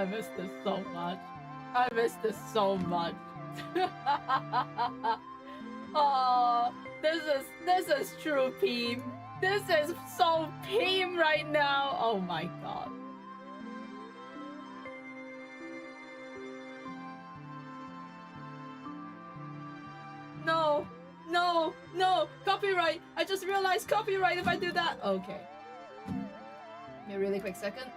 I miss this so much. I miss this so much. Oh, this is true Peem. This is so Peem right now. Oh my god. No, no, no, copyright. I just realized copyright if I do that. Okay. Give me a really quick second.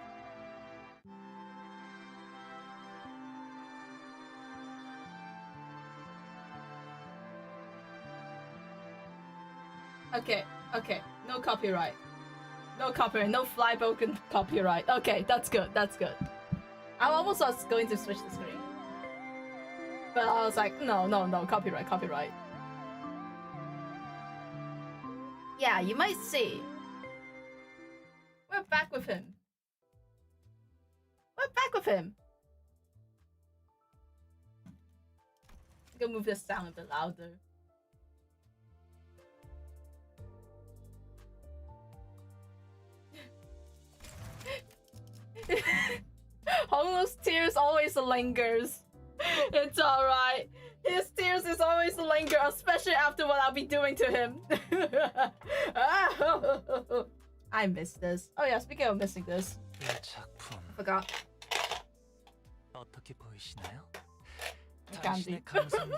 Okay, okay, no copyright. No copyright, no fly broken copyright. Okay, that's good, that's good. I almost was going to switch the screen. But I was like, no, no, no, copyright, copyright. Yeah, you might see. We're back with him. We're back with him. I'm gonna move this sound a bit louder. Hongdu's tears always lingers. It's alright. His tears is always linger, especially after what I'll be doing to him. I miss this. Oh yeah, speaking of missing this. Forgot. 어떻게 보이시나요? 당신의 감성도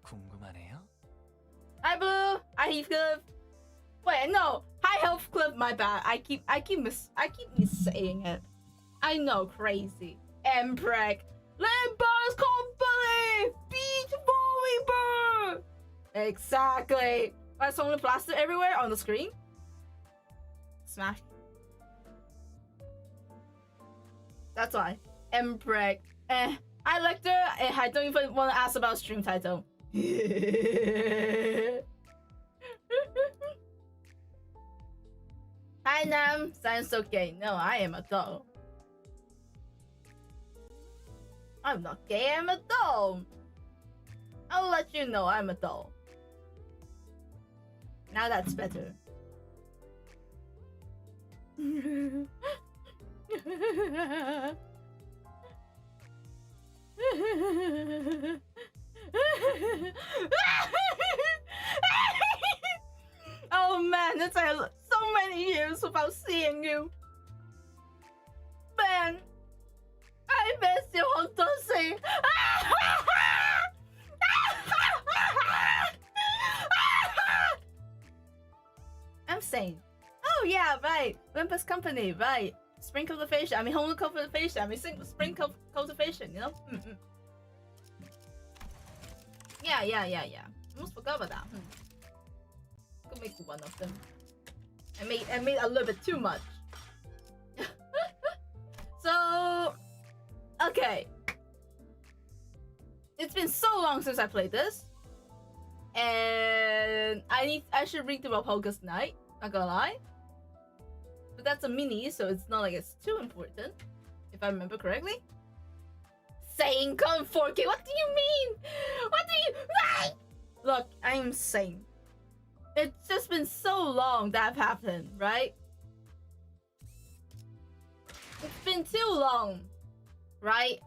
궁금하네요. Hi Blue. Hi Heathcliff. Wait, no. Hi Heathcliff. My bad. I keep saying it. I know, crazy. Empreg. Limbus company. VtuberEN. Exactly. There's only plastic everywhere on the screen. Smash. That's why. Empreg. I liked her. I don't even want to ask about stream title. Hi Nam. Sounds okay. No, I am a doll. I'm not gay, I'm a doll. I'll let you know I'm a doll. Now that's better. Oh man, it's so many years without seeing you. Man, I miss you, Hongdussy. I'm saying, oh yeah, right. Limbus company, right. Spring cultivation. I mean, home cultivation. I mean, spring cultivation. You know. Yeah. Almost forgot about that. Could make one of them. I made a little bit too much. So, okay. It's been so long since I played this, and I should read through Polka's Night. Not gonna lie, but that's a mini, so it's not like it's too important, if I remember correctly. Saying come 4K. What do you mean? What do you right? Look, I'm saying. It's just been so long that happened, right? It's been too long, right?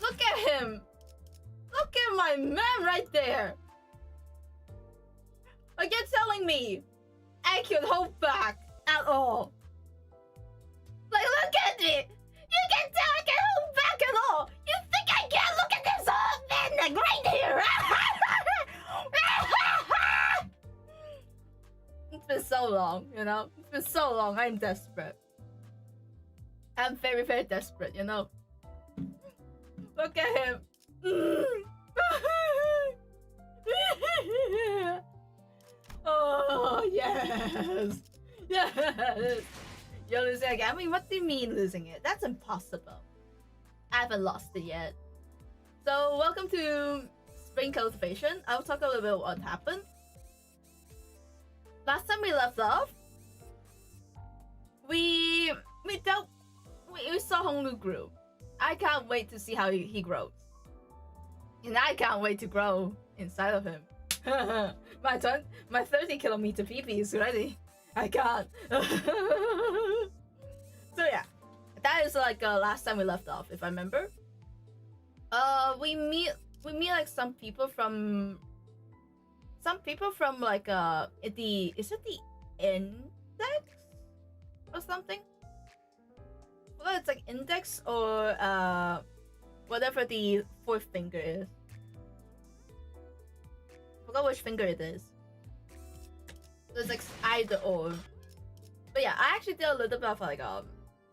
Look at him. Look at my man right there. Like you're telling me I could hold back at all. Like look at it. You can tell I can hold back at all. You think I can't? Look at this old man like right here. It's been so long, you know? It's been so long. I'm desperate. I'm very, very desperate, you know? Look at him. Oh, yes. Yes. You're losing again. I mean, what do you mean losing it? That's impossible. I haven't lost it yet. So, welcome to Spring Cultivation. I'll talk a little bit about what happened. Last time we left off, we saw Hongdu grew. I can't wait to see how he grows. And I can't wait to grow inside of him. My 30-kilometer PP is ready. I can't. So yeah, that is like last time we left off, if I remember. We meet like some people from like is it the index or something? Well, it's like index or whatever the fourth finger is. Forgot which finger it is. So it's like either or. But yeah, I actually did a little bit of like I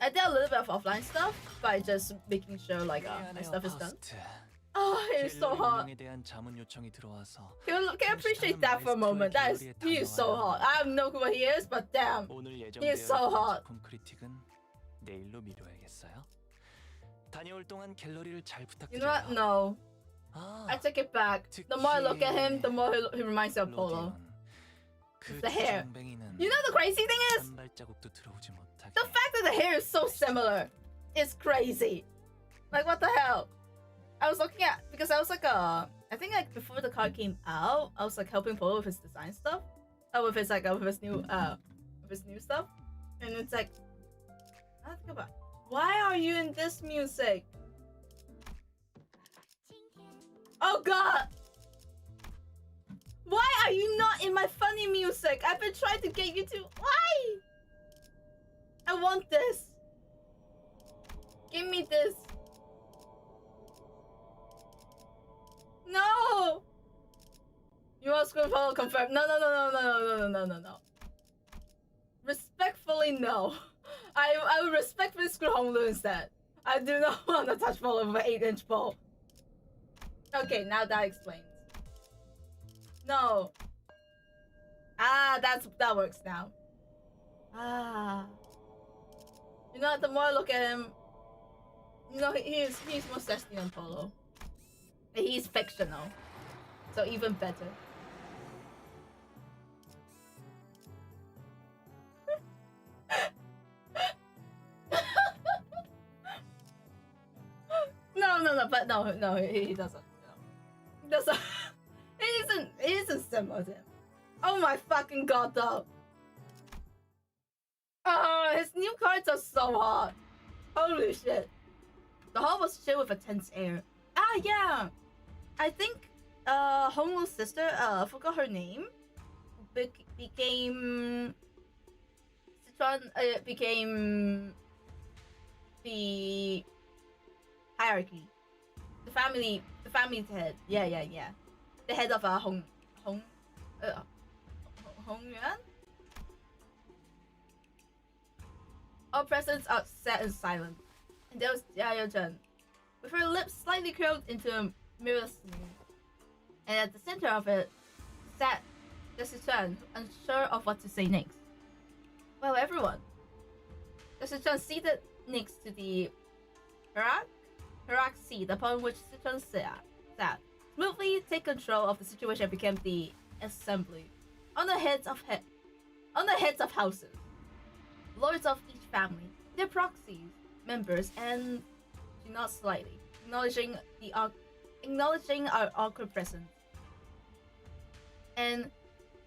did a little bit of offline stuff by just making sure like my stuff is done. Oh, it's so hot. Can you appreciate that for a moment? He is so hot. I have no clue what he is, but damn, he is so hot. You know what? No. I take it back. The more I look at him, the more he reminds me of Polo. It's the hair. You know the crazy thing is? The fact that the hair is so similar is crazy. Like, what the hell? I was looking at, because I was like, I think like before the card came out, I was like helping Polo with his design stuff. With his like, with his new stuff. And it's like, I think about, why are you in this music? Oh god! Why are you not in my funny music? I've been trying to get you to. Why? I want this. Give me this. No. You want screw follow confirm? No. Respectfully, no. I would respectfully screw Honglu instead. I do not want to touch follow with an 8-inch pole. Okay, now that explains. No. Ah, that works now. Ah. You know, the more I look at him, you know, he's more sexy than Polo. And he's fictional. So even better. No, he doesn't. He doesn't. He isn't similar to him. Oh my fucking god, though. Oh, his new cards are so hot. Holy shit. The hall was filled with a tense air. Ah, yeah. I think Honglu's sister, I forgot her name, became the hierarchy. The family head. Yeah. The head of Hongyuan? All presents are sad and silent. And there was Yayo-chan, with her lips slightly curled into a mirror smile. And at the center of it sat Jesse-chan, unsure of what to say next. Well, everyone. Jesse-chan seated next to the Hirak seat upon which Jesse-chan sat. Smoothly take control of the situation and became the assembly. On the heads of houses, lords of each family, their proxies, members, and do not slightly acknowledging our awkward presence. And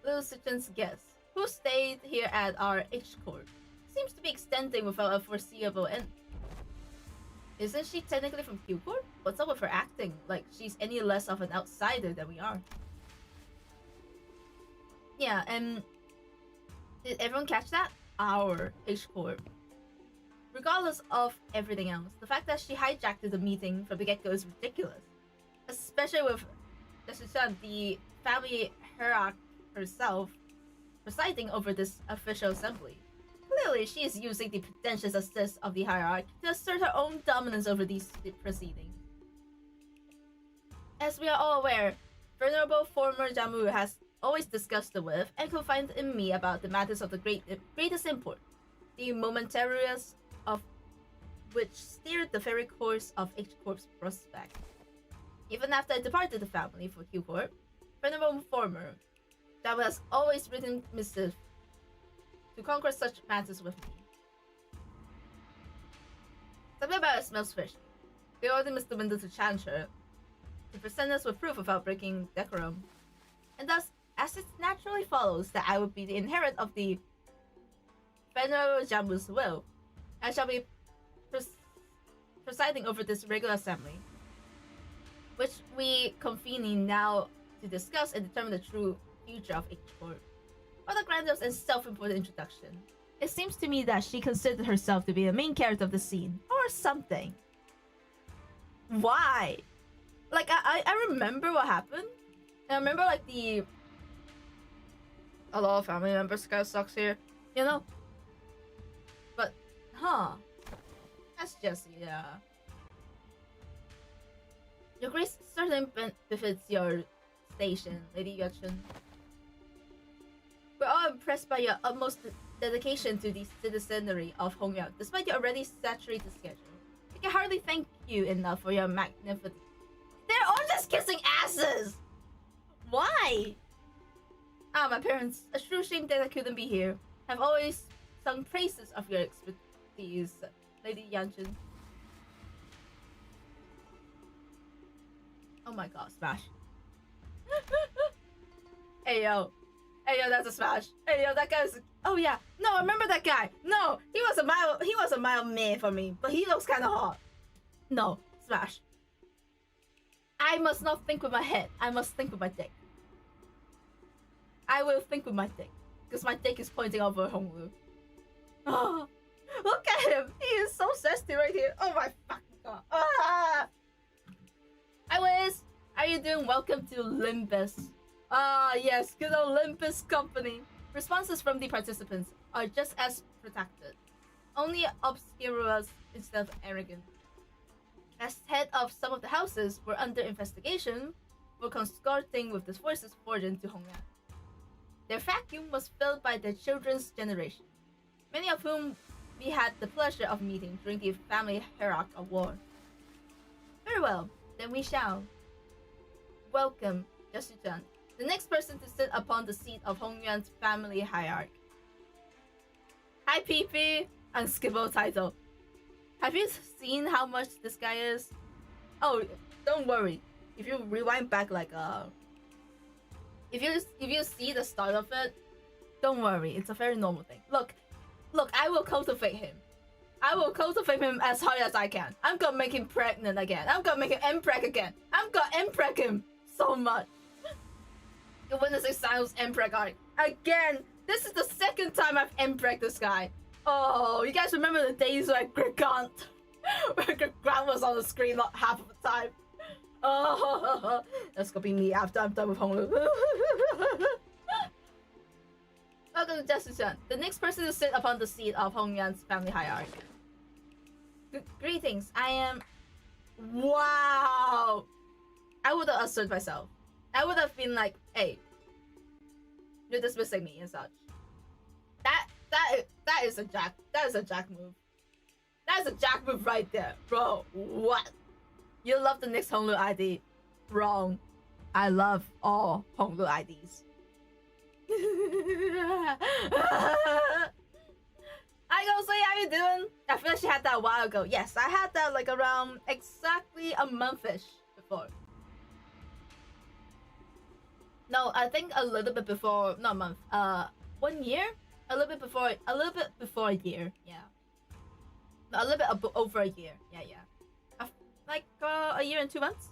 Little Sitchin's guests, who stayed here at our H Corp, seems to be extending without a foreseeable end. Isn't she technically from Q Corp? What's up with her acting like she's any less of an outsider than we are? Yeah, and did everyone catch that? Our H Corp. Regardless of everything else, the fact that she hijacked the meeting from the get-go is ridiculous. Especially with Jesse-chan, the family hierarch herself, presiding over this official assembly. Clearly, she is using the pretentious assist of the hierarch to assert her own dominance over these proceedings. As we are all aware, Venerable former Jamu has always discussed with and confided in me about the matters of the greatest import, the momentariness of which steered the very course of H Corp's prospect. Even after I departed the family for Q Corp, Venerable former Jamu has always written missives to conquer such matters with me. Something about it smells fishy. They ordered Mr. Window to challenge her, to present us with proof without breaking decorum. And thus, as it naturally follows that I would be the inherit of the Venerable Jamu's will, I shall be presiding over this regular assembly, which we convening now to discuss and determine the true future of each court. What a grandiose and self-important introduction. It seems to me that she considered herself to be the main character of the scene, or something. Why? Like, I remember what happened. And I remember, like, a lot of family members kind of sucks here, you know? But, that's just, yeah. Your grace certainly befits your station, Lady Yuchun. We're all impressed by your utmost dedication to the citizenry of Hongyang, despite your already saturated schedule. We can hardly thank you enough for your magnificent... They're all just kissing asses! Why? My parents, a true shame that I couldn't be here, have always sung praises of your expertise, Lady Yuchun. Oh my god, smash. Hey yo, that's a smash. Hey yo, that guy's... Oh yeah, no, I remember that guy. No, he was a mild meh for me, but he looks kind of hot. No, smash. I must not think with my head, I must think with my dick. I will think with my dick, because my dick is pointing over Honglu. Oh, look at him, he is so zesty right here. Oh my fucking god. Ah! Hi Wiz, how you doing? Welcome to Limbus. Yes, good old Limbus company. Responses from the participants are just as protected, only obscure instead of arrogant. As head of some of the houses were under investigation for consorting with the forces foreign to Hongyang. Their vacuum was filled by their children's generation, many of whom we had the pleasure of meeting during the family hierarchy of war. Very well, then we shall. Welcome, Yasuchan, the next person to sit upon the seat of Hongyang's family hierarchy. Hi PP, unskippable title. Have you seen how much this guy is? Oh, don't worry. If you rewind back like if you see the start of it, don't worry. It's a very normal thing. Look, I will cultivate him. I will cultivate him as hard as I can. I'm gonna make him pregnant again. I'm gonna make him M-preg again. I'm gonna M-preg him so much. You're witnessing Cyano's M-preg arc. Again, this is the second time I've M-preg this guy. Oh, you guys remember the days where Grigant was on the screen like half of the time? Oh, that's gonna be me after I'm done with Honglu. Welcome to Jesu-chan, the next person to sit upon the seat of Hongyang's family hierarchy. Greetings, I am... Wow! I would have asserted myself. I would have been like, hey, you're dismissing me and such. That is a jack. That is a jack move. That is a jack move right there, bro. What? You love the next Honglu ID? Wrong. I love all Honglu IDs. Hi Ghostly, how you doing? I feel like she had that a while ago. Yes, I had that like around exactly a month-ish before. No, I think a little bit before, not a month. 1 year? A little bit before a year. Yeah. No, a little bit over a year. Yeah. Like a year and 2 months.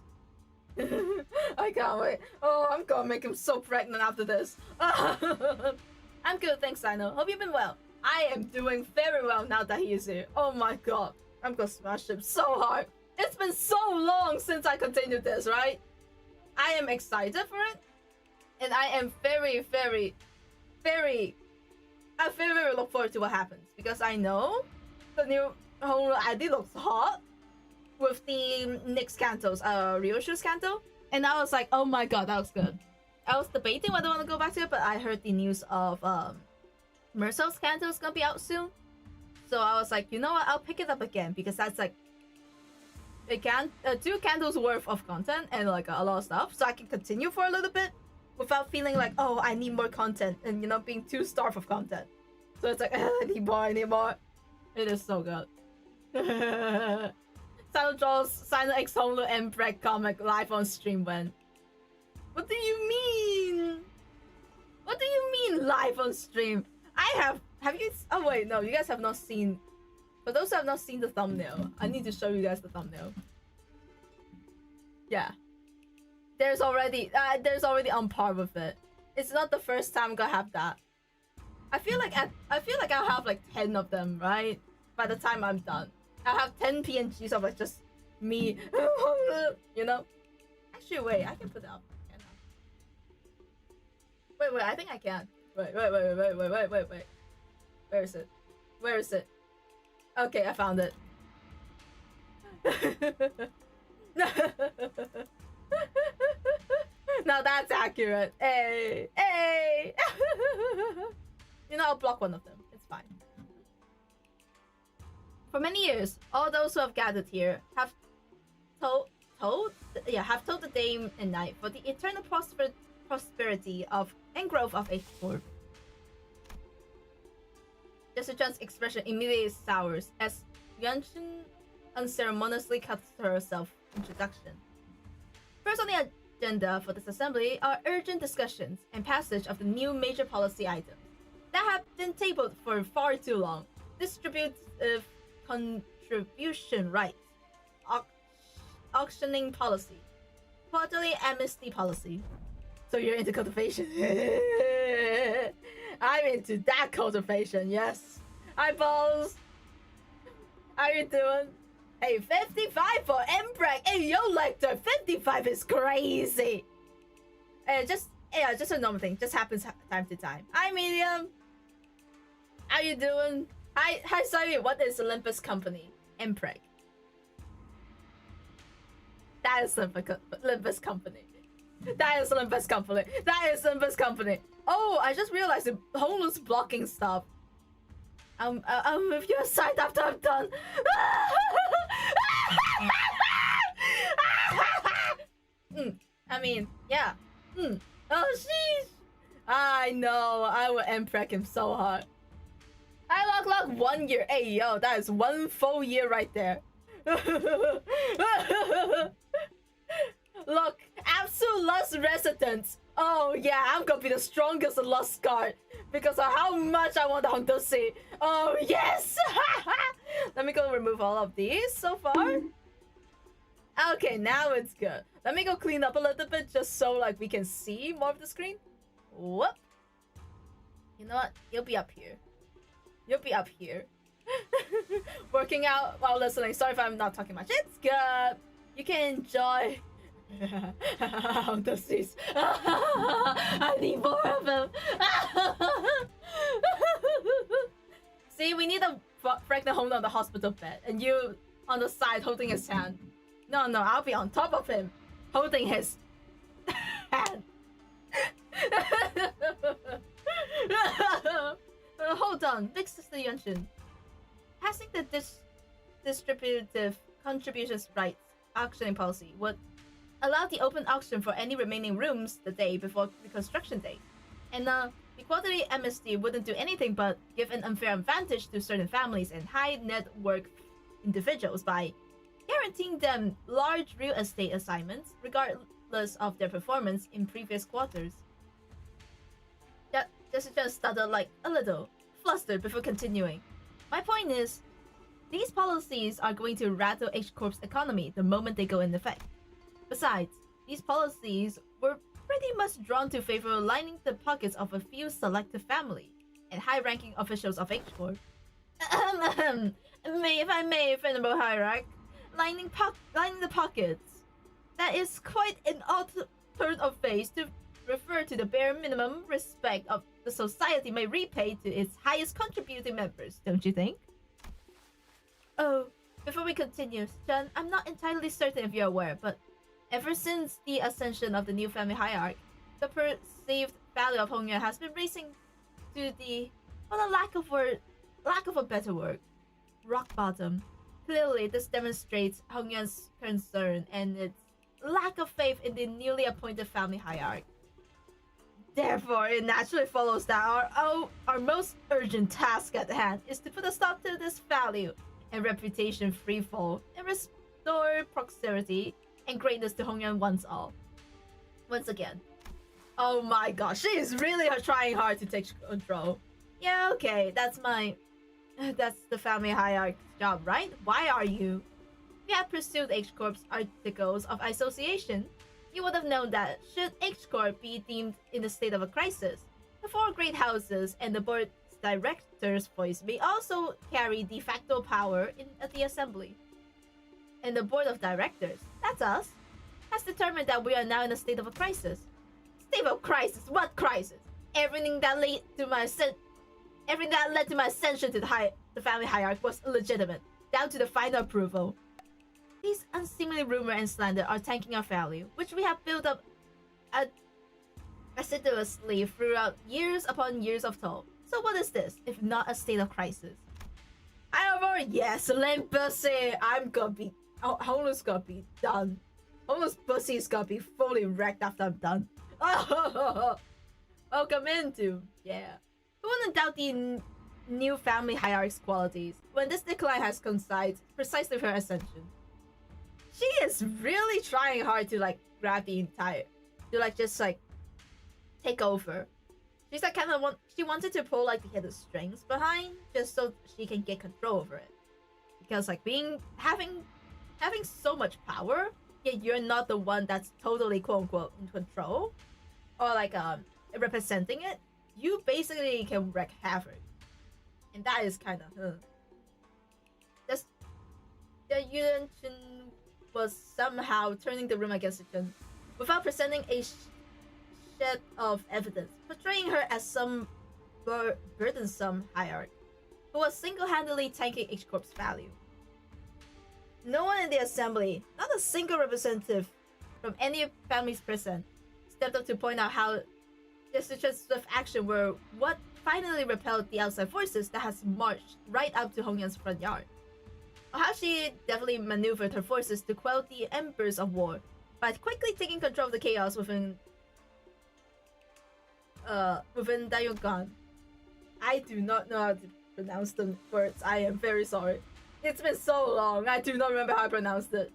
I can't wait. Oh, I'm gonna make him so pregnant after this. I'm good, thanks, Cyano. Hope you've been well. I am doing very well now that he is here. Oh my god. I'm gonna smash him so hard. It's been so long since I continued this, right? I am excited for it. And I am very look forward to what happens. Because I know the new Honglu ID looks hot. With the Nyx Cantos, Ryoshu's Canto. And I was like, oh my god, that looks good. I was debating whether I want to go back to it, but I heard the news of Mercel's Canto is gonna be out soon. So I was like, you know what, I'll pick it up again because that's like two candles worth of content and like a lot of stuff. So I can continue for a little bit without feeling like, oh, I need more content and, you know, being too starved of content. So it's like, I need more. It is so good. Cyano draws Cyano X Honglu and Break comic live on stream when? What do you mean? What do you mean live on stream? Have you? Oh wait, no, you guys have not seen For those who have not seen the thumbnail, I need to show you guys the thumbnail. Yeah. There's already on par with it. It's not the first time I'm gonna have that. I feel like I'll have like 10 of them, right? By the time I'm done. I'll have 10 PNGs of like just me, you know? Actually, wait, I can put it up. Wait, I think I can. Wait. Where is it? Where is it? Okay, I found it. Now that's accurate. Hey. You know, I'll block one of them. It's fine. For many years, all those who have gathered here have told the day and night for the eternal prosperity of and growth of H4. Jessica's expression immediately sours as Yunshin unceremoniously cuts her self-introduction. First on the agenda for this assembly are urgent discussions and passage of the new major policy items that have been tabled for far too long. Distributive contribution rights, auctioning policy, quarterly amnesty policy. So you're into cultivation? I'm into that cultivation, yes. Hi, balls. How you doing? Hey, 55 for Embrek. Hey, yo, Lecter, 55 is crazy. Just a normal thing. Just happens time to time. Hi, Medium. How you doing? Hi, sorry. What is Limbus company? Empreg. That is Limbus company. That is Limbus company. That is Limbus company. Oh, I just realized the Hongdussy blocking stuff. I'll move you aside after I'm done. I mean, yeah. Oh, sheesh. I know. I will Empreg him so hard. I lock 1 year. Hey, yo, that is 1 full year right there. Look, absolute Lust residents. Oh yeah, I'm gonna be the strongest Lust guard because of how much I want the Hongdussy. Oh yes! Let me go remove all of these so far. Okay, now it's good. Let me go clean up a little bit just so like we can see more of the screen. Whoop. You know what? You'll be up here. You'll be up here. Working out while listening. Sorry if I'm not talking much. It's good. You can enjoy. Hongdussys. I need more of them. See, we need a pregnant home on the hospital bed, and you on the side holding his hand. No, I'll be on top of him, holding his hand. Hold on, Big Sister Yunshin. Passing the distributive contributions rights auctioning policy would allow the open auction for any remaining rooms the day before the construction date. And the quarterly amnesty wouldn't do anything but give an unfair advantage to certain families and high net worth individuals by guaranteeing them large real estate assignments regardless of their performance in previous quarters. Jessica stuttered like a little, flustered before continuing. My point is, these policies are going to rattle H Corp's economy the moment they go into effect. Besides, these policies were pretty much drawn to favor lining the pockets of a few selective family and high-ranking officials of H Corp. If I may, Venerable Hierarch, lining the pockets. That is quite an odd turn of phrase to refer to the bare minimum respect of the society may repay to its highest contributing members, don't you think? Oh, before we continue, John, I'm not entirely certain if you're aware, but ever since the ascension of the new family hierarchy, the perceived value of Hongyuan has been racing to the, for the lack of a better word, rock bottom. Clearly, this demonstrates Hongyuan's concern and its lack of faith in the newly appointed family hierarchy. Therefore, it naturally follows that our most urgent task at hand is to put a stop to this value and reputation freefall and restore prosperity and greatness to Hongyuan once again. Oh my gosh, she is really trying hard to take control. Yeah, okay, that's my That's the family hierarchy's job, right? Why are you? If you had pursued H Corp's articles of association, you would have known that should H Corp be deemed in a state of a crisis, the four great houses and the board's director's voice may also carry de facto power at the assembly. And the board of directors, that's us, has determined that we are now in a state of a crisis. State of crisis? What crisis? Everything that led to my ascension to the family hierarchy was illegitimate, down to the final approval. These unseemly rumor and slander are tanking our value, which we have built up assiduously throughout years upon years of toil. So what is this, if not a state of crisis? Yes, Limbus, I'm gonna be... Hongdussy gonna be done. Hongdussy pussy is gonna be fully wrecked after I'm done. Welcome into... Yeah. Who wouldn't doubt the new family hierarchy's qualities when this decline has coincided precisely with her ascension? She is really trying hard to like grab the entire... to like just like take over. She's like kind of she wanted to pull like the hidden strings behind just so she can get control over it. Because like having so much power, yet you're not the one that's totally quote unquote in control or like representing it, you basically can wreak havoc. And that is kind of just the Yuan was somehow turning the room against Jun without presenting a shed of evidence, portraying her as some burdensome hierarch who was single-handedly tanking H Corp's value. No one in the assembly, not a single representative from any families present, stepped up to point out how Yasucha's swift action were what finally repelled the outside forces that has marched right up to Hongyan's front yard. Or how she definitely maneuvered her forces to quell the embers of war by quickly taking control of the chaos within Dayogan. I do not know how to pronounce the words. I am very sorry. It's been so long. I do not remember how I pronounced it.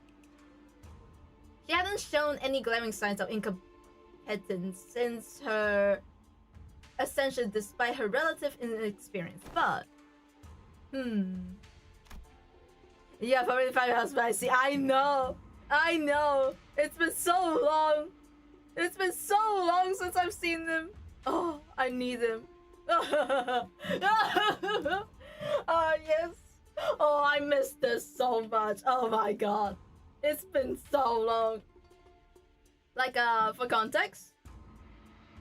She hadn't shown any glaring signs of incompetence since her ascension, despite her relative inexperience. But, yeah, I've already found your husband. I see. I know. It's been so long. It's been so long since I've seen him. Oh, I need him. Oh, yes. Oh, I miss this so much. Oh my god. It's been so long. Like, for context,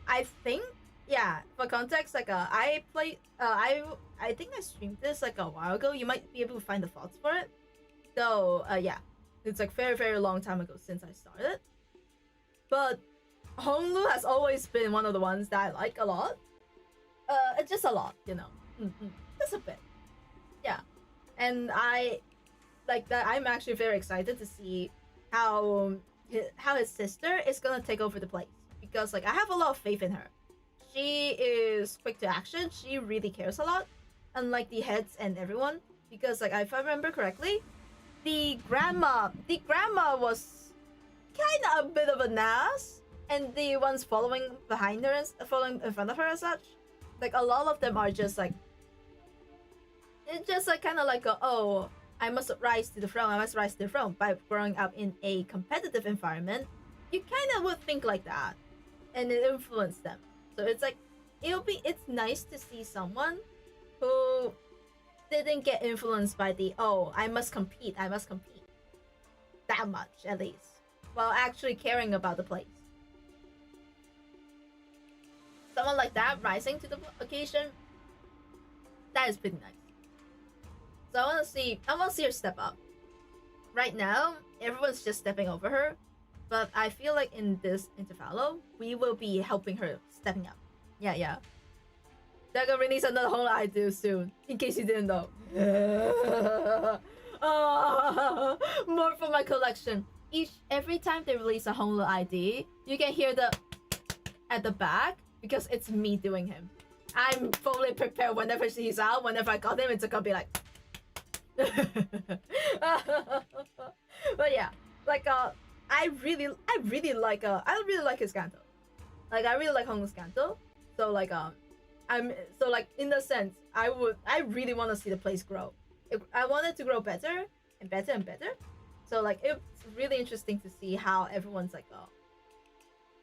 I think, yeah, for context, like, I think I streamed this, like, a while ago. You might be able to find the thoughts for it. So, yeah. It's, like, very, very long time ago since I started. But Honglu has always been one of the ones that I like a lot. Just a lot, you know. Just a bit. Yeah. And I like that. I'm actually very excited to see how his sister is gonna take over the place, because like I have a lot of faith in her. She is quick to action. She really cares a lot, unlike the heads and everyone. Because like if I remember correctly, the grandma was kind of a bit of an ass, and the ones following behind her, following in front of her as such, like a lot of them are just like. It's just like kind of like oh, I must rise to the throne. I must rise to the throne. By growing up in a competitive environment, you kind of would think like that, and it influenced them. So it's like it's nice to see someone who didn't get influenced by the I must compete that much at least, while actually caring about the place. Someone like that rising to the occasion, that is pretty nice. So I want to see her step up. Right now, everyone's just stepping over her, but I feel like in this intervallo, we will be helping her stepping up. Yeah. Dago release another whole ID soon, in case you didn't know. More for my collection. Every time they release a Honglu ID, you can hear the at the back, because it's me doing him. I'm fully prepared whenever he's out. Whenever I got him, it's gonna be like. But yeah, like I really like his canto. Like I really like Honglu's canto. So like in the sense, I really want to see the place grow. I want it to grow better and better and better. So like it's really interesting to see how everyone's like,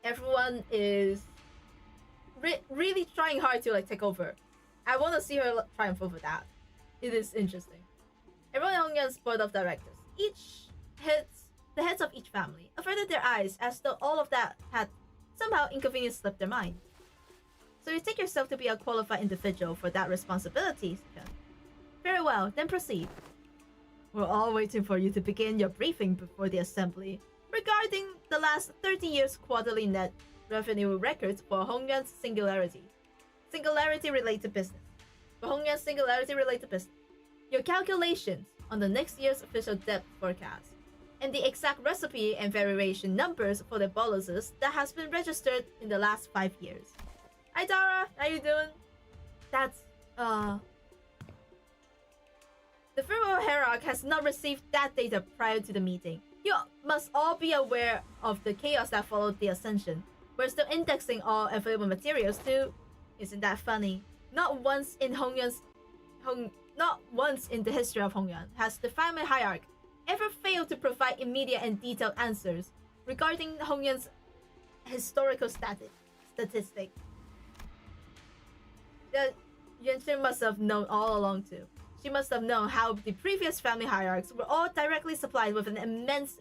everyone is really trying hard to like take over. I want to see her triumph over that. It is interesting. Everyone in Hongyan's board of directors, the heads of each family, averted their eyes as though all of that had somehow inconveniently slipped their mind. So you take yourself to be a qualified individual for that responsibility, Ken. Very well, then proceed. We're all waiting for you to begin your briefing before the assembly regarding the last 30 years' quarterly net revenue records for Hongyan's singularity-related business. For Hongyan's singularity-related business, your calculations on the next year's official debt forecast, and the exact recipe and variation numbers for the boluses that has been registered in the last 5 years. Hi Dara, how you doing? That's, The Pharaoh Hierarch has not received that data prior to the meeting. You must all be aware of the chaos that followed the ascension. We're still indexing all available materials too. Isn't that funny? Not once in the history of Hongyan has the family hierarch ever failed to provide immediate and detailed answers regarding Hongyan's historical statistic. That Yuanqing must have known all along too. She must have known how the previous family hierarchs were all directly supplied with an immense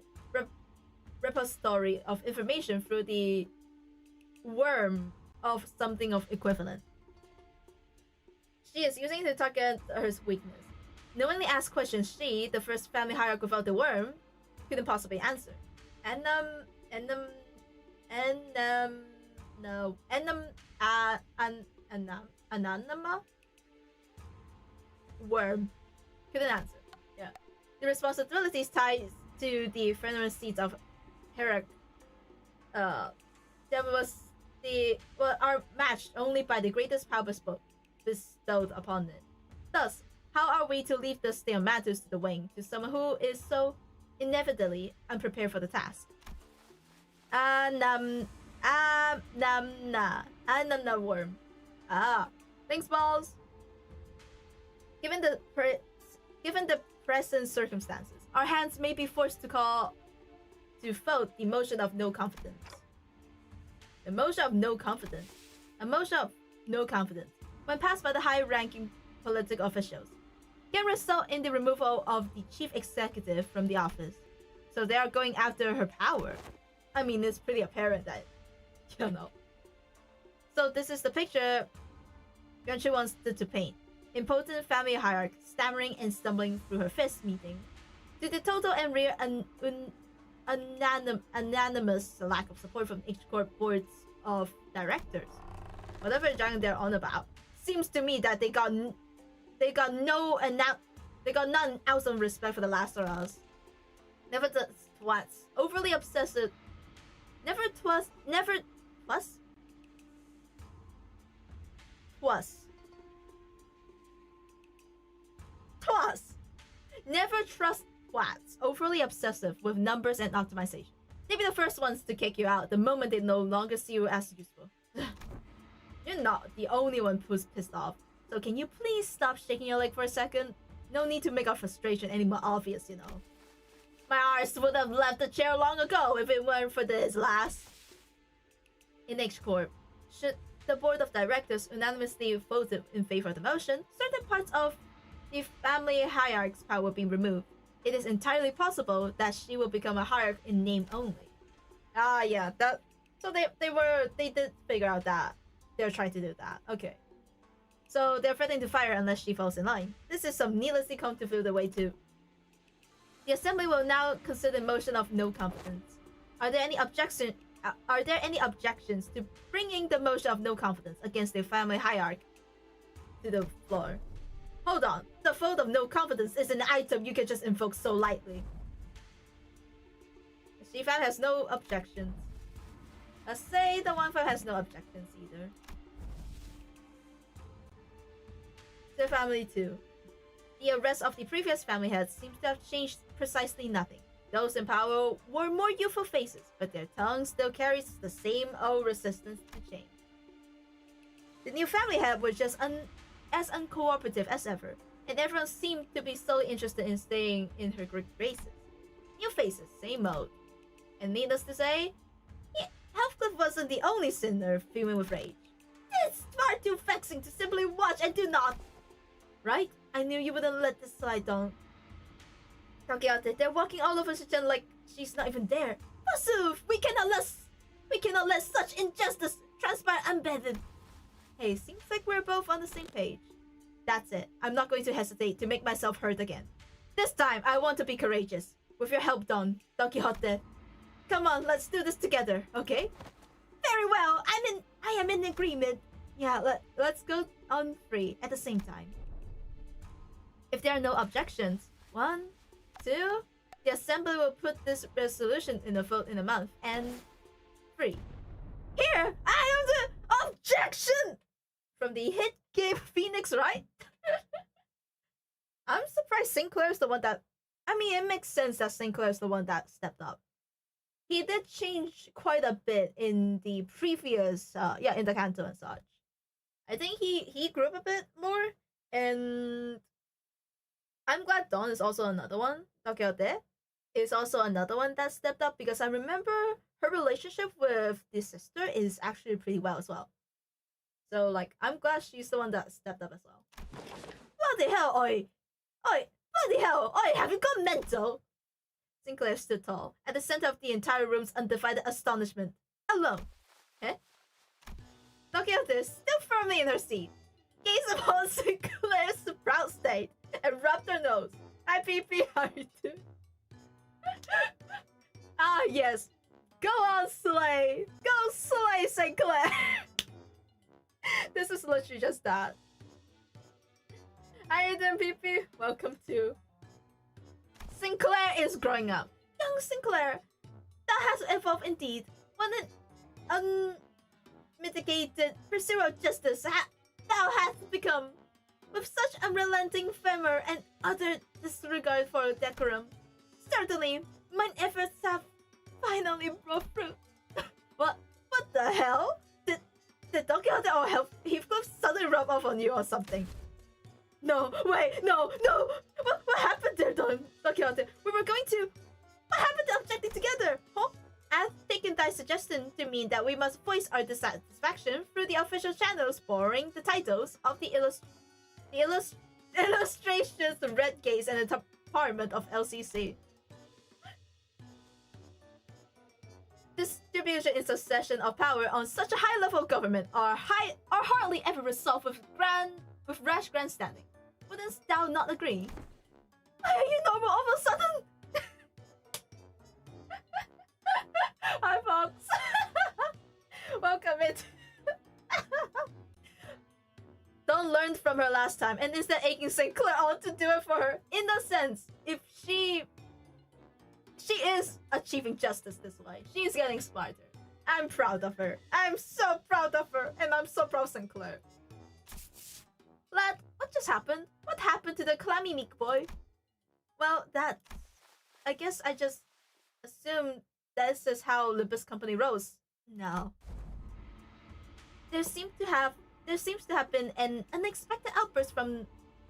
repository of information through the worm of something of equivalent. She is using it to target her weakness. Knowingly asked questions she, the first family hierarch without the worm, couldn't possibly answer. Anonymous worm couldn't answer. Yeah, the responsibilities tied to the feminine seats of hierarch, are matched only by the greatest power bestowed upon it. Thus, how are we to leave the state of matters to the wing to someone who is so inevitably unprepared for the task? Worm. Thanks, balls. Given the present circumstances, our hands may be forced to vote the motion of no confidence. The motion of no confidence. A motion of no confidence, when passed by the high-ranking political officials, can result in the removal of the chief executive from the office. So they are going after her power. I mean, it's pretty apparent that, you know. So this is the picture Yuanqing wants to paint. Impotent family hierarch, stammering and stumbling through her fist meeting, to the total and rare unanimous lack of support from each corp boards of directors. Whatever giant they're on about, seems to me that they got none ounce of respect for the last of us. Never the twats, overly obsessive. Never trust twats, overly obsessive with numbers and optimization. They'll be the first ones to kick you out the moment they no longer see you as useful. You're not the only one who's pissed off, so can you please stop shaking your leg for a second? No need to make our frustration any more obvious, you know. My arse would have left the chair long ago if it weren't for this last. In H Corp, should the board of directors unanimously voted in favor of the motion, certain parts of the family hierarch's power will be removed. It is entirely possible that she will become a hierarch in name only. Ah, yeah, that. So they did figure out that they're trying to do that. Okay. So they're threatening to fire unless she falls in line. This is some needlessly convoluted way to. The assembly will now consider the motion of no confidence. Are there any objections to bringing the motion of no confidence against the family hierarch to the floor? Hold on, the vote of no confidence is an item you can just invoke so lightly. The Shifan has no objections. Let's say the 1-5 has no objections either. The family too. The arrest of the previous family heads seems to have changed precisely nothing. Those in power wore more youthful faces, but their tongue still carries the same old resistance to change. The new family head was just as uncooperative as ever, and everyone seemed to be solely interested in staying in her good graces. New faces, same mode. And needless to say, Heathcliff wasn't the only sinner fuming with rage. It's far too vexing to simply watch and do not. Right? I knew you wouldn't let this slide down. Takeate, they're walking all over Shichen like she's not even there. Basuf, we cannot let such injustice transpire unbettered. Hey, seems like we're both on the same page. That's it. I'm not going to hesitate to make myself heard again. This time, I want to be courageous. With your help, Don Quixote. Come on, let's do this together, okay? Very well. I am in agreement. Yeah, let's go on 3 at the same time. If there are no objections, 1, 2, the assembly will put this resolution in a vote in a month, and 3. Here, I am the objection! From the hit game Phoenix, right? I'm surprised Sinclair's the one that... I mean, it makes sense that Sinclair's the one that stepped up. He did change quite a bit in the previous, in the canto and such. I think he grew up a bit more, and I'm glad Dawn is also another one. Takeote is also another one that stepped up, because I remember her relationship with the sister is actually pretty well as well. So, like, I'm glad she's the one that stepped up as well. Bloody hell, oi! Oi! Bloody hell, oi! Have you gone mental? Sinclair stood tall, at the center of the entire room's undivided astonishment. Alone. Eh? Takeote, still firmly in her seat, gazed upon Sinclair's proud state and rubbed her nose. Hi, PP, how you doing? Ah, yes. Go on, Slay! Go Slay, Sinclair! This is literally just that. How you doing, PP? Welcome to... Sinclair is growing up. Young Sinclair. That has evolved indeed. When an unmitigated pursuer of justice thou hast become. With such unrelenting fervor and utter disregard for decorum. Certainly, mine efforts have finally brought fruit. What the hell? Did Don Quixote or Heathcliff suddenly rub off on you or something? No, wait, no! What happened there, Don Quixote? We were going to... What happened to objecting together? Huh? I've taken thy suggestion to mean that we must voice our dissatisfaction through the official channels borrowing the titles of the illustrations, the Red Gaze, and the Department of LCC. Distribution and succession of power on such a high level of government are hardly ever resolved with rash grandstanding. Wouldn't thou not agree? Why are you normal all of a sudden? Hi, folks. Welcome it. Dawn learned from her last time and instead aching Sinclair on to do it for her. In a sense, if she is achieving justice this way. She's getting smarter. I'm proud of her. I'm so proud of her. And I'm so proud of Sinclair. Lad, what just happened? What happened to the clammy meek boy? Well, I guess I just assumed this is how Limbus company rose. No. There seems to have been an unexpected outburst from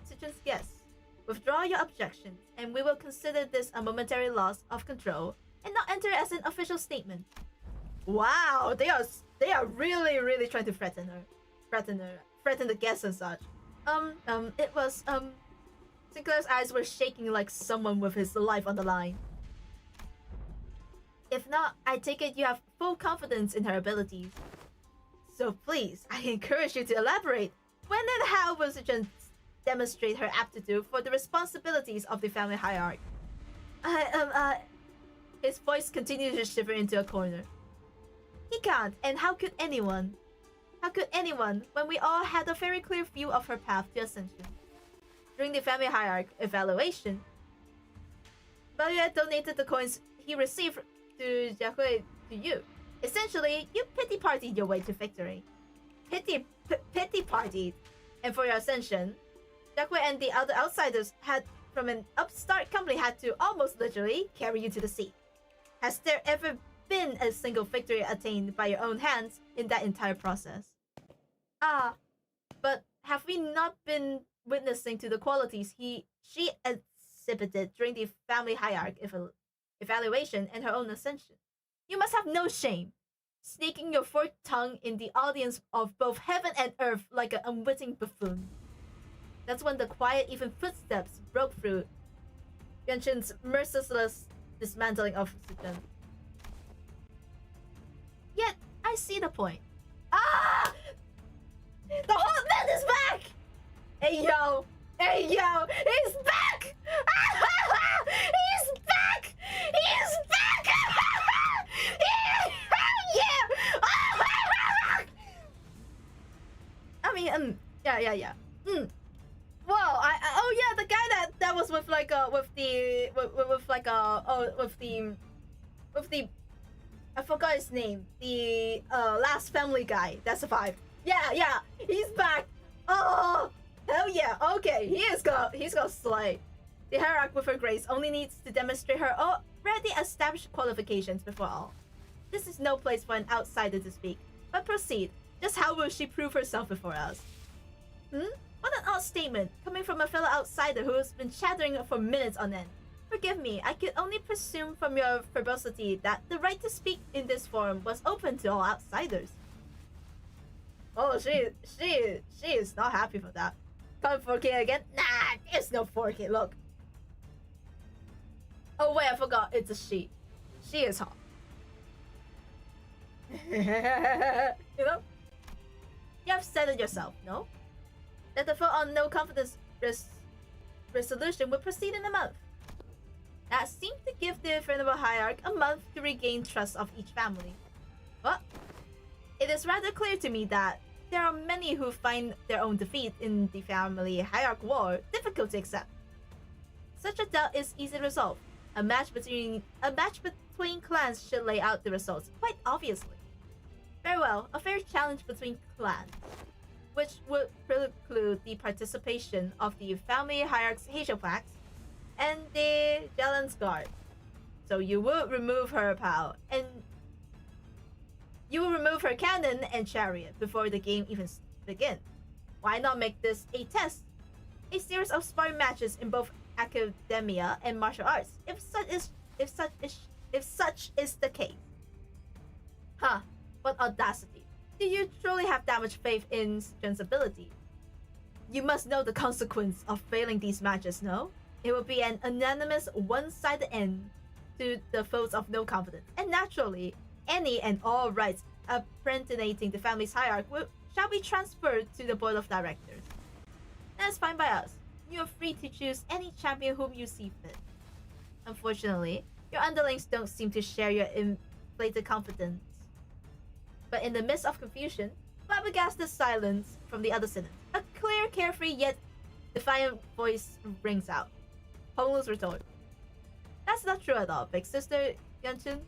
Citron's guests. Withdraw your objections, and we will consider this a momentary loss of control and not enter it as an official statement. Wow, they are really trying to threaten the guests and such. It was Sinclair's eyes were shaking like someone with his life on the line. If not, I take it you have full confidence in her abilities. So please, I encourage you to elaborate. When and how will Citron demonstrate her aptitude for the responsibilities of the family hierarchy? His voice continued to shiver into a corner. He can't, and how could anyone? How could anyone, when we all had a very clear view of her path to ascension? During the family hierarchy evaluation, Value had donated the coins he received to Jacques to you. Essentially, you pity-partied your way to victory. Pity-partied. And for your ascension, Jacques and the other outsiders from an upstart company had to almost literally carry you to the sea. Has there ever been a single victory attained by your own hands in that entire process? But have we not been witnessing to the qualities she exhibited during the family hierarchy evaluation and her own ascension? You must have no shame, sneaking your forked tongue in the audience of both heaven and earth like an unwitting buffoon. That's when the quiet, even footsteps broke through Yunshin's merciless dismantling of Sujin. Yet, I see the point. Ah! The whole man is back! Hey yo! Hey yo! He's back! He's back! He's back! Yeah! I mean, yeah. Wow, oh yeah, the guy that was with like with the I forgot his name. The last family guy that survived. Yeah, he's back. Oh, hell yeah. Okay, he's gonna slay. The hierarch with her grace only needs to demonstrate her already established qualifications before all. This is no place for an outsider to speak. But proceed. Just how will she prove herself before us? What an odd statement, coming from a fellow outsider who has been chattering for minutes on end. Forgive me, I could only presume from your verbosity that the right to speak in this forum was open to all outsiders. Oh, she is not happy for that. Come 4K again? Nah, there's no 4K, look. Oh wait, I forgot, it's a she. She is hot. You know? You have said it yourself, no? That the vote on no confidence resolution would proceed in a month. That seemed to give the venerable hierarch a month to regain trust of each family. But it is rather clear to me that there are many who find their own defeat in the family hierarch war difficult to accept. Such a doubt is easy to resolve. A match between clans should lay out the results quite obviously. Very well, a fair challenge between clans, which would preclude the participation of the family hierarch's Hazelplax and the Jalen's guard. So you will remove her POW and you will remove her cannon and chariot before the game even begins. Why not make this a test? A series of sparring matches in both academia and martial arts, if such is the case. Huh, what audacity. Do you truly have that much faith in Sujin's ability? You must know the consequence of failing these matches, no? It will be an unanimous one-sided end to the votes of no confidence, and naturally, any and all rights apprenticing the family's hierarch shall be transferred to the board of directors. That's fine by us. You are free to choose any champion whom you see fit. Unfortunately, your underlings don't seem to share your inflated confidence. But in the midst of confusion, flabbergasted silence from the other citizens, a clear, carefree yet defiant voice rings out. Honglu's retort. That's not true at all, big sister Yunshin.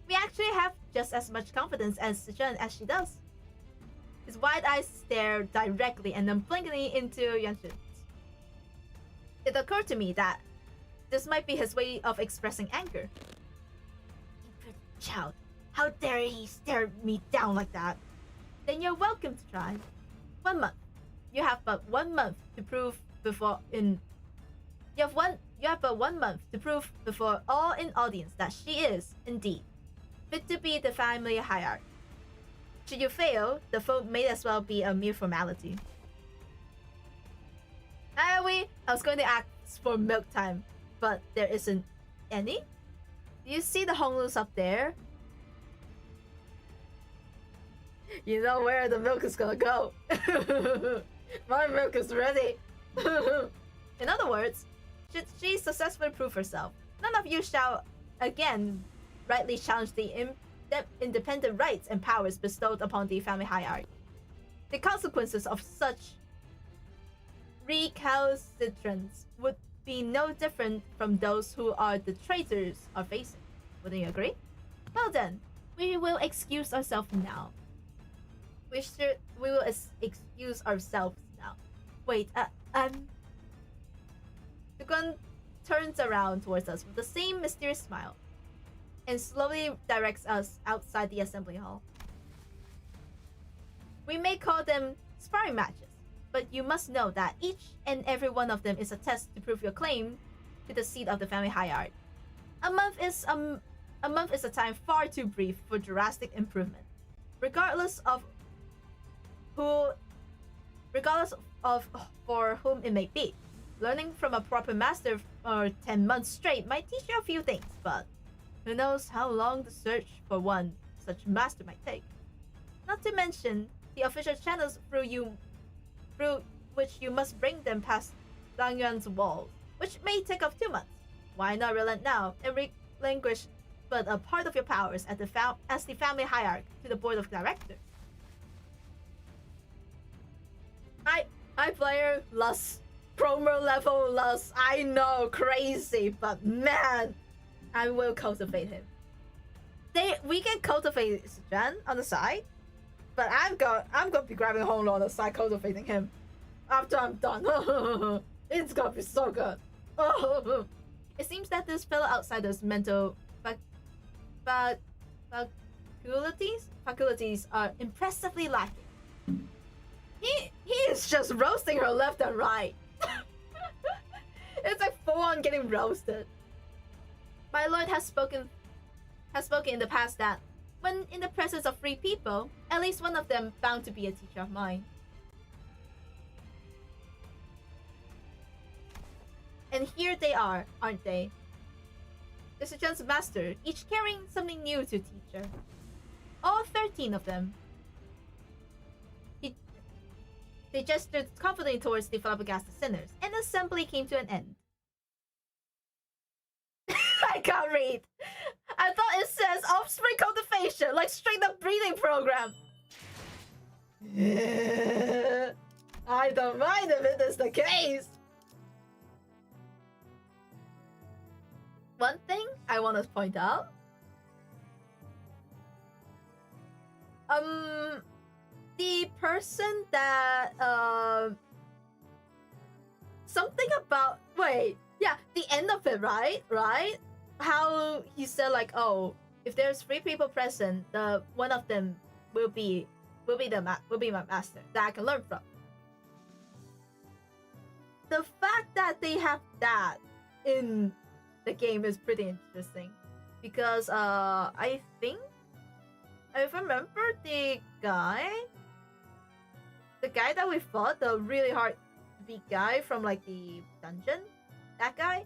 We actually have just as much confidence as Sujin as she does. His wide eyes stare directly and unblinkingly into Yunshin's. It occurred to me that this might be his way of expressing anger. Child, how dare he stare me down like that? Then you're welcome to try. 1 month. You have but 1 month to prove before all in audience that she is, indeed, fit to be the family hierarch. Should you fail, the vote may as well be a mere formality. I was going to ask for milk time, but there isn't any. Do you see the Honglus up there? You know where the milk is gonna go. My milk is ready. In other words, should she successfully prove herself, none of you shall again rightly challenge the independent rights and powers bestowed upon the family hierarchy. The consequences of such recalcitrance would be no different from those who are the traitors are facing. Wouldn't you agree? Well then, we will excuse ourselves now. We will excuse ourselves now. Wait, The gun turns around towards us with the same mysterious smile and slowly directs us outside the assembly hall. We may call them sparring matches, but you must know that each and every one of them is a test to prove your claim to the seat of the family hierarchy. A month is a time far too brief for drastic improvement, regardless of for whom it may be. Learning from a proper master for 10 months straight might teach you a few things, but who knows how long the search for one such master might take. Not to mention the official channels through which you must bring them past Dangyuan's walls, which may take up 2 months. Why not relent now and relinquish but a part of your powers as the family hierarch to the board of directors? I player Lus. Promo level Lus. I know, crazy, but man, I will cultivate him. We can cultivate Jan on the side, but I'm gonna be grabbing Honglu on the side, cultivating him after I'm done. It's gonna be so good. It seems that this fellow outsider's mental faculties are impressively lacking. He is just roasting her left and right. It's like full on getting roasted. My lord has spoken in the past that when in the presence of 3 people, at least one of them bound to be a teacher of mine. And here they are, aren't they? The Sujan's master, each carrying something new to teacher. All 13 of them. They gestured confidently towards the flabbergasted sinners, and the assembly came to an end. I can't read. I thought it says offspring cultivation, like straight up breeding program. I don't mind if it is the case. One thing I want to point out. The person that something about the end of it, right? How he said like, oh, if there's 3 people present, the one of them will be my master that I can learn from. The fact that they have that in the game is pretty interesting, because I think I remember the guy that we fought, the really hard to beat guy from like the dungeon, that guy,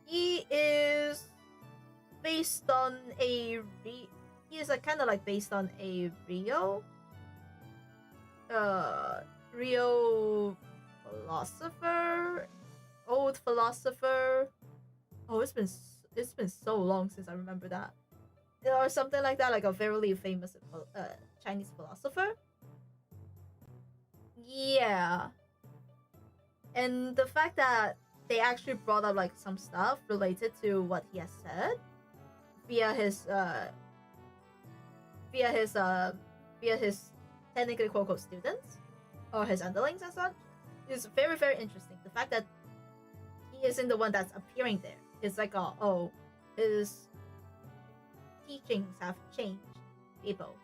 he is based on he is like kind of like based on a Rio philosopher, old philosopher. Oh, it's been so long since I remember that, or something like that, like a very famous Chinese philosopher. Yeah. And the fact that they actually brought up like some stuff related to what he has said via his technically quote unquote students or his underlings and such is very, very interesting. The fact that he isn't the one that's appearing there. It's like his teachings have changed people.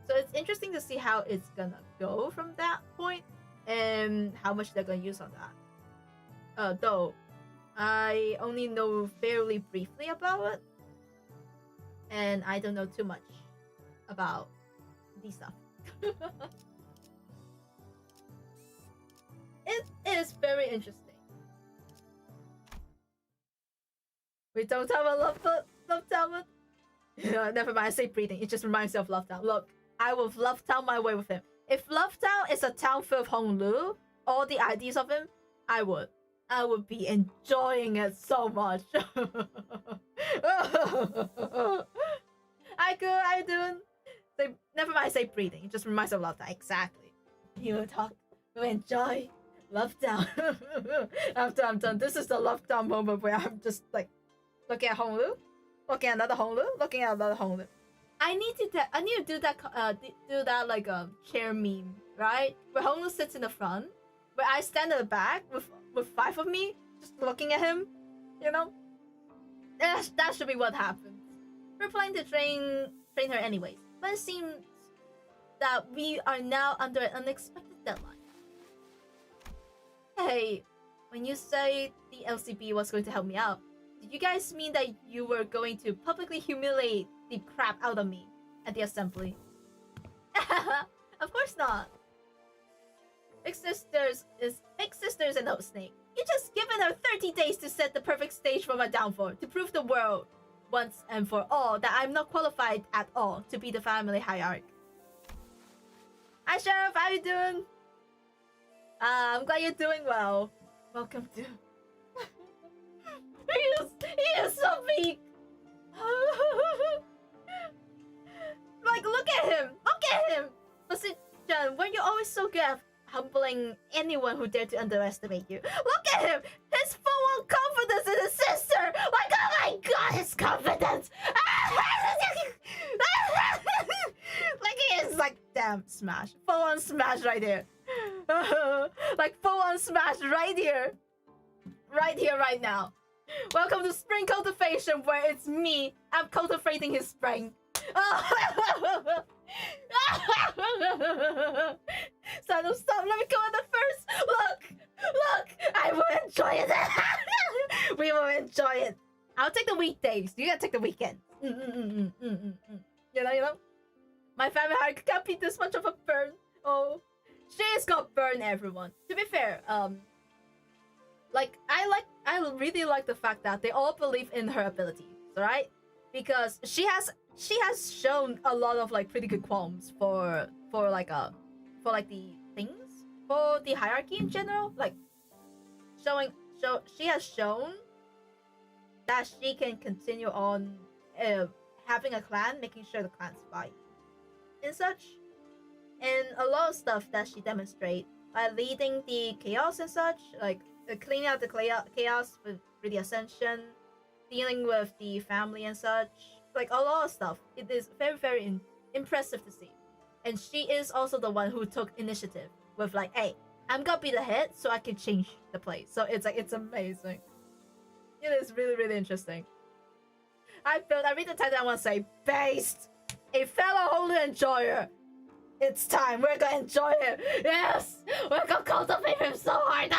So it's interesting to see how it's gonna go from that point and how much they're gonna use on that. Though I only know fairly briefly about it, and I don't know too much about these stuff. It is very interesting. We don't have a love town. Yeah, never mind. I say breathing. It just reminds me of Love Town. Look, I will Love Town my way with him. If Love Town is a town full of Honglu, all the ideas of him, I would be enjoying it so much. I do. Never mind. I say breathing. It just reminds me of Love Town. Exactly. You will talk. You will enjoy Love Town. After I'm done, this is the Love Town moment where I'm just like looking at Honglu, looking at another Honglu, looking at another Honglu. I need to do that like a chair meme, right? Where Honglu sits in the front, where I stand at the back with 5 of me just looking at him, you know? That should be what happens. We're planning to train her anyways, but it seems that we are now under an unexpected deadline. Hey, when you say the LCB was going to help me out, did you guys mean that you were going to publicly humiliate the crap out of me at the assembly? Of course not. Big Sisters and no snake. You just given her 30 days to set the perfect stage for my downfall, to prove the world once and for all that I'm not qualified at all to be the family hierarch. Hi Sheriff, how you doing? I'm glad you're doing well. Welcome to... he is so weak. Like, look at him! Look at him! Listen, John, weren't you always so good at humbling anyone who dared to underestimate you? Look at him! His full-on confidence in his sister! Like, oh my god, his confidence! Like, he is like, damn, smash. Full-on smash right here. Like, full-on smash right here. Right here, right now. Welcome to Spring Cultivation, where it's me. I'm cultivating his spring. Cyano, stop. Let me go on the first. Look. I will enjoy it. We will enjoy it. I'll take the weekdays. You gotta take the weekends. You know. My family heart can't be this much of a burn. Oh, she's got burn, everyone. To be fair, I really like the fact that they all believe in her abilities, right? Because she has shown a lot of like pretty good qualms for the things, for the hierarchy in general. Like she has shown that she can continue on having a clan, making sure the clans fight and such, and a lot of stuff that she demonstrates by leading the chaos and such, like cleaning out the chaos with the ascension, dealing with the family and such, like a lot of stuff. It is very, very impressive to see. And she is also the one who took initiative with like, hey, I'm gonna be the head so I can change the place. So it's like, it's amazing. It is really, really interesting. I read the title, I want to say, based a fellow holy enjoyer. It's time. We're gonna enjoy him. Yes! We're gonna cultivate him so hard.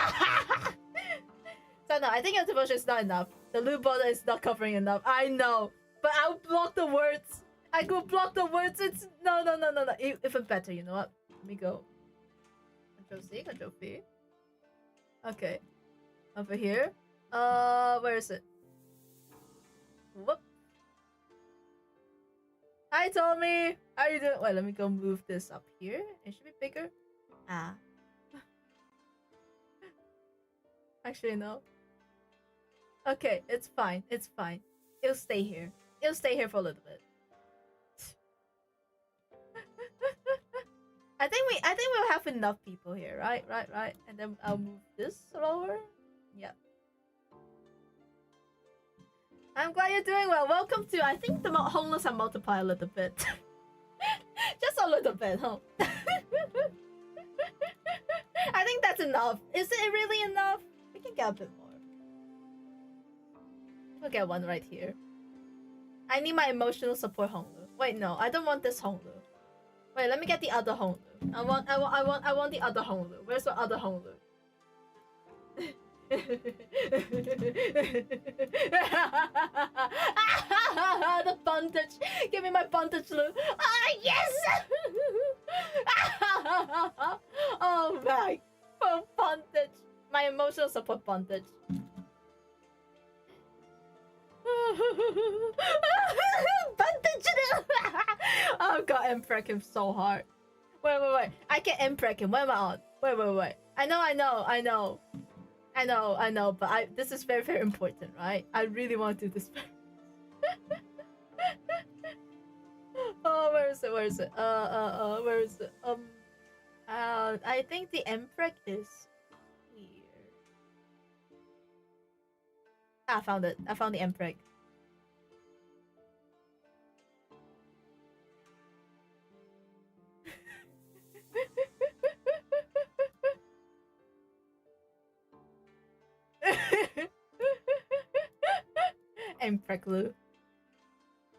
So no, I think your devotion is not enough. The loot border is not covering enough. I know. But I'll block the words. I could block the words. It's... No. Even better, you know what? Let me go. Control-C, Control-V. Okay. Over here. Where is it? Whoop. Hi, Tommy! How are you doing? Wait, let me go move this up here. It should be bigger. Ah. Actually, no. Okay, it's fine. It's fine. It'll stay here. It'll stay here for a little bit. I think we'll have enough people here, right? And then I'll move this lower. Yeah. I'm glad you're doing well. Welcome to, I think the homeless have multiplied a little bit. Just a little bit, huh? I think that's enough. Is it really enough? We can get a bit more. We'll get one right here. I need my emotional support Hongdu. Wait, no, I don't want this Hongdu. Wait, let me get the other Hongdu. I want the other Hongdu. Where's the other Hongdu? The bondage. Give me my bondage, Lou. Ah, yes! Oh my. Oh, bondage. My emotional support bondage. Bondage. Oh god, impreg him so hard. Wait. I can impreg him. What am I on? Wait. I know, but this is very, very important, right? I really want to do this. Oh, where is it? Where is it? I think the impreg is here. I found it. I found the impreg. Impreg Lou.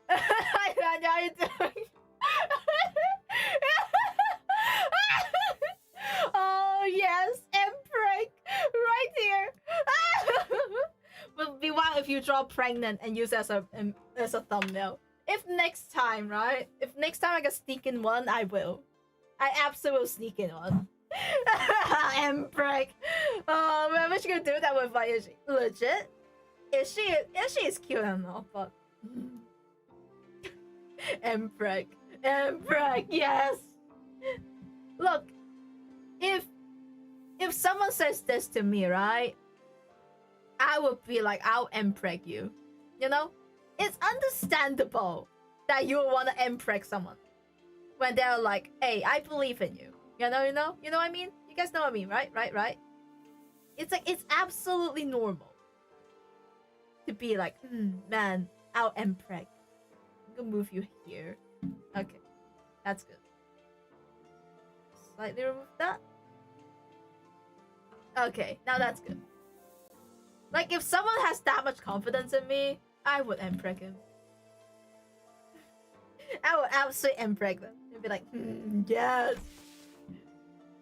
How you doing? Oh yes, impreg. if you draw pregnant and use it as a thumbnail. If next time, right? If next time I can sneak in one, I will. I absolutely will sneak in one. And break. Oh man, we're gonna do that with Vayashi. Legit? Is she is cute enough, but and break. Yes. Look, if someone says this to me, right? I would be like, I'll empreg you. You know? It's understandable that you would want to empreg someone when they're like, hey, I believe in you. You know what I mean? You guys know what I mean, right? Right? It's like, it's absolutely normal to be like, man, I'll empreg. I'm gonna move you here. Okay, that's good. Slightly remove that. Okay, now that's good. Like, if someone has that much confidence in me, I would empreg him. I would absolutely empreg them. And be like, yes.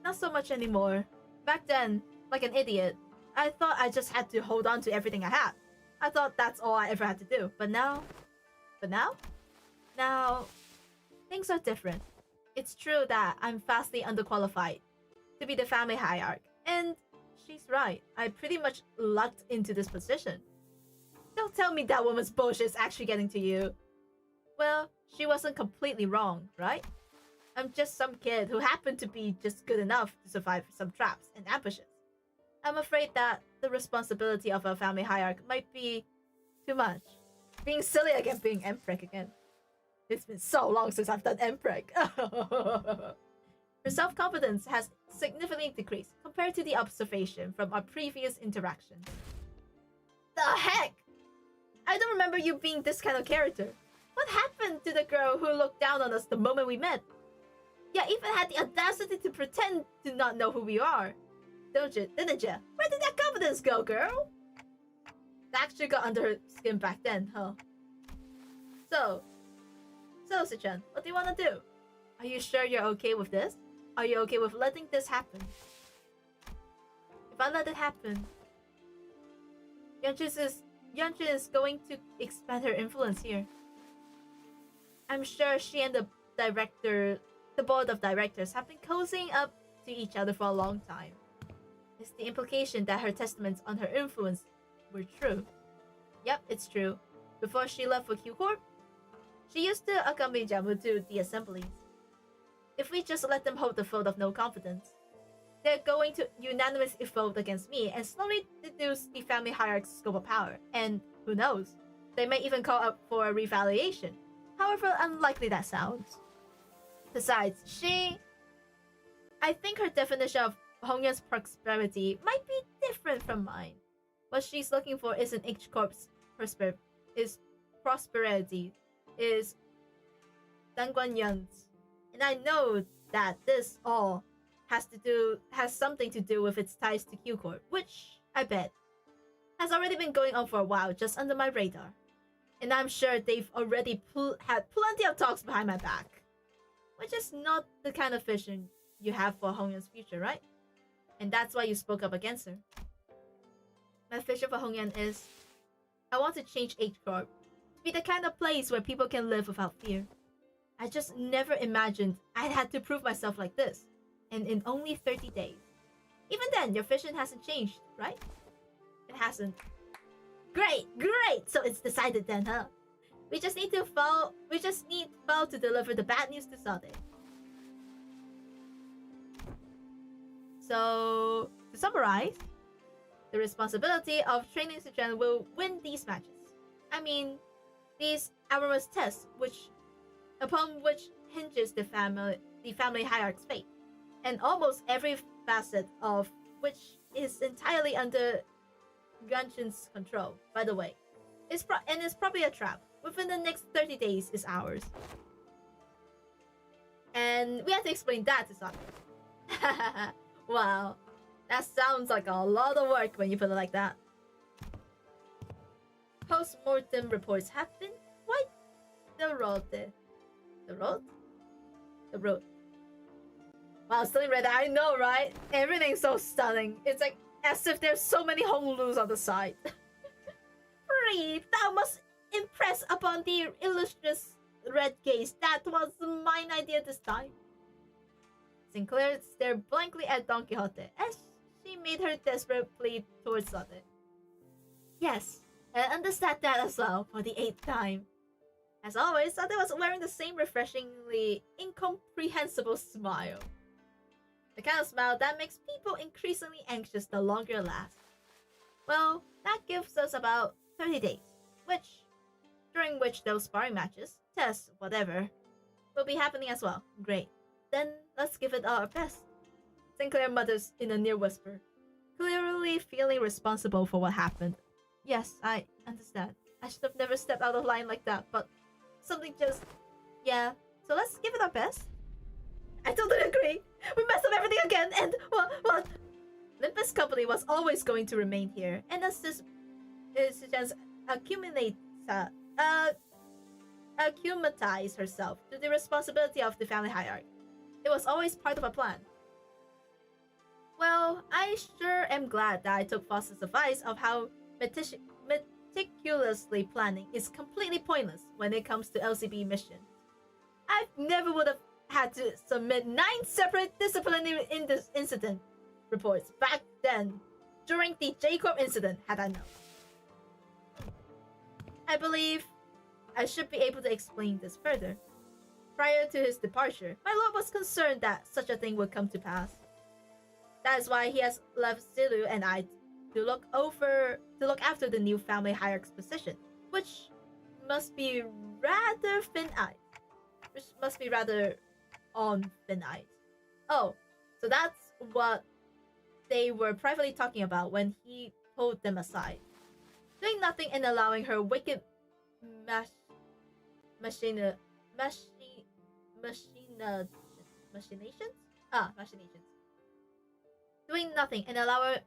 Not so much anymore. Back then, like an idiot, I thought I just had to hold on to everything I had. I thought that's all I ever had to do. But now, things are different. It's true that I'm vastly underqualified to be the family hierarch. And she's right. I pretty much lucked into this position. Don't tell me that woman's bullshit is actually getting to you. Well, she wasn't completely wrong, right? I'm just some kid who happened to be just good enough to survive some traps and ambushes. I'm afraid that the responsibility of a family hierarch might be too much. Being silly again, being empreg again. It's been so long since I've done empreg. Her self-confidence has significantly decreased compared to the observation from our previous interactions. The heck? I don't remember you being this kind of character. What happened to the girl who looked down on us the moment we met? You even had the audacity to pretend to not know who we are. Didn't you? Where did that confidence go, girl? That actually got under her skin back then, huh? So Sichan, what do you want to do? Are you sure you're okay with this? Are you okay with letting this happen? If I let it happen, Yanjin is going to expand her influence here. I'm sure she and the board of directors have been cozying up to each other for a long time. Is the implication that her testaments on her influence were true? Yep, it's true. Before she left for Q Corp, she used to accompany Jamu to the assemblies. If we just let them hold the vote of no confidence, they're going to unanimously vote against me and slowly deduce the family hierarch's scope of power. And who knows, they may even call up for a revaluation, however unlikely that sounds. Besides, I think her definition of Hongyan's prosperity might be different from mine. What she's looking for isn't H Corp's prosperity, is Dangguanyan's. And I know that this all has something to do with its ties to Q Corp, which I bet has already been going on for a while just under my radar. And I'm sure they've already had plenty of talks behind my back. Which is not the kind of vision you have for Hongyan's future, right? And that's why you spoke up against her. My vision for Hongyan is, I want to change H Corp to be the kind of place where people can live without fear. I just never imagined I'd had to prove myself like this, and in only 30 days. Even then, your vision hasn't changed, right? It hasn't. Great! So it's decided then, huh? We just need Val to deliver the bad news to Sade. So, to summarize, the responsibility of training Sichan will win these matches. I mean, these Aramus tests, upon which hinges the family hierarch's fate, and almost every facet of which is entirely under Ganshin's control, by the way. It's probably a trap. Within the next 30 days is ours. And we have to explain that to Sade. Wow. That sounds like a lot of work when you put it like that. Post-mortem reports have been quite the road. Wow, stunning red. I know, right? Everything's so stunning. It's like as if there's so many Hongdus on the side. agree. Thou must impress upon the illustrious red gaze. That was mine idea this time. Sinclair stared blankly at Don Quixote as she made her desperate plea towards Sade. Yes, and understand that as well for the 8th time. As always, Sade was wearing the same refreshingly incomprehensible smile. The kind of smile that makes people increasingly anxious the longer it lasts. Well, that gives us about 30 days, during which those sparring matches, tests, whatever, will be happening as well. Great. Then let's give it our best. Sinclair mutters in a near whisper, clearly feeling responsible for what happened. Yes, I understand. I should have never stepped out of line like that, but something just... Yeah, so let's give it our best. I totally agree. We messed up everything again, and what? Limbus company was always going to remain here, and as this just accumatize herself to the responsibility of the family hierarchy. It was always part of a plan. Well, I sure am glad that I took Foster's advice of how meticulously planning is completely pointless when it comes to LCB mission. I never would have had to submit 9 separate disciplinary incident reports back then during the J-Corp incident had I known. I believe I should be able to explain this further. Prior to his departure, my lord was concerned that such a thing would come to pass. That is why he has left Zilu and I to look after the new family hierarch's position, which must be rather on thin ice. Oh, so that's what they were privately talking about when he pulled them aside. Doing nothing and allowing her wicked machinations? Doing nothing and allowing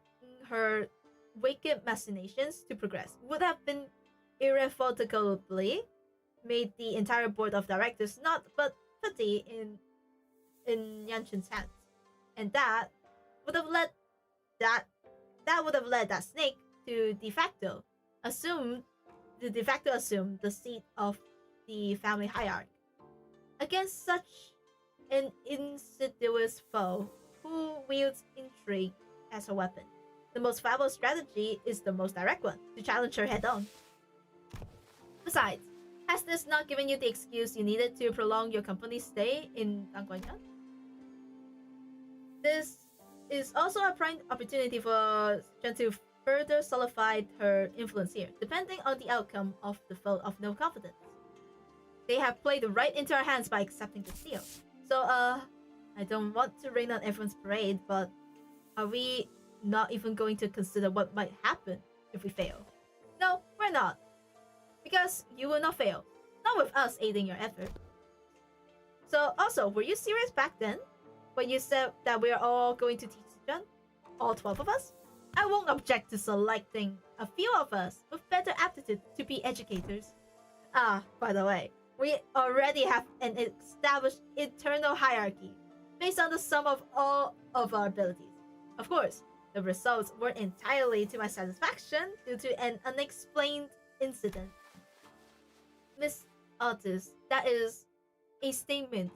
her wicked machinations to progress would have been irrevocably made the entire board of directors not but putty in Yanshin's hands, and that would have led that snake to de facto assume the seat of the family hierarchy. Against such an insidious foe who wields intrigue as a weapon, the most viable strategy is the most direct one, to challenge her head on. Besides, has this not given you the excuse you needed to prolong your company's stay in Dangguanyan? This is also a prime opportunity for Chen to further solidify her influence here, depending on the outcome of the vote of no confidence. They have played right into our hands by accepting the deal. So, I don't want to rain on everyone's parade, but are we not even going to consider what might happen if we fail? No, we're not. Because you will not fail. Not with us aiding your effort. So, also, were you serious back then? When you said that we're all going to teach Sichuan? All 12 of us? I won't object to selecting a few of us with better aptitude to be educators. Ah, by the way, we already have an established internal hierarchy based on the sum of all of our abilities. Of course, the results weren't entirely to my satisfaction due to an unexplained incident. Miss Otis, that is a statement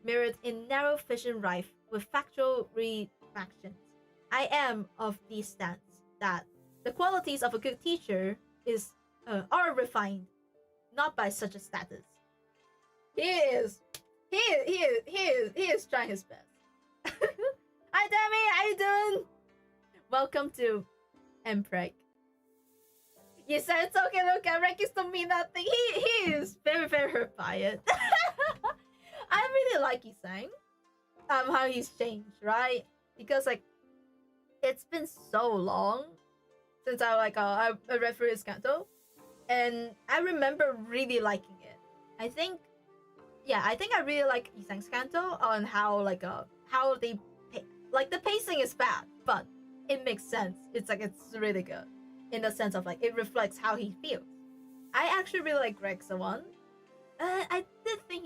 mirrored in narrow vision rife with factual refractions. I am of the stance that the qualities of a good teacher are refined, not by such a status. He is trying his best. Hi Demi, how you doing? Welcome to Empreg. You said it's okay, look, Empreg used to mean nothing. He is very, very hurt by it. I really like Isang. How he's changed, right? Because like it's been so long since I read through his canto, and I remember really liking it. I think I really like Isang's canto on how they the pacing is bad, but it makes sense. It's really good in the sense of it reflects how he feels. I actually really like Greg's one. I did think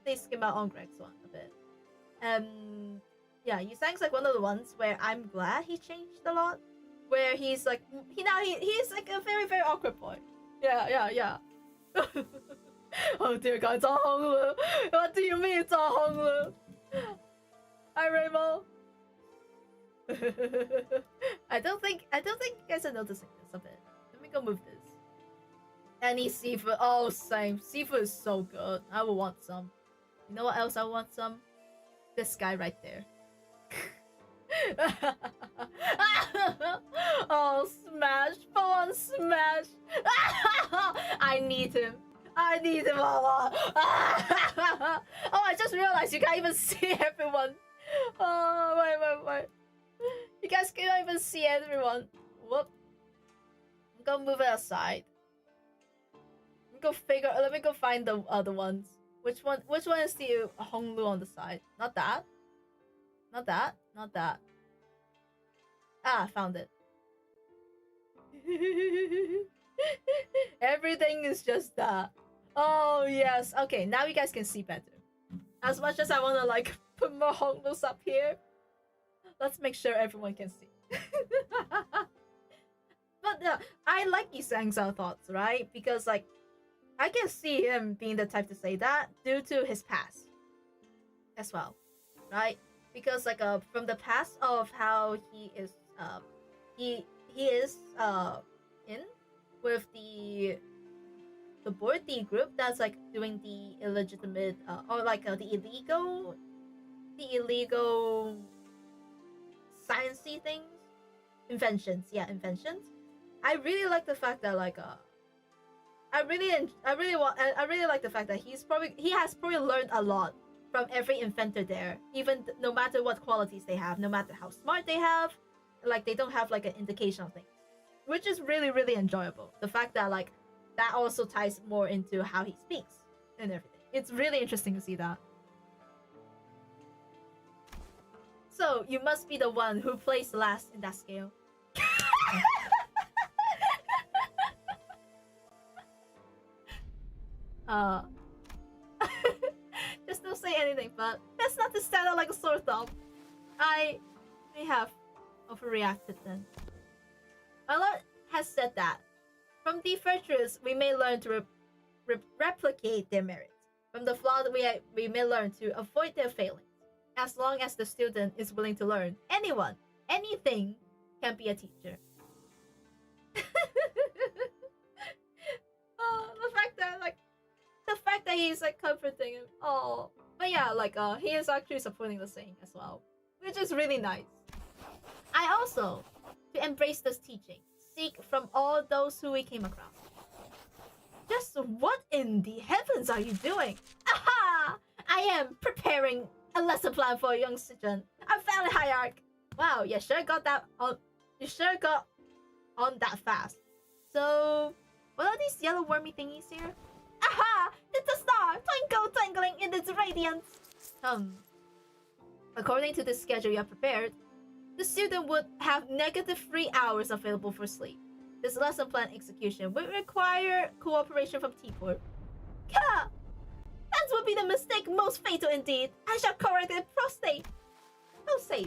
they skim out on Greg's one a bit. Yeah, Yusang's one of the ones where I'm glad he changed a lot where he's like he's like a very very awkward boy. Yeah. Oh dear God, 撞紅了. What do you mean 撞紅了? Hi Rainbow. I don't think you guys are noticing this a bit. Let me go move this. Any seafood? Oh, same. Seafood is so good. I will want some. You know what else I want some? This guy right there. Oh, smash! Full on smash! I need him. I need him a lot. Oh, I just realized you can't even see everyone. Oh, wait. You guys can't even see everyone. Whoop. I'm gonna move it aside. Let me go find the other ones. Which one is the Honglu on the side? Not that. Ah, found it. Everything is just that. Oh yes. Okay, now you guys can see better. As much as I wanna like put more Honglus up here, let's make sure everyone can see. But I like Isang's thoughts, right? Because like I can see him being the type to say that due to his past as well, right? Because like from the past of how he is in with the board, the group that's like doing the illegitimate or like the illegal sciencey things, inventions. I really like the fact that like I really like the fact that he has probably learned a lot from every inventor there, even no matter what qualities they have, no matter how smart they have, like they don't have like an indication of things, which is really really enjoyable. The fact that like that also ties more into how he speaks and everything. It's really interesting to see that. So you must be the one who placed last in that scale. Just don't say anything, but that's not to stand out like a sore thumb. I may have overreacted then. My lord has said that from the virtuous we may learn to replicate their merits. From the flawed we may learn to avoid their failings. As long as the student is willing to learn, anyone, anything can be a teacher. The fact that he's like comforting him. Oh, but yeah, like he is actually supporting the saying as well, which is really nice. I also, to embrace this teaching, seek from all those who we came across. Just what in the heavens are you doing? Aha! I am preparing a lesson plan for a young student. I'm fairly hierarch. Wow, you sure got that on. You sure got on that fast. So, what are these yellow wormy thingies here? Aha! It's a star! Twinkling in its radiance! According to the schedule you have prepared, the student would have -3 hours available for sleep. This lesson plan execution would require cooperation from T4. Ka! That would be the mistake most fatal indeed. I shall correct it prostate. Who says?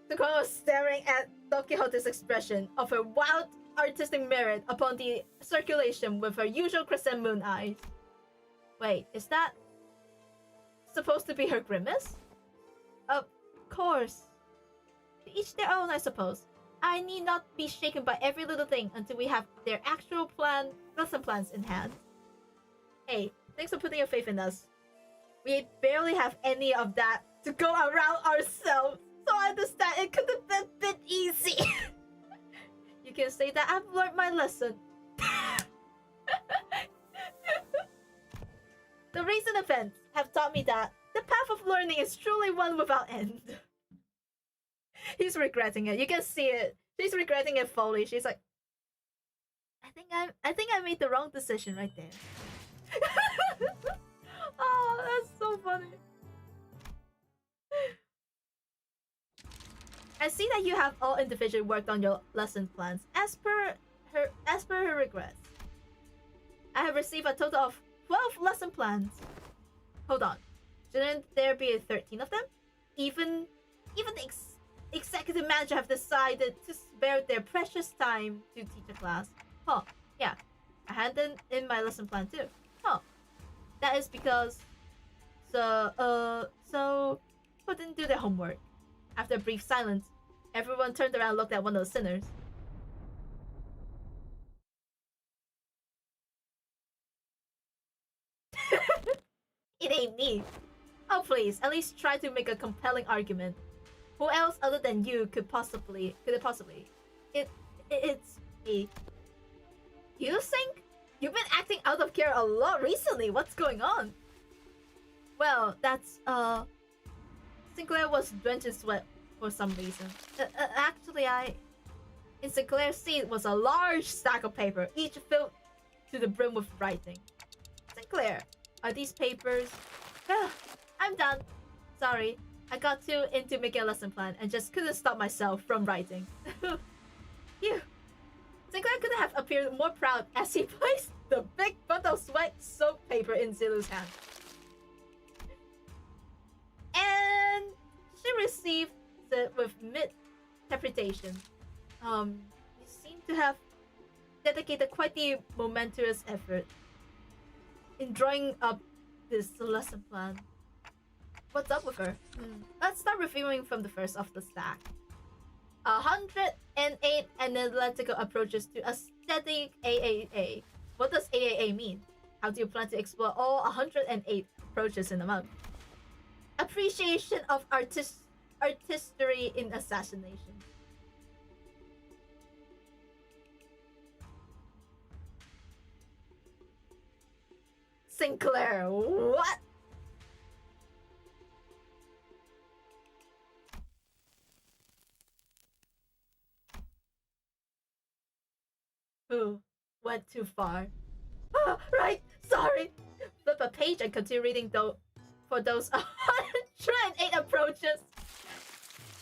Takuma was staring at Don Quixote's expression of her wild artistic merit upon the circulation with her usual crescent moon eyes. Wait, is that supposed to be her grimace? Of course. To each their own, I suppose. I need not be shaken by every little thing until we have their actual lesson plans in hand. Hey, thanks for putting your faith in us. We barely have any of that to go around ourselves, so I understand it could have been a bit easy. You can say that I've learned my lesson. The recent events have taught me that the path of learning is truly one without end. He's regretting it. You can see it. She's regretting it fully. She's like, I think I made the wrong decision right there. Oh, that's so funny. I see that you have all individually worked on your lesson plans as per her regrets. I have received a total of 12 lesson plans. Hold on. Shouldn't there be 13 of them? Even executive manager have decided to spare their precious time to teach a class. Oh, yeah. I handed in my lesson plan too. Oh, that is because so who didn't do their homework? After a brief silence, everyone turned around and looked at one of the sinners. It ain't me. Oh please, at least try to make a compelling argument. Who else other than you could it possibly? It's me. You think? You've been acting out of care a lot recently. What's going on? Well, that's Sinclair was drenched in sweat for some reason. Actually, in Sinclair's seat was a large stack of paper, each filled to the brim with writing. Sinclair, are these papers? I'm done. Sorry, I got too into making a lesson plan and just couldn't stop myself from writing. Phew. Sinclair couldn't have appeared more proud as he placed the big bundle of sweat-soaked paper in Zilu's hand. And she received it with mid-interpretation. You seem to have dedicated quite the momentous effort in drawing up this lesson plan. What's up with her? Let's start reviewing from the first of the stack. 108 analytical approaches to aesthetic AAA. What does AAA mean? How do you plan to explore all 108 approaches in a month? Appreciation of artistry in assassination. Sinclair, what? Who went too far? Right, sorry. Flip a page and continue reading for those 108 approaches.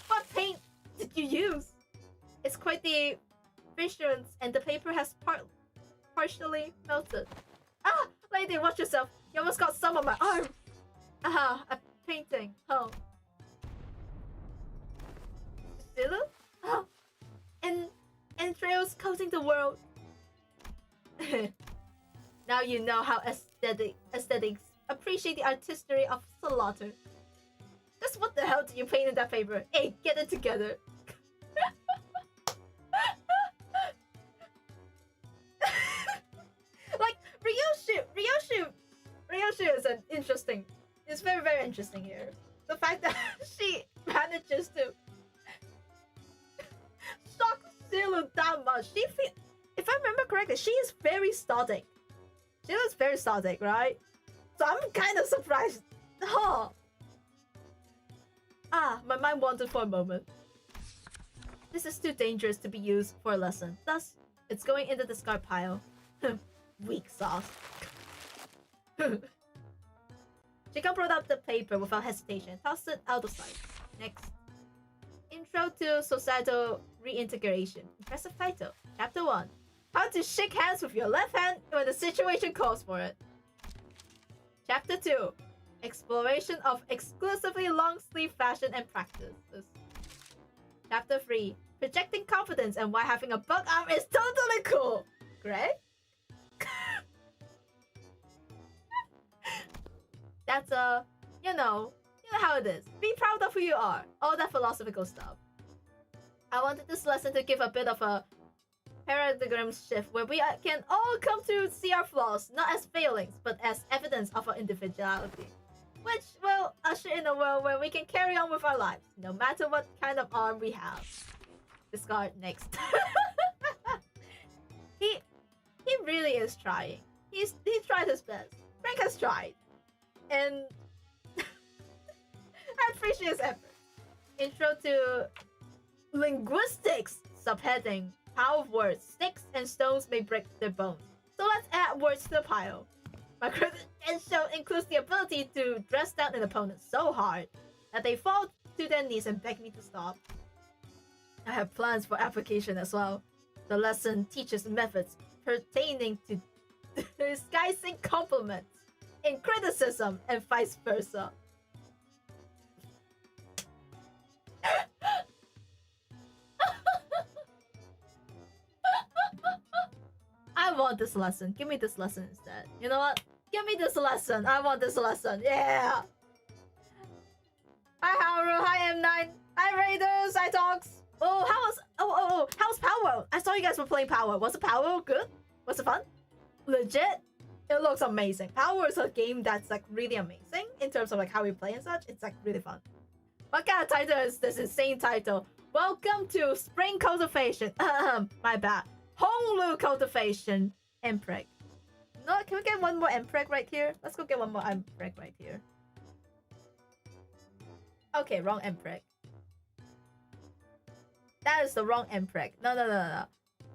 What paint did you use? It's quite the visuals, and the paper has partially melted. Ah, lady, watch yourself. You almost got some on my arm. Aha, a painting. Oh. Zilu? Oh. Entrails coating the world. Now you know how aesthetics appreciate the artistry of slaughter. Just what the hell did you paint in that paper? Hey, get it together. Like, Ryoshu is an interesting... It's very, very interesting here. The fact that she manages to shock Zilu that much. If I remember correctly, she is very static. She was very static, right? So I'm kind of surprised. Huh. Ah, my mind wandered for a moment. This is too dangerous to be used for a lesson. Thus, it's going in the discard pile. Weak sauce. She brought up the paper without hesitation and tossed it out of sight. Next. Intro to Societal Reintegration. Impressive title. Chapter 1. How to shake hands with your left hand when the situation calls for it. Chapter 2. Exploration of exclusively long-sleeve fashion and practices. Chapter 3. Projecting confidence and why having a bug arm is totally cool. Great? That's you know how it is. Be proud of who you are. All that philosophical stuff. I wanted this lesson to give a bit of a paradigm shift where we can all come to see our flaws not as failings but as evidence of our individuality, which will usher in a world where we can carry on with our lives no matter what kind of arm we have. Discard next. he really is trying. He tried his best. Frank has tried, and I appreciate his effort. Intro to linguistics. Subheading: Power of words. Sticks and stones may break their bones. So let's add words to the pile. My credential includes the ability to dress down an opponent so hard that they fall to their knees and beg me to stop. I have plans for application as well. The lesson teaches methods pertaining to disguising compliments in criticism and vice versa. I want this lesson. Give me this lesson instead. You know what? Give me this lesson. I want this lesson. Yeah. Hi Haru. Hi M9. Hi Raiders. Hi Dogs. Oh, how's Power? I saw you guys were playing Power. Was it Power good? Was it fun? Legit? It looks amazing. Power is a game that's like really amazing in terms of like how we play and such. It's like really fun. What kind of title is this insane title? Welcome to Spring Cultivation. My bad. Honglu Cultivation. Empreg. No, can we get one more Empreg right here? Let's go get one more Empreg right here. Okay, wrong Empreg. That is the wrong Empreg. No.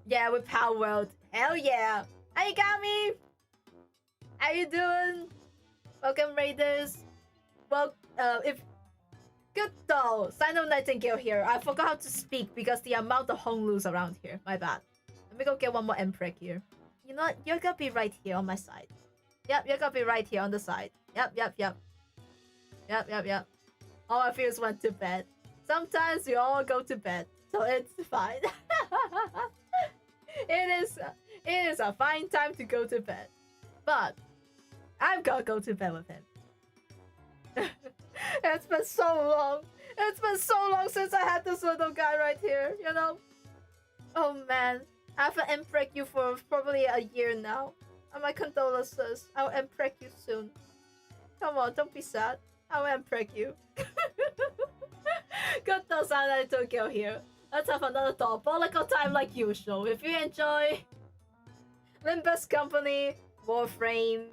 Yeah, with Power World. Hell yeah. How you got me? How you doing? Welcome, Raiders. Well, if... Good though. Cyano Nightingale here. I forgot how to speak because the amount of Honglus around here. My bad. Let me go get one more Empreg here. You know what? You're gonna be right here on my side. Yep, you're gonna be right here on the side. Yep. All our fears went to bed. Sometimes we all go to bed. So it's fine. It is a fine time to go to bed. But I'm gonna go to bed with him. It's been so long. It's been so long since I had this little guy right here, you know? Oh man. I've impreg you for probably a year now. And my condolences. I'll impreg you soon. Come on, don't be sad. I'll impreg you. Good though, Sana Tokyo here. Let's have another diabolical time like usual. If you enjoy Limbus Company, Warframe,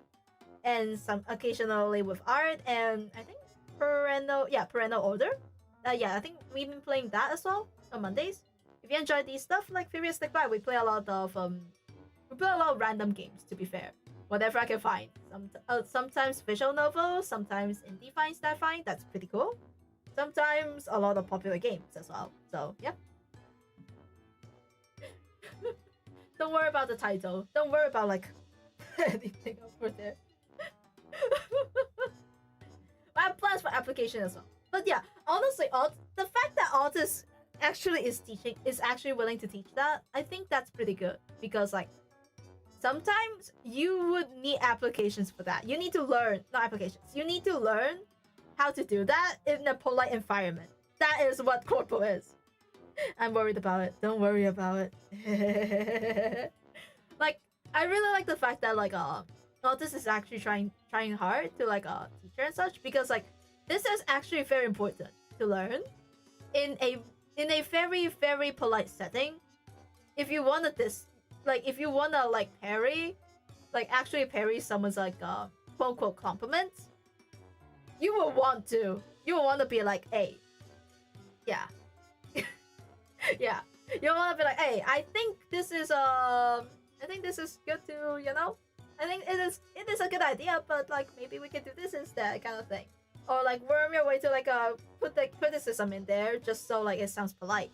and some occasionally with art, and I think Perennial Order. Yeah, I think we've been playing that as well on Mondays. If you enjoy these stuff, like previous stick by, we play a lot of random games. To be fair, whatever I can find. Sometimes visual novels, sometimes indie finds that I find that's pretty cool. Sometimes a lot of popular games as well. So yeah. Don't worry about the title. Don't worry about like anything over there. I have plans for application as well. But yeah, honestly, the fact that Altus actually is actually willing to teach that, I think that's pretty good. Because like, sometimes you would need applications for that. You need to learn, not applications. You need to learn how to do that in a polite environment. That is what corpo is. I'm worried about it. Don't worry about it. Like, I really like the fact that like Altus is actually trying hard to like teach her and such, because like this is actually very important to learn in a very, very polite setting. If you wanna if you wanna like parry, like actually parry someone's like quote unquote compliments, you will want to be like, hey, yeah. Yeah, you want to be like, hey, I think this is good to, you know, I think it is a good idea, but like maybe we can do this instead, kind of thing. Or like worm your way to like put the criticism in there just so like it sounds polite.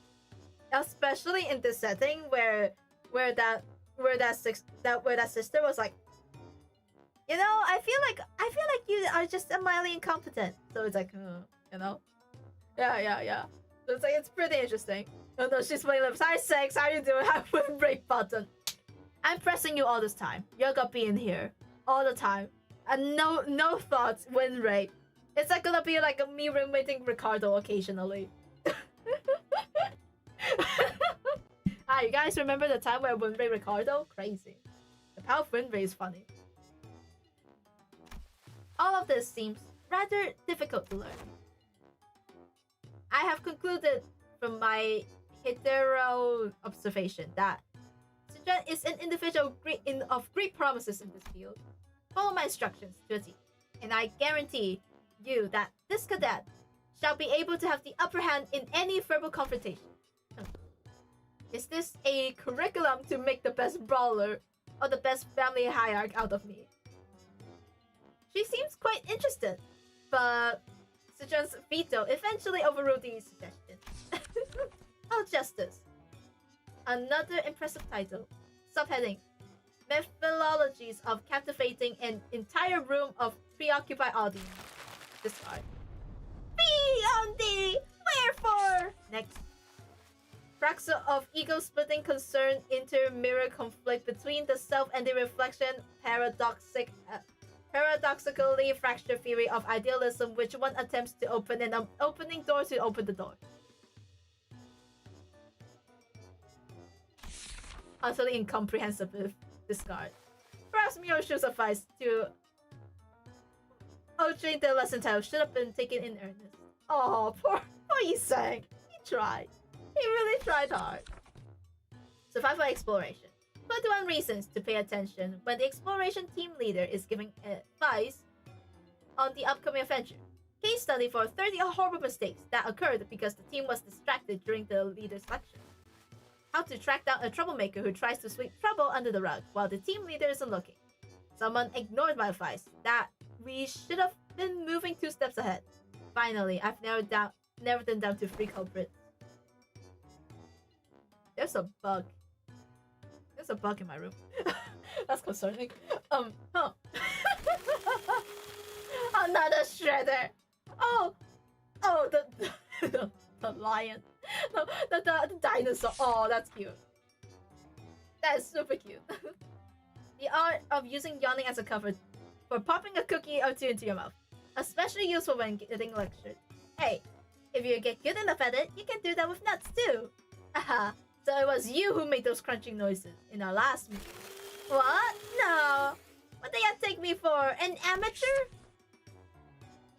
Especially in this setting where that sister was like, you know, I feel like you are just mildly incompetent. So it's like, you know, yeah. So it's like, it's pretty interesting. Oh no, she's playing lips. Hi Sex, how you doing? I would break button. I'm pressing you all this time. You're gonna be in here all the time, and no thoughts win rate. It's like gonna be like me roommating Ricardo occasionally. Ah, you guys remember the time where I win rate Ricardo? Crazy. The power of win rate is funny. All of this seems rather difficult to learn. I have concluded from my hetero observation that Sujan is an individual of great promises in this field. Follow my instructions to a T, and I guarantee you that this cadet shall be able to have the upper hand in any verbal confrontation. Is this a curriculum to make the best brawler or the best family hierarch out of me? She seems quite interested, but Sujan's veto eventually overruled the suggestion. Oh, justice. Another impressive title. Subheading: Methodologies of captivating an entire room of preoccupied audience. Discard. Beyond the wherefore. Next. Fractal of ego-splitting concern inter-mirror conflict between the self and the reflection paradoxically fracture theory of idealism, which one attempts to open an opening door to open the door. Utterly incomprehensible discard. Perhaps Mio should suffice to Ochi the lesson title should have been taken in earnest. Oh, poor Isang. He tried. He really tried hard. Survival exploration. 21 reasons to pay attention when the exploration team leader is giving advice on the upcoming adventure. Case study for 30 horrible mistakes that occurred because the team was distracted during the leader's lecture. How to track down a troublemaker who tries to sweep trouble under the rug while the team leader isn't looking. Someone ignored my advice that we should have been moving 2 steps ahead. Finally, I've narrowed them down to 3 culprits. There's a bug. There's a bug in my room. That's concerning. Huh. Another shredder. Oh, the lion. No, the dinosaur. Oh, that's cute. That is super cute. The art of using yawning as a cover for popping a cookie or 2 into your mouth. Especially useful when getting lectured. Hey, if you get good enough at it, you can do that with nuts too. Aha. So it was you who made those crunching noises in our last meeting. What? No. What do you take me for? An amateur?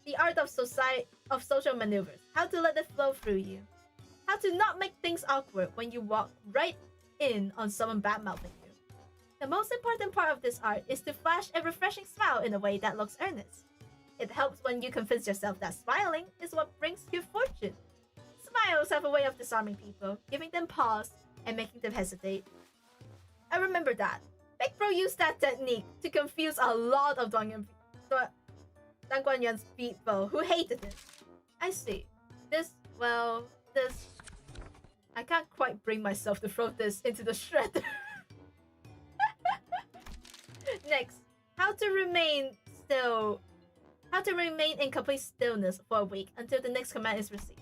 The art of social maneuvers. How to let it flow through you. How to not make things awkward when you walk right in on someone bad-mouthing you. The most important part of this art is to flash a refreshing smile in a way that looks earnest. It helps when you convince yourself that smiling is what brings you fortune. Smiles have a way of disarming people, giving them pause and making them hesitate. I remember that. Big Bro used that technique to confuse a lot of Dang Guanyuan's people who hated it. I see. This. I can't quite bring myself to throw this into the shredder. Next, how to remain in complete stillness for a week until the next command is received.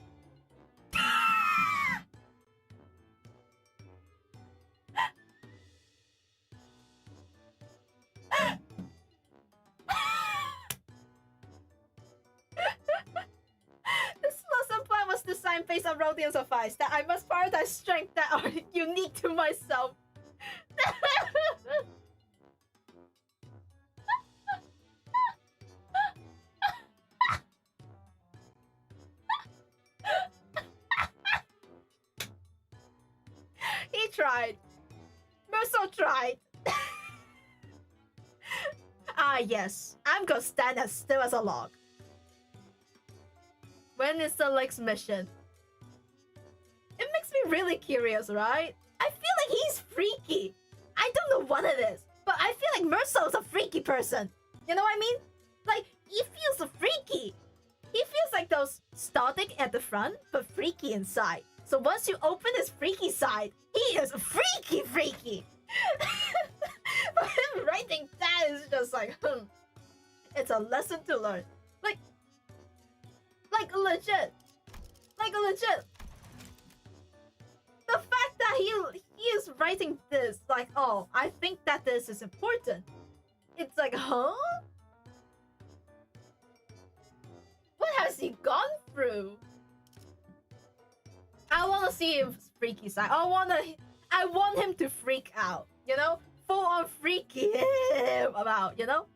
This lesson plan was designed based on Rodian's advice that I must prioritize strengths that are unique to myself. He tried. Merso tried. Ah, yes. I'm gonna stand as still as a log. When is the next mission? It makes me really curious, right? I feel like he's freaky. I don't know what it is, but I feel like Merso's a freaky person. You know what I mean? Like, he feels freaky. He feels like those static at the front, but freaky inside. So once you open his freaky side, he is freaky. But him writing that is just like, it's a lesson to learn. Like legit. The fact that he is writing this, like, oh, I think that this is important. It's like, huh? What has he gone through? I want to see his freaky side. I want him to freak out, you know? Full on freaky him about, you know?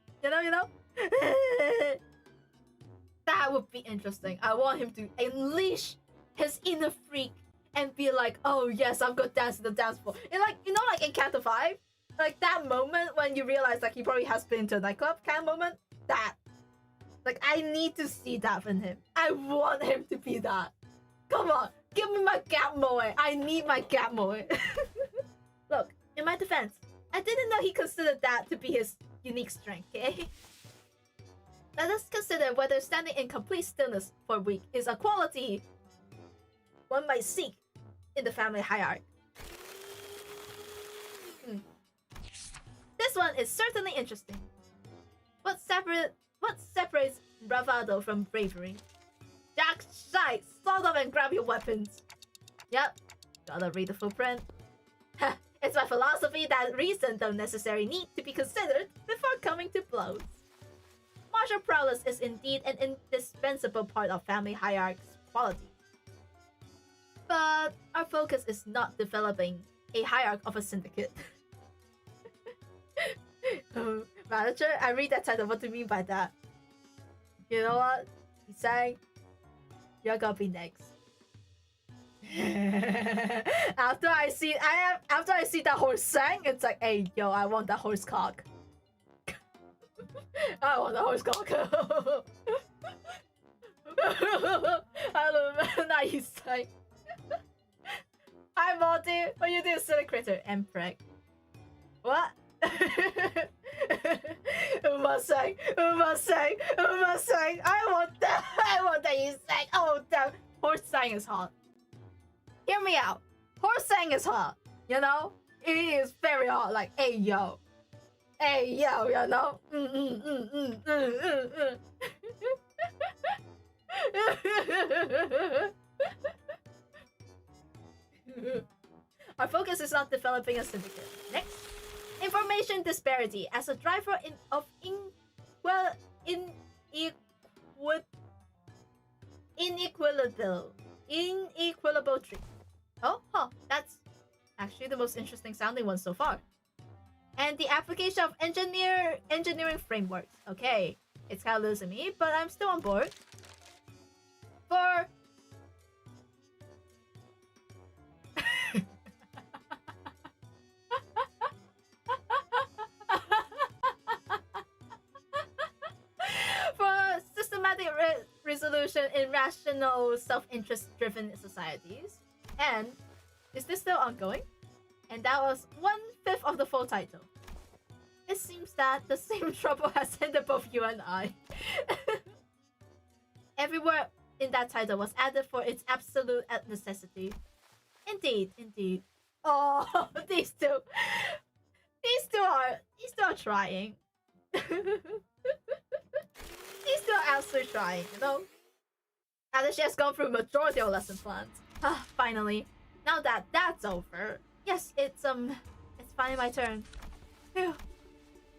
That would be interesting. I want him to unleash his inner freak and be like, oh yes, I'm gonna dance to the dance floor. And like, you know, like in Canto 5? Like that moment when you realize like he probably has been to a nightclub kind of moment? That. Like, I need to see that from him. I want him to be that. Come on, give me my gap moe. I need my gap moe. Look, in my defense, I didn't know he considered that to be his unique strength, okay? Let us consider whether standing in complete stillness for a week is a quality one might seek in the family hierarchy. This one is certainly interesting. What separates bravado from bravery? Jack, side, sort of, and grab your weapons. Yep, Gotta read the full print. It's my philosophy that reason don't necessarily need to be considered before coming to blows. Martial prowess is indeed an indispensable part of family hierarchy's quality. But our focus is not developing a hierarchy of a syndicate. Manager, I read that title. What do you mean by that? You know what? He's saying, you're gonna be next. after I see that horse sang, it's like, hey yo, I want that horse cock. I want the horse cock. I love nice sang. Hi Monty, what you do, silly critter? Empreg. What? Uma sang. I want that you sang. Oh damn. Horse sang is hot. Hear me out. Horse sang is hot. You know? It is very hot. Like, hey yo. Hey yo, you know? Our focus is not developing a syndicate. Next. Information disparity as a driver inequitable tree. That's actually the most interesting sounding one so far. And the application of engineering frameworks. Okay, it's kind of losing me, but I'm still on board. For systematic resolution in rational, self-interest-driven societies. And is this still ongoing? And that was 1/5 of the full title. It seems that the same trouble has ended both you and I. Every word in that title was added for its absolute necessity. Indeed. Oh, these two are trying. These two are absolutely trying, you know? After she has gone through majority of lesson plans. Finally. Now that that's over. Yes, it's finally my turn. Phew.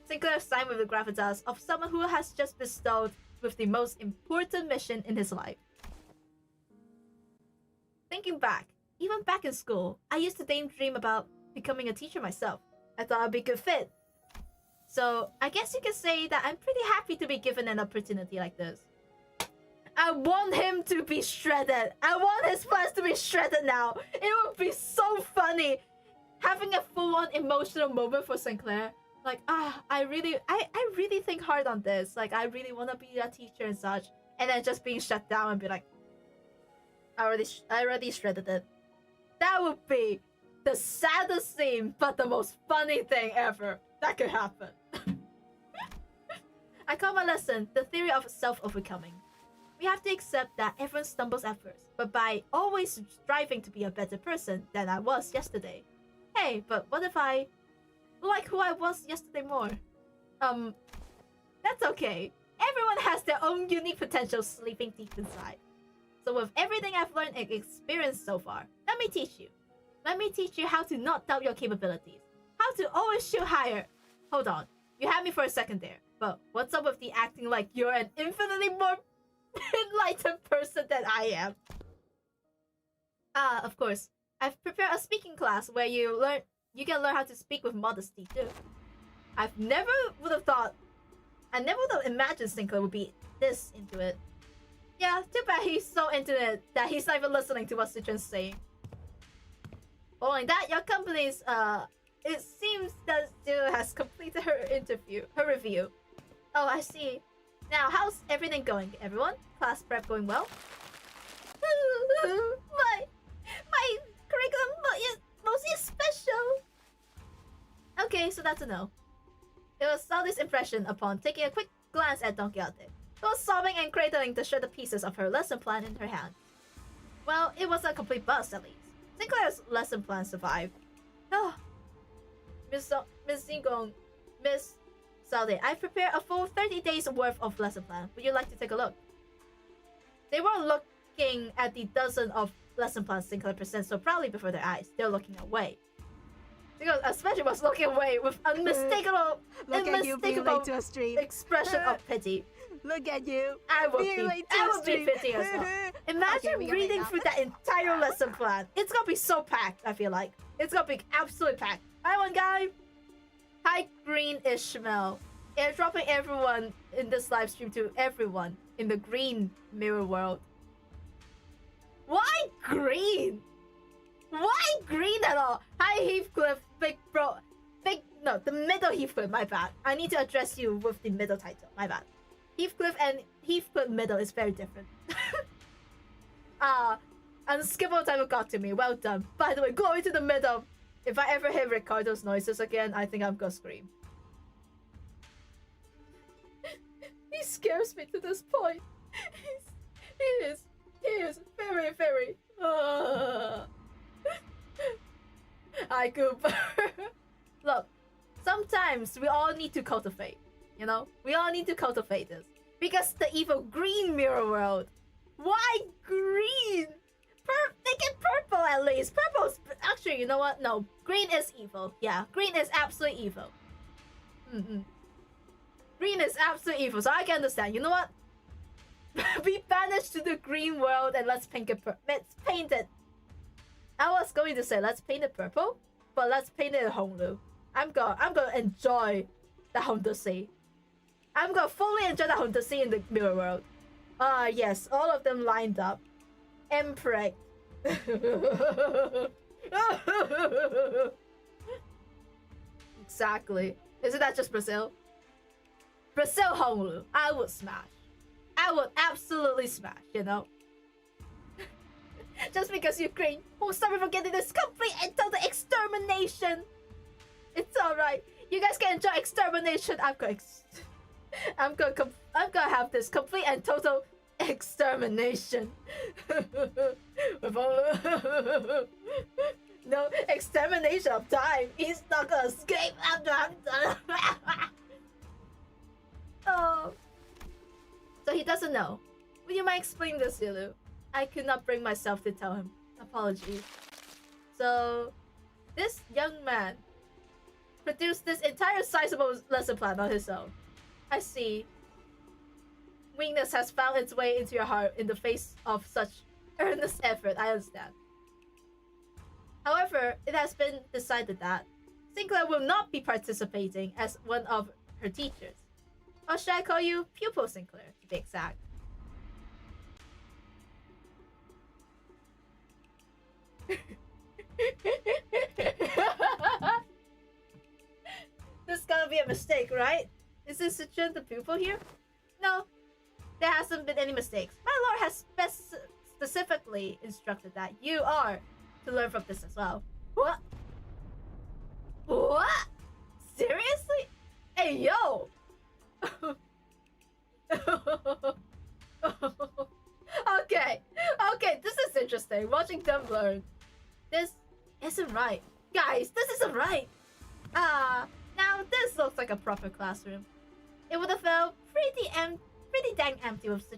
Sinclair signed with the gravitas of someone who has just bestowed with the most important mission in his life. Thinking back, even back in school, I used to daydream about becoming a teacher myself. I thought I'd be a good fit. So, I guess you could say that I'm pretty happy to be given an opportunity like this. I want him to be shredded. I want his plans to be shredded now. It would be so funny. Having a full-on emotional moment for Sinclair. Like, I really think hard on this. Like, I really want to be a teacher and such. And then just being shut down and be like, I already shredded it. That would be the saddest scene, but the most funny thing ever. That could happen. I call my lesson the theory of self-overcoming. We have to accept that everyone stumbles at first, but by always striving to be a better person than I was yesterday. Hey, but what if I like who I was yesterday more? That's okay. Everyone has their own unique potential sleeping deep inside. So with everything I've learned and experienced so far, let me teach you. Let me teach you how to not doubt your capabilities. How to always shoot higher. Hold on. You had me for a second there. But what's up with the acting like you're an infinitely more enlightened person than I am? Of course. I've prepared a speaking class where you can learn how to speak with modesty too. I never would have imagined Sinclair would be this into it. Yeah, too bad he's so into it that he's not even listening to what Citron's saying. Following that, your company's it seems that Stu has completed her review. Oh, I see. Now, how's everything going, everyone? Class prep going well? my curriculum is mostly special. Okay, so that's a no. It was Sally's impression upon taking a quick glance at Don Quixote. She was sobbing and cradling the shredded pieces of her lesson plan in her hand. Well, it was a complete bust, at least. Sinclair's lesson plan survived. Oh, Miss Zingong, Miss Saldy, I've prepared a full 30 days worth of lesson plan. Would you like to take a look? They were looking at the dozen of lesson plan Sinclair presents so proudly before their eyes. They're looking away. Because especially was looking away with unmistakable, Look at you being late to a stream. expression of pity. Look at you. I would being be, late to I a would be stream. pity as well. Imagine we can reading make through that entire lesson plan. It's gonna be so packed, I feel like. It's gonna be absolutely packed. Hi, one guy. Hi, Green Ishmael. Airdropping everyone in this live stream to everyone in the green mirror world. Why green? Why green at all? Hi, Heathcliff, big bro. No, the middle Heathcliff, my bad. I need to address you with the middle title, my bad. Heathcliff and Heathcliff middle is very different. Unskippable title got to me. Well done. By the way, glory to the middle. If I ever hear Ricardo's noises again, I think I'm gonna scream. He scares me to this point. He is very, very. Hi, Cooper. Look, sometimes we all need to cultivate. You know, we all need to cultivate this because the evil green mirror world. Why green? They get purple at least. Purple's actually, you know what? No, green is evil. Yeah, green is absolutely evil. Green is absolutely evil, so I can understand. You know what? Be banished to the green world and let's paint it. Let's paint it. I was going to say let's paint it purple, but let's paint it Honglu. I'm gonna enjoy the Hongdussy. I'm gonna fully enjoy the Hongdussy in the mirror world. Yes, all of them lined up. Impreg. Exactly. Isn't that just Brazil? Brazil Honglu. I would smash. I would absolutely smash, you know? Just because Ukraine won't stop me from getting this complete and total extermination. It's alright. You guys can enjoy extermination. I'm gonna have this complete and total extermination. With only no extermination of time. He's not gonna escape after I'm done. Oh. So he doesn't know. Would you mind explaining this, Zilu? I could not bring myself to tell him. Apologies. So, this young man produced this entire sizable lesson plan on his own. I see. Weakness has found its way into your heart in the face of such earnest effort. I understand. However, it has been decided that Sinclair will not be participating as one of her teachers. Or should I call you Pupil Sinclair, to be exact? This is gonna be a mistake, right? Is this Citron the pupil here? No, there hasn't been any mistakes. My lord has specifically instructed that you are to learn from this as well. What? What? Seriously? Hey, yo! Okay, this is interesting. Watching them learn. This isn't right. Guys, this isn't right. Now this looks like a proper classroom. It would have felt pretty dang empty with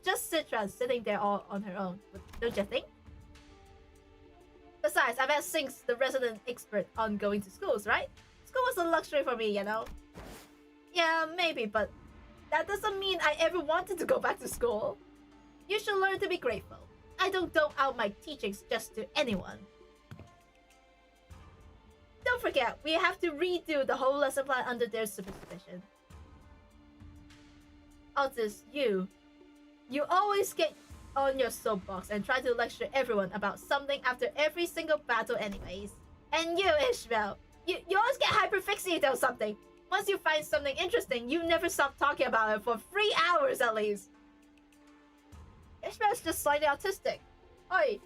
just Citron sitting there all on her own. Don't you think? Besides, I've asked Sinks, the resident expert on going to schools, right? School was a luxury for me, you know? Yeah, maybe, but that doesn't mean I ever wanted to go back to school. You should learn to be grateful. I don't dole out my teachings just to anyone. Don't forget, we have to redo the whole lesson plan under their supervision. Altus, you always get on your soapbox and try to lecture everyone about something after every single battle anyways. And you, Ishmael, you always get hyperfixated on something. Once you find something interesting, you never stop talking about it for 3 hours at least. Ishmael's just slightly autistic. Oi.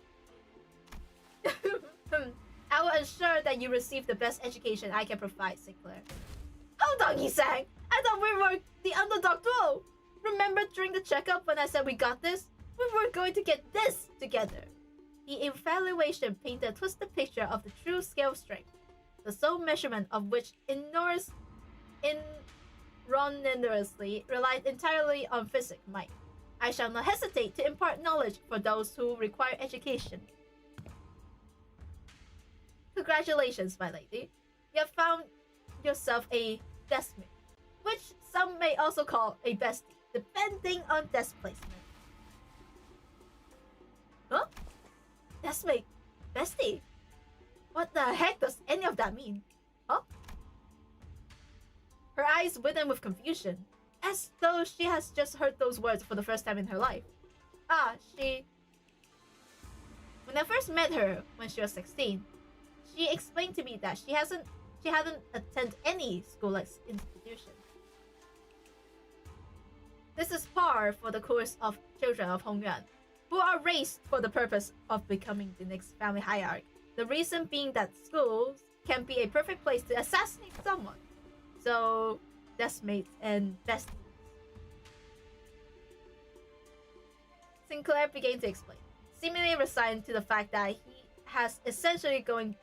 I will ensure that you receive the best education I can provide, Sinclair. Hold on, Yisang! I thought we were the underdog duo! Remember during the checkup when I said we got this? We were going to get this together. The evaluation painted a twisted picture of the true scale strength, the sole measurement of which erroneously relied entirely on physic might. I shall not hesitate to impart knowledge for those who require education. Congratulations, my lady. You have found yourself a deskmate, which some may also call a bestie, depending on desk placement. Huh? Deskmate? Bestie? What the heck does any of that mean? Huh? Her eyes widen with confusion, as though she has just heard those words for the first time in her life. When I first met her when she was 16, she explained to me that she hadn't attended any school-like institution. This is par for the course of children of Hongyuan, who are raised for the purpose of becoming the next family hierarch. The reason being that schools can be a perfect place to assassinate someone. So, deskmates and besties. Sinclair began to explain, seemingly resigned to the fact that he was essentially going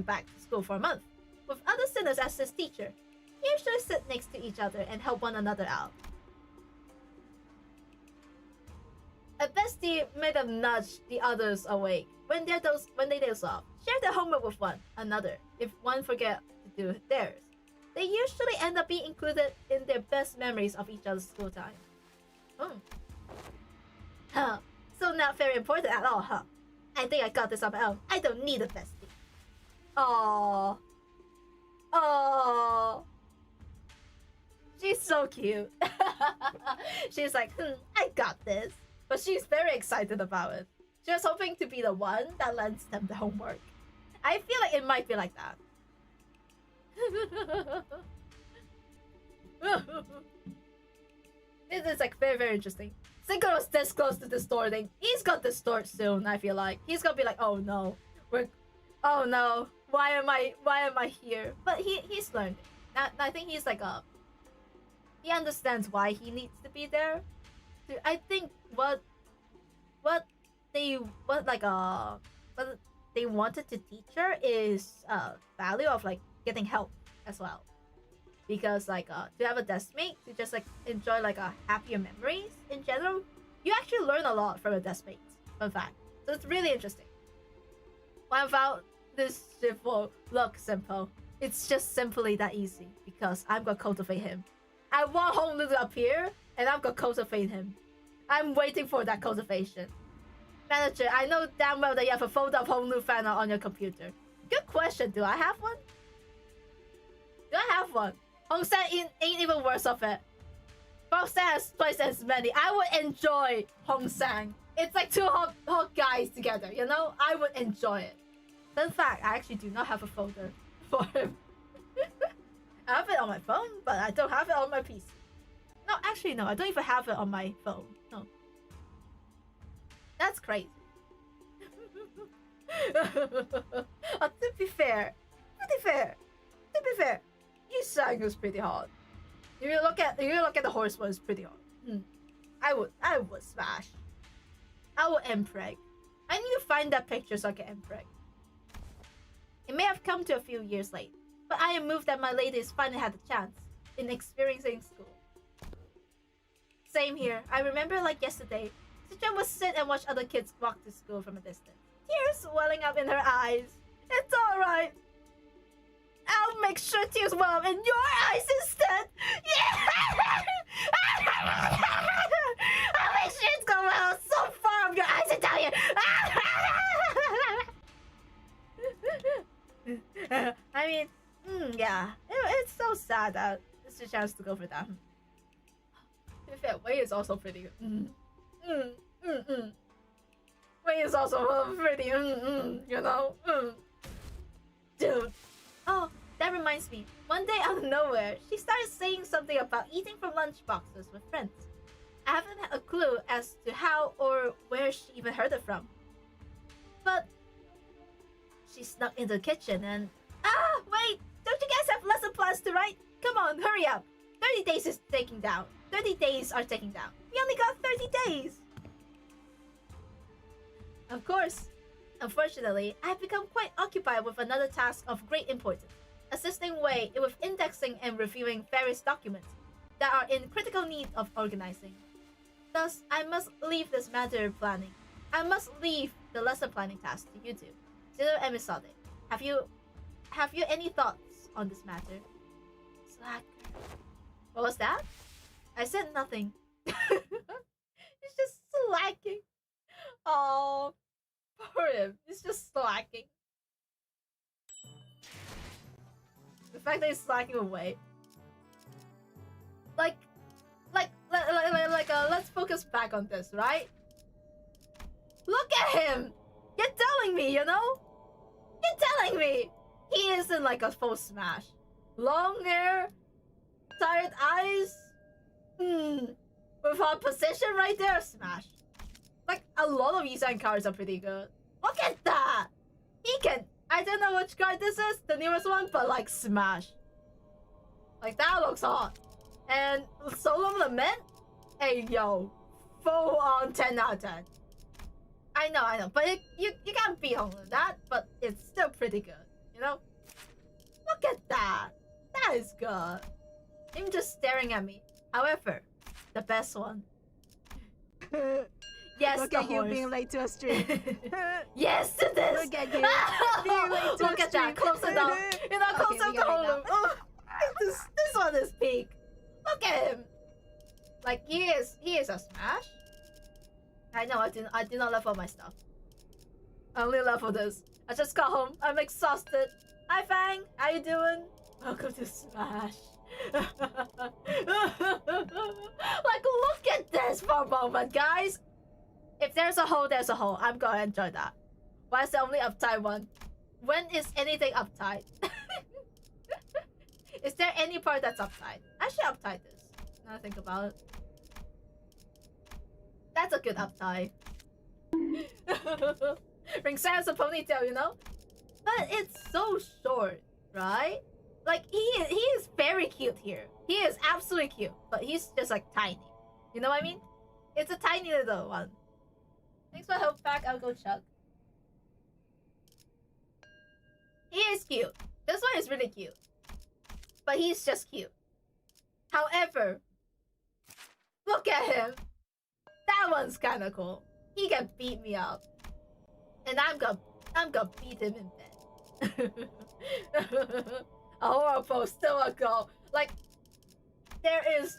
back to school for a month, with other sinners as his teacher. He usually sit next to each other and help one another out. A bestie may have nudged the others awake when they doze off, share their homework with one another if one forget to do theirs. They usually end up being included in their best memories of each other's school time. Huh. So not very important at all, huh? I think I got this on my own. I don't need a bestie. Oh. She's so cute. She's like, I got this. But she's very excited about it. She was hoping to be the one that lends them the homework. I feel like it might be like that. This is like very, very interesting. Cinco was this close to distorting. He's got to distort soon, I feel like. He's gonna be like, oh no. Oh no. Why am I here? But he's learned. I think he's like he understands why he needs to be there. I think what they wanted to teach her is value of like getting help as well, because like to have a deskmate to just like enjoy like happier memories in general, you actually learn a lot from a deskmate. Fun fact. So it's really interesting. What about this shift will look simple? It's just simply that easy because I'm gonna cultivate him. I want Hongdu to appear and I'm gonna cultivate him. I'm waiting for that cultivation. Manager, I know damn well that you have a photo of Hongdu fan on your computer. Good question, do I have one? Do I have one? Hongsan ain't even worse of it. Hongsan has twice as many. I would enjoy Hongsan. It's like two hot guys together, you know? I would enjoy it. Fun fact, I actually do not have a folder for him. I have it on my phone, but I don't have it on my PC. No, actually no, I don't even have it on my phone. No. That's crazy. To be fair, Yisang was pretty hard. If you look at the horse one, it's pretty hard. I would smash. I would impreg. I need to find that picture so I can impreg. It may have come to a few years late, but I am moved that my lady has finally had the chance in experiencing school. Same here. I remember like yesterday, Sichuan would sit and watch other kids walk to school from a distance. Tears welling up in her eyes. It's alright. I'll make sure tears well up in your eyes instead. Yeah! I'll make sure it's going well so far up your eyes, I tell you. I mean, yeah. It's so sad that Sichuan has to go for that. To be fair, Wei is also pretty good. Wei is also pretty, you know? Dude. Oh, that reminds me. One day out of nowhere, she started saying something about eating from lunch boxes with friends. I haven't had a clue as to how or where she even heard it from. But she snuck into the kitchen and... wait! Don't you guys have lesson plans to write? Come on, hurry up! 30 days is taking down. 30 days are taking down. We only got 30 days! Of course. Unfortunately, I have become quite occupied with another task of great importance, assisting Wei with indexing and reviewing various documents that are in critical need of organizing. Thus, I must leave this matter of planning. I must leave the lesson planning task to you two. Zero emisode. Have you any thoughts on this matter? Slacker. What was that? I said nothing. He's just slacking. Oh, poor him. He's just slacking. The fact that he's slacking away. Let's focus back on this, right? Look at him! You're telling me, you know? You're telling me he isn't like a full smash. Long hair, tired eyes, with our position right there, smash. Like, a lot of Isan cards are pretty good. Look at that! He can... I don't know which card this is, the newest one, but like, smash. Like, that looks hot. And Solemn Lament? Hey, yo. Full on 10 out of 10. I know. But you can't beat on that, but it's still pretty good, you know? Look at that. That is good. Him just staring at me. However, the best one. Yes, Look the at you horse. being late to a stream. Yes, it is. Look at you being late to Look a at that. stream. Close it down. You know, close Okay, up we the got whole it now. room. Oh, this one is peak. Look at him. Like, he is a smash. I know, I did not level my stuff. I only level this. I just got home. I'm exhausted. Hi Fang, how you doing? Welcome to Smash. Like, look at this for a moment, guys. If there's a hole, there's a hole. I'm gonna enjoy that. Why is the only uptight one? When is anything uptight? Is there any part that's uptight? I should uptight this. Now I think about it. That's a good uptie. Ringside has a ponytail, you know? But it's so short, right? Like, he is very cute here. He is absolutely cute. But he's just like tiny. You know what I mean? It's a tiny little one. Thanks for help back. I'll go chug. He is cute. This one is really cute. But he's just cute. However, look at him. That one's kind of cool. He can beat me up, and I'm gonna beat him in bed. A horror post, still a goal. Like, there is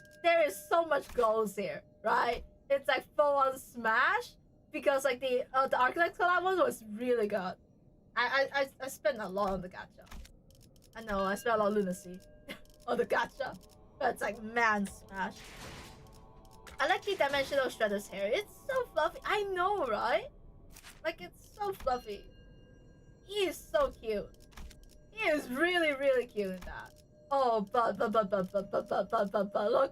so much goals here, right? It's like full on smash because like the Architect collab one was really good. I spent a lot on the gacha. I know I spent a lot on lunacy on the gacha, but it's like man smash. I like the dimensional Shredder's hair. It's so fluffy. I know, right? Like, it's so fluffy. He is so cute. He is really, really cute in that. Oh, but look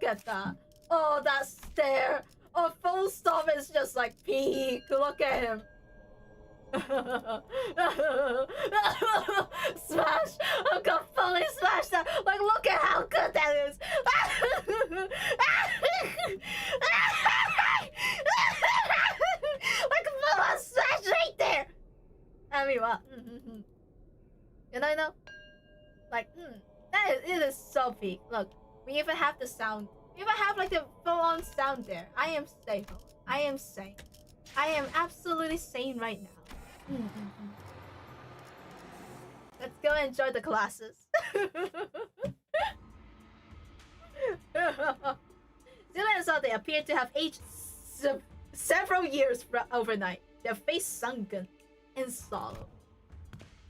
at that. Oh, that stare. Oh, full stop is just like peak. Look at him. Smash! I'm gonna fully smash that! Like, look at how good that is! Like, full on smash right there! I mean, what? You know? Like, it is so peak. Look, we even have the sound. We even have like the full on sound there. I am safe. I am sane. I am absolutely sane right now. Let's go enjoy the classes. Zilla and Saw, they appear to have aged several years overnight. Their face sunken in sorrow.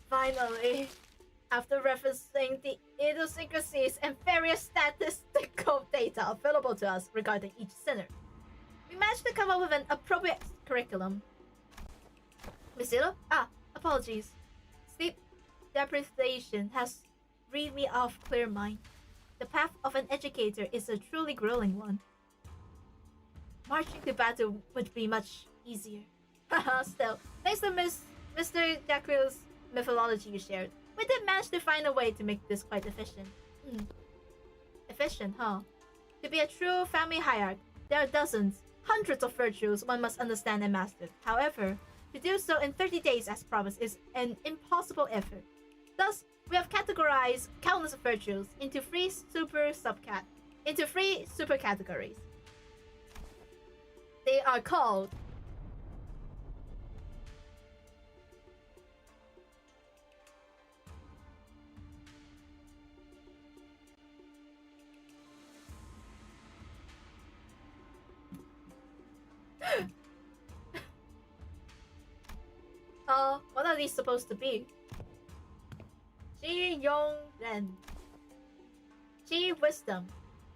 Finally, after referencing the idiosyncrasies and various statistical data available to us regarding each sinner, we managed to come up with an appropriate curriculum. Miss Zilla? Apologies. Sleep deprivation has read me off clear mind. The path of an educator is a truly grueling one. Marching to battle would be much easier. Haha, still, thanks to Mr. Jackril's methodology you shared, we did manage to find a way to make this quite efficient. Efficient, huh? To be a true family hierarch, there are dozens, hundreds of virtues one must understand and master. However, to do so in 30 days as promised is an impossible effort. Thus, we have categorized countless virtues into three super categories. They are called what are these supposed to be? Ji Yong Ren. Ji Wisdom.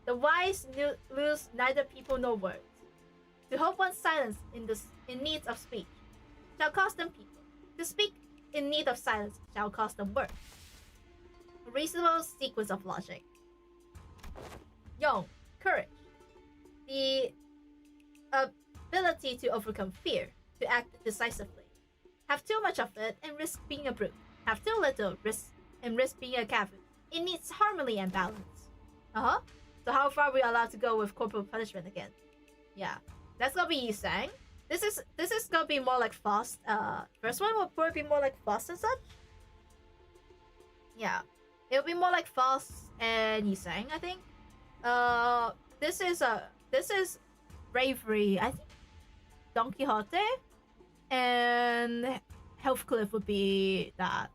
The wise lose neither people nor words. To hold one's silence in need of speech shall cost them people. To speak in need of silence shall cost them words. A reasonable sequence of logic. Yong, courage. The ability to overcome fear, to act decisively. Have too much of it and risk being a brute. Have too little and risk being a cavern. It needs harmony and balance. So how far are we allowed to go with corporal punishment again? Yeah, that's gonna be Yisang. This is gonna be more like Fast. First one will probably be more like Fast and such. Yeah, it'll be more like Fast and Yisang, I think. This is bravery. I think Don Quixote and Heathcliff would be that.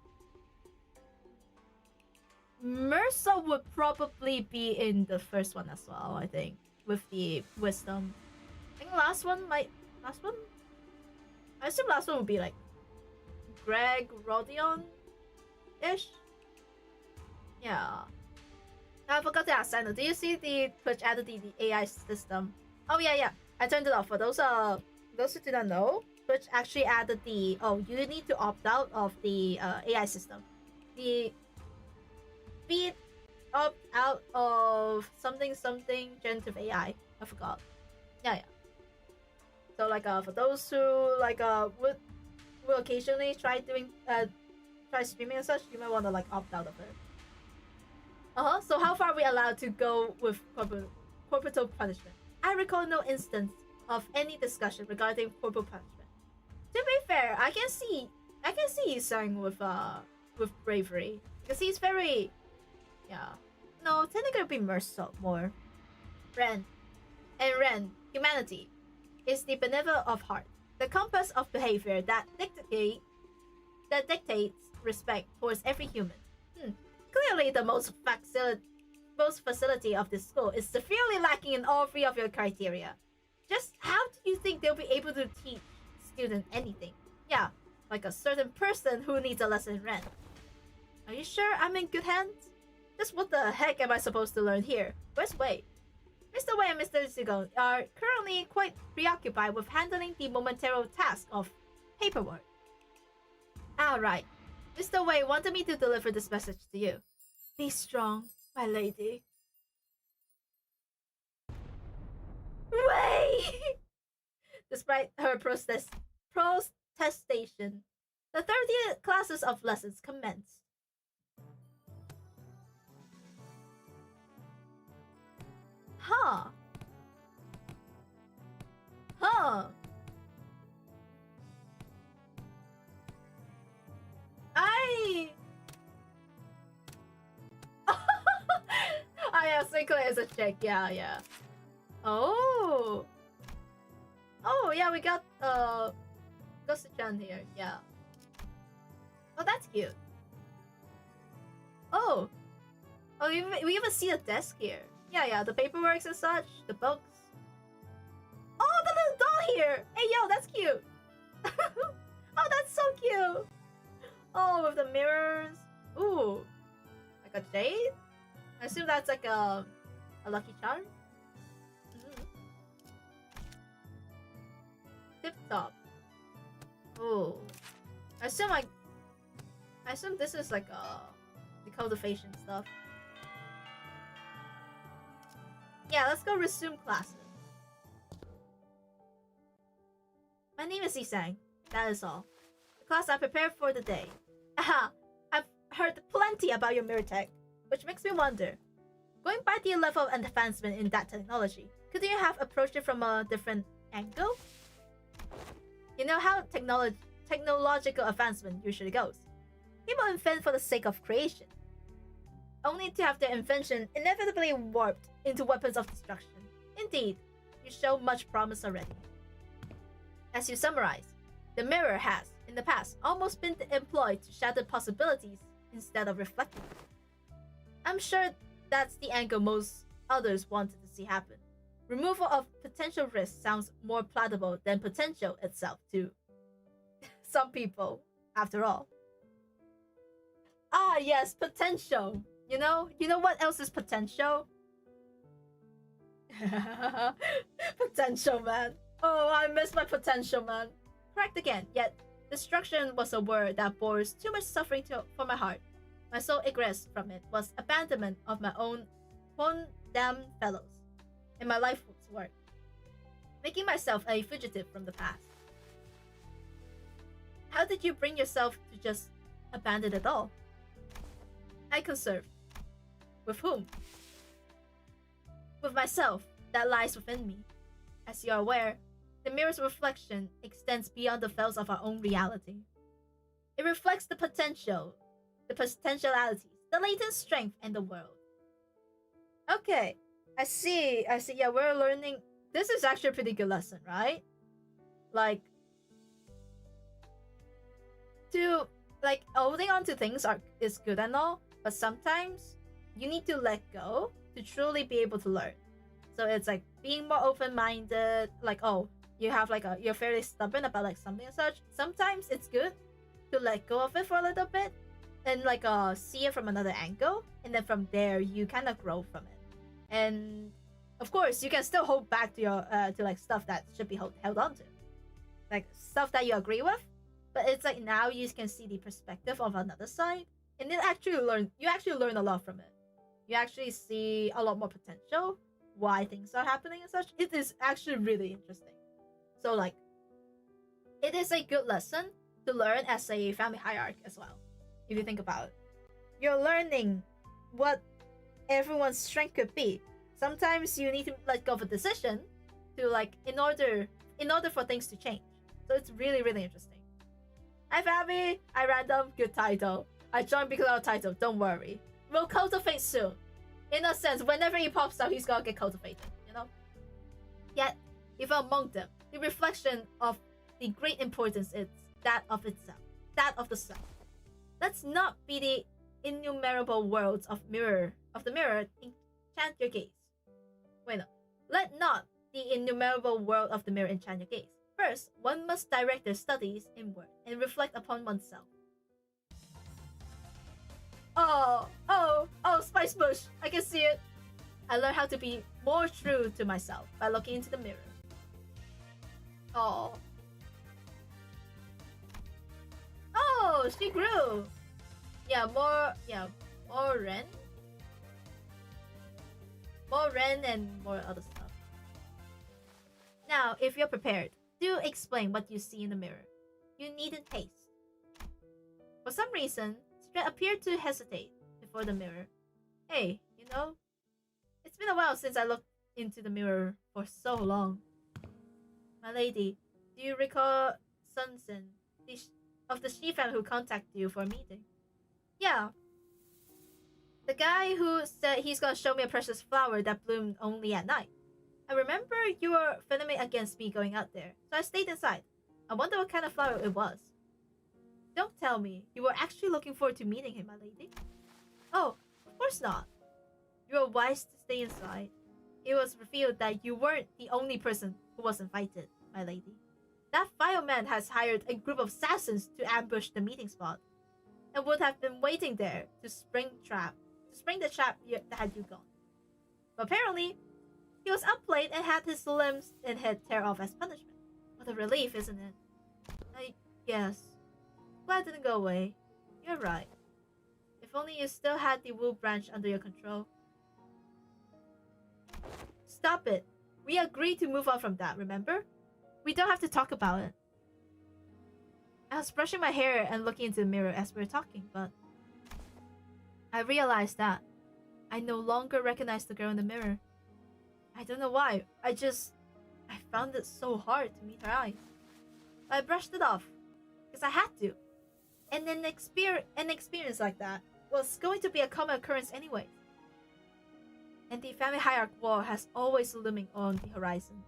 Mercer would probably be in the first one as well, I think, with the wisdom. I think last one. I assume last one would be like Greg Rodion-ish. Yeah. I forgot to ask Cyano, do you see the Twitch added the AI system? Oh yeah. I turned it off. For those who do not know, Twitch actually added the you need to opt out of the AI system. The feed opt out of something generative AI. I forgot. Yeah. So like for those who like will occasionally try streaming and such, you might want to like opt out of it. So how far are we allowed to go with corporal punishment? I recall no instance of any discussion regarding corporal punishment. To be fair, I can see Sang with bravery because he's very. Yeah. No, technically it'd be Mercer more. Ren, humanity, is the benevolence of heart, the compass of behavior that dictates respect towards every human. Clearly, the most facility of this school is severely lacking in all three of your criteria. Just how do you think they'll be able to teach students anything? Yeah, like a certain person who needs a lesson in Ren. Are you sure I'm in good hands? Just what the heck am I supposed to learn here? Where's Wei? Mr. Wei and Mr. Zigong are currently quite preoccupied with handling the momentary task of paperwork. Right. Mr. Wei wanted me to deliver this message to you. Be strong, my lady. Wei! Despite her protestation, the 30 classes of lessons commenced. Huh. Yeah, Sinclair is a chick. Yeah. Oh, yeah, we got Gosu-chan here. Yeah. Oh, that's cute. Oh, we even see a desk here. Yeah, the paperwork and such, the books. Oh, the little doll here! Hey, yo, that's cute! Oh, that's so cute! Oh, with the mirrors. Ooh. Like a jade? I assume that's like a lucky charm? Tip top. Ooh. I assume this is like the cultivation stuff. Yeah, let's go resume classes. My name is Isang. That is all. The class I prepared for the day. Aha! I've heard plenty about your mirror tech, which makes me wonder. Going by the level of advancement in that technology, could you have approached it from a different angle? You know how technological advancement usually goes. People invent for the sake of creation, only to have their invention inevitably warped into weapons of destruction. Indeed, you show much promise already. As you summarize, the mirror has, in the past, almost been employed to shatter possibilities instead of reflecting them. I'm sure that's the angle most others wanted to see happen. Removal of potential risk sounds more palatable than potential itself, too. Some people, after all. Ah, yes, potential. You know what else is potential? Potential, man. Oh, I miss my potential, man. Correct again, yet destruction was a word that bore too much suffering for my heart. My sole egress from it was abandonment of my own damned fellows and my life's work, making myself a fugitive from the past. How did you bring yourself to just abandon it all? I conserved. With whom? With myself that lies within me. As you are aware, the mirror's reflection extends beyond the veils of our own reality. It reflects the potential, the potentialities, the latent strength in the world. Okay, I see. Yeah, we're learning. This is actually a pretty good lesson, right? Like, holding on to things is good and all, but sometimes you need to let go to truly be able to learn. So it's like being more open-minded. Like, oh, you're fairly stubborn about like something and such. Sometimes it's good to let go of it for a little bit and see it from another angle, and then from there you kind of grow from it. And of course, you can still hold back to your to like stuff that should be held on to, like stuff that you agree with. But it's like now you can see the perspective of another side, and you actually learn a lot from it. You actually see a lot more potential, why things are happening and such. It is actually really interesting. So like, it is a good lesson to learn as a family hierarchy as well. If you think about it, you're learning what everyone's strength could be. Sometimes you need to let go of a decision to like in order for things to change. So it's really, really interesting. Hi Fabi, I random, good title. I joined because of the title, don't worry. We'll cultivate soon. In a sense, whenever he pops up, he's gonna get cultivated, you know? Yet, even among them, the reflection of the great importance is that of itself, that of the self. Let's not be the innumerable worlds of the mirror enchant your gaze. Wait, no. Let not the innumerable world of the mirror enchant your gaze. First, one must direct their studies inward and reflect upon oneself. Oh, Spice Bush, I can see it. I learned how to be more true to myself by looking into the mirror. Oh, she grew. More Ren and more other stuff. Now, if you're prepared, do explain what you see in the mirror. You needn't haste. For some reason, Strat appeared to hesitate before the mirror. Hey, it's been a while since I looked into the mirror for so long. My lady, do you recall Sunsen, of the Shi family who contacted you for a meeting? Yeah. The guy who said he's gonna show me a precious flower that bloomed only at night. I remember you were filming against me going out there, so I stayed inside. I wonder what kind of flower it was. Don't tell me you were actually looking forward to meeting him, my lady. Oh, of course not. You were wise to stay inside. It was revealed that you weren't the only person who was invited, my lady. That vile man has hired a group of assassins to ambush the meeting spot, and would have been waiting there to spring the trap had you gone. But apparently, he was up late and had his limbs and head tear off as punishment. What a relief, isn't it? I guess. Glad it didn't go away. You're right. If only you still had the Wu branch under your control. Stop it. We agreed to move on from that, remember? We don't have to talk about it. I was brushing my hair and looking into the mirror as we were talking, but I realized that I no longer recognized the girl in the mirror. I don't know why. I found it so hard to meet her eyes. But I brushed it off because I had to. And an experience like that was going to be a common occurrence anyway. And the family hierarchy war has always looming on the horizon.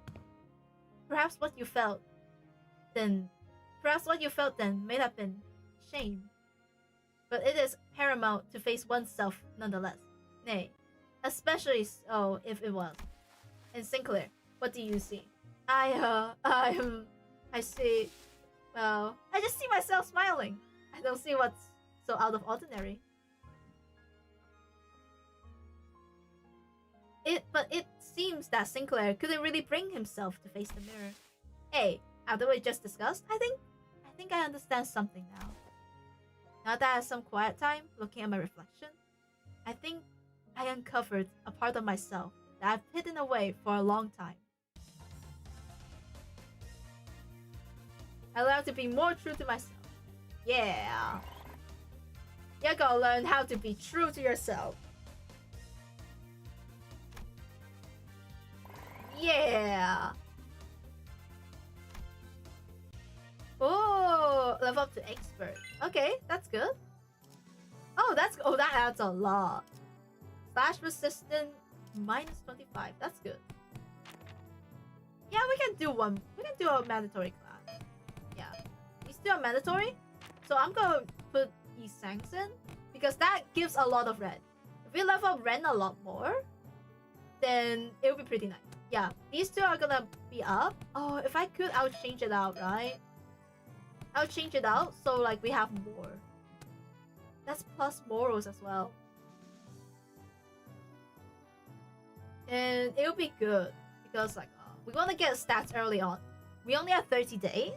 Perhaps what you felt then perhaps what you felt then may have been shame. But it is paramount to face oneself nonetheless. Nay, especially so if it was. And Sinclair, what do you see? I see, well, I just see myself smiling. I don't see what's so out of ordinary. But it seems that Sinclair couldn't really bring himself to face the mirror. Hey, after we just discussed, I think I understand something now. Now that I have some quiet time looking at my reflection, I think I uncovered a part of myself that I've hidden away for a long time. I learned to be more true to myself. Yeah. You gotta learn how to be true to yourself. Yeah. Oh, level up to expert. Okay, that's good. Oh, that adds a lot. Slash resistant -25. That's good. Yeah, we can do a mandatory class. Yeah, we still are mandatory. So I'm gonna put Yisangs in because that gives a lot of red. If we level up Ren a lot more, then it would be pretty nice. Yeah, these two are gonna be up. Oh, if I could, I would change it out, right? I would change it out so like we have more. That's plus morals as well. And it'll be good because like we want to get stats early on. We only have 30 days,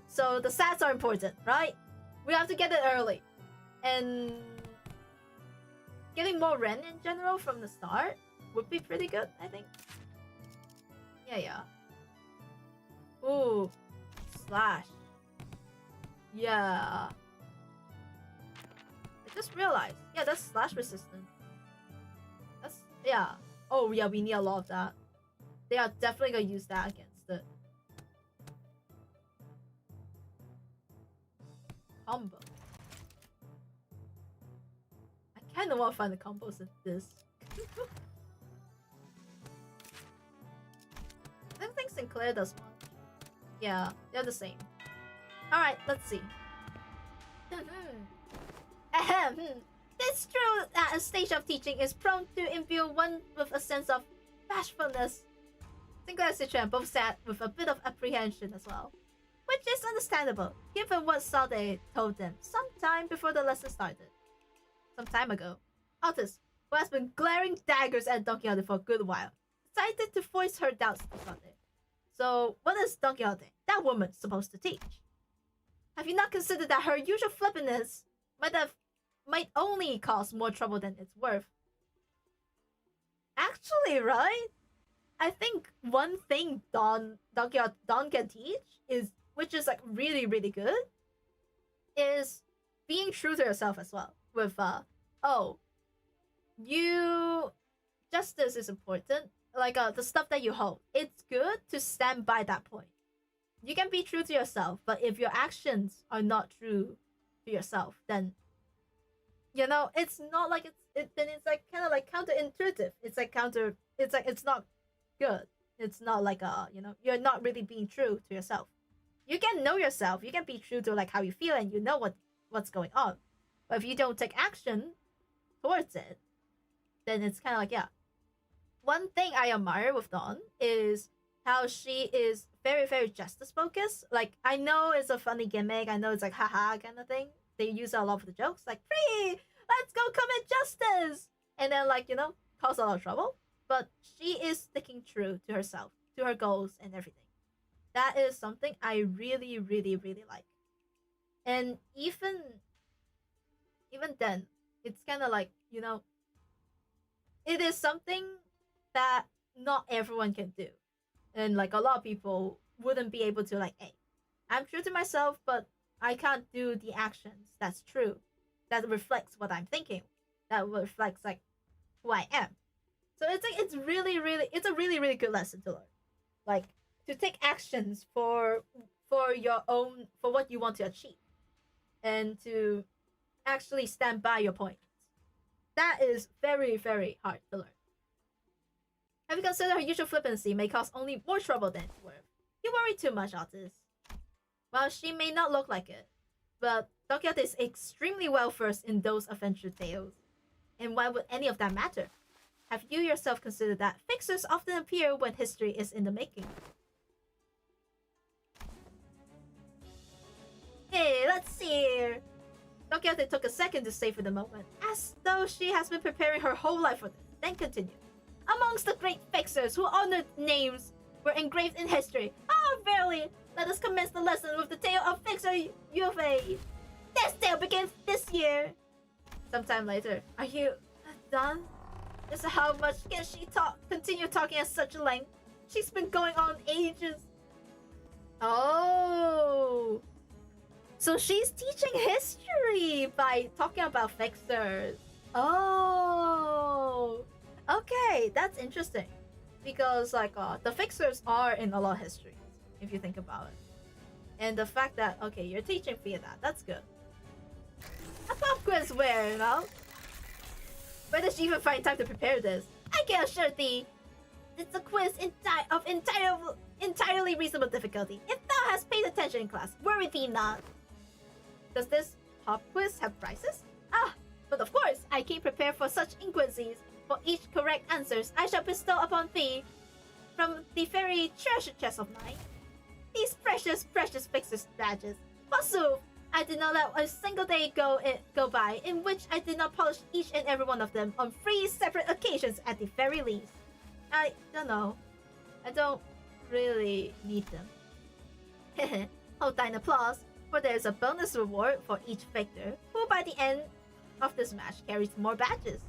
so the stats are important, right? We have to get it early, and getting more Ren in general from the start would be pretty good, I think. Yeah. Ooh, slash. Yeah. I just realized. Yeah, that's slash resistant. That's yeah. Oh yeah, we need a lot of that. They are definitely gonna use that against it. Combo. I kinda wanna find the combos in this. I don't think Sinclair does much. Yeah, they're the same. Alright, let's see. It's true that a stage of teaching is prone to imbue one with a sense of bashfulness. Sinclair and Citron both sat with a bit of apprehension as well, which is understandable, given what Sade told them sometime before the lesson started. Some time ago, Altus, who has been glaring daggers at Don Quixote for a good while, decided to voice her doubts to Sade. So, what is Don Quixote, that woman, supposed to teach? Have you not considered that her usual flippantness might only cause more trouble than it's worth? Actually, right? I think one thing Don can teach is, which is like really, really good, is being true to yourself as well. With justice is important. Like the stuff that you hold, it's good to stand by that point. You can be true to yourself, but if your actions are not true to yourself, then it's not like then it's like kind of like counterintuitive. It's not good. It's not like you're not really being true to yourself. You can know yourself. You can be true to like how you feel and you know what's going on. But if you don't take action towards it, then it's kind of like, yeah. One thing I admire with Dawn is how she is very, very justice focused. Like, I know it's a funny gimmick. I know it's like haha kind of thing. They use it a lot for the jokes. Like, free! Let's go commit justice! And then like, cause a lot of trouble. But she is sticking true to herself, to her goals and everything. That is something I really, really, really like. And even then, it's kind of like, it is something that not everyone can do. And like a lot of people wouldn't be able to like, hey, I'm true to myself, but I can't do the actions that's true, that reflects what I'm thinking, that reflects like who I am. So it's like it's a really, really good lesson to learn. Like to take actions for your own, for what you want to achieve, and to actually stand by your points. That is very, very hard to learn. Have you considered her usual flippancy may cause only more trouble than it's worth? You worry too much, Otis. Well, she may not look like it, but Don Quixote is extremely well versed in those adventure tales. And why would any of that matter? Have you yourself considered that fixers often appear when history is in the making? Hey, let's see here. Don Quixote took a second to savor the moment, as though she has been preparing her whole life for this, then continued. Amongst the great fixers whose honored names were engraved in history. Oh, verily, let us commence the lesson with the tale of Fixer Juve. This tale begins this year. Sometime later. Are you done? Just how much can she continue talking at such length? She's been going on ages. Oh. So she's teaching history by talking about fixers. Oh. Okay, that's interesting. Because like the fixers are in a lot of histories, if you think about it. And the fact that okay, you're teaching via that's good. A pop quiz where, you know? Where does she even find time to prepare this? I can assure thee, it's a quiz of entirely reasonable difficulty. If thou hast paid attention in class, worry thee not. Does this pop quiz have prizes? Ah, but of course, I came prepared for such inquiries. For each correct answers, I shall bestow upon thee from the very treasure chest of mine these precious fixers badges. Forsooth, I did not let a single day go by in which I did not polish each and every one of them on 3 separate occasions at the very least. I don't know. I don't really need them. Hold thine applause, for there is a bonus reward for each victor who by the end of this match carries more badges.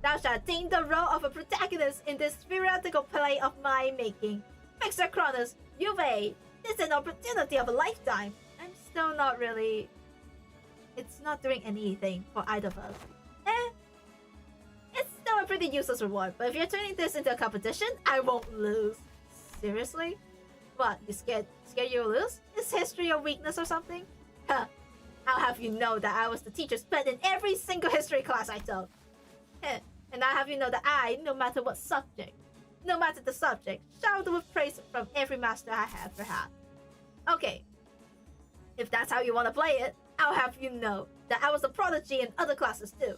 Thou shalt attain the role of a protagonist in this theoretical play of my making. Fixer Cronus, Juve, this is an opportunity of a lifetime. I'm still not really... It's not doing anything for either of us. It's still a pretty useless reward, but if you're turning this into a competition, I won't lose. Seriously? What, you scared you'll lose? Is history your weakness or something? Huh. I'll have you know that I was the teacher's pet in every single history class I taught. And I have you know that I, no matter the subject, showered with praise from every master I have ever had. Okay, if that's how you want to play it, I'll have you know that I was a prodigy in other classes too.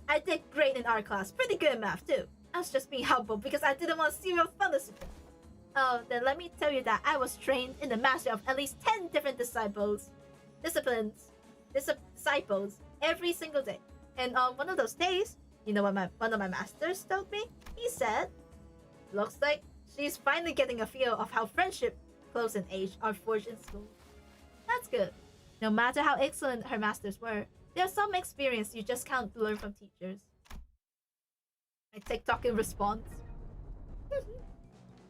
I did great in art class, pretty good in math too. I was just being humble because I didn't want to steal your thunder. Oh, then let me tell you that I was trained in the mastery of at least 10 different disciples every single day. And on one of those days, you know what one of my masters told me? He said, looks like she's finally getting a feel of how friendship, close in age, are forged in school. That's good. No matter how excellent her masters were, there's some experience you just can't learn from teachers. I TikTok in response.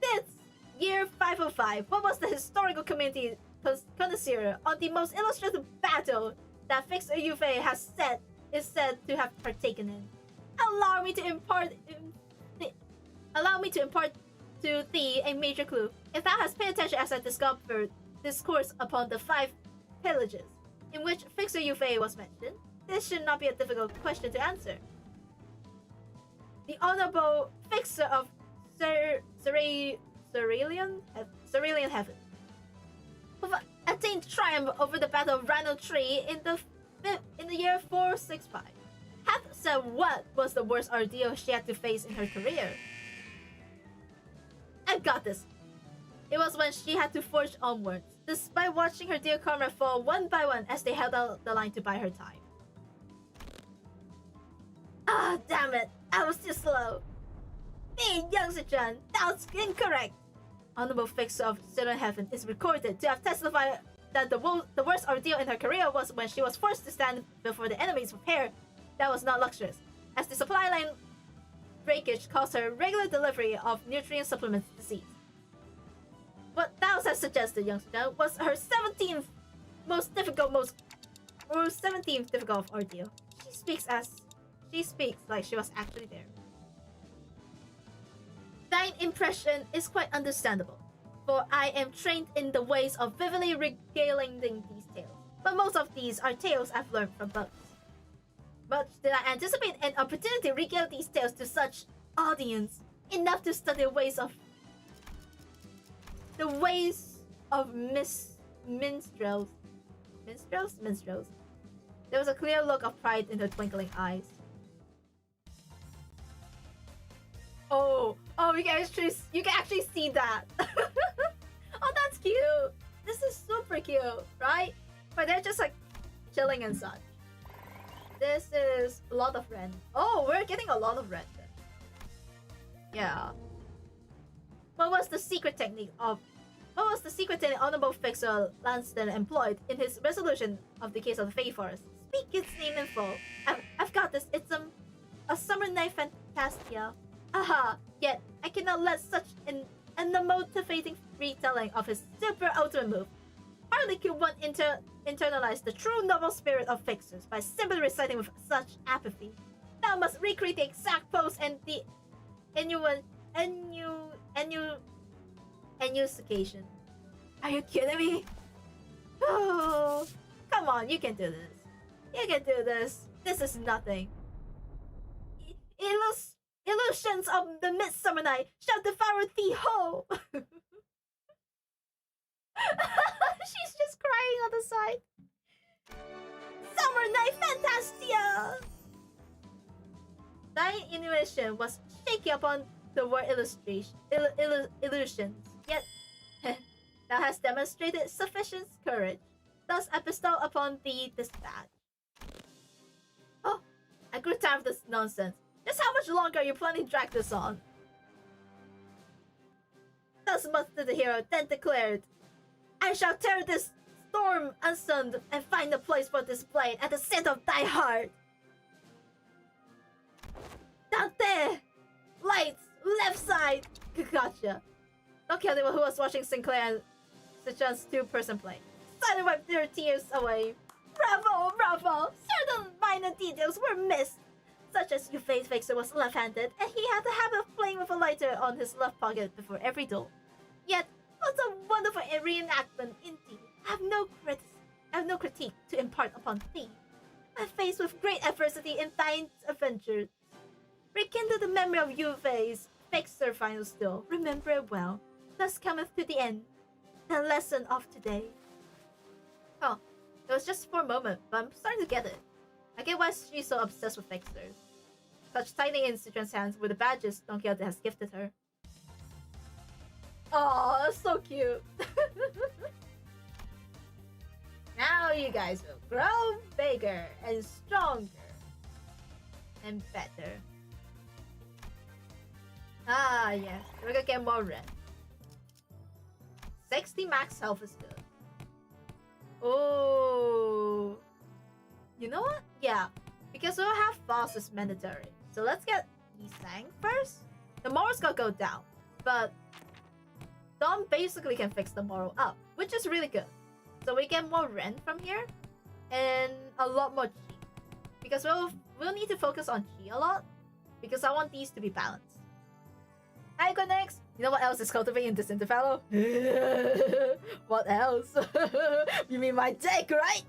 This year 505, what was the historical community connoisseur on the most illustrative battle that Fixer Juve is said to have partaken in? Allow me to impart to thee a major clue. If thou hast paid attention as I discourse upon the 5 pillages, in which Fixer Juve was mentioned, this should not be a difficult question to answer. The honorable Fixer of Cerulean Heaven, who attained triumph over the Battle of Rhino Tree in the year 465. Hath said what was the worst ordeal she had to face in her career. I've got this. It was when she had to forge onwards, despite watching her dear comrade fall one by one as they held out the line to buy her time. Ah, damn it! I was too slow. Me, youngster, that's incorrect. Honorable Fixer of Cerulean Heaven is recorded to have testified that the worst ordeal in her career was when she was forced to stand before the enemies with hair that was not luxurious, as the supply line breakage caused her regular delivery of nutrient supplements to cease. What thou has suggested, youngster, was her 17th difficult ordeal. She speaks like she was actually there. Thine impression is quite understandable, for I am trained in the ways of vividly regaling these tales. But most of these are tales I've learned from books. Much did I anticipate an opportunity to regale these tales to such audience, enough to study the ways of minstrels. Minstrels. There was a clear look of pride in her twinkling eyes. Oh, you can actually see that. Oh, that's cute. This is super cute, right? But they're just like chilling and such. This is a lot of rent. Oh, we're getting a lot of rent. Yeah. What was the secret technique Honorable Fixer Lanston employed in his resolution of the case of the Fey Forest? Speak its name in full. I've got this. It's a summer night fantastia. Aha! Yet I cannot let such an motivating retelling of his super ultimate move. Hardly could one internalize the true noble spirit of Fixers by simply reciting with such apathy. Thou must recreate the exact pose and the enunciation. Are you kidding me? Oh, come on, you can do this. You can do this. This is nothing. Illusions of the midsummer night shall devour thee whole. She's just crying on the side. Summer night fantastia. Thy intuition was shaky upon the word illusions, yet thou hast demonstrated sufficient courage. Thus I bestow upon thee this badge. Oh, I grew tired of this nonsense. Just how much longer are you planning to drag this on? Thus mustered the hero, then declared, I shall tear this storm asunder and find a place for this blade at the center of thy heart. Down there! Lights! Left side! Gotcha. Don't kill anyone who was watching Sinclair and Sichan's two-person play. Silently wiped their tears away. Bravo! Bravo! Certain minor details were missed, such as Euphay's Fixer was left-handed, and he had the habit of playing with a lighter on his left pocket before every duel. Yet, what a wonderful reenactment indeed. I have no critique to impart upon thee. When faced with great adversity in thine adventures, rekindle the memory of Euphay's Fixer final still. Remember it well. Thus cometh to the end the lesson of today. Oh, it was just for a moment, but I'm starting to get it. I get why she's so obsessed with Fixers. Such tightening in Citron's hands were the badges Don Quixote has gifted her. Oh, that's so cute. Now you guys will grow bigger and stronger and better. Ah, yes. We're gonna get more red. 60 max health is good. Oh. You know what? Yeah. Because we'll have boss is mandatory. So let's get Yisang first. The moral's gonna go down. But Dom basically can fix the moral up, which is really good. So we get more rent from here. And a lot more chi. Because we'll need to focus on chi a lot. Because I want these to be balanced. I go next. You know what else is cultivating this interfellow? What else? You mean my deck, right?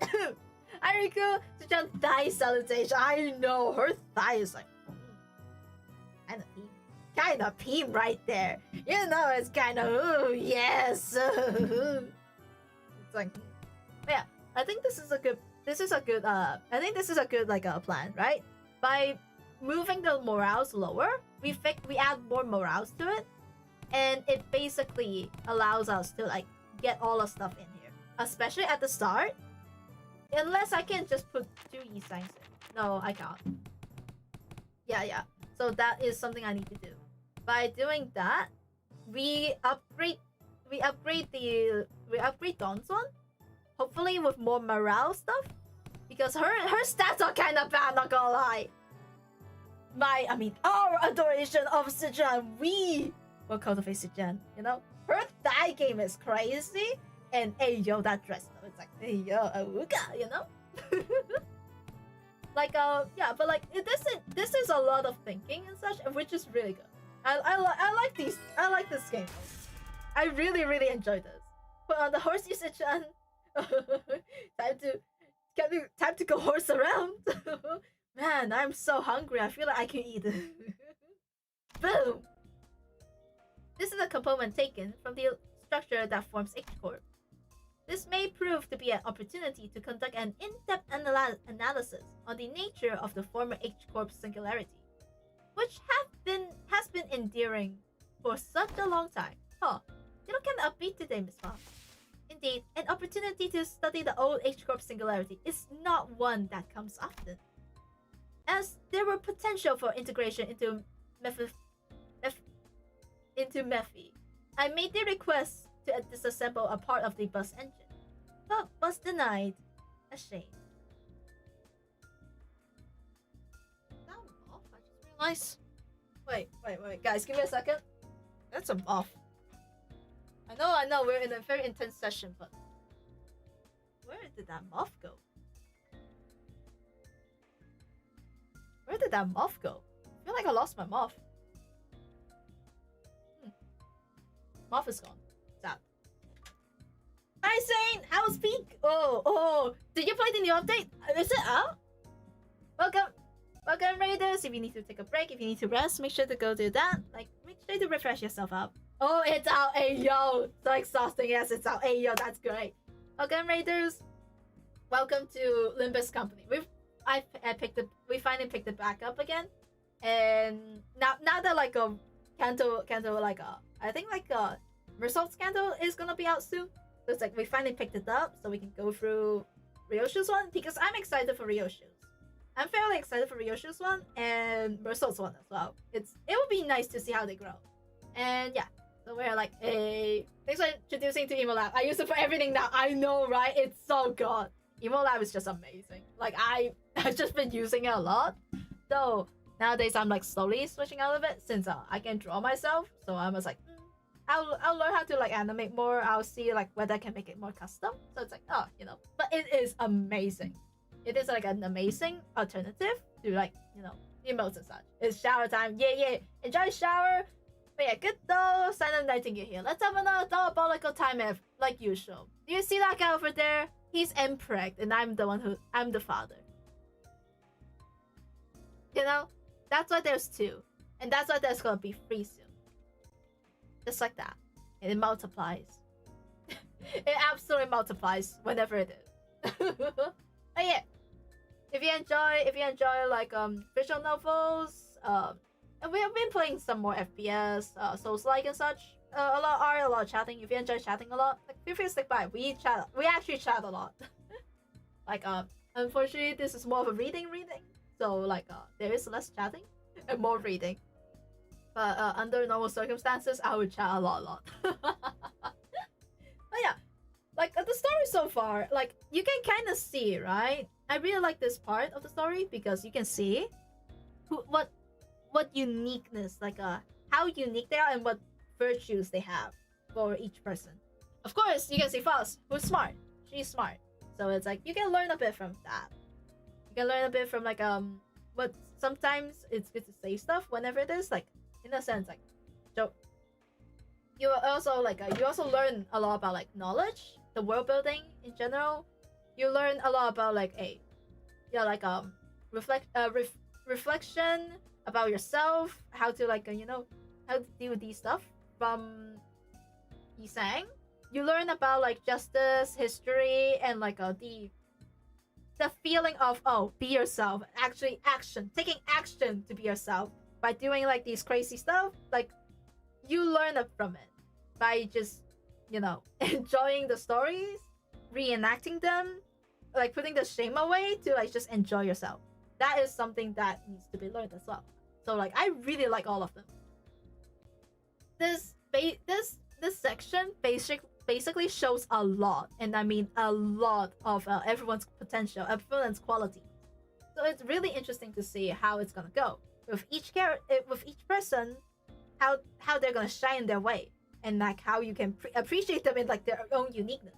Ariku, such a thigh salutation. I know her thigh is like kind of peem right there. You know, it's kind of ooh, yes. It's like, yeah. I think this is a good. I think this is a good like plan, right? By moving the morales lower, we add more morales to it, and it basically allows us to like get all the stuff in here, especially at the start. Unless I can just put 2 Yisangs in. No, I can't. Yeah. So that is something I need to do. By doing that, we upgrade Dawn's one, hopefully with more morale stuff, because her stats are kind of bad. Not gonna lie. Our adoration of Sijan, we will cultivate Sijan. You know, her thigh game is crazy, and hey yo, that dress though, it's like hey yo, awooga, you know. Like yeah, but like this is a lot of thinking and such, which is really good. I like these. I like this game. I really enjoy this. Put on the horse usage and time to go horse around. Man, I'm so hungry. I feel like I can eat. Boom. This is a component taken from the structure that forms H-Core. This may prove to be an opportunity to conduct an in-depth analysis on the nature of the former H-Corp singularity, which has been endearing for such a long time. Huh, you look kind of upbeat today, Miss Mom. Indeed, an opportunity to study the old H-Corp singularity is not one that comes often, as there were potential for integration into Mephi. I made the request to disassemble a part of the bus engine, but was denied. A shame. That off? I just realized. Wait, guys, give me a second. That's a off. I know, we're in a very intense session, but where did that moth go? Where did that moth go? I feel like I lost my moth. Moth is gone. Sad. Hi, Saint! How's Peak? Oh. Did you play the new update? Is it out? Welcome, Raiders. If you need to take a break, if you need to rest, make sure to go do that. Like, make sure to refresh yourself up. Oh, it's out. Hey, yo. So exhausting. Yes, it's out. Hey, yo. That's great. Welcome, Raiders. Welcome to Limbus Company. We finally picked it back up again. And now that like Kanto like I think like Mersault's Kanto is gonna be out soon. So it's like we finally picked it up so we can go through Ryoshu's one, because I'm excited for Ryoshu's. I'm fairly excited for Ryoshu's one and Mersault's one as well. It would be nice to see how they grow. And yeah, so we're like, hey, thanks for introducing to Emo Lab. I use it for everything now. I know, right? It's so good. Emo Lab is just amazing. Like I've just been using it a lot. So nowadays I'm like slowly switching out of it since I can draw myself. So I was like, I'll learn how to like animate more. I'll see like whether I can make it more custom. So it's like, oh, you know. But it is amazing. It is like an amazing alternative to like, you know, emotes and such. It's shower time. Yeah. Enjoy shower. But yeah, good though. Cyano Nightingale here. Let's have another diabolical time like usual. Do you see that guy over there? He's impregned and I'm the father. You know? That's why there's 2. And that's why there's gonna be 3 soon. Just like that. And it multiplies. It absolutely multiplies whenever it is. But yeah. If you enjoy like visual novels, and we have been playing some more FPS, Souls-like and such. A lot of chatting. If you enjoy chatting a lot, like feel free to stick by. We actually chat a lot. Like unfortunately this is more of a reading. So like there is less chatting and more reading. But under normal circumstances, I would chat a lot. But yeah, like the story so far, like you can kind of see, right? I really like this part of the story because you can see what uniqueness, like how unique they are and what virtues they have for each person. Of course, you can see Foss, who's smart. She's smart. So it's like you can learn a bit from that. You can learn a bit from like but sometimes it's good to say stuff whenever it is like in a sense like so you also like you also learn a lot about like knowledge, the world building in general. You learn a lot about like reflection about yourself, how to like you know, how to deal with these stuff from Yisang. You learn about like justice, history, and like the feeling of be yourself, actually taking action to be yourself by doing like these crazy stuff. Like you learn from it by just, you know, enjoying the stories, reenacting them, like putting the shame away to like just enjoy yourself. That is something that needs to be learned as well. So like I really like all of them. This section basically shows a lot, and I mean a lot of everyone's potential, everyone's quality. So it's really interesting to see how it's gonna go with each person, how they're gonna shine their way, and like how you can appreciate them in like their own uniqueness.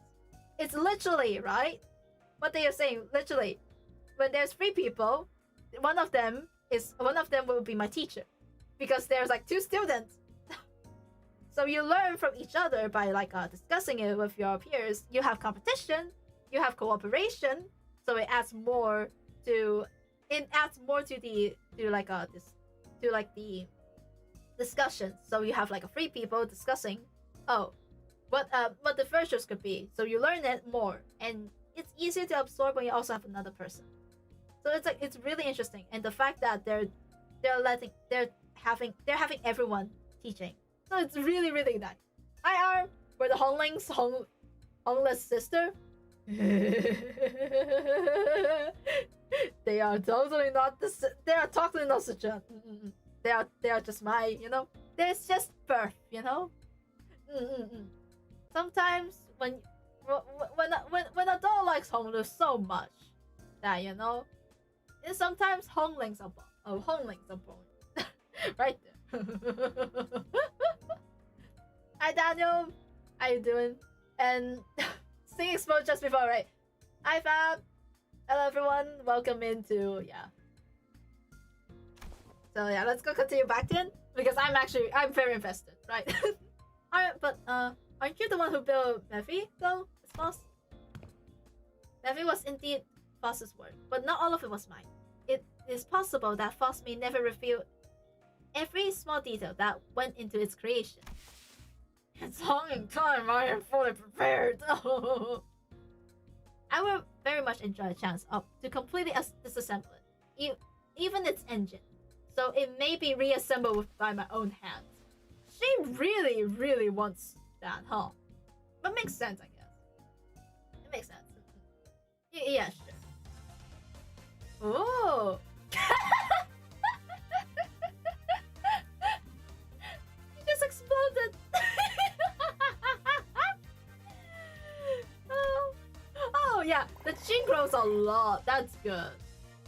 It's literally right what they are saying. Literally, when there's 3 people, one of them will be my teacher, because there's like 2 students. So you learn from each other by like discussing it with your peers. You have competition, you have cooperation, so it adds more to the discussion. So you have like 3 people discussing, oh, what the virtues could be. So you learn it more, and it's easier to absorb when you also have another person. So it's like it's really interesting, and the fact that they're having everyone teaching. So it's really really nice. Hi Arm, we're the Hongless sister. They are totally not they are totally not such a. They are just my, you know. There's just birth, you know. Sometimes when a dog likes Honglu so much that, you know, sometimes Honglings are born. Right there. Hi Daniel, how you doing? And Sing explode just before, right? Hi Fab. Hello everyone, welcome into So yeah, let's go continue back then, because I'm very invested, right? Alright, but aren't you the one who built Mevi though? It's Foss. Mevi was indeed Foss's work, but not all of it was mine. It is possible that Foss may never reveal every small detail that went into its creation. It's long in time, I am fully prepared. I will very much enjoy a chance to completely disassemble it, even its engine, so it may be reassembled by my own hands. She really, really wants that, huh? But makes sense, I guess. It makes sense. Yeah, sure. Oh. He just exploded. Oh yeah, the chin grows a lot. That's good.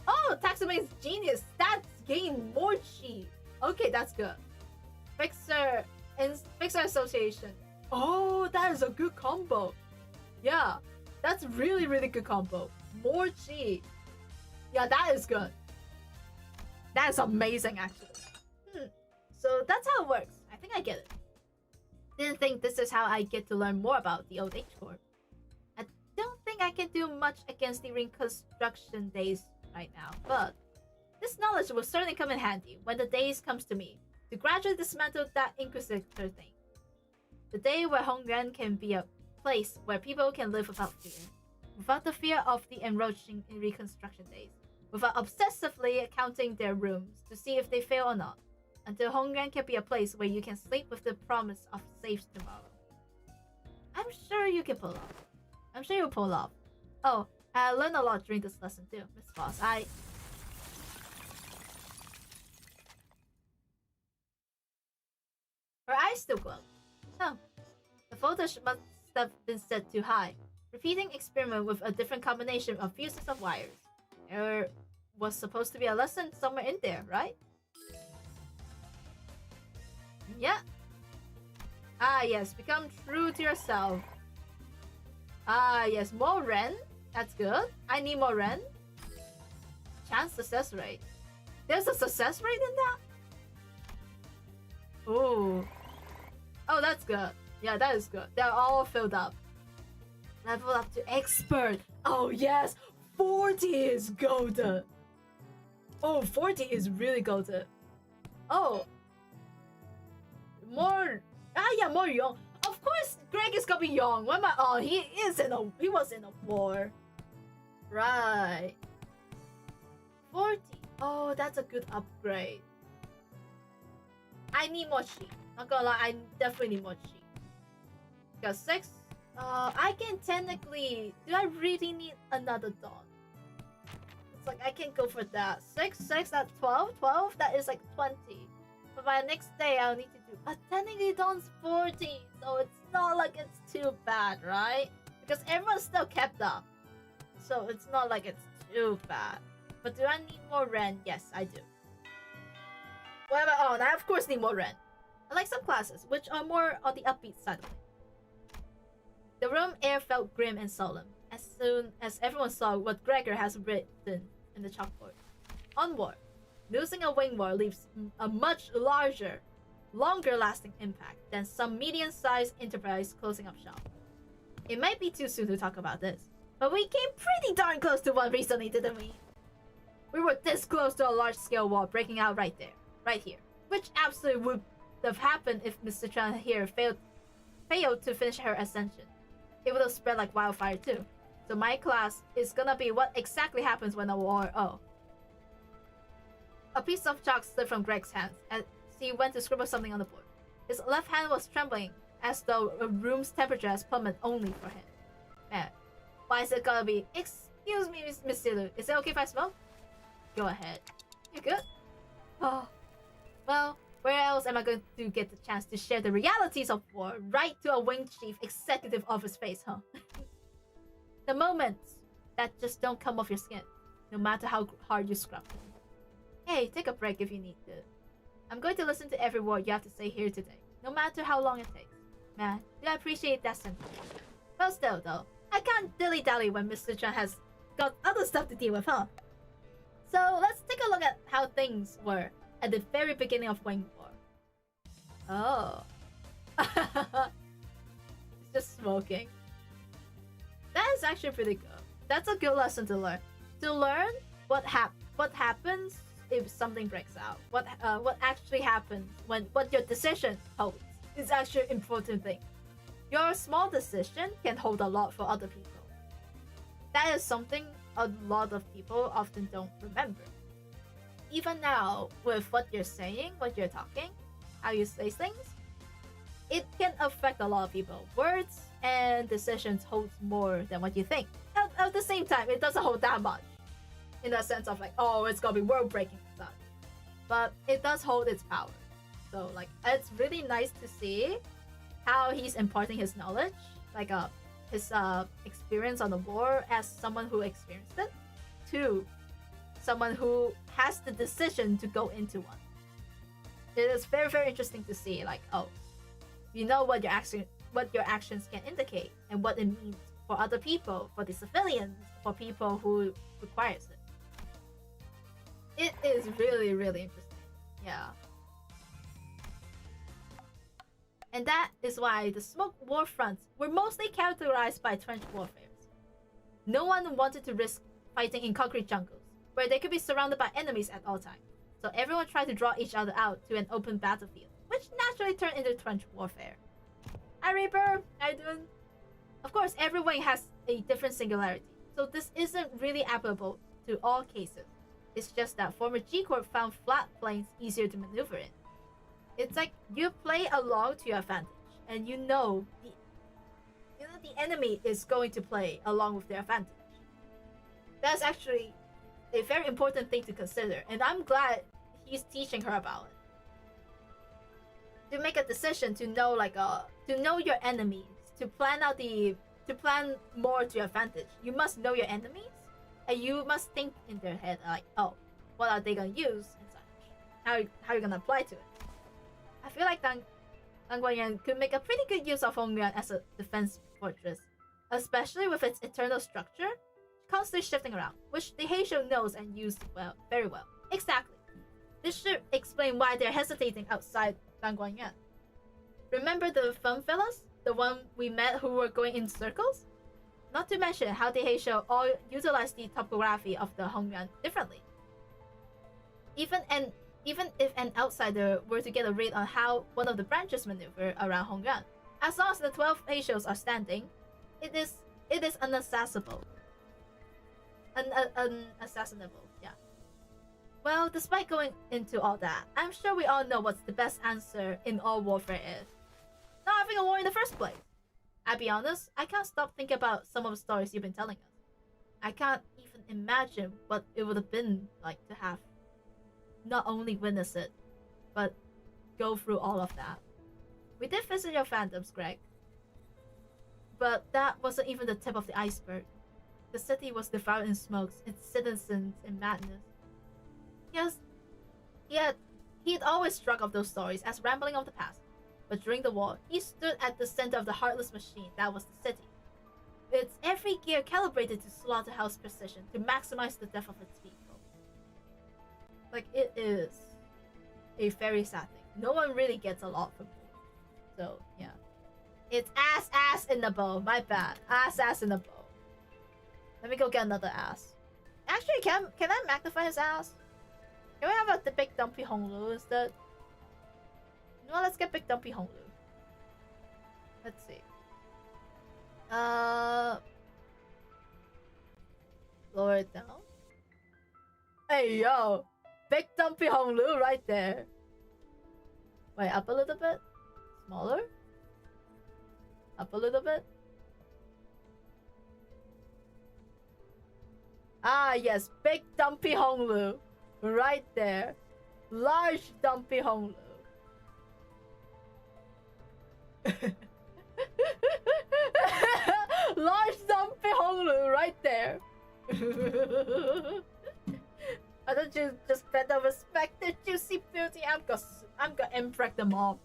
Oh, Taxomate's genius. That's gain more chi. Okay, that's good. Fixer Association. Oh, that is a good combo. Yeah, that's really really good combo. More chi. Yeah, that is good. That is amazing, actually. So that's how it works. I think I get it. Didn't think this is how I get to learn more about the Old Age Corps. I don't think I can do much against the reconstruction days right now, but this knowledge will certainly come in handy when the days comes to me to gradually dismantle that Inquisitor thing. The day where Hongdussy can be a place where people can live without fear. Without the fear of the encroaching reconstruction days. Without obsessively counting their rooms to see if they fail or not. Until Hongdussy can be a place where you can sleep with the promise of safe tomorrow. I'm sure you can pull off. I'm sure you'll pull off. Oh, I learned a lot during this lesson too, Miss Foss. Her eyes still glow. Huh. The voltage must have been set too high. Repeating experiment with a different combination of fuses of wires. There was supposed to be a lesson somewhere in there, right? Yeah. Ah yes, become true to yourself. Ah yes, more Ren. That's good. I need more Ren. Chance success rate. There's a success rate in that? Ooh. Oh, that's good. Yeah, that is good. They're all filled up. Level up to expert. Oh yes, 40 is golden. Oh, 40 is really golden. Oh. More. Ah yeah, more young. Of course, Greg is gonna be young. When my he was in a war. Right. 40. Oh, that's a good upgrade. I need more chi. Not gonna lie, I definitely need more chi. Because 6. I can technically. Do I really need another dog? It's like I can go for that. 6 at 12. 12. That is like 20. But by next day, I'll need to do. But technically, Dawn's 40, so it's not like it's too bad, right? Because everyone's still kept up, so it's not like it's too bad. But do I need more Ren? Yes, I do. What about? Oh, and I of course need more Ren. I like some classes, which are more on the upbeat side of it. The room air felt grim and solemn as soon as everyone saw what Gregor has written in the chalkboard. Onward. Losing a wing war leaves a much longer-lasting impact than some medium-sized enterprise closing up shop. It might be too soon to talk about this, but we came pretty darn close to one recently, didn't we? We were this close to a large-scale war breaking out right here, which absolutely would have happened if Mr. Chan here failed failed to finish her ascension, it would have spread like wildfire too. So my class is gonna be what exactly happens when a war. Oh. A piece of chalk slipped from Greg's hands as he went to scribble something on the board. His left hand was trembling as though a room's temperature has plummeted only for him. Man, why is it gonna be? Excuse me, Miss Silu. Is it okay if I smoke? Go ahead. You good? Oh. Well, where else am I going to get the chance to share the realities of war right to a Wing Chief executive office face, huh? The moments that just don't come off your skin, no matter how hard you scrub them. Hey, take a break if you need to. I'm going to listen to every word you have to say here today, no matter how long it takes. Man, do I appreciate that sentiment. Well, still though, I can't dilly-dally when Mr. Chan has got other stuff to deal with, huh? So let's take a look at how things were at the very beginning of Wing War. Oh. It's just smoking. That is actually pretty good. That's a good lesson to learn. To learn what happens if something breaks out. What actually happens when what your decision holds is actually an important thing. Your small decision can hold a lot for other people. That is something a lot of people often don't remember. Even now, with what you're saying, what you're talking, how you say things, it can affect a lot of people. Words and decisions hold more than what you think. At the same time, it doesn't hold that much. In the sense of like, oh, it's gonna be world-breaking stuff. But it does hold its power. So like, it's really nice to see how he's imparting his knowledge, like his experience on the war as someone who experienced it, to someone who has the decision to go into one. It is very, very interesting to see, like, oh, you know what your actions can indicate and what it means for other people, for the civilians, for people who requires it. It is really, really interesting. Yeah. And that is why the smoke war fronts were mostly characterized by trench warfares. No one wanted to risk fighting in concrete jungles, where they could be surrounded by enemies at all times. So everyone tried to draw each other out to an open battlefield, which naturally turned into trench warfare. Hi Reaper, how you doing? Of course, every wing has a different singularity, so this isn't really applicable to all cases. It's just that former G-Corp found flat plains easier to maneuver in. It's like you play along to your advantage, and you know the enemy is going to play along with their advantage. That's actually a very important thing to consider, and I'm glad he's teaching her about it. To make a decision to know to know your enemies, to plan more to your advantage, you must know your enemies, and you must think in their head like, oh, what are they gonna use and such? How you gonna apply to it? I feel like Dan Guanyan could make a pretty good use of Hongyuan as a defense fortress, especially with its internal structure constantly shifting around, which the Heisho knows and uses very well. Exactly. This should explain why they're hesitating outside Dan Guanyan. Remember the fun fellas? The one we met who were going in circles? Not to mention how the Heisho all utilize the topography of the Hongyuan differently. Even if an outsider were to get a read on how one of the branches maneuver around Hongyuan, as long as the 12 Heishos are standing, it is unassassinable. Unassassinable, yeah. Well, despite going into all that, I'm sure we all know what's the best answer in all warfare is. Not having a war in the first place. I'll be honest, I can't stop thinking about some of the stories you've been telling us. I can't even imagine what it would have been like to have not only witness it, but go through all of that. We did visit your fandoms, Greg. But that wasn't even the tip of the iceberg. The city was devoured in smokes, its citizens in madness. Yes, he'd always struck of those stories as rambling of the past. But during the war, he stood at the center of the heartless machine that was the city. Its every gear calibrated to slaughterhouse precision to maximize the death of its people. Like, it is a very sad thing. No one really gets a lot from it. So, yeah. It's ass in the bow. My bad. Ass in the bow. Let me go get another ass. Actually, can I magnify his ass? Can we have the big dumpy Honglu instead? You know what? Let's get big dumpy Honglu. Let's see. Lower it down. Hey yo! Big dumpy Honglu right there. Wait, up a little bit? Smaller? Up a little bit? Ah yes, big dumpy Honglu. Right there. Large dumpy Honglu. Large dumpy Honglu right there. Why don't you just better respect the juicy beauty? I'm gonna impreg them all.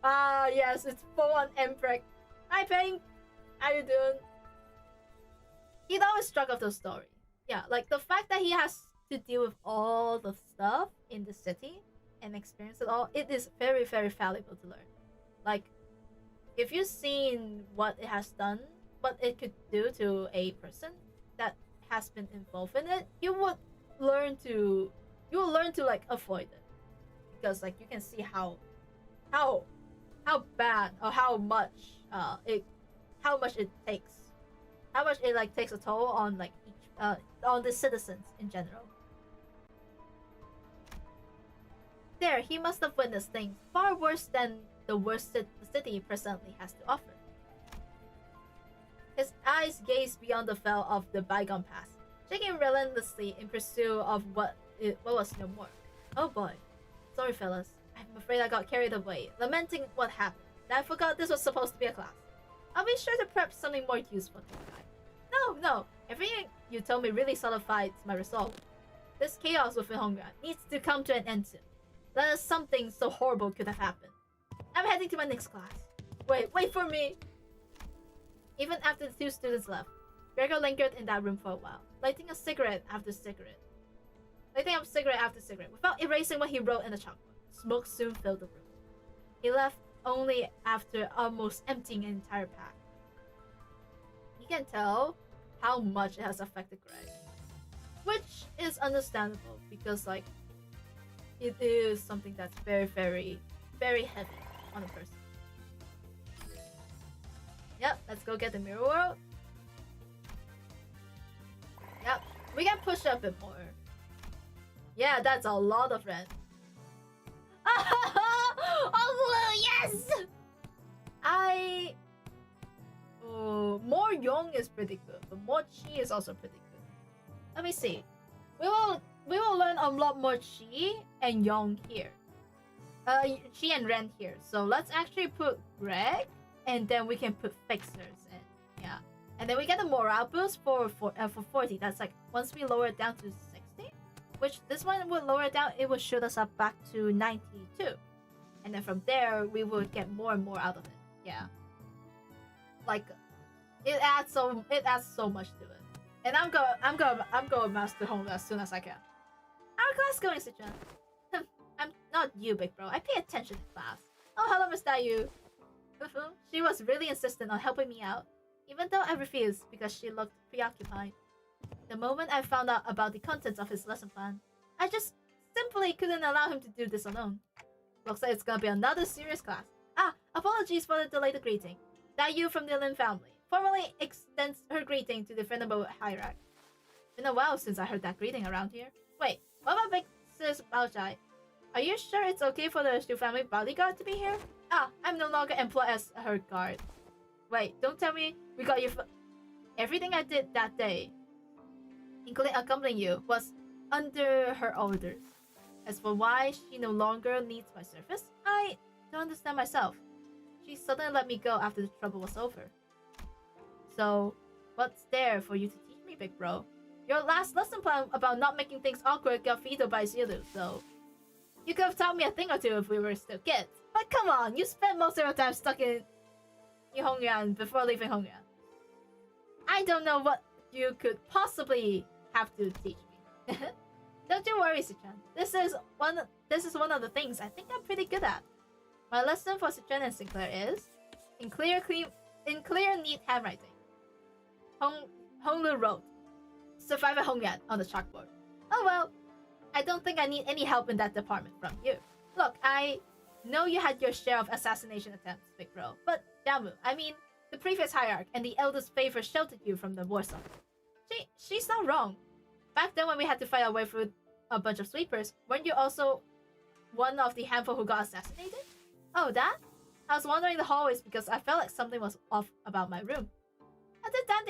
Ah yes, it's full on impreg. Hi Pink, how you doing? He'd always struck off the story. Yeah, like the fact that he has to deal with all the stuff in the city and experience it all, it is very, very valuable to learn. Like, if you've seen what it has done, what it could do to a person that has been involved in it, you will learn to like avoid it, because like you can see how bad or how much it takes a toll on like each on the citizens in general. There, he must have witnessed things far worse than the worst the city presently has to offer. His eyes gazed beyond the veil of the bygone past, shaking relentlessly in pursuit of what was no more. Oh boy. Sorry, fellas. I'm afraid I got carried away, lamenting what happened. That I forgot this was supposed to be a class. I'll be sure to prep something more useful to the guy. No. Everything you told me really solidifies my resolve. This chaos within Hongdussy needs to come to an end soon. That is something so horrible could have happened. I'm heading to my next class. Wait for me! Even after the two students left, Gregor lingered in that room for a while, lighting up cigarette after cigarette, without erasing what he wrote in the chalkboard. Smoke soon filled the room. He left only after almost emptying an entire pack. You can tell how much it has affected Greg, which is understandable because like it is something that's very, very, very heavy on a person. Yep, let's go get the mirror world. Yep, we can push a bit more. Yeah, that's a lot of rent. Oh, yes! More Young is pretty good, but more Chi is also pretty good. Let me see. We will learn a lot more Chi and Young here. Chi and Ren here. So let's actually put Greg, and then we can put Fixers in. Yeah. And then we get a morale boost for 40. That's like once we lower it down to 60, which this one would lower it down, it will shoot us up back to 92. And then from there we will get more and more out of it. Yeah. Like it adds so much to it. And I'm going master Hongdussy as soon as I can. Our class going, Sichuan. I'm not you, big bro. I pay attention in class. Oh, hello, Mr. Yu. She was really insistent on helping me out, even though I refused because she looked preoccupied. The moment I found out about the contents of his lesson plan, I just simply couldn't allow him to do this alone. Looks like it's gonna be another serious class. Apologies for the delayed greeting. That Yu from the Lin family formally extends her greeting to the venerable hierarch. Been a while since I heard that greeting around here. Wait, what about big sis Baojai? Are you sure it's okay for the Shu family bodyguard to be here? I'm no longer employed as her guard. Wait, don't tell me we got you for... Everything I did that day, including accompanying you, was under her orders. As for why she no longer needs my service, I don't understand myself. She suddenly let me go after the trouble was over. So, what's there for you to teach me, big bro? Your last lesson plan about not making things awkward got vetoed by Zilu, so... You could have taught me a thing or two if we were still kids. But come on, you spent most of your time stuck in Hongdussy before leaving Hongdussy. I don't know what you could possibly have to teach me. Don't you worry, Sichuan. This is one of the things I think I'm pretty good at. My lesson for Sichuan and Sinclair is in clear, neat handwriting. Honglu wrote, "Survive at Hongdussy" on the chalkboard. Oh well, I don't think I need any help in that department from you. Look, I know you had your share of assassination attempts, big bro. But Jamu, I mean, the previous hierarch and the eldest favor sheltered you from the war zone. She's not wrong. Back then when we had to fight our way through a bunch of sweepers, weren't you also one of the handful who got assassinated? Oh, that? I was wandering the hallways because I felt like something was off about my room. Until then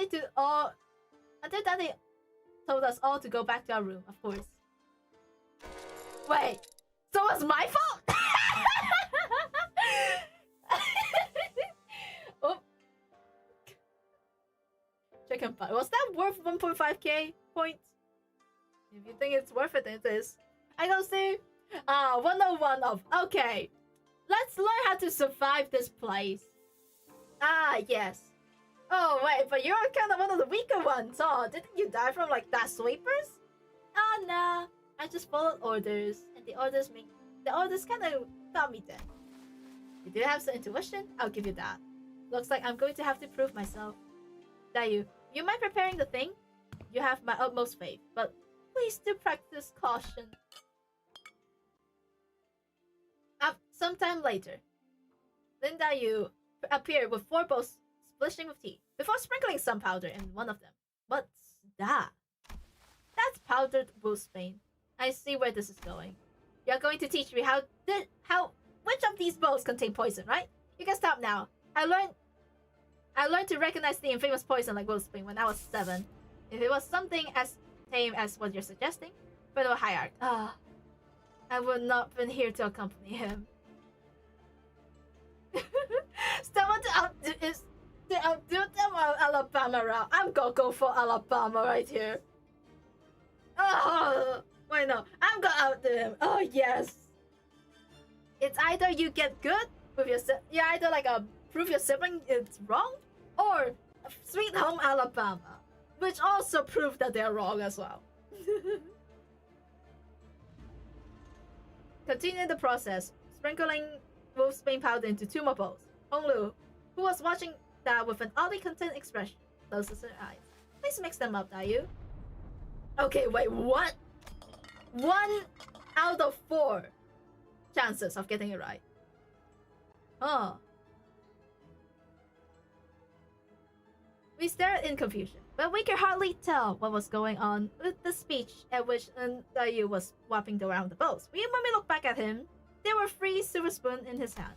they told us all to go back to our room, of course. Wait, so it was my fault? Oh. Chicken pie. Was that worth 1.5k points? If you think it's worth it, it is. I go see. 101 of. Okay. Let's learn how to survive this place. Ah, yes. Oh, wait, but you're kind of one of the weaker ones, huh? Didn't you die from, like, that sweepers? Oh, no. I just followed orders, and the orders kind of got me dead. You do have some intuition? I'll give you that. Looks like I'm going to have to prove myself. Dayu, you mind preparing the thing? You have my utmost faith, but please do practice caution. Sometime later, then Dayu appeared with 4 bowls splishing with tea, before sprinkling some powder in one of them. What's that? That's powdered wolfsbane. I see where this is going. You're going to teach me which of these bowls contain poison, right? You can stop now. I learned to recognize the infamous poison like wolfsbane when I was 7. If it was something as tame as what you're suggesting, fellow hierarch, I would not been here to accompany him. Someone to outdo them on Alabama route. I'm gonna go for Alabama right here. Oh, wait, no. I'm gonna outdo him. Oh, yes. It's either you get good with your you either like prove your sibling is wrong, or Sweet Home Alabama, which also proved that they're wrong as well. Continuing the process, sprinkling wolfsbane powder into 2 more bowls. Honglu, who was watching that with an oddly content expression, closes her eyes. Please mix them up, Dayu. Okay, wait, what? 1 out of 4 chances of getting it right. Huh. We stared in confusion, but we could hardly tell what was going on with the speech at which Dayu was whopping around the bowls. When we looked back at him, there were 3 silver spoons in his hand.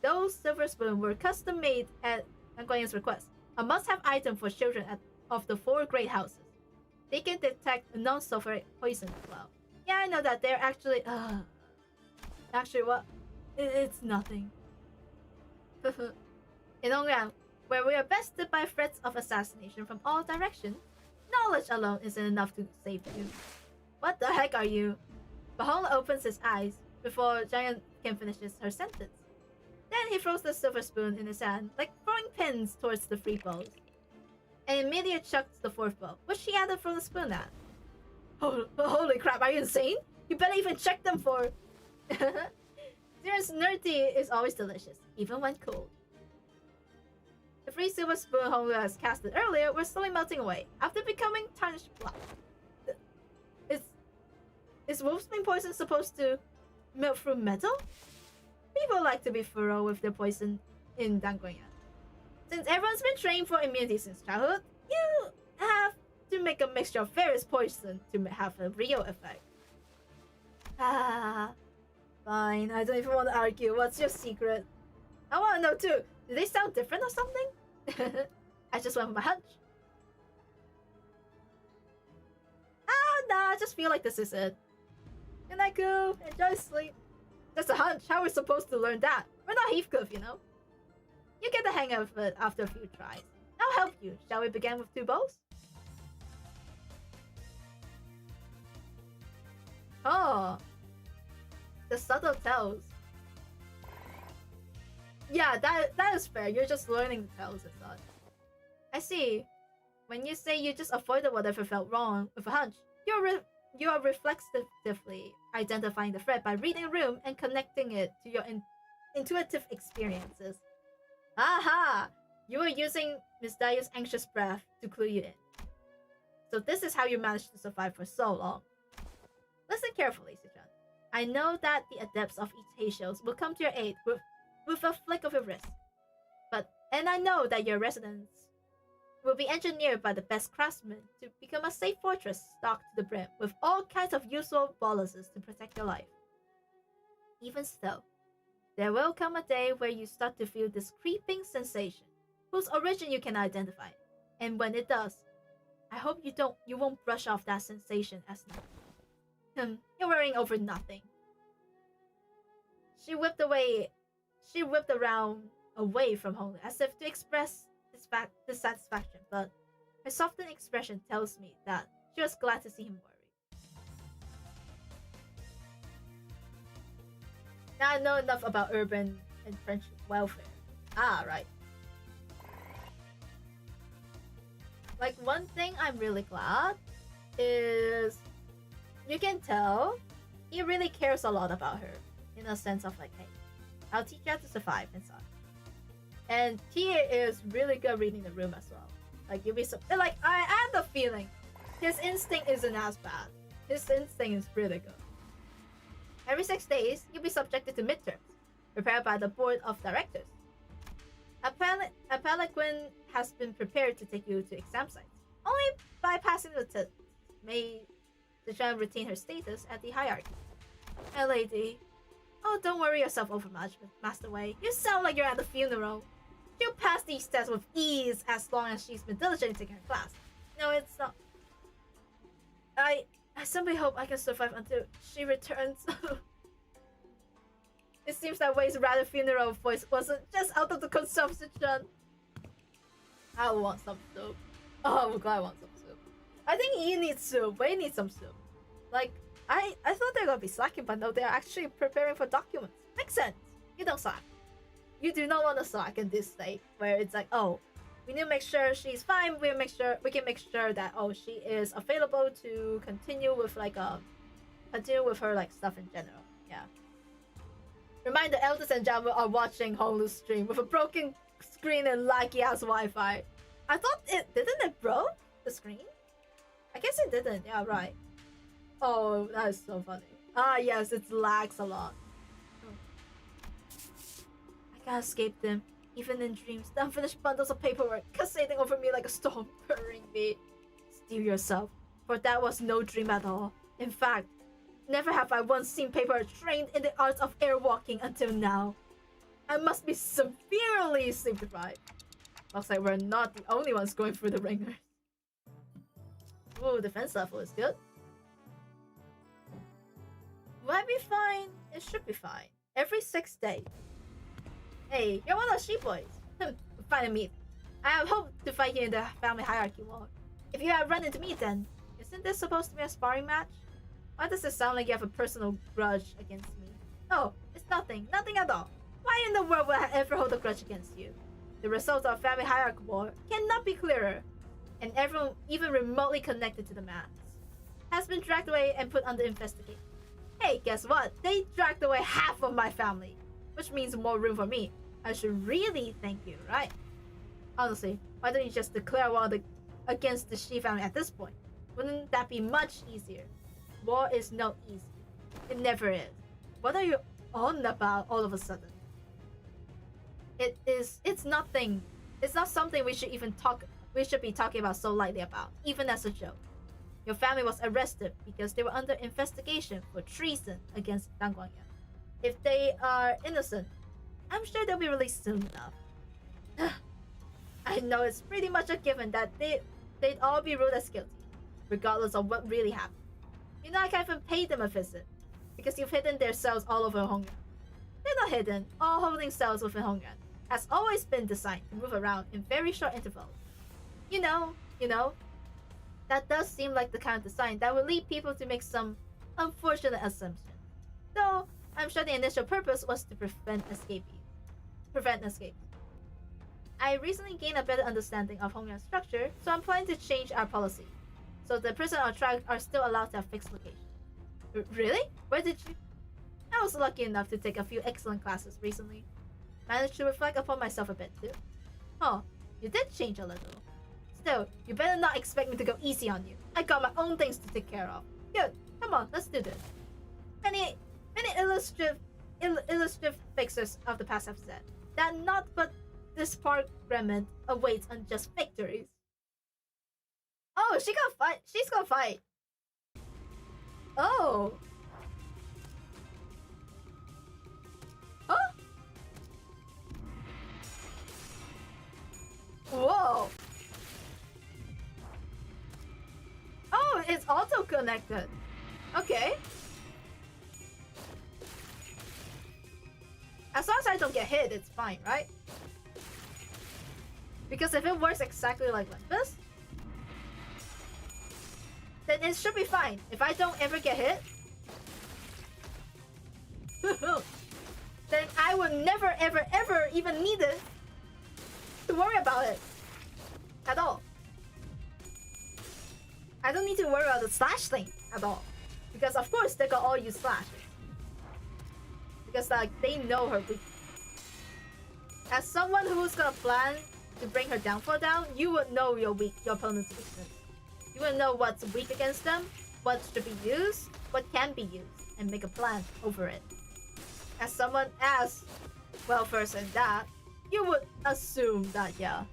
Those silver spoons were custom made at Anguian's request, a must-have item for children of the 4 great houses. They can detect non-sulfuric poison as well. Yeah, I know that they're actually what? It's nothing. In Hongdussy, where we are bested by threats of assassination from all directions, knowledge alone isn't enough to save you. What the heck are you? Bahong opens his eyes before Giant can finish her sentence. Then he throws the silver spoon in his hand, like throwing pins towards the 3 bowls, and immediately chucks the 4th bowl, which he had to throw the spoon at. Holy crap, are you insane? You better even check them for... Zira's nerdy is always delicious, even when cold. The 3 silver spoon Honglu has casted earlier were slowly melting away, after becoming tarnished black. Is wolfsbane poison supposed to melt through metal? People like to be thorough with their poison in Danguyan. Since everyone's been trained for immunity since childhood, you have to make a mixture of various poison to have a real effect. Fine, I don't even want to argue. What's your secret? I want to know too. Do they sound different or something? I just went with my hunch. Nah, I just feel like this is it. Good night, Koo. Enjoy sleep. That's a hunch. How are we supposed to learn that? We're not Heathcliff, you know? You get the hang of it after a few tries. I'll help you. Shall we begin with 2 bowls? Oh. The subtle tells. Yeah, that is fair. You're just learning the tells and such. I see. When you say you just avoided whatever felt wrong with a hunch, you are reflexively identifying the threat by reading a room and connecting it to your intuitive experiences. Aha! You were using Miss Dayu's anxious breath to clue you in. So this is how you managed to survive for so long. Listen carefully, Suchan. I know that the adepts of Itacios will come to your aid with a flick of your wrist. And I know that your residence will be engineered by the best craftsmen to become a safe fortress stocked to the brim with all kinds of useful boluses to protect your life. Even so, there will come a day where you start to feel this creeping sensation, whose origin you can identify. And when it does, I hope you won't brush off that sensation as nothing. You're worrying over nothing. She whipped around away from Hongdussy as if to express dissatisfaction, but her softened expression tells me that she was glad to see him worried. Now I know enough about urban and French welfare. Ah, right. Like, one thing I'm really glad is you can tell he really cares a lot about her, in a sense of like, hey, I'll teach you how to survive and such. And Tia is really good reading the room as well. Like, you'll be like, I have the feeling his instinct isn't as bad. His instinct is really good. Every 6 days, you'll be subjected to midterms, prepared by the board of directors. A palanquin has been prepared to take you to exam sites. Only by passing the test may the child retain her status at the hierarchy. Hey, lady. Oh, don't worry yourself over much, Master Wei. You sound like you're at the funeral. She'll pass these tests with ease as long as she's been diligently taking her class. No, it's not. I simply hope I can survive until she returns. It seems that Wei's rather funeral voice wasn't just out of the consumption. I want some soup. Oh my god, I want some soup. I think he needs soup. Wei needs some soup. Like, I thought they were gonna be slacking, but no, they're actually preparing for documents. Makes sense. You don't slack. You do not want to slack in this state where it's like, oh, we need to make sure she's fine. We can make sure that, oh, she is available to continue with her like stuff in general. Yeah. Remind the elders and Jamba are watching Hongdu's stream with a broken screen and laggy ass Wi-Fi. I thought didn't it broke the screen? I guess it didn't. Yeah, right. Oh, that is so funny. Ah, yes, it lags a lot. I can't escape them, even in dreams. The unfinished bundles of paperwork cascading over me like a storm, hurrying me. Steel yourself, for that was no dream at all. In fact, never have I once seen paperwork trained in the arts of airwalking until now. I must be severely sleep deprived. Looks like we're not the only ones going through the ringers. Ooh, defense level is good. Will I be fine? It should be fine. Every 6 days. Hey, you're one of the sheep boys. Fine meet. I have hoped to fight you in the family hierarchy war. If you have run into me then, isn't this supposed to be a sparring match? Why does it sound like you have a personal grudge against me? Oh, it's nothing. Nothing at all. Why in the world would I ever hold a grudge against you? The results of family hierarchy war cannot be clearer. And everyone, even remotely connected to the mass, has been dragged away and put under investigation. Hey, guess what? They dragged away half of my family, which means more room for me. I should really thank you, right? Honestly, why don't you just declare war against the Shi family at this point? Wouldn't that be much easier? War is not easy. It never is. What are you on about all of a sudden? It's nothing. It's not something we should be talking about so lightly about, even as a joke. Your family was arrested because they were under investigation for treason against Dang Guangyan. If they are innocent, I'm sure they'll be released soon enough. I know it's pretty much a given that they'd all be ruled as guilty, regardless of what really happened. You know, I can't even pay them a visit, because you've hidden their cells all over Hongdussy. They're not hidden. All holding cells within Hongdussy has always been designed to move around in very short intervals. You know, that does seem like the kind of design that would lead people to make some unfortunate assumptions. Though, I'm sure the initial purpose was to prevent escape. I recently gained a better understanding of Hongdussy structure, so I'm planning to change our policy, so the prison or trial are still allowed to have fixed location. Really? Where did you... I was lucky enough to take a few excellent classes recently. Managed to reflect upon myself a bit too. Oh, you did change a little. Still, you better not expect me to go easy on you. I got my own things to take care of. Good, come on, let's do this. Many illustrative fixers of the past have said that not but disparagement awaits unjust victories. Oh, she gonna fight. She's gonna fight. Oh. Huh? Whoa. Oh, it's auto connected. Okay. As long as I don't get hit, it's fine, right? Because if it works exactly like Limbus, then it should be fine. If I don't ever get hit, then I would never, ever, ever even need it to worry about it at all. I don't need to worry about the slash thing at all. Because of course they can all use slashes. Because like they know her weakness. As someone who's gonna plan to bring her downfall down, you would know your opponent's weakness. You would know what's weak against them, what should be used, what can be used, and make a plan over it. As someone as well versed in that, you would assume that, yeah.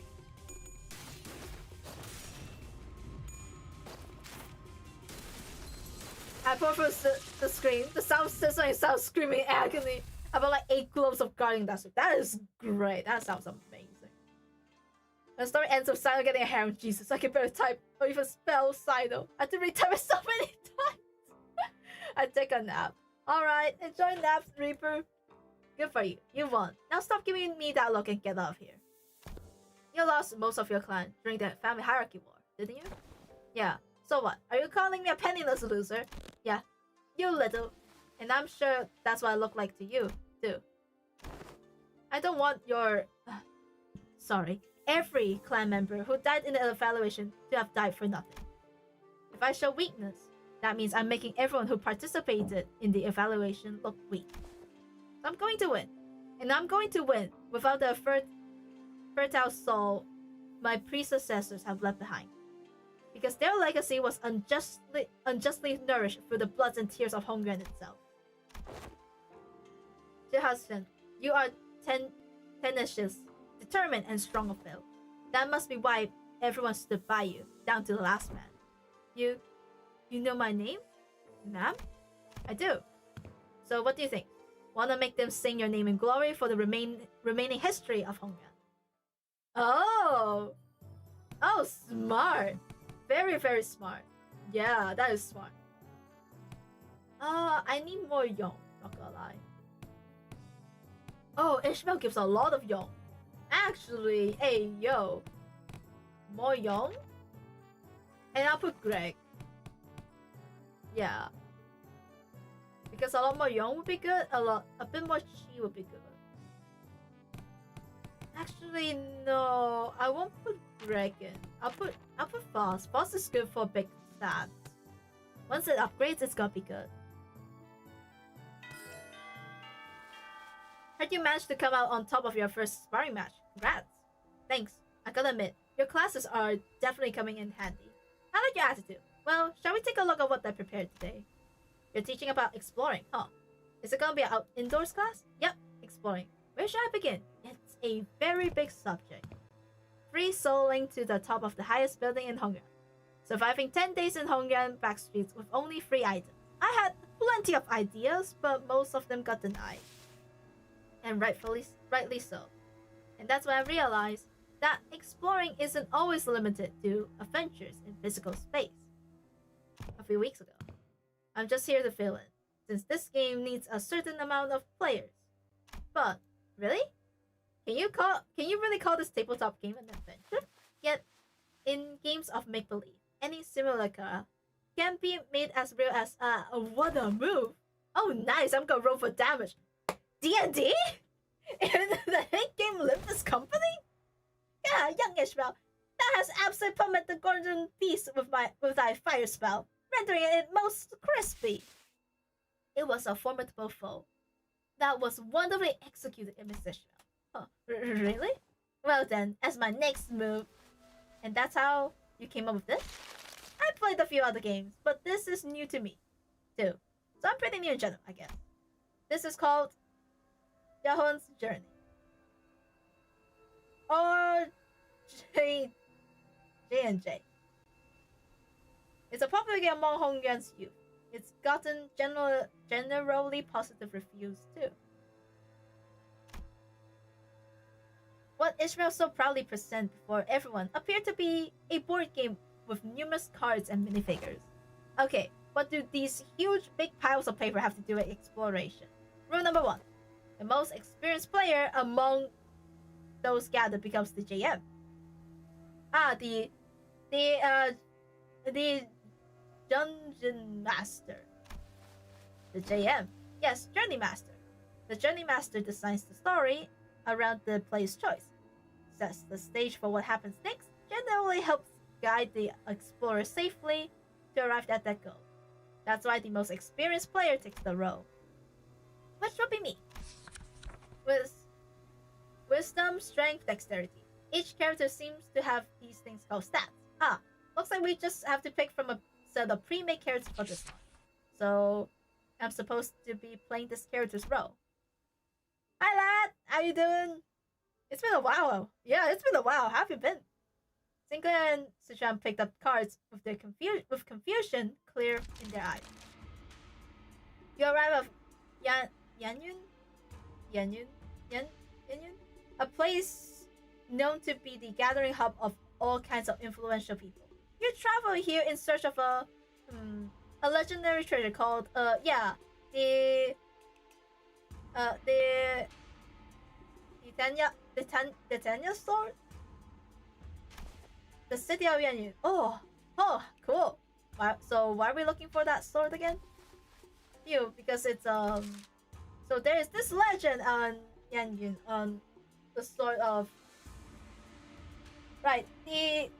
I prefer the scream, the sound sizzling and sound screaming agony about like 8 globes of guarding dust. That is great. That sounds amazing. The story ends with Cyano getting a harem. Jesus, I can barely type or even spell Cyano. I had to retype it so many times. I take a nap. Alright, enjoy naps, Reaper. Good for you. You won. Now stop giving me that look and get out of here. You lost most of your clan during the family hierarchy war, didn't you? Yeah. So what? Are you calling me a penniless loser? Yeah. You little. And I'm sure that's what I look like to you, too. I don't want your... Sorry. Every clan member who died in the evaluation to have died for nothing. If I show weakness, that means I'm making everyone who participated in the evaluation look weak. So I'm going to win. And I'm going to win without the fertile soul my predecessors have left behind. Because their legacy was unjustly nourished through the blood and tears of Hongdussy itself. Dear husband, you are tenacious, determined, and strong of will. That must be why everyone stood by you, down to the last man. You know my name? Ma'am? I do. So what do you think? Wanna make them sing your name in glory for the remaining history of Hongdussy? Oh! Oh, smart! Very, very smart. Yeah, that is smart. I need more yong, not gonna lie. Oh, Ishmael gives a lot of yong. Actually, hey, yo. More yong? And I'll put Greg. Yeah. Because a lot more yong would be good, a bit more chi would be good. Actually, no, I won't put Greg in. I'll put Foss. Foss is good for big stats. Once it upgrades, it's gonna be good. Heard you managed to come out on top of your first sparring match. Congrats. Thanks. I gotta admit, your classes are definitely coming in handy. I like your attitude. Well, shall we take a look at what I prepared today? You're teaching about exploring, huh? Is it gonna be an indoors class? Yep, exploring. Where should I begin? It's a very big subject. Free soloing to the top of the highest building in Hongdussy. Surviving 10 days in Hongdussy backstreets with only 3 items. I had plenty of ideas, but most of them got denied. And rightly so. And that's when I realized that exploring isn't always limited to adventures in physical space. A few weeks ago. I'm just here to fill in, since this game needs a certain amount of players. But, really? Can you really call this tabletop game an adventure? Yet, in games of make-believe, any simulacra can be made as real as, what a move! Oh nice, I'm gonna roll for damage. D&D? In the hit game Limbus company? Yeah, young Ishmael. That has absolutely pummeled the golden piece with thy fire spell, rendering it most crispy. It was a formidable foe. That was wonderfully executed, Miss Ishmael. Huh, really? Well then, as my next move. And that's how you came up with this? I played a few other games, but this is new to me, too. So I'm pretty new in general, I guess. This is called Yahun's Journey. Or J&J. It's a popular game among Hongyuan's youth. It's gotten generally positive reviews too. What Ishmael so proudly presents before everyone appeared to be a board game with numerous cards and minifigures. Okay, what do these huge big piles of paper have to do with exploration? Rule number 1. The most experienced player among those gathered becomes the JM. The Dungeon Master. The JM. Yes, Journey Master. The Journey Master designs the story around the player's choice, sets the stage for what happens next, generally helps guide the explorer safely to arrive at that goal. That's why the most experienced player takes the role. Which would be me. With wisdom, strength, dexterity. Each character seems to have these things called stats. Looks like we just have to pick from a set of pre-made characters for this one. So, I'm supposed to be playing this character's role. Hi lad, how you doing? It's been a while. Yeah, it's been a while. How have you been? Sinclair and Sichuan picked up cards with their confusion clear in their eyes. You arrive at Yanyun? A place known to be the gathering hub of all kinds of influential people. You travel here in search of a legendary treasure called the Tanya sword? The city of Yanyun. Oh, cool. So why are we looking for that sword again? Because it's so there is this legend on Yanyun on the sword of. Right, the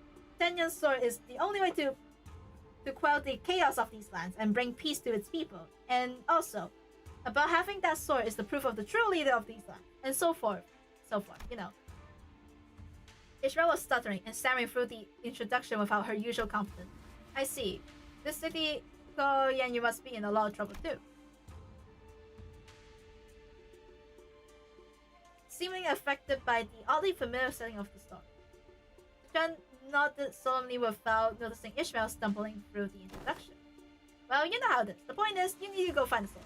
Tenyan sword is the only way to quell the chaos of these lands and bring peace to its people. And also, about having that sword is the proof of the true leader of these lands, and so forth, you know. Ishmael was stuttering and stammering through the introduction without her usual confidence. I see. This city, Yan, you must be in a lot of trouble too. Seemingly affected by the oddly familiar setting of the story, Chen nodded solemnly without noticing Ishmael stumbling through the introduction. Well, you know how it is. The point is, you need to go find the sword.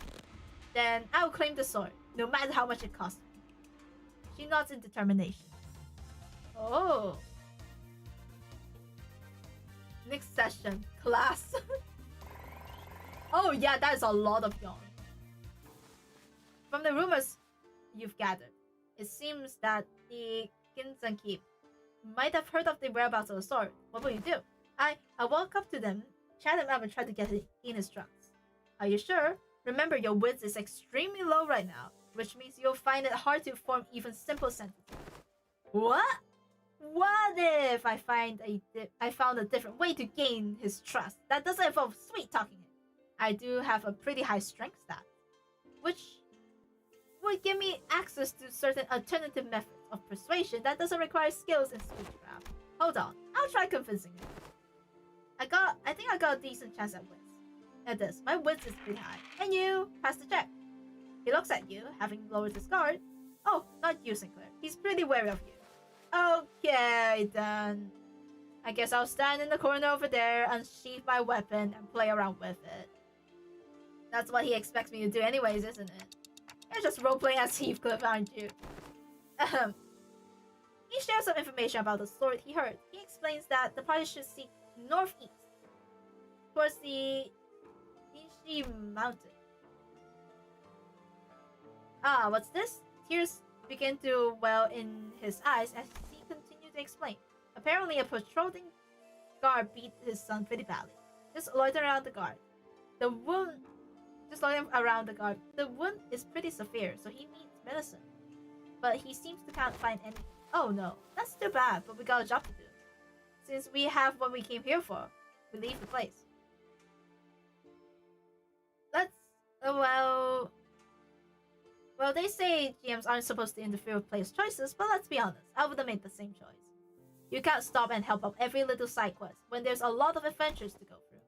Then I'll claim the sword, no matter how much it costs me. She nods in determination. Oh. Next session, class. Oh yeah, that is a lot of yarn. From the rumors you've gathered, it seems that the Ginzan Keep might have heard of the whereabouts of the sword. What will you do? I walk up to them, chat him up, and try to get it in his trunks. Are you sure? Remember, your wits is extremely low right now, which means you'll find it hard to form even simple sentences. What? What if I found a different way to gain his trust that doesn't involve sweet talking him? I do have a pretty high strength stat, which would give me access to certain alternative methods of persuasion that doesn't require skills in speechcraft. Hold on, I'll try convincing him. I think I got a decent chance at wits. At this, my wits is pretty high. And you pass the check. He looks at you, having lowered his guard. Oh, not you, Sinclair. He's pretty wary of you. Okay, then. I guess I'll stand in the corner over there, unsheath my weapon, and play around with it. That's what he expects me to do anyways, isn't it? You're just roleplaying as Heathcliff, aren't you? He shares some information about the sword he heard. He explains that the party should seek northeast, towards the Nishi Mountain. What's this? Tears begin to well in his eyes as he continued to explain. Apparently, a patrolling guard beat his son pretty badly. Just loitering around the guard. The wound is pretty severe, so he needs medicine. But he seems to can't find any. Oh no, that's too bad, but we got a job to do. Since we have what we came here for, we leave the place. Well, they say GMs aren't supposed to interfere with players' choices, but let's be honest, I would have made the same choice. You can't stop and help out every little side quest when there's a lot of adventures to go through.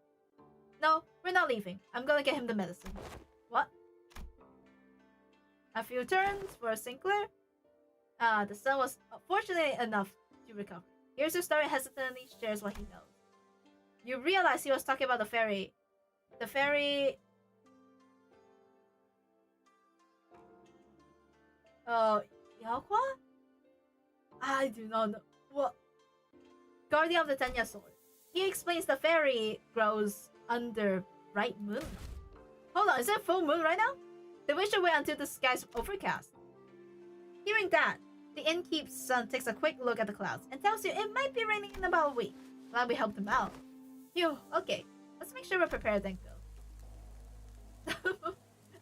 No, we're not leaving. I'm gonna get him the medicine. What? A few turns for Sinclair. The sun was fortunate enough to recover. Here's the story hesitantly shares what he knows. You realize he was talking about the fairy. The fairy... Yaqua? I do not know. What? Guardian of the Tenya Sword. He explains the fairy grows under bright moon. Hold on, is it full moon right now? Then we should wait until the sky's overcast. Hearing that, the innkeep's son takes a quick look at the clouds and tells you it might be raining in about a week. Glad we helped him out. Phew, okay. Let's make sure we're prepared then go.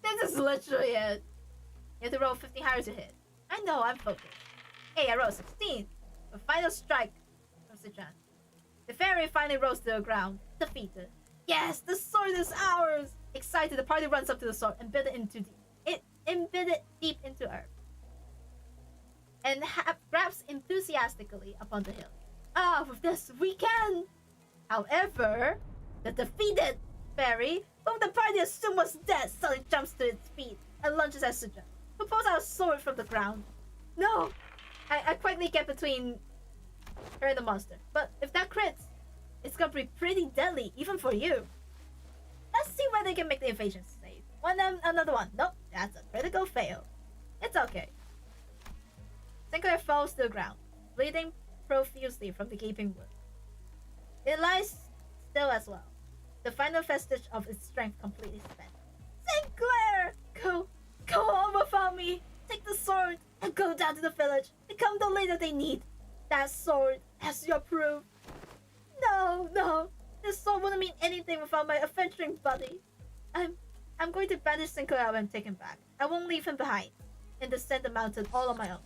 This is literally it. You have to roll 15 higher to hit. I know, I'm focused. Hey, I rolled 16. A final strike from Sichan. The fairy finally rose to the ground, defeated. Yes, the sword is ours! Excited, the party runs up to the sword and embedded deep into earth. And grabs enthusiastically upon the hill. Ah, with this, we can! However, the defeated fairy, whom the party assumed was dead, suddenly jumps to its feet and lunges at Sichan, who pulls out a sword from the ground. No! I quietly get between her and the monster. But if that crits, it's gonna be pretty deadly, even for you. Let's see whether they can make the invasion safe. Another one. Nope, that's a critical fail. It's okay. Sinclair falls to the ground, bleeding profusely from the gaping wound. It lies still as well, the final vestige of its strength completely spent. Sinclair! Go on without me! Take the sword and go down to the village. Become the leader they need. That sword as your proof. No. This sword wouldn't mean anything without my adventuring buddy. I'm going to banish Sinclair out and take him back. I won't leave him behind in the center mountain all on my own.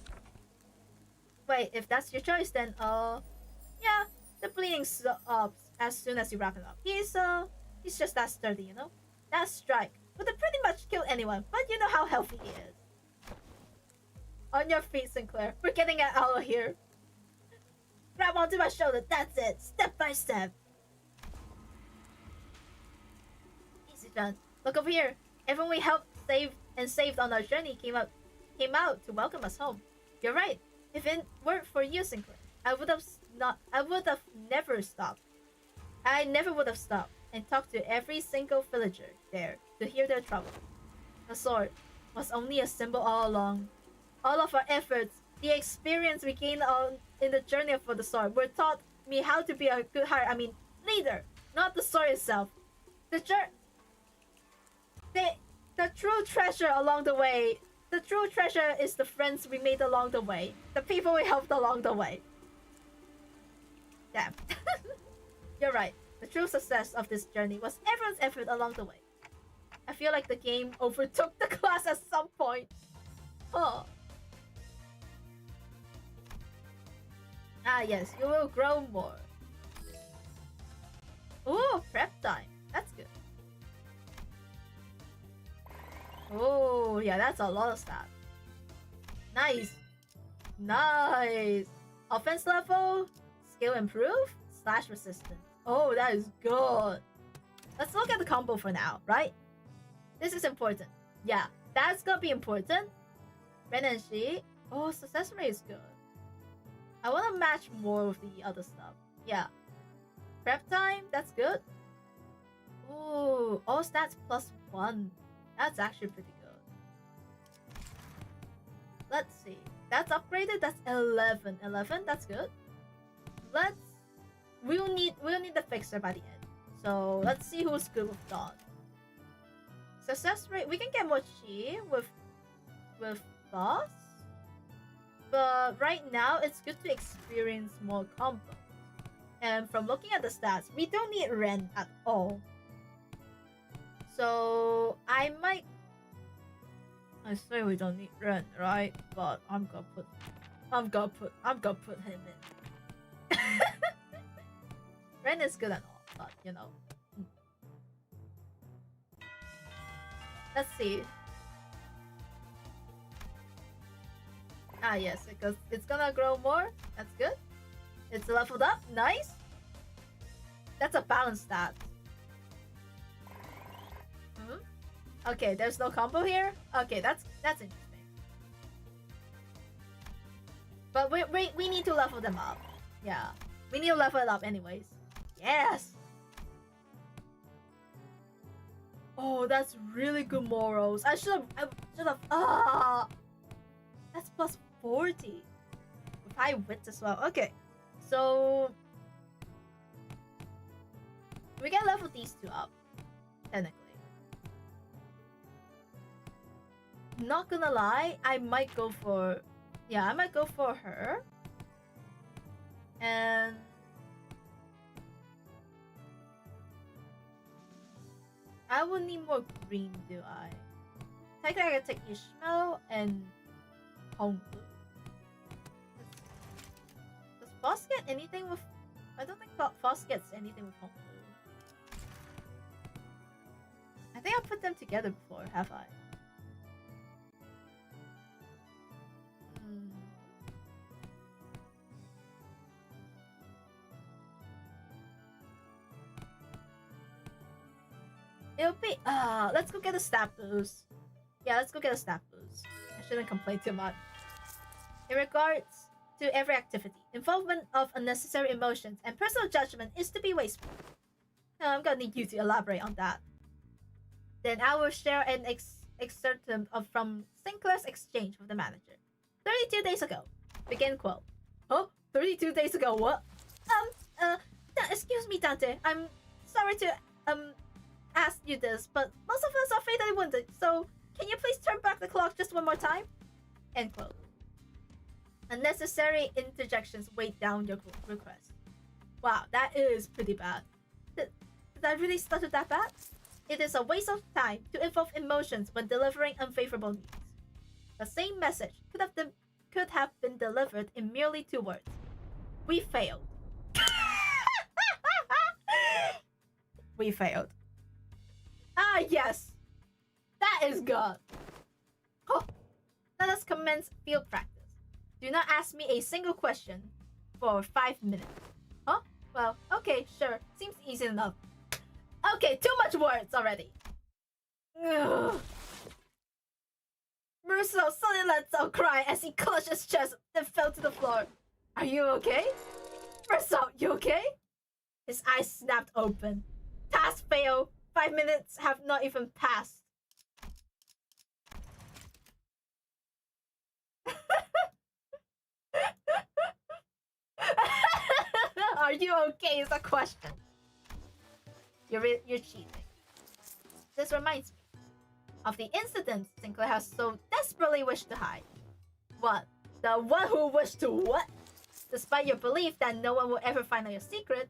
Wait, if that's your choice, then yeah, the bleeding stops as soon as you wrap him up. He's just that sturdy, you know. That strike would have pretty much killed anyone, but you know how healthy he is. On your feet, Sinclair. We're getting out of here. Grab onto my shoulder. That's it. Step by step. Easy done. Look over here. Everyone we helped saved on our journey came out to welcome us home. You're right. If it weren't for you, Sinclair, I would have never stopped. I never would have stopped and talked to every single villager there to hear their trouble. The sword was only a symbol all along. All of our efforts, the experience we gained in the journey for the sword, were taught me how to be a good leader, not the sword itself. The true treasure along the way. The true treasure is the friends we made along the way, the people we helped along the way. Damn. You're right. The true success of this journey was everyone's effort along the way. I feel like the game overtook the class at some point. Oh. Ah yes, you will grow more. Ooh, prep time. That's good. Oh, yeah, that's a lot of stats. Nice. Nice. Offense level, skill improve, slash resistance. Oh, that is good. Let's look at the combo for now, right? This is important. Yeah, that's gonna be important. Ren and Shi. Oh, success rate is good. I want to match more with the other stuff. Yeah. Prep time, that's good. Ooh, all stats +1. That's actually pretty good. Let's see. That's upgraded. That's 11. 11, that's good. We'll need the fixer by the end. So let's see who's good with Dawn. Success rate, we can get more chi with boss. But right now, it's good to experience more combos. And from looking at the stats, we don't need Ren at all. So I say we don't need Ren, right? But I'm gonna put him in. Ren is good and all, but you know. Let's see. Ah yes, because it's gonna grow more. That's good. It's leveled up. Nice. That's a balanced stat. Okay, there's no combo here. Okay, that's interesting. But we need to level them up. Yeah. We need to level it up anyways. Yes! Oh, that's really good morals. I should have. That's plus 40. With high wits as well. Okay. So we can level these two up. Technically. Not gonna lie, I might go for... Yeah, I might go for her. And... I will need more green, do I? Technically, I can take Ishmael and Hongdu. Does Foss get anything with... I don't think Foss gets anything with Hongdu. I think I put them together before, have I? It'll be let's go get a stat boost. Yeah, let's go get a stat boost. I shouldn't complain too much. In regards to every activity, involvement of unnecessary emotions and personal judgment is to be wasteful. I'm gonna need you to elaborate on that. Then I will share an excerpt from Sinclair's exchange with the manager. 32 days ago. Begin quote. Huh? 32 days ago, what? Excuse me, Dante. I'm sorry to ask you this, but most of us are fatally wounded, so can you please turn back the clock just one more time? End quote. Unnecessary interjections weigh down your request. Wow, that is pretty bad. Did I really stutter that bad? It is a waste of time to involve emotions when delivering unfavorable news. The same message could have been delivered in merely 2 words. We failed. We failed. Ah, yes. That is good. Oh, let us commence field practice. Do not ask me a single question for 5 minutes. Huh? Well, okay, sure. Seems easy enough. Okay, too much words already. Ugh. Merceau suddenly let out a cry as he clutched his chest and fell to the floor. Are you okay? Merceau, you okay? His eyes snapped open. Task failed. 5 minutes have not even passed. Are you okay is a question. You're cheating. This reminds me of the incident Sinclair has so desperately wished to hide. What? The one who wished to what? Despite your belief that no one will ever find out your secret,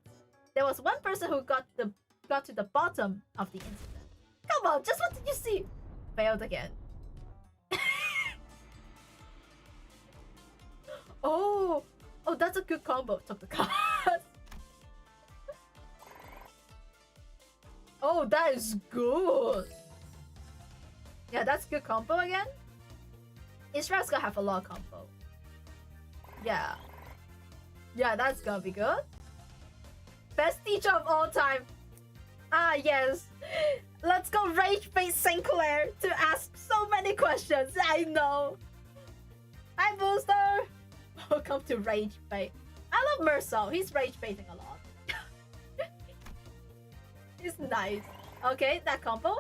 there was one person who got to the bottom of the incident. Come on, just what did you see? Failed again. Oh, that's a good combo. Took the cards. Oh, that is good. Yeah, that's good combo again. Israel's gonna have a lot of combo. Yeah. Yeah, that's gonna be good. Best teacher of all time. Ah, yes. Let's go rage bait Sinclair to ask so many questions. I know. Hi, Booster. Welcome to rage bait. I love Merceau. He's rage baiting a lot. He's nice. Okay, that combo.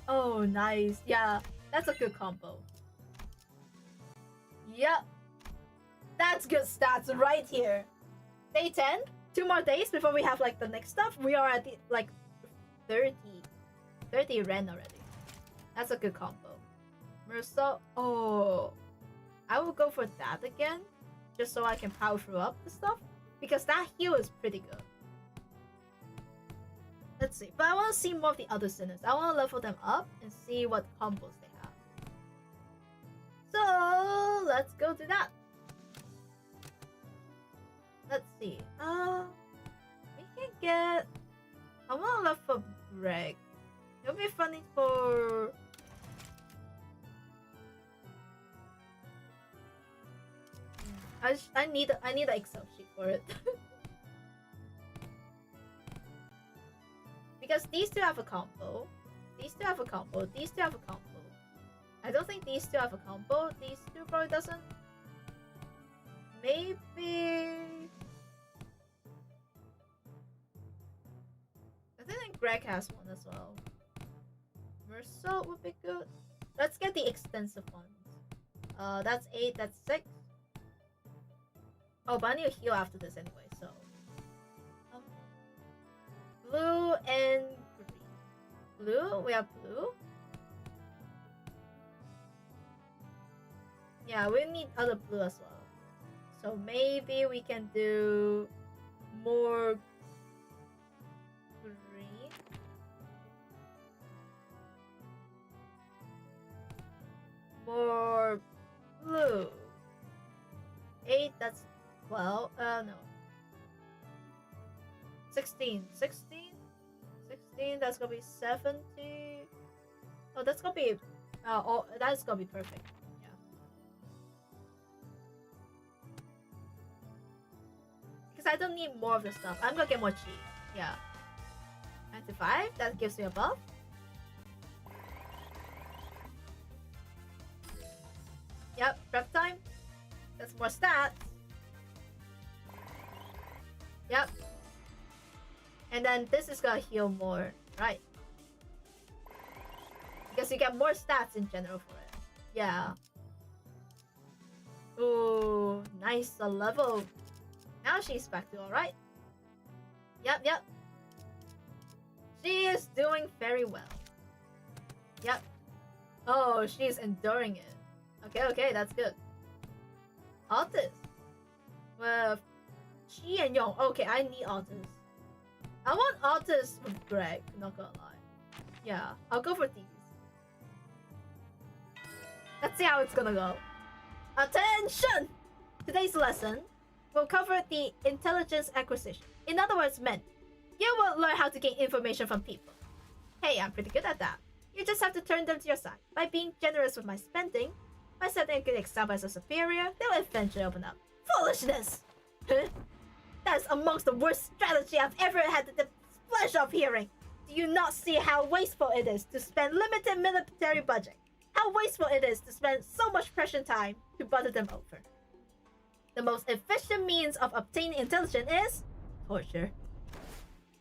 Oh, nice. Yeah, that's a good combo. Yep. That's good stats right here. Day 10. 2 more days before we have like the next stuff. We are at the like 30 Ren already. That's a good combo. Merceau. Oh, I will go for that again, just so I can power through up the stuff, because that heal is pretty good. Let's see, but I want to see more of the other sinners. I want to level them up and see what combos they have. So let's go do that. Let's see. We can get... I want to level for Greg. It'll be funny for... I need an Excel sheet for it. Because these two have a combo. These two have a combo. These two have a combo. I don't think these two have a combo. These two probably doesn't. maybe I think Greg has one as well. Mersault would be good. Let's get the extensive ones. That's 8, that's 6. Oh, but I need to heal after this anyway, so blue and green. Blue? We have blue? Yeah, we need other blue as well. So maybe we can do more green. More blue. 8, that's 12. No. 16. 16? 16, that's gonna be 70. Oh, that's gonna be. Oh, that's gonna be perfect. Yeah. Because I don't need more of the stuff. I'm gonna get more cheap. Yeah. 95, that gives me a buff. Yep, prep time. That's more stats. Yep. And then this is gonna heal more, right? Because you get more stats in general for it. Yeah. Ooh, nice, a level. Now she's back to alright. Yep, yep. She is doing very well. Yep. Oh, she's enduring it. Okay, okay, that's good. Altus. Well, Chi and Yong. Okay, I need Altus. I want Altus with Greg, not gonna lie. Yeah, I'll go for these. Let's see how it's gonna go. Attention! Today's lesson will cover the intelligence acquisition. In other words, men, you will learn how to gain information from people. Hey, I'm pretty good at that. You just have to turn them to your side. By being generous with my spending, by setting a good example as a superior, they'll eventually open up. Foolishness! That is amongst the worst strategy I've ever had the pleasure of hearing. Do you not see how wasteful it is to spend limited military budget? How wasteful it is to spend so much precious time to butter them over? The most efficient means of obtaining intelligence is torture.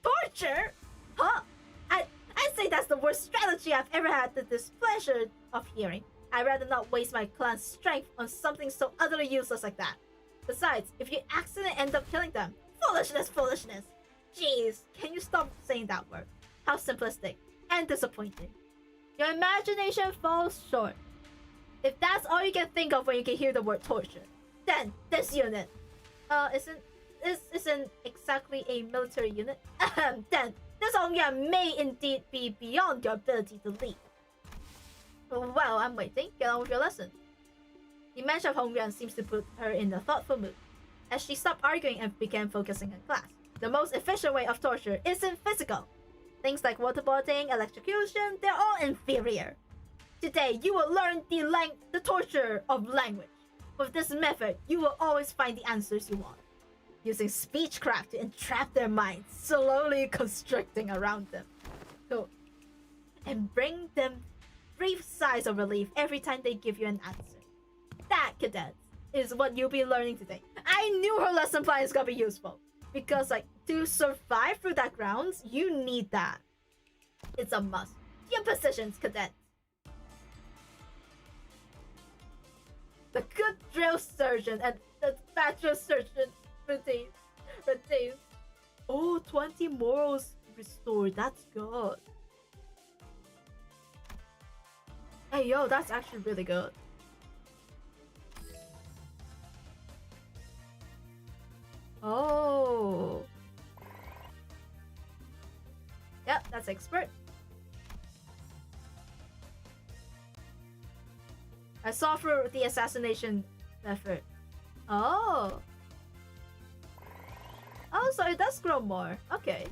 Torture? Huh? I'd say that's the worst strategy I've ever had the displeasure of hearing. I'd rather not waste my clan's strength on something so utterly useless like that. Besides, if you accidentally end up killing them, foolishness, foolishness. Jeez, can you stop saying that word? How simplistic and disappointing. Your imagination falls short. If that's all you can think of when you can hear the word torture, then this unit, isn't exactly a military unit. Then this Hongdussy may indeed be beyond your ability to lead. Well, I'm waiting. Get on with your lesson. The mention of Hongdussy seems to put her in a thoughtful mood, as she stopped arguing and began focusing on class. The most efficient way of torture isn't physical. Things like waterboarding, electrocution, they're all inferior. Today, you will learn the torture of language. With this method, you will always find the answers you want. Using speechcraft to entrap their minds, slowly constricting around them. Cool. And bring them brief sighs of relief every time they give you an answer. That, cadets, is what you'll be learning today. I knew her lesson plan is gonna be useful. Because, like, to survive through that grounds, you need that. It's a must. Your positions, cadets. The good drill surgeon and the bad drill surgeon routine. Oh, 20 morals restored. That's good. Hey, yo, that's actually really good. Oh. Yep, that's expert. I saw through the assassination effort. Oh. Oh, so it does grow more. Okay.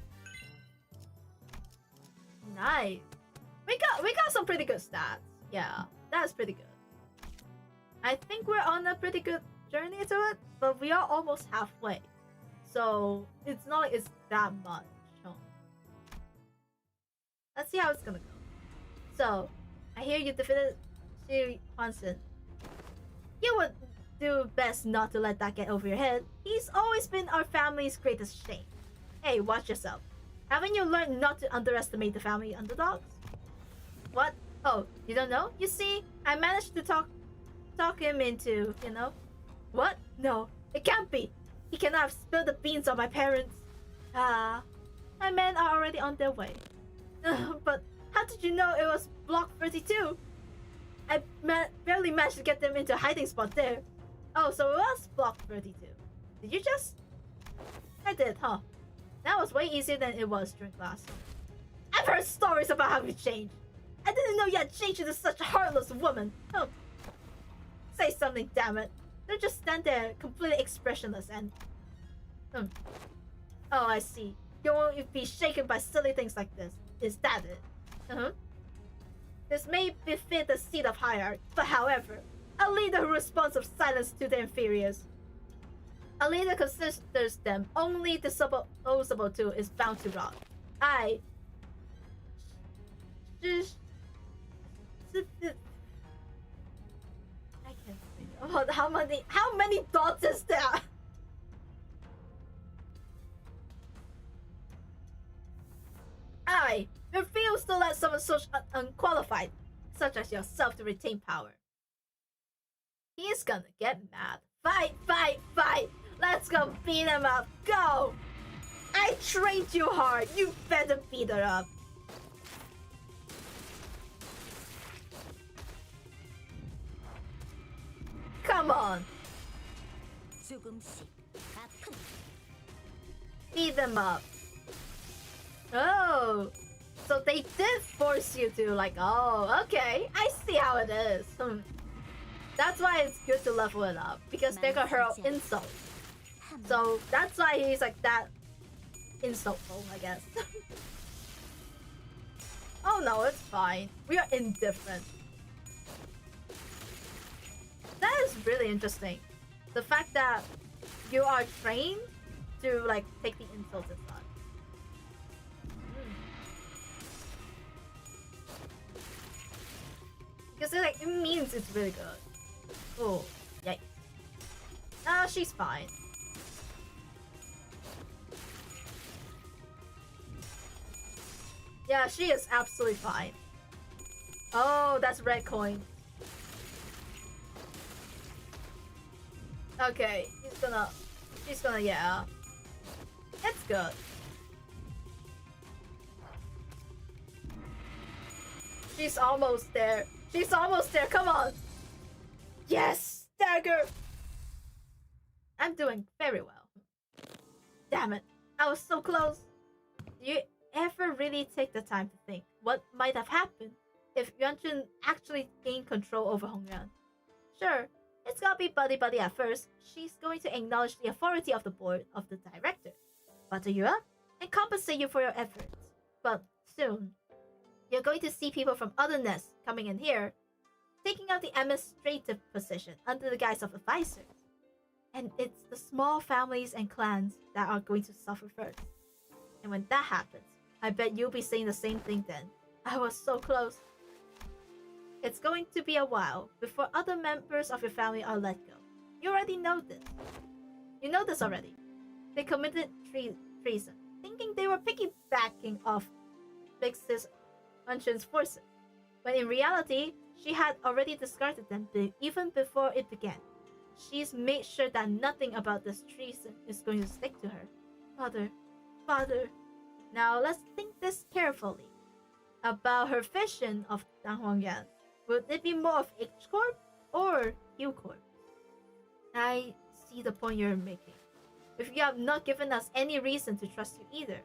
Nice. We got some pretty good stats. Yeah, that's pretty good. I think we're on a pretty good journey to it, but we are almost halfway. So it's not like it's that much. Huh? Let's see how it's gonna go. So, I hear you defeated Siri Hansen. You would do best not to let that get over your head. He's always been our family's greatest shame. Hey, watch yourself. Haven't you learned not to underestimate the family underdogs? What? Oh, you don't know? You see, I managed to talk him into, you know? What? No, it can't be. He cannot have spilled the beans on my parents. My men are already on their way. But how did you know it was Block 32? I barely managed to get them into a hiding spot there. Oh, so it was Block 32. Did you just? I did, huh? That was way easier than it was during class. I've heard stories about how you changed. I didn't know you had changed into such a heartless woman. Oh. Say something, damn it. Don't just stand there completely expressionless and... Oh, I see. You won't be shaken by silly things like this. Is that it? Uh-huh. This may befit the seat of hierarchy, but however, a leader who responds with silence to the inferiors. A leader considers them only disposable to is bound to rot. I can't think about how many dots is there? I refuse to let someone so unqualified, such as yourself, to retain power. He's gonna get mad. Fight, fight, fight! Let's go beat him up. Go! I trained you hard. You better beat her up. Come on. Beat them up. Oh, so they did force you to, like, oh, okay, I see how it is. That's why it's good to level it up, because they're gonna hurl insult. So that's why he's like that insultful, I guess. Oh no, it's fine. We are indifferent. That is really interesting. The fact that you are trained to, like, take the insults and such. Because it means it's really good. Oh, yikes. Ah, she's fine. Yeah, she is absolutely fine. Oh, that's red coin. Okay, she's gonna, yeah. It's good. She's almost there. She's almost there, come on! Yes! Dagger! I'm doing very well. Damn it, I was so close. Do you ever really take the time to think what might have happened if Yuanjun actually gained control over Hongyuan? Sure, it's gonna be buddy-buddy at first. She's going to acknowledge the authority of the board of the director, butter you up, and compensate you for your efforts. But soon, you're going to see people from other nests coming in here, taking out the administrative position under the guise of advisors. And it's the small families and clans that are going to suffer first. And when that happens, I bet you'll be saying the same thing then. I was so close. It's going to be a while before other members of your family are let go. You already know this. You know this already. They committed treason, thinking they were piggybacking off Bix's Unshin's forces, when in reality, she had already discarded them even before it began. She's made sure that nothing about this treason is going to stick to her. Father. Now let's think this carefully. About her vision of Dan Huangyan. Would it be more of H Corp or Q Corp? I see the point you're making. If you have not given us any reason to trust you either,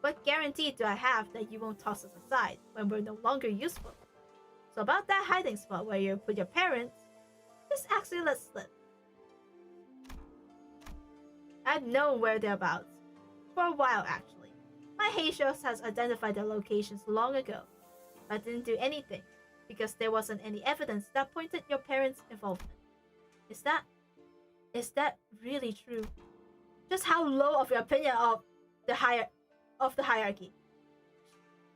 what guarantee do I have that you won't toss us aside when we're no longer useful? So about that hiding spot where you put your parents, just actually let slip. I've known where they're about. For a while, actually. My Heishos has identified their locations long ago, but didn't do anything, because there wasn't any evidence that pointed your parents' involvement. Is that really true? Just how low of your opinion of the hierarchy?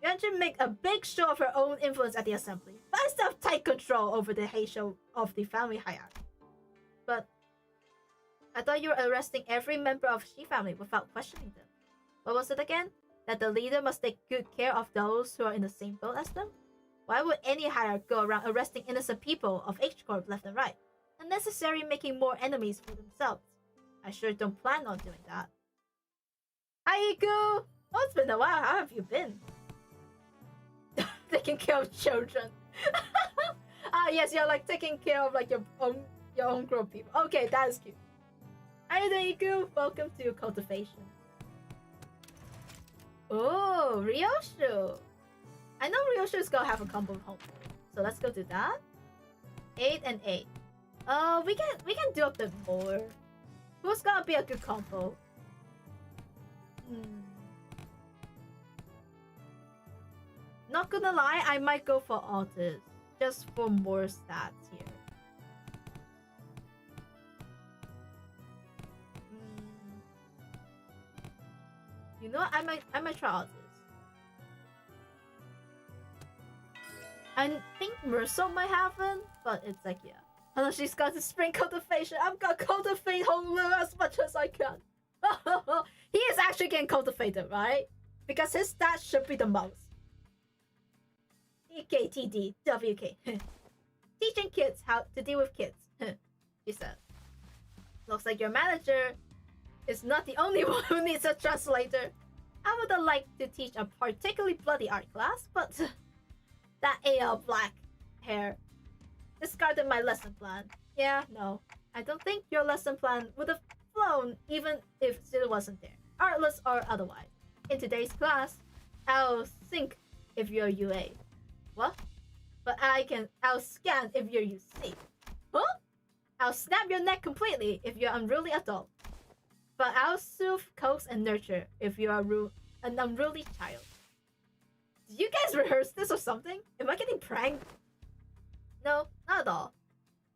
Yuanjun make a big show of her own influence at the assembly, but I still have tight control over the Heisho of the family hierarchy. but I thought you were arresting every member of She family without questioning them. What was it again? That the leader must take good care of those who are in the same boat as them? Why would any hierarch go around arresting innocent people of H Corp left and right, unnecessarily making more enemies for themselves? I sure don't plan on doing that. Hi, Iku! Oh, it's been a while. How have you been? Taking care of children. Yes, you're like taking care of like your own grown people. Okay, that is cute. How you doing, Iku? Welcome to Cultivation. Oh, Ryoshu. I know Ryoshu's gonna have a combo of home. So let's go do that. 8 and 8. We can do a bit more. Who's gonna be a good combo? Not gonna lie, I might go for Altis. Just for more stats here. You know what? I might try Altis. I think Merso might happen, but it's like, yeah. Oh, she's got to spring cultivation. I'm gonna cultivate Honglu as much as I can. He is actually getting cultivated, right? Because his stats should be the most. EKTD WK. Teaching kids how to deal with kids, she said. Looks like your manager is not the only one who needs a translator. I would have liked to teach a particularly bloody art class, but that AL black hair discarded my lesson plan. Yeah, no. I don't think your lesson plan would have flown even if it wasn't there. Artless or otherwise. In today's class, I'll think if you're UA. What? But I'll scan if you're UC. Huh? I'll snap your neck completely if you're unruly adult. But I'll soothe, coax, and nurture if you are an unruly child. Did you guys rehearse this or something? Am I getting pranked? No, not at all.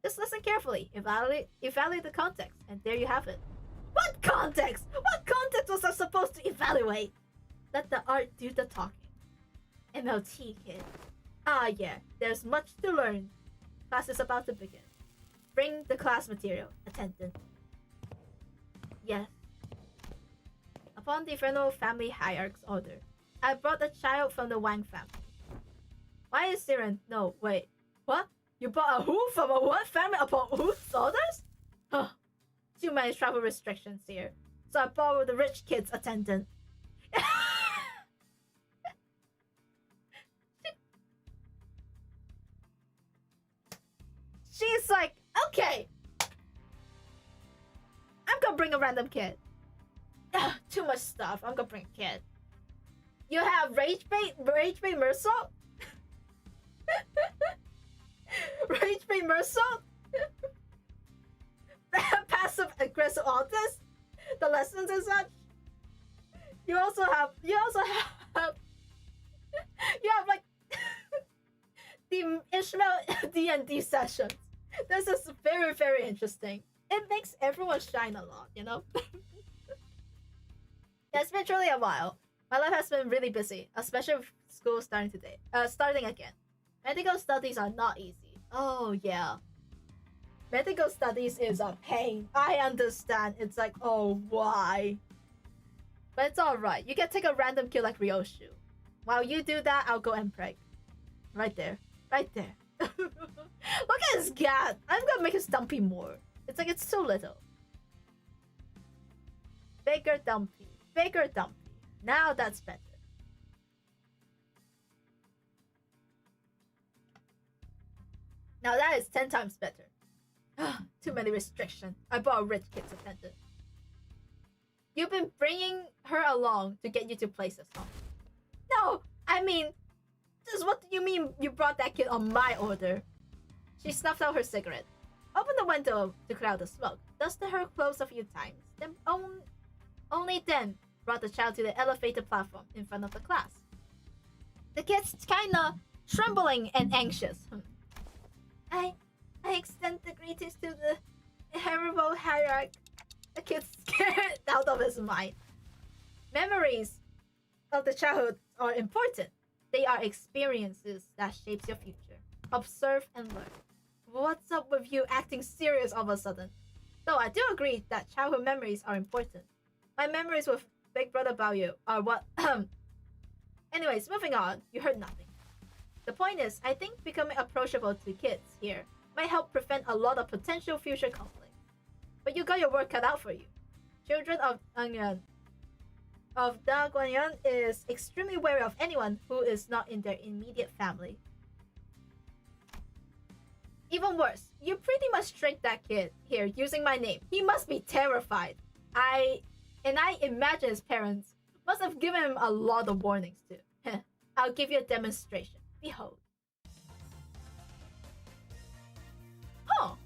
Just listen carefully, evaluate the context, and there you have it. What context? What context was I supposed to evaluate? Let the art do the talking. MLT, kid. Ah, yeah, there's much to learn. Class is about to begin. Bring the class material, attendant. Yes. Upon the Infernal Family Hierarch's order, I brought a child from the Wang family. Why is Siren? No, wait. What? You brought a who from a what family upon whose orders? Huh. Too many travel restrictions here. So I borrowed the rich kid's attendant. She's like, okay. I'm gonna bring a random kid. Too much stuff. I'm gonna bring a kid. You have Rage Bait Merso? Rage Bait Merso? Passive aggressive autist? The lessons and such? You have like the Ishmael D&D sessions. This is very, very interesting. It makes everyone shine a lot, you know? Yeah, it's been truly a while. My life has been really busy, especially with school starting again. Medical studies are not easy. Oh yeah. Medical studies is a pain. I understand. It's like, oh, why? But it's alright. You can take a random kill like Ryoshu. While you do that, I'll go and preg. Right there. Right there. Look at his cat. I'm gonna make his dumpy more. It's like it's too little. Bigger dumpy. Bigger dumpy. Now that's better. Now that is 10 times better. Too many restrictions. I bought a rich kid's attendant. You've been bringing her along to get you to places, huh? No, I mean, just what do you mean you brought that kid on my order? She snuffed out her cigarette, opened the window to clear out the smoke, dusted her clothes a few times, then only then brought the child to the elevated platform in front of the class. The kid's kinda trembling and anxious. I extend the greetings to the terrible hierarch. The kid's scared out of his mind. Memories of the childhood are important. They are experiences that shapes your future. Observe and learn. What's up with you acting serious all of a sudden? Though I do agree that childhood memories are important. My memories with Big Brother about you are what. Anyways, moving on. You heard nothing. The point is, I think becoming approachable to kids here might help prevent a lot of potential future conflict. But you got your work cut out for you. Children of Da Guanyan is extremely wary of anyone who is not in their immediate family. Even worse, you pretty much tricked that kid here using my name. He must be terrified. I imagine his parents must have given him a lot of warnings too. I'll give you a demonstration. Behold. Oh.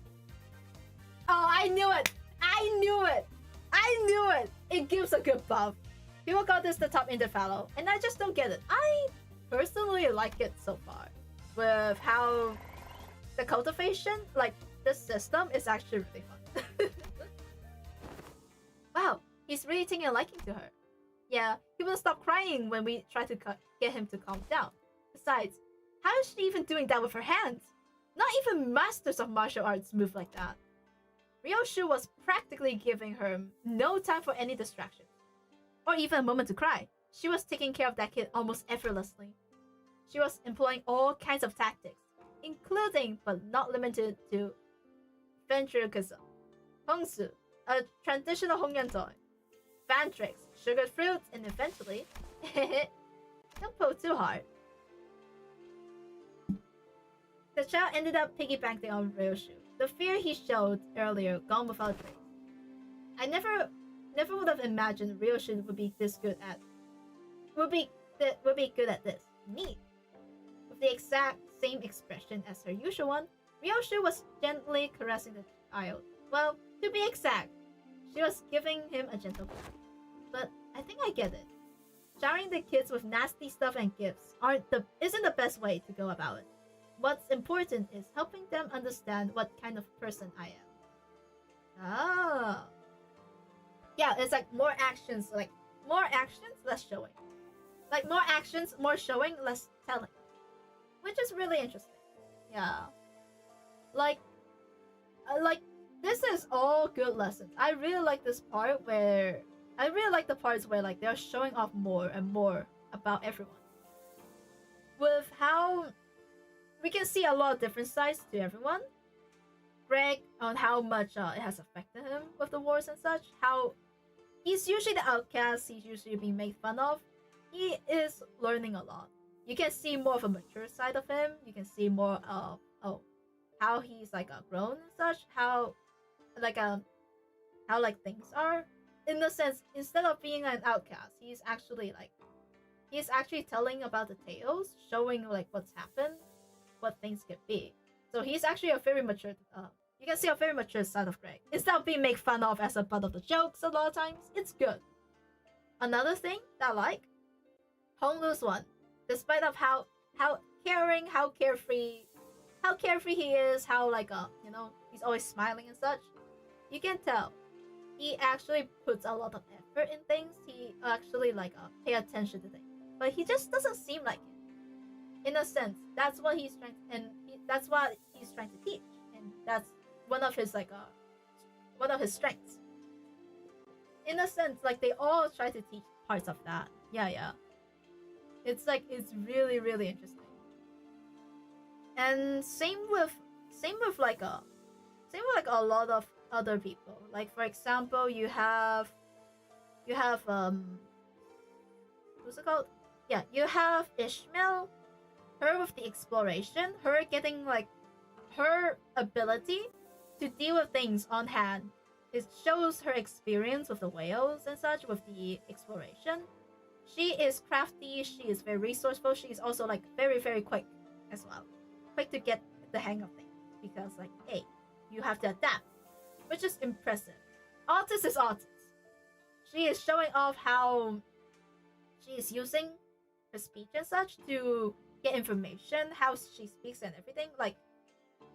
Oh, I knew it! I knew it! I knew it! It gives a good buff. People call this the top indie fallow, and I just don't get it. I personally like it so far. With how the cultivation, like this system, is actually really fun. Wow, he's really taking a liking to her. Yeah, he will stop crying when we try to get him to calm down. Besides, how is she even doing that with her hands? Not even masters of martial arts move like that. Ryoshu was practically giving her no time for any distraction. Or even a moment to cry. She was taking care of that kid almost effortlessly. She was employing all kinds of tactics, including but not limited to ventriloquism, Hongsu, a traditional Hongyan toy, fan tricks, sugared fruits, and eventually, don't pull too hard. The child ended up piggybacking on Ryoshu. The fear he showed earlier gone without trace. I never would have imagined Ryoshu would be this good at good at this. Neat. With the exact same expression as her usual one, Ryoshu was gently caressing the child. Well, to be exact, she was giving him a gentle pat. But I think I get it. Showering the kids with nasty stuff and gifts isn't the best way to go about it. What's important is helping them understand what kind of person I am. Oh. Yeah, it's like more actions, less showing. Like more actions, more showing, less telling. Which is really interesting. Yeah. Like this is all good lessons. I really like this part where I really like the parts where like they're showing off more and more about everyone. With how we can see a lot of different sides to everyone. Greg, on how much it has affected him with the wars and such. How he's usually the outcast, he's usually being made fun of. He is learning a lot. You can see more of a mature side of him. You can see more of how he's like grown and such. How things are. In the sense, instead of being an outcast, he's actually telling about the tales, showing like what's happened, what things could be. So he's actually a very mature. You can see a very mature side of Greg. Instead of being made fun of as a butt of the jokes a lot of times, it's good. Another thing that I like, Hongdussy one, despite of how caring, how carefree he is, how he's always smiling and such, you can tell he actually puts a lot of effort in things. He actually pay attention to things, but he just doesn't seem like it. In a sense, that's what he's trying, that's what he's trying to teach, and that's one of his strengths. In a sense, they all try to teach parts of that. Yeah. It's really, really interesting. And same with a lot of other people. Like for example, you have what's it called? Yeah, you have Ishmael, her with the exploration, her getting her ability to deal with things on hand. It shows her experience with the whales and such, with the exploration. She is crafty, she is very resourceful, she is also very, very quick as well. Quick to get the hang of things. Because hey, you have to adapt. Which is impressive. Artist is artist. She is showing off how she is using her speech and such to get information, how she speaks and everything.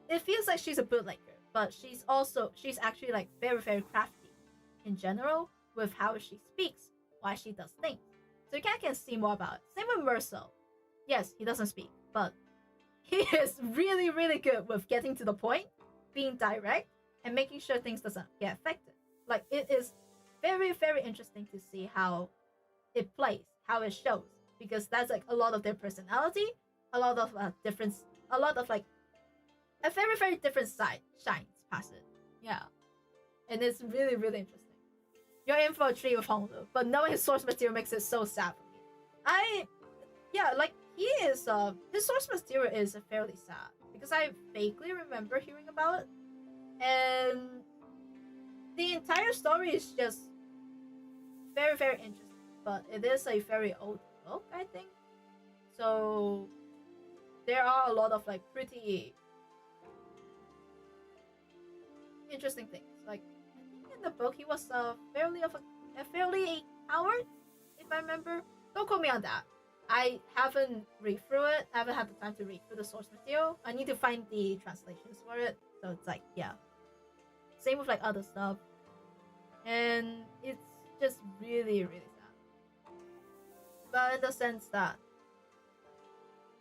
It feels like she's a bootlegger, but she's actually very, very crafty in general with how she speaks, why she does things. So you can see more about it. Same with Mercel. Yes, he doesn't speak, but he is really, really good with getting to the point, being direct, and making sure things doesn't get affected. Like, it is very, very interesting to see how it plays, how it shows, because that's like a lot of their personality, a lot of difference, a lot of like a very, very different side shines past it. Yeah, and it's really, really interesting. You're in for a treat with Hongdu, but knowing his source material makes it so sad for me. Like he is, his source material is fairly sad because I vaguely remember hearing about it, and the entire story is just very, very interesting. But it is a very old book, I think. So there are a lot of like pretty interesting things. Like I think in the book he was fairly a coward, if I remember. Don't quote me on that. I haven't read through it. I haven't had the time to read through the source material. I need to find the translations for it. So it's like, yeah. Same with like other stuff. And it's just really, really sad. But in the sense that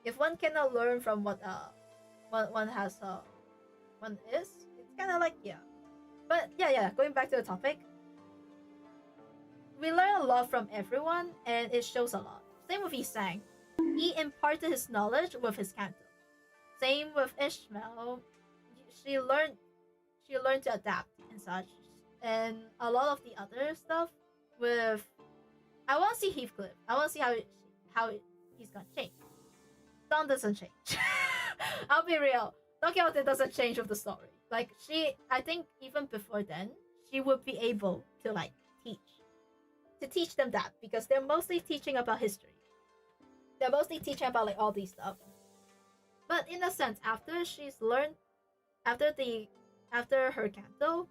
if one cannot learn from what one has one is, it's kind of like, yeah. But yeah, going back to the topic, we learn a lot from everyone, and it shows a lot. Same with Isang. He imparted his knowledge with his canto. Same with Ishmael. She learned to adapt and such. And a lot of the other stuff with, I want to see Heathcliff. I want to see how he's gonna change. Dawn doesn't change. I'll be real. Don Quixote doesn't change with the story. Like I think even before then, she would be able to like teach them that, because they're mostly teaching about history. They're mostly teaching about like all these stuff. But in a sense, after she's learned, after her canto,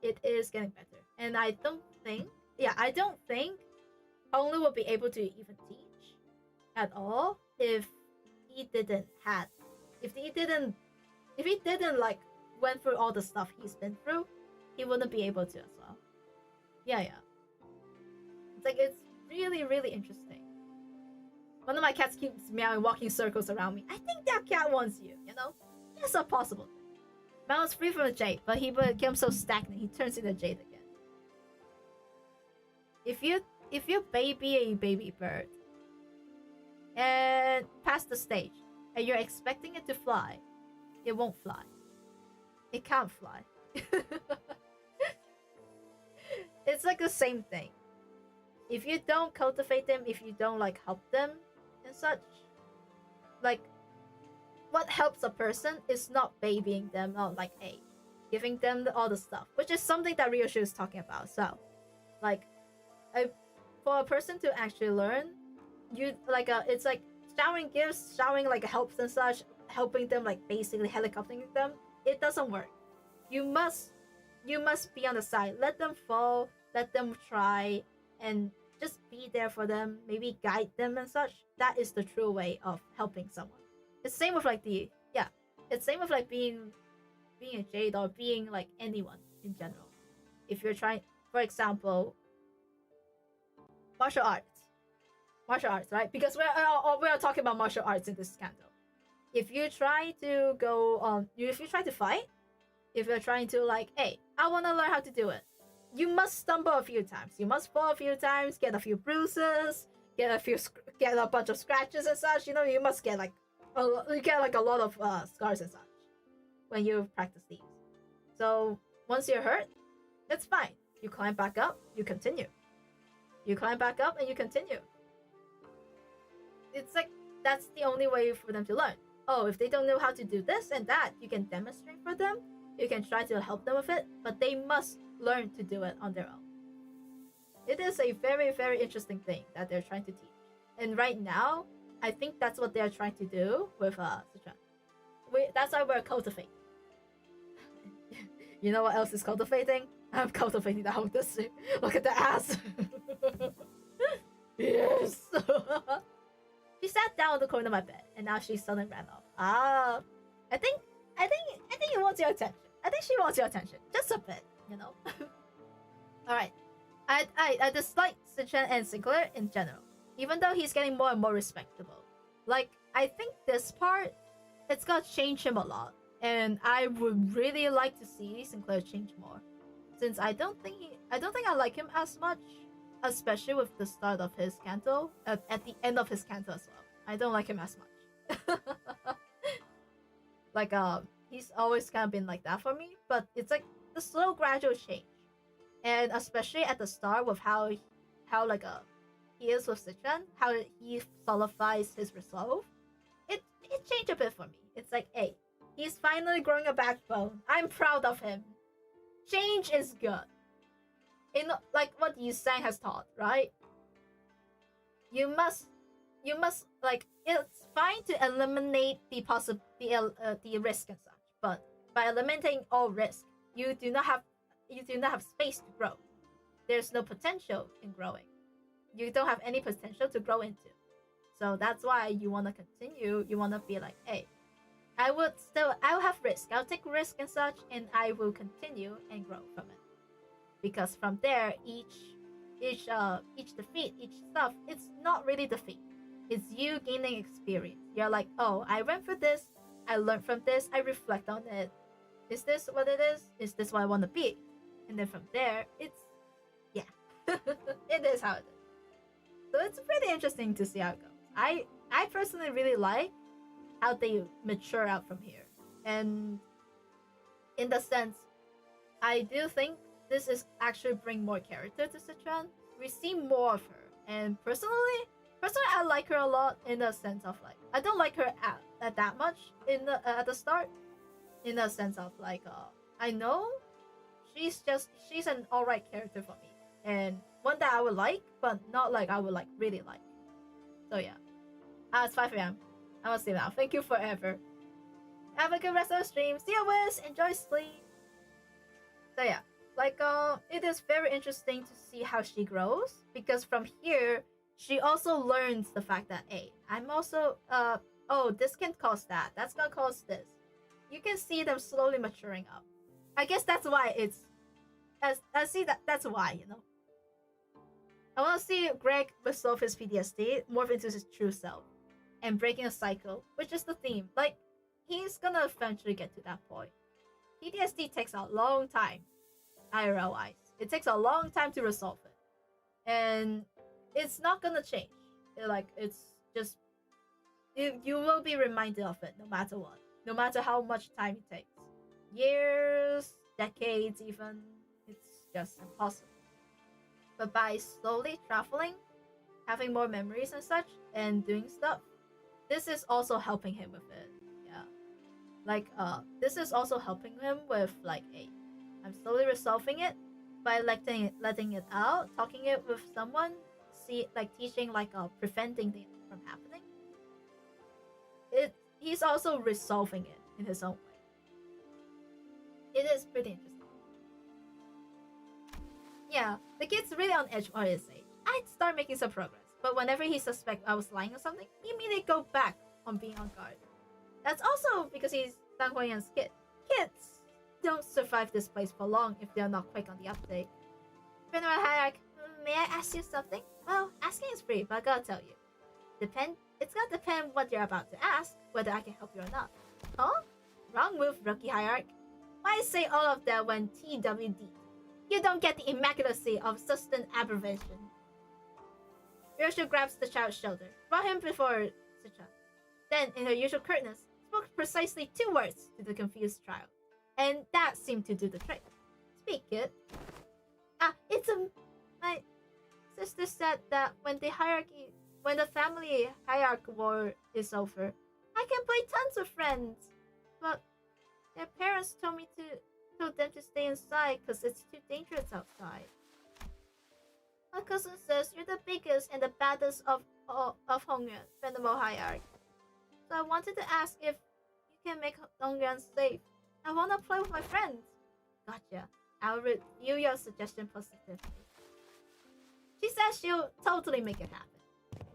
it is getting better. And I don't think Honglu would be able to even teach at all if he didn't like went through all the stuff he's been through. He wouldn't be able to as well. Yeah. It's like, it's really, really interesting. One of my cats keeps meowing, walking circles around me. I think that cat wants you, you know? It's a possible thing. Man was free from the jade, but he became so stagnant, he turns into jade again. If you baby a baby bird and past the stage, and you're expecting it to fly, it won't fly. It can't fly. It's like the same thing. If you don't cultivate them, if you don't like help them and such, like what helps a person is not babying them, not like giving them all the stuff, which is something that Ryoshu is talking about. So, like, for a person to actually learn, you like it's like showering gifts, showering like helps and such, helping them like basically helicoptering them. It doesn't work. You must be on the side. Let them fall. Let them try, and just be there for them. Maybe guide them and such. That is the true way of helping someone. It's same with like it's same with like being a jade or being like anyone in general. If you're trying, for example, martial arts, right? Because we are talking about martial arts in this scandal. If you try to go if you try to fight, if you're trying to like, hey, I want to learn how to do it, you must stumble a few times. You must fall a few times, get a few bruises, get a bunch of scratches and such. You know, you must get like a lot of scars and such when you practice these. So once you're hurt, that's fine. You climb back up, you continue. You climb back up and you continue. It's like that's the only way for them to learn. Oh, if they don't know how to do this and that, you can demonstrate for them. You can try to help them with it, but they must learn to do it on their own. It is a very, very interesting thing that they're trying to teach. And right now, I think that's what they're trying to do with Sichuan. That's why we're cultivating. You know what else is cultivating? I'm cultivating the Hongdussy. Look at the ass. Yes. She sat down on the corner of my bed, and now she suddenly ran off. I think it wants your attention. I think she wants your attention, just a bit, you know. All right. I dislike Sichuan and Sinclair in general, even though he's getting more and more respectable. Like, I think this part it's gonna change him a lot, and I would really like to see Sinclair change more, since I don't think I like him as much, especially with the start of his canto, at the end of his canto as well. I don't like him as much. Like he's always kind of been like that for me, but it's like the slow gradual change, and especially at the start with how like he is with Sichuan, how he solidifies his resolve. It changed a bit for me. It's like, hey, he's finally growing a backbone. I'm proud of him. Change is good. In like what Yu Sang has taught, right? You must like, it's fine to eliminate the risk and such, but by eliminating all risk, you do not have space to grow. There's no potential in growing. You don't have any potential to grow into. So that's why you want to continue. You want to be like, hey, I'll have risk. I'll take risk and such, and I will continue and grow from it. Because from there, each defeat, each stuff, it's not really defeat. It's you gaining experience. You're like, oh, I went for this. I learned from this. I reflect on it. Is this what it is? Is this what I want to be? And then from there, it's, yeah, it is how it is. So it's pretty interesting to see how it goes. I personally really like how they mature out from here. And in the sense, I do think this is actually bring more character to Sichuan. We see more of her. And personally, I like her a lot in the sense of like, I don't like her at that much at the start. In the sense of like, I know she's an alright character for me. And one that I would like, but not like I would like really like. So yeah. It's 5 a.m. I must sleep now. Thank you forever. Have a good rest of the stream. See you, Wiz. Enjoy sleep. So yeah, like it is very interesting to see how she grows, because from here she also learns the fact that, hey, I'm also oh, this can cause that. That's gonna cause this. You can see them slowly maturing up. I guess that's why it's. I see that's why, you know. I want to see Greg resolve his PTSD, morph into his true self, and breaking a cycle, which is the theme. Like, he's gonna eventually get to that point. PTSD takes a long time, IRL-wise. It takes a long time to resolve it. And it's not gonna change. It's just... You will be reminded of it no matter what. No matter how much time it takes. Years, decades even. It's just impossible. But by slowly traveling, having more memories and such, and doing stuff, this is also helping him with it. Yeah. Like, this is also helping him with, like, hey, I'm slowly resolving it by letting it out, talking it with someone, teaching, preventing things from happening. He's also resolving it in his own way. It is pretty interesting. Yeah, the kid's really on edge for his age. I'd start making some progress, but whenever he suspects I was lying or something, he immediately go back on being on guard. That's also because he's Dang Huiyan's kid. Kids don't survive this place for long if they're not quick on the update. General Hayek, may I ask you something? Well, asking is free, but I gotta tell you. It's gonna depend what you're about to ask, whether I can help you or not. Huh? Wrong move, rookie hierarch. Why say all of that when TWD? You don't get the immaculacy of sustained abbreviation. Yosho grabs the child's shoulder, brought him before Sichuan. Then, in her usual curtness, spoke precisely 2 words to the confused child. And that seemed to do the trick. Speak, kid. My sister said that when the family hierarchy war is over, I can play tons of friends. But their parents told them to stay inside because it's too dangerous outside. My cousin says you're the biggest and the baddest of Hongyuan, Venerable Hierarch. So I wanted to ask if you can make Hongyuan safe. I want to play with my friends. Gotcha. I'll review your suggestion positively. She says she'll totally make it happen.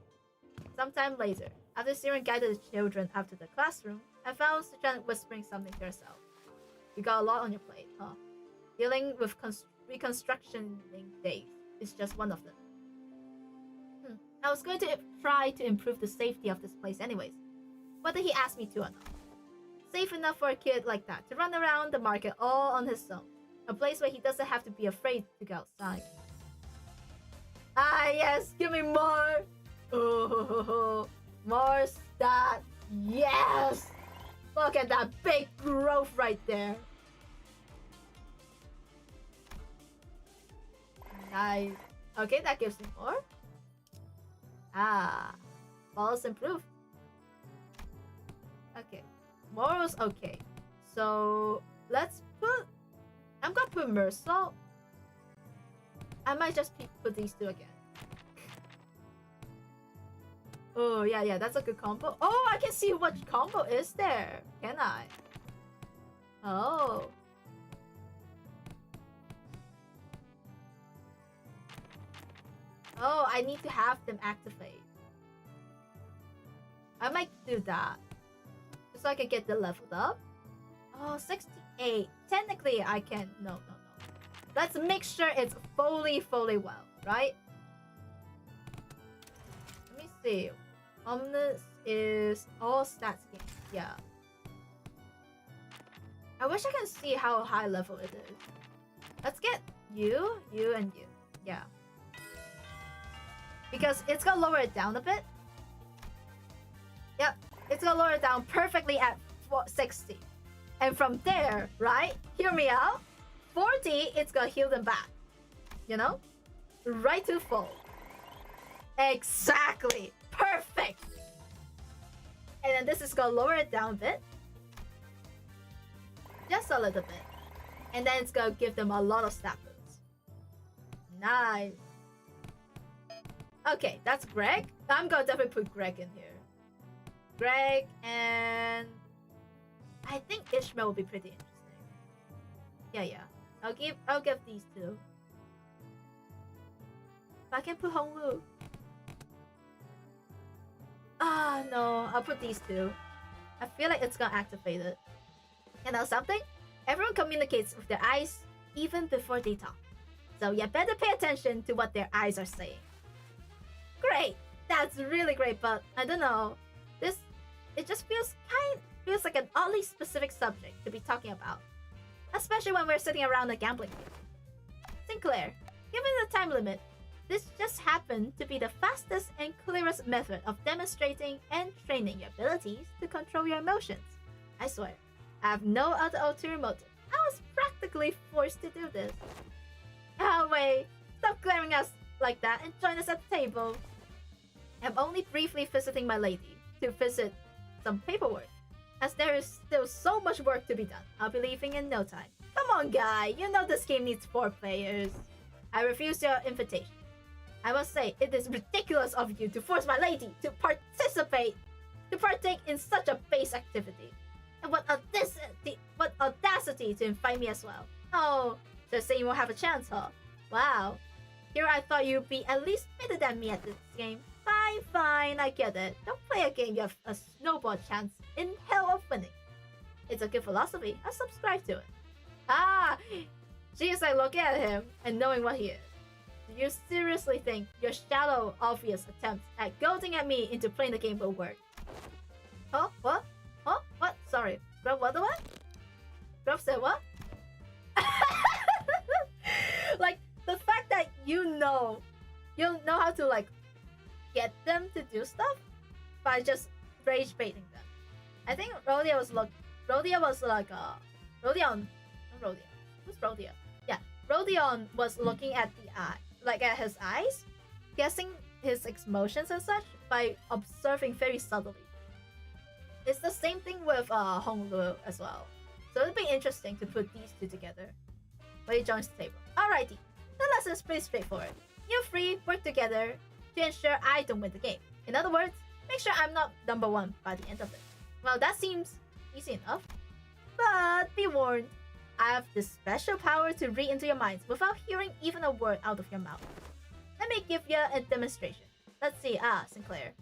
Sometime later, after Siren guided the children out to the classroom, I found Sichuan whispering something to herself. You got a lot on your plate, huh? Dealing with reconstruction days is just one of them. I was going to try to improve the safety of this place anyways, whether he asked me to or not. Safe enough for a kid like that to run around the market all on his own. A place where he doesn't have to be afraid to go outside. Ah, yes, give me more! Oh, more stats. Yes! Look at that big growth right there. Nice. Okay, that gives me more. Ah, balls improved. Okay, morals okay. So let's put. I'm gonna put Mersault. I might just put these two again. Oh yeah, that's a good combo. Oh, I can see what combo is there. Can I? Oh. Oh, I need to have them activate. I might do that. Just so I can get them leveled up. Oh, 68. Technically, I can... No. Let's make sure it's fully well, right? Let me see. Omnis is all stats game. Yeah. I wish I can see how high level it is. Let's get you, and you. Yeah. Because it's gonna lower it down a bit. Yep, it's gonna lower it down perfectly at 60. And from there, right? Hear me out. 40, it's gonna heal them back. You know? Right to full. Exactly. Perfect. And then this is gonna lower it down a bit. Just a little bit. And then it's gonna give them a lot of stat boosts. Nice. Okay, that's Greg. I'm gonna definitely put Greg in here. Greg and I think Ishmael will be pretty interesting. Yeah. I'll give these two. If I can put Honglu. Ah no, I'll put these two. I feel like it's gonna activate it. You know something? Everyone communicates with their eyes even before they talk. So you better pay attention to what their eyes are saying. Great! That's really great, but I don't know. It just feels like an oddly specific subject to be talking about. Especially when we're sitting around a gambling game. Sinclair, given the time limit, this just happened to be the fastest and clearest method of demonstrating and training your abilities to control your emotions. I swear, I have no other ulterior motive. I was practically forced to do this. Oh wait, stop glaring at us like that and join us at the table. I'm only briefly visiting my lady to visit some paperwork, as there is still so much work to be done. I'll be leaving in no time. Come on, guy, you know this game needs 4 players. I refuse your invitation. I must say, it is ridiculous of you to force my lady to partake in such a base activity. And what audacity to invite me as well. Oh, so say you won't have a chance, huh? Wow. Here I thought you'd be at least better than me at this game. Fine, I get it. Don't play a game you have a snowball chance in hell of winning. It's a good philosophy. I subscribe to it. Ah, she's like looking at him and knowing what he is. Do you seriously think your shallow, obvious attempts at goading at me into playing the game will work? Huh? What? Huh? What? Sorry. Grub, what? Grub said what? Like, the fact that you know how to, like, get them to do stuff by just rage baiting them. I think Rhodia was like, Rodion. Who's Rhodia? Yeah, Rodion was looking at the eye, like at his eyes, guessing his emotions and such by observing very subtly. It's the same thing with Honglu as well. So it'd be interesting to put these two together. But he joins the table. Alrighty, the lesson is pretty straightforward. You three work together to ensure I don't win the game. In other words, make sure I'm not number 1 by the end of it. Well, that seems easy enough. But be warned, I have this special power to read into your minds without hearing even a word out of your mouth. Let me give you a demonstration. Let's see. Sinclair.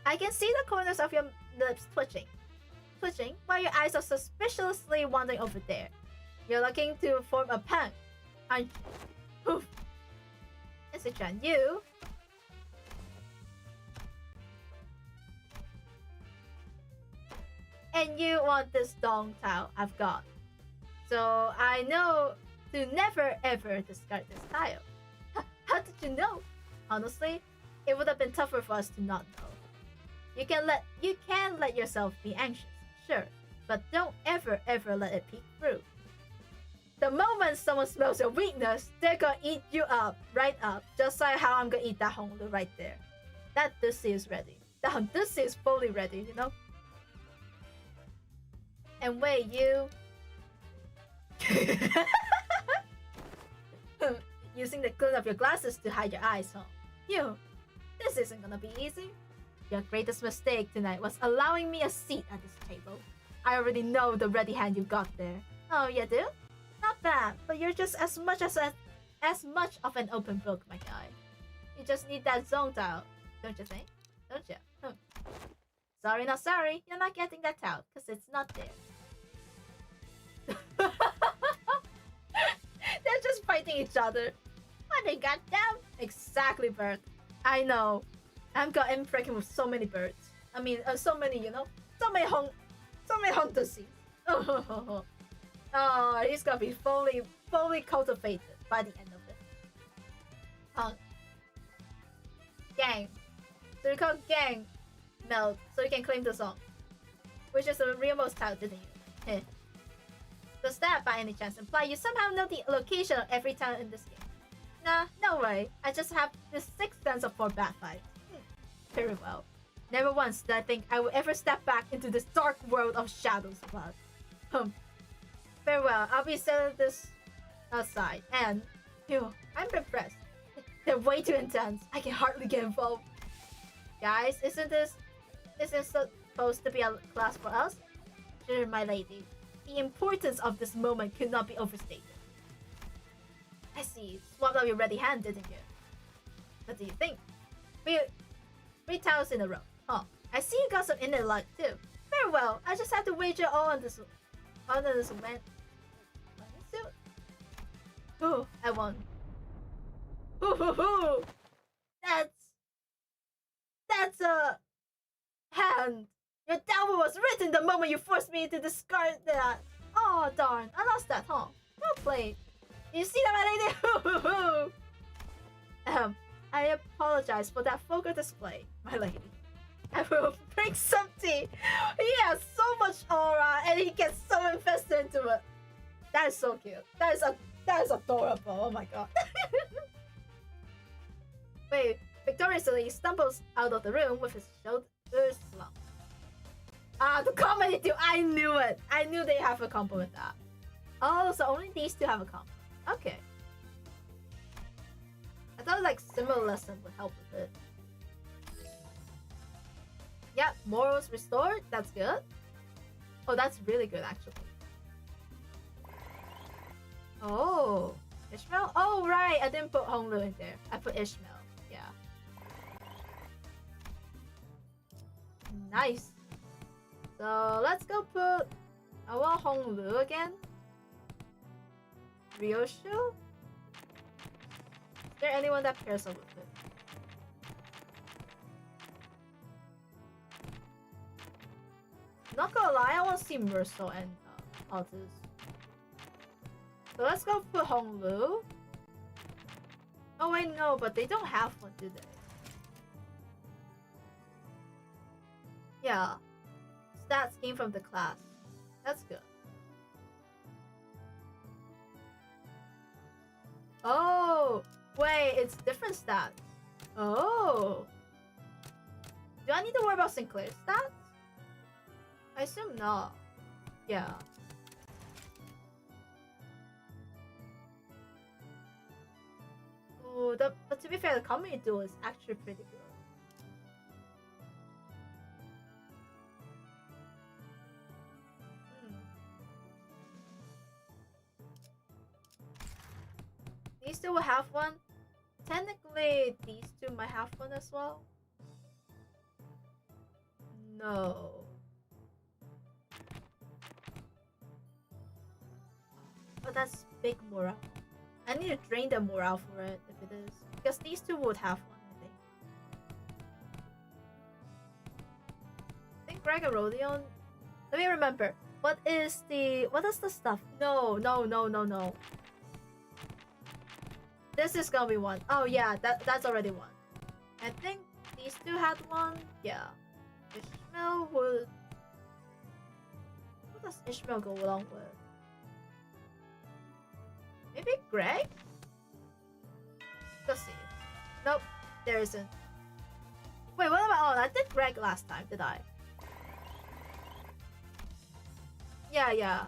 I can see the corners of your lips twitching while your eyes are suspiciously wandering over there. You're looking to form a pact, aren't you? Poof. Insechan, you. And you want this dong tile I've got. So I know to never ever discard this tile. How did you know? Honestly, it would have been tougher for us to not know. You can let yourself be anxious, sure, but don't ever let it peek through. The moment someone smells your weakness, they're gonna eat you up, right up, just like how I'm gonna eat that Hongdu right there. That Hongdussy is ready. The Hongdussy is fully ready, you know? And wait, you... Using the glint of your glasses to hide your eyes, huh? You, this isn't gonna be easy. Your greatest mistake tonight was allowing me a seat at this table. I already know the ready hand you got there. Oh, you do? Not bad, but you're just as much of an open book, my guy. You just need that zone tile, don't you think? Don't you? Sorry, not sorry. You're not getting that tile, because it's not there. They're just fighting each other. What they got down? Exactly, Bert. I know. I've got impregnated with so many birds. I mean, so many, you know, so many Hongdussy. Oh, he's gonna be fully cultivated by the end of it. Gang. So you call gang meld, so you can claim the song, which is the real most tile, didn't you? Does that by any chance imply you somehow know the location of every town in this game? Nah, no way. I just have this sixth sense of for bad fights. Very well. Never once did I think I would ever step back into this dark world of shadows blood. Very well, I'll be setting this aside. And, phew, I'm impressed. They're way too intense. I can hardly get involved. Guys, isn't supposed to be a class for us? Sure, my lady. The importance of this moment could not be overstated. I see. Swapped out your ready hand, didn't you? What do you think? Three tiles in a row. Huh. I see you got some inner luck too. Very well. I just have to wager all on this man. Ooh, I won. Ooh. That's a hand. Your downward was written the moment you forced me to discard that. Oh darn, I lost that, huh? Well played. You see that, my lady? I apologize for that vulgar display, my lady. I will bring some tea. He has so much aura and he gets so invested into it. That is so cute. That is adorable. Oh my god. Wait, victoriously he stumbles out of the room with his shoulders slumped. Ah, the comedy too. I knew it. I knew they have a combo with that. Oh, so only these two have a combo. Okay. I thought like similar lesson would help with it. Yeah, morals restored. That's good. Oh, that's really good actually. Oh, Ishmael? Oh, right. I didn't put Honglu in there. I put Ishmael. Yeah. Nice. So let's go put our Honglu again. Ryoshu? Is there anyone that pairs up with it? Not gonna lie, I want to see Murso and Altus. So let's go put Honglu. Oh wait, no, but they don't have one, do they? Yeah. Stats came from the class. That's good. Oh, wait, it's different stats. Oh. Do I need to worry about Sinclair's stats? I assume not. Yeah. Ooh, but to be fair, the comedy duel is actually pretty good. These two will have one. Technically, these two might have one as well. No. But that's big morale. I need to drain the morale for it if it is. Because these two would have one, I think. I think Greg and Rodion Let me remember. What is the stuff? No. This is gonna be one. Oh yeah, that's already one. I think these two had one. Yeah. Ishmael would. What does Ishmael go along with? Maybe Greg? Let's see. Nope, there isn't. Wait, what about? Oh, I did Greg last time, did I? Yeah.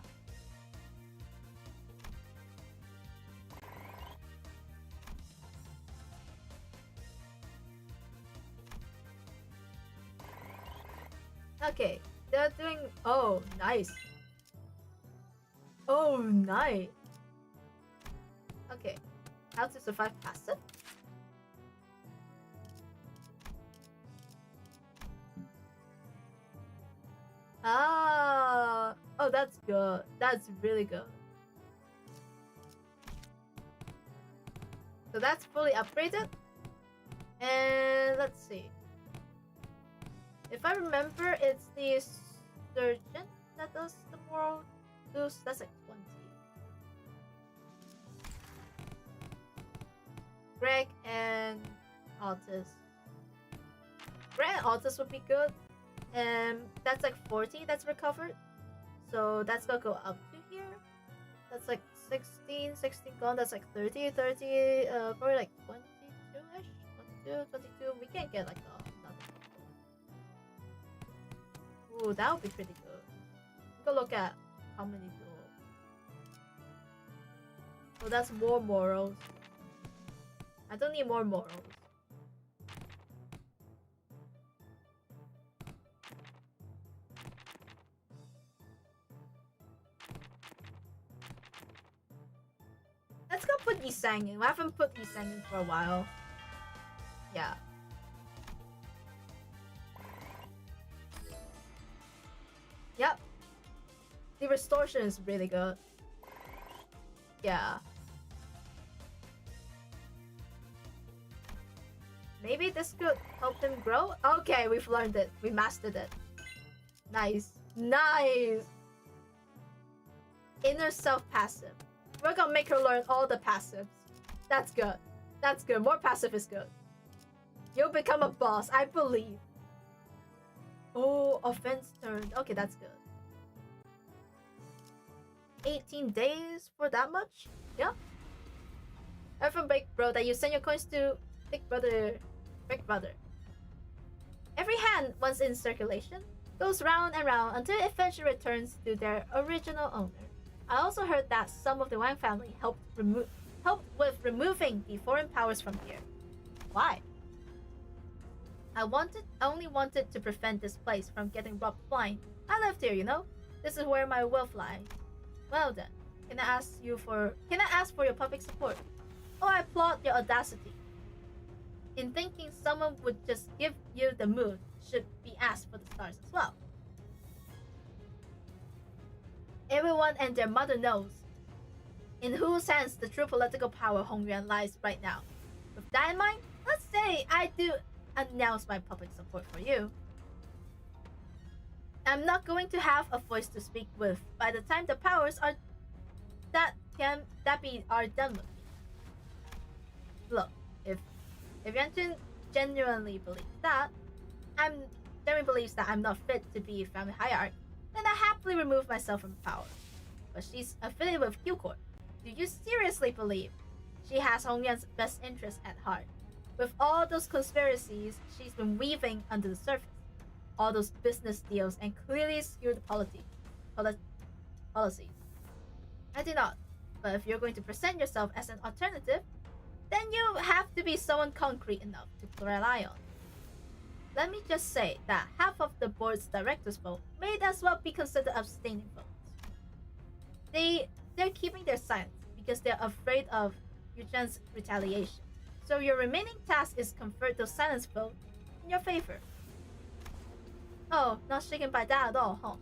Okay, they're doing. Oh, nice. Oh, nice. Okay, how to survive passive? Ah, oh, that's good. That's really good. So that's fully upgraded. And let's see. If I remember, it's the surgeon that does the moral boost. That's like 20. Greg and Altus. Greg and Altus would be good. That's like 40 that's recovered. So that's gonna go up to here. That's like 16 gone. That's like 30, probably like 22-ish. 22. We can't get like nothing. Ooh, that would be pretty good. Go look at how many duels. Oh, that's more morals. I don't need more morals. Let's go put Yisang in. We haven't put Yisang in for a while. Yeah. Yep. The restoration is really good. Yeah. Maybe this could help him grow? Okay, we've learned it. We mastered it. Nice. Nice! Inner self passive. We're gonna make her learn all the passives. That's good. That's good. More passive is good. You'll become a boss, I believe. Oh, offense turned. Okay, that's good. 18 days for that much? Yeah. I'm from Big Bro that you send your coins to Big Brother. Every hand, once in circulation, goes round and round until it eventually returns to their original owner. I also heard that some of the Wang family helped with removing the foreign powers from here. Why? I only wanted to prevent this place from getting robbed blind. I lived here, you know. This is where my wealth lies. Well then, can I ask for your public support? Oh, I applaud your audacity. In thinking someone would just give you the moon should be asked for the stars as well. Everyone and their mother knows in whose hands the true political power of Hongyuan lies right now. With that in mind, let's say I do announce my public support for you. I'm not going to have a voice to speak with by the time the powers are are done with me. Look, if Yanjun genuinely believes that I'm not fit to be family hierarch, then I happily remove myself from power. But she's affiliated with Q Court. Do you seriously believe she has Hongyuan's best interest at heart? With all those conspiracies she's been weaving under the surface, all those business deals and clearly skewed policies. I do not. But if you're going to present yourself as an alternative, then you have to be someone concrete enough to rely on. Let me just say that half of the board's directors' vote may as well be considered abstaining votes. They're keeping their silence because they're afraid of Yuchan's retaliation. So your remaining task is convert those silence votes in your favor. Oh, not shaken by that at all, huh?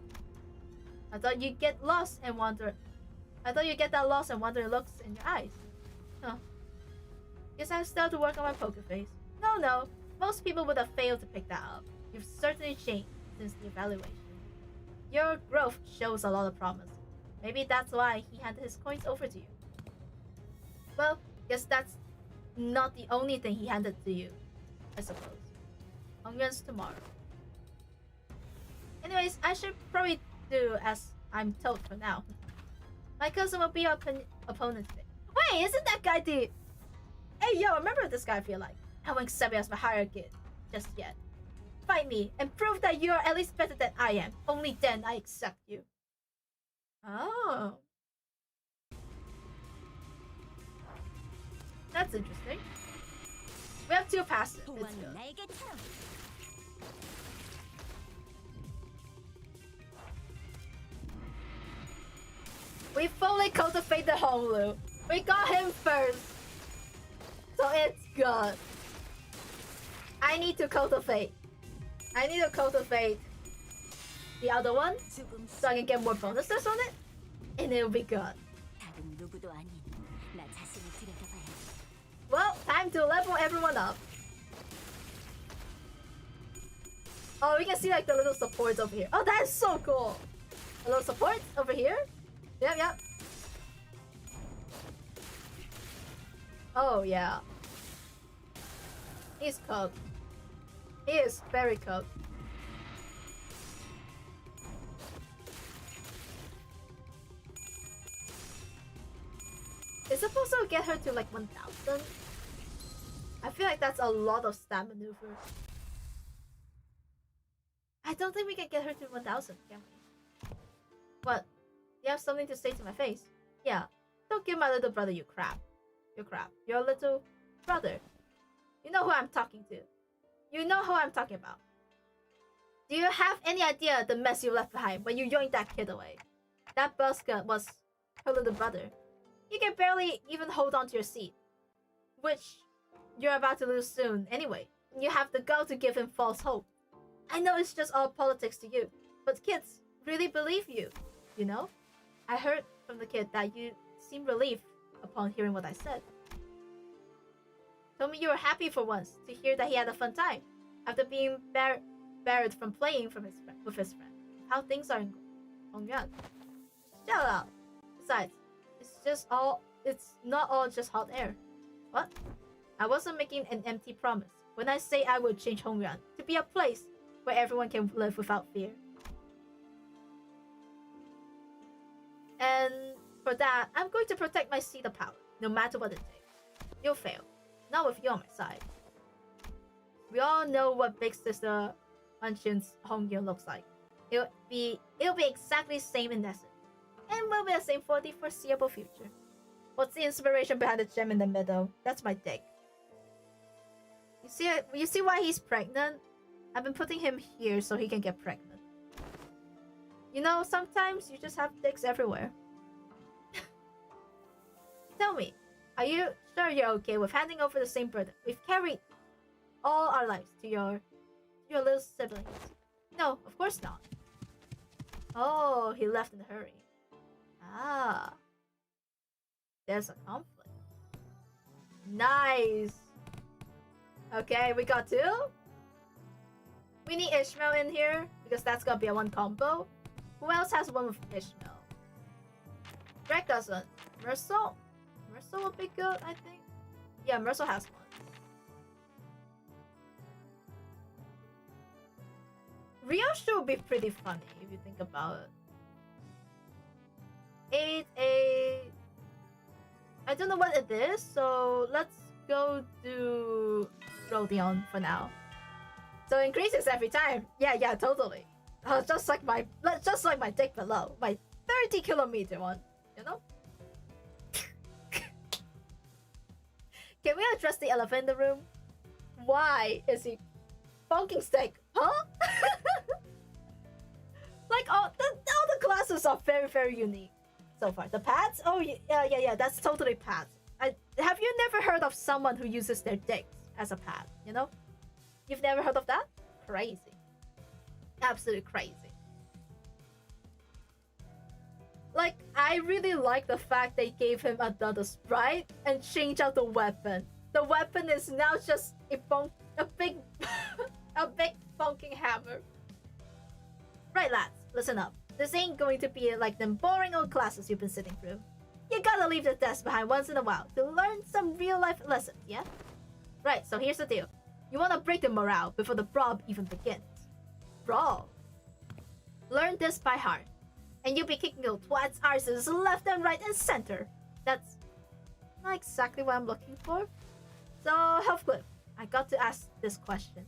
I thought you'd get lost and wonder. I thought you'd get that lost and wondering looks in your eyes. Huh. Guess I still have to work on my poker face. No. Most people would have failed to pick that up. You've certainly changed since the evaluation. Your growth shows a lot of promise. Maybe that's why he handed his coins over to you. Well, guess that's not the only thing he handed to you, I suppose. Hongyuan's tomorrow. Anyways, I should probably do as I'm told for now. My cousin will be your opponent today. Wait, isn't that guy the... Hey, yo, remember this guy I feel like? I won't accept you as my hierarchy just yet. Fight me and prove that you're at least better than I am. Only then I accept you. Oh. That's interesting. We have 2 passive. It's good. We fully cultivated Honglu. We got him first. So it's good. I need to cultivate. I need to cultivate the other one so I can get more bonuses on it. And it'll be good. Well, time to level everyone up. Oh, we can see like the little supports over here. Oh, that is so cool. A little support over here. Yep. Oh, yeah. He's cooked. He is very cooked. It's supposed to get her to like 1000. I feel like that's a lot of stat maneuver. I don't think we can get her to 1000, can we? What? You have something to say to my face? Yeah. Don't give my little brother you crap. You're crap. Your little brother. You know who I'm talking to. You know who I'm talking about. Do you have any idea the mess you left behind when you yoinked that kid away? That buzzcut was her little brother. You can barely even hold on to your seat. Which you're about to lose soon anyway. You have the gall to give him false hope. I know it's just all politics to you, but kids really believe you, you know? I heard from the kid that you seemed relieved upon hearing what I said. Told me you were happy for once to hear that he had a fun time after being barred from playing with his friend. How things are in Hongyuan. Shut up. Besides, it's not all just hot air. What? I wasn't making an empty promise when I say I would change Hongyuan to be a place where everyone can live without fear. And for that, I'm going to protect my seat of power, no matter what it takes. You'll fail. Not with you on my side. We all know what Big Sister Unshin's Hongyuan looks like. It'll be exactly the same in essence. And will be the same for the foreseeable future. What's the inspiration behind the gem in the middle? That's my dick. You see why he's pregnant? I've been putting him here so he can get pregnant. You know, sometimes you just have dicks everywhere. Tell me, are you sure you're okay with handing over the same burden we've carried all our lives to your little siblings? No, of course not. Oh, he left in a hurry. Ah. There's a conflict. Nice. Okay, we got 2. We need Ishmael in here because that's gonna be a 1 combo. Who else has one with Ishmael? Greg doesn't. Mercel? Mercel would be good, I think. Yeah, Mercel has one. Ryoshu would be pretty funny if you think about it. 8. I don't know what it is, so let's go do Rodion for now. So it increases every time. Yeah, totally. Just like my dick below, my 30-kilometer one, you know. Can we address the elephant in the room? Why is he bonking steak? Huh? Like all the classes are very, very unique so far. The pads? Oh yeah. That's totally pads. Have you never heard of someone who uses their dicks as a pad? You know? You've never heard of that? Crazy. Absolutely crazy. Like, I really like the fact they gave him another sprite and changed out the weapon. The weapon is now just a big a big bonking hammer. Right, lads. listen up. This ain't going to be like them boring old classes you've been sitting through. You gotta leave the desk behind once in a while to learn some real-life lessons, yeah? Right, so here's the deal. You wanna break the morale before the brawl even begins. Brawl. Learn this by heart, and you'll be kicking your twats' arses left and right and center. That's not exactly what I'm looking for. So, Healthcliff, I got to ask this question.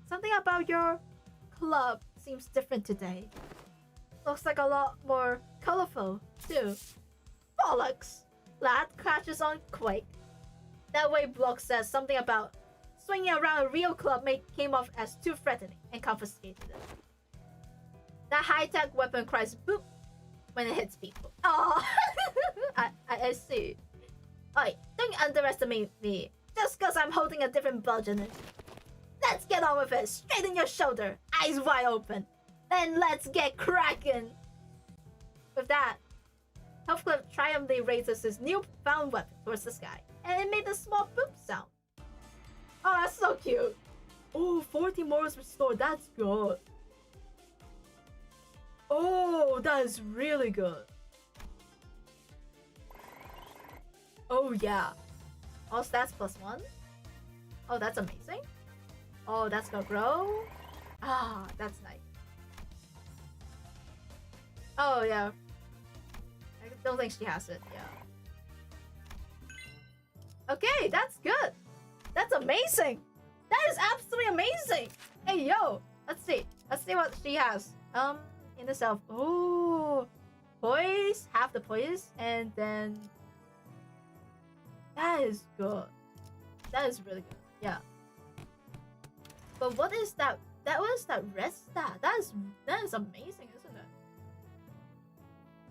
Something about your club seems different today. Looks like a lot more colorful, too. Bollocks! Lad crashes on Quake. That way Block says something about swinging around a real club mate came off as too threatening and confiscated it. That high-tech weapon cries boop when it hits people. Oh, I see. Oi, don't underestimate me. Just cause I'm holding a different bludgeon. Let's get on with it. Straighten your shoulder, eyes wide open. Then let's get cracking. With that, Healthcliff triumphantly raises his newfound weapon towards the sky, and it made a small boop sound. Oh, that's so cute. Oh, 40 morals restored. That's good. Oh, that is really good. Oh, yeah. All stats +1. Oh, that's amazing. Oh, that's gonna grow. Ah, that's nice. Oh, yeah. I don't think she has it, yeah. Okay, that's good. That's amazing. That is absolutely amazing. Hey, yo. Let's see. Let's see what she has. In the self. Oh, poise. Half the poise. And then... That is good. That is really good. Yeah. But what is that? That was that red stat. That is amazing, isn't it?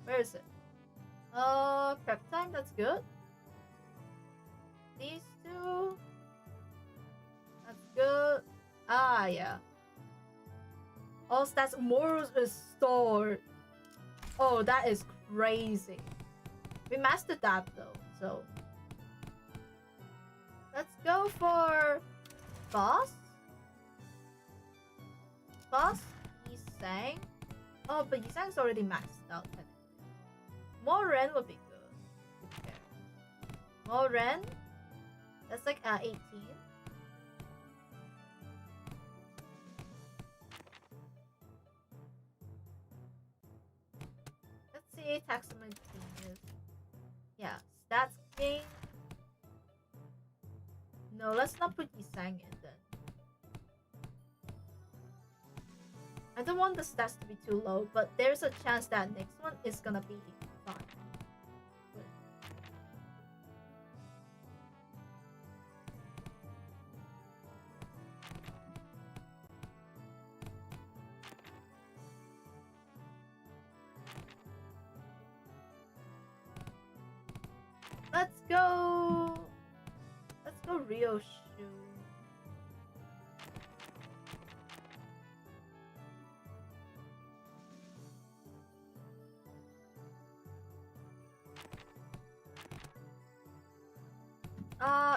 Where is it? Prep time. That's good. These two. That's good. Ah, yeah. All stats morals restored. Oh, that is crazy. We mastered that though, so. Let's go for boss. Boss, Yisang. Oh, but Yisang's already maxed out. More Ren would be good. Okay. More Ren. That's like 18. Let's see, taxonomy genius. Yeah, stats king. No, let's not put Yisang in then. I don't want the stats to be too low, but there's a chance that next one is gonna be fun. Let's go. Let's go Rio Shu.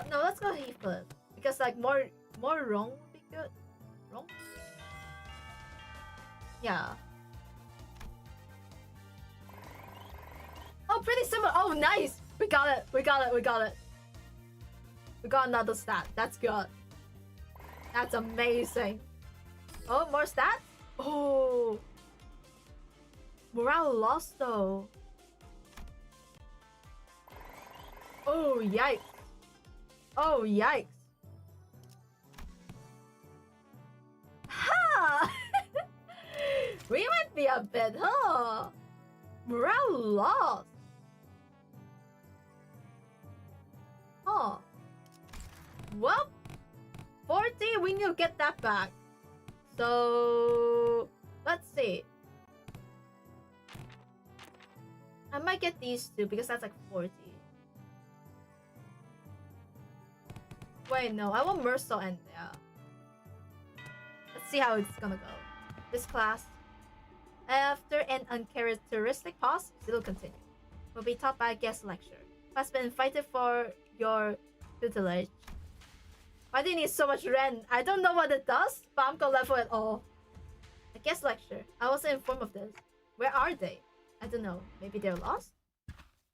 No, let's go Heathcliff. Because like more wrong would be good. Wrong? Yeah. Oh, pretty similar. Oh, nice. We got it. We got it. We got it. We got another stat. That's good. That's amazing. Oh, more stats? Oh. Morale lost though. Oh, yikes. Oh, yikes. Ha! We might be a bit, huh? Morale lost. Huh. Well, 40, we need to get that back. So, let's see. I might get these two because that's like 40. Wait, no, I want Mercel and yeah. Let's see how it's gonna go. This class, after an uncharacteristic pause, it'll continue. Will be taught by a guest lecturer who has been invited for your tutelage. Why do you need so much Ren? I don't know what it does, but I'm gonna level it all. A guest lecture. I wasn't informed of this. Where are they? I don't know. Maybe they're lost?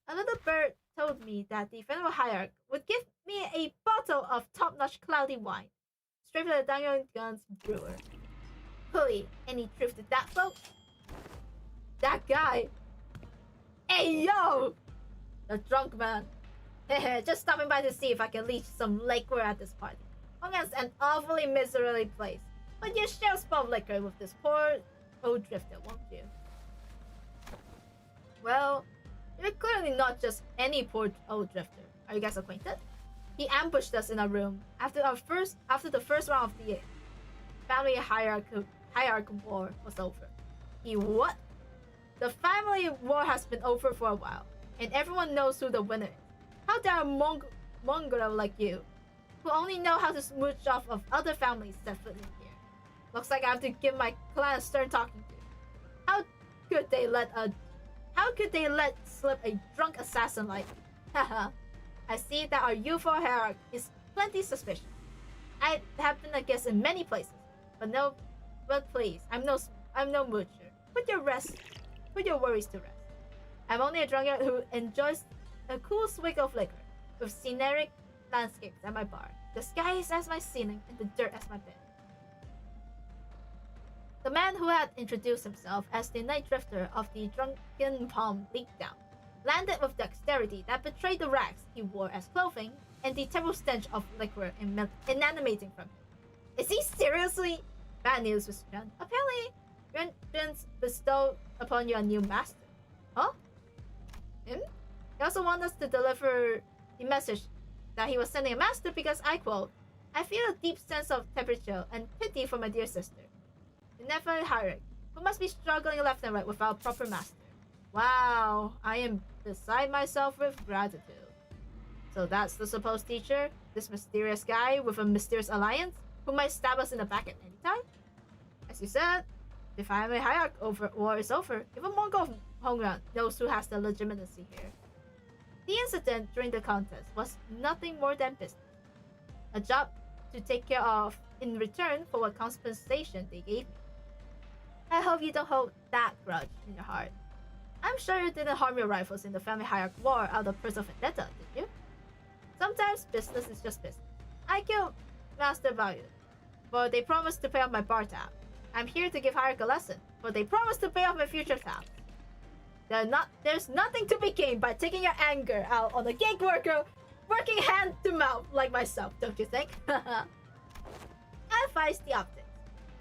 A little bird told me that the Venerable Hierarch would give me a bottle of top-notch cloudy wine, straight from the Dangon's brewer. Hooey, any truth to that, folks? That guy. Hey, yo! The drunk man. Hehe, just stopping by to see if I can leech some liquor at this party. Hongdussy an awfully miserly place, but you share a spot of liquor with this poor old drifter, won't you? Well, you're clearly not just any poor old drifter. Are you guys acquainted? He ambushed us in our room after the first round of the family hierarch war was over. He what? The family war has been over for a while, and everyone knows who the winner is. How dare a mongrel like you, who only know how to smooch off of other families, set foot in here? Looks like I have to give my clan a stern talking to. How could they let slip a drunk assassin like? Haha. I see that our youthful hierarch is plenty suspicious. I have been a guest in many places, but please, I'm no moocher. Put your worries to rest. I'm only a drunkard who enjoys a cool swig of liquor, with scenic landscapes at my bar, the skies as my ceiling, and the dirt as my bed. The man who had introduced himself as the night drifter of the drunken palm leaped down, landed with dexterity that betrayed the rags he wore as clothing and the terrible stench of liquor emanating from him. Is he seriously? Bad news, Mr. Chen. Apparently, vengeance bestowed upon you a new master. Huh? Him? He also wanted us to deliver the message that he was sending a master because, I quote, I feel a deep sense of temperature and pity for my dear sister, the Nephilim Hierarch, who must be struggling left and right without a proper master. Wow, I am beside myself with gratitude. So that's the supposed teacher, this mysterious guy with a mysterious alliance, who might stab us in the back at any time? As you said, the family hierarch war is over. Even Mongol Hongdussy knows who has the legitimacy here. The incident during the contest was nothing more than business. A job to take care of in return for what compensation they gave me. I hope you don't hold that grudge in your heart. I'm sure you didn't harm your rivals in the family hierarch war out of personal vendetta, did you? Sometimes business is just business. I killed Master Value, but they promised to pay off my bar tab. I'm here to give hierarch a lesson, but they promised to pay off my future tabs. There's nothing to be gained by taking your anger out on a gig worker working hand to mouth like myself, don't you think? Advise the optics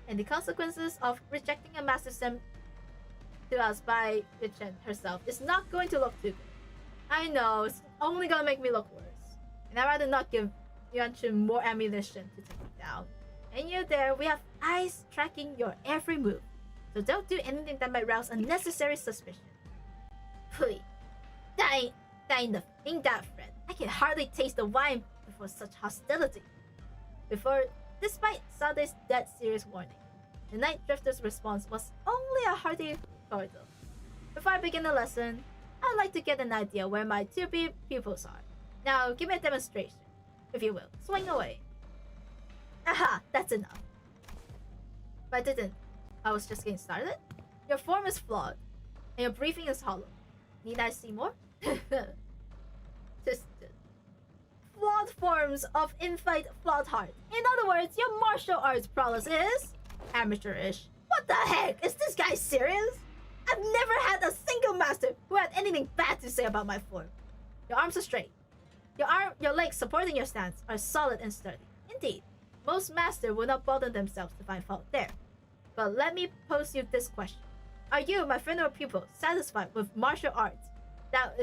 and the consequences of rejecting a master sent to us by Chen herself is not going to look too good. I know, it's only gonna make me look worse. And I'd rather not give Yuan-Chun more ammunition to take me down. And you there, we have eyes tracking your every move. So don't do anything that might rouse unnecessary suspicion. Please, that ain't that, friend. I can hardly taste the wine before such hostility. Despite Sade's dead serious warning, the Night Drifter's response was only a hearty cordial. Before I begin the lesson, I'd like to get an idea where my 2B pupils are. Now, give me a demonstration, if you will. Swing away. Aha, that's enough. But I didn't. I was just getting started. Your form is flawed, and your breathing is hollow. Need I see more? Twisted. Flawed forms of infight flawed heart. In other words, your martial arts prowess is amateurish. What the heck? Is this guy serious? I've never had a single master who had anything bad to say about my form. Your arms are straight. Your legs supporting your stance are solid and sturdy. Indeed, most masters will not bother themselves to find fault there. But let me pose you this question. Are you, my venerable pupil, satisfied with martial arts that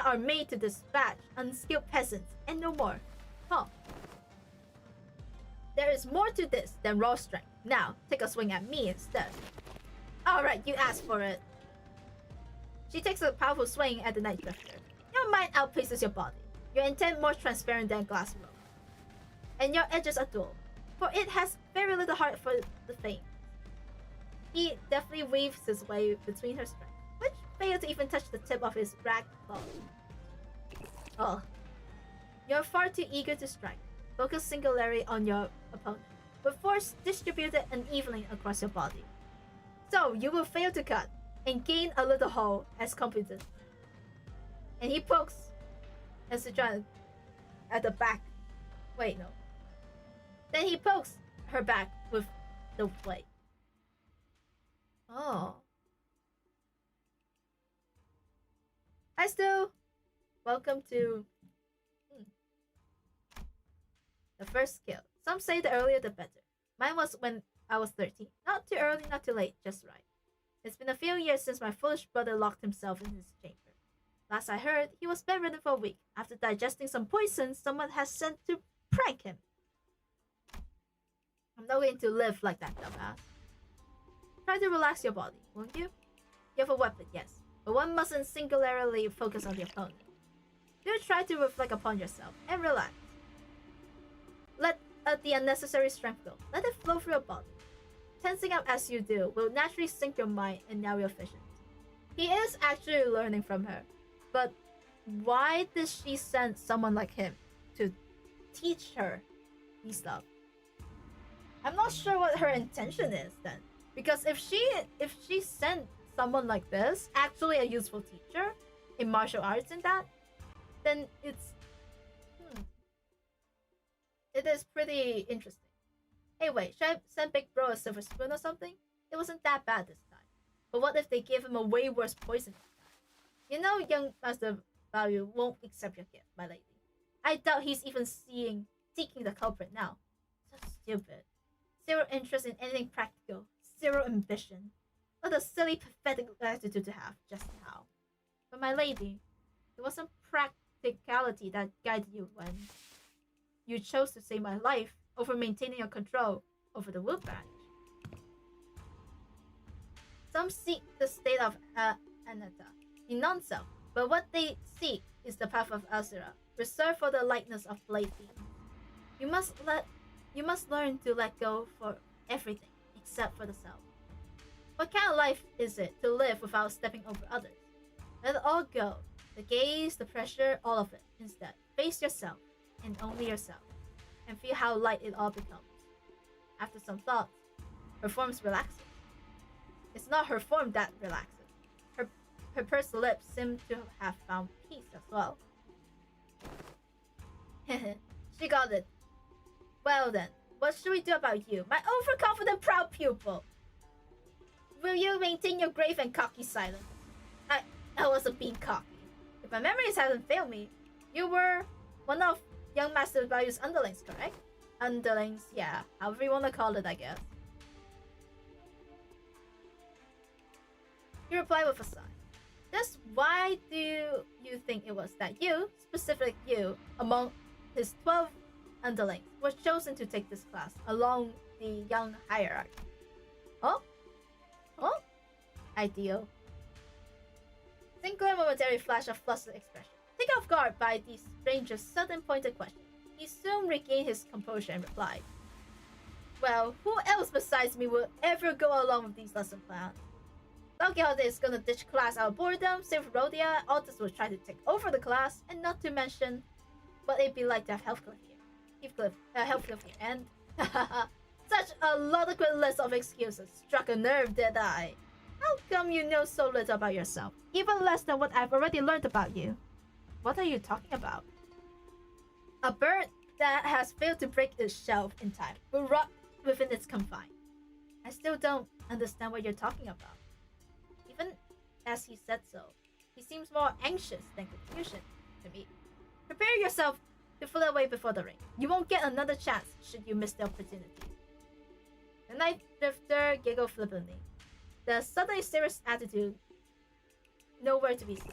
are made to dispatch unskilled peasants and no more? Huh. There is more to this than raw strength. Now, take a swing at me instead. Alright, you asked for it. She takes a powerful swing at the Night Drifter. Your mind outpaces your body. Your intent more transparent than glass rope. And your edges are dull, for it has very little heart for the faint. He deftly weaves his way between her strength, which failed to even touch the tip of his ragged claw. Oh. You're far too eager to strike. Focus singularly on your opponent, with force distributed unevenly across your body. So you will fail to cut and gain a little hole as competence. And he pokes Esutran at the back. Wait, no. Then he pokes her back with the blade. Oh. Hi, Stu. Welcome to the first skill. Some say the earlier the better. Mine was when I was 13. Not too early, not too late, just right. It's been a few years since my foolish brother locked himself in his chamber. Last I heard, he was bedridden for a week after digesting some poison someone has sent to prank him. I'm not going to live like that, dumbass. Try to relax your body, won't you? You have a weapon, yes, but one mustn't singularly focus on the opponent. Do try to reflect upon yourself and relax. Let the unnecessary strength go. Let it flow through your body. Tensing up as you do will naturally sink your mind and narrow your vision. He is actually learning from her, but why did she send someone like him to teach her these stuff? I'm not sure what her intention is then, because if she sent someone like this, actually a useful teacher in martial arts and that, then it is pretty interesting. Hey, wait, should I send Big Bro a silver spoon or something? It wasn't that bad this time. But what if they give him a way worse poison this time? You know, young Master Value won't accept your gift, my lady. I doubt he's even seeking the culprit now. So stupid. Zero interest in anything practical. Zero ambition. What a silly, pathetic attitude to have, just now. But my lady, it wasn't practicality that guided you when you chose to save my life over maintaining your control over the wood branch. Some seek the state of anatta, the non-self, but what they seek is the path of Asura, reserved for the likeness of blade thieves. You must learn to let go for everything except for the self. What kind of life is it to live without stepping over others? Let it all go. The gaze, the pressure, all of it. Instead, face yourself and only yourself, and feel how light it all becomes. After some thought, her form's relaxes. It's not her form that relaxes. Her pursed lips seem to have found peace as well. She got it. Well then, what should we do about you, my overconfident proud pupil? Will you maintain your grave and cocky silence? I wasn't being cocky. If my memories haven't failed me, you were one of young Master Value's underlings, correct? Underlings, yeah. However you want to call it, I guess. He replied with a sigh. Just why do you think it was that you, specifically you, among his 12 underlings, was chosen to take this class along the young hierarchy? Huh? Huh? Ideal. Singular momentary flash of flustered expression. Taken off guard by the stranger's sudden pointed question, he soon regained his composure and replied, well, who else besides me will ever go along with these lesson plans? Don Quixote is gonna ditch class out of boredom, save Rhodia, Altus will try to take over the class, and not to mention what it'd be like to have Heathcliff here. Heathcliff here, and such a logical list of excuses struck a nerve, did I? How come you know so little about yourself? Even less than what I've already learned about you. What are you talking about? A bird that has failed to break its shell in time will rot within its confine. I still don't understand what you're talking about. Even as he said so, he seems more anxious than confusion to me. Prepare yourself to flee away before the rain. You won't get another chance should you miss the opportunity. The night drifter giggled flippantly. The suddenly serious attitude nowhere to be seen.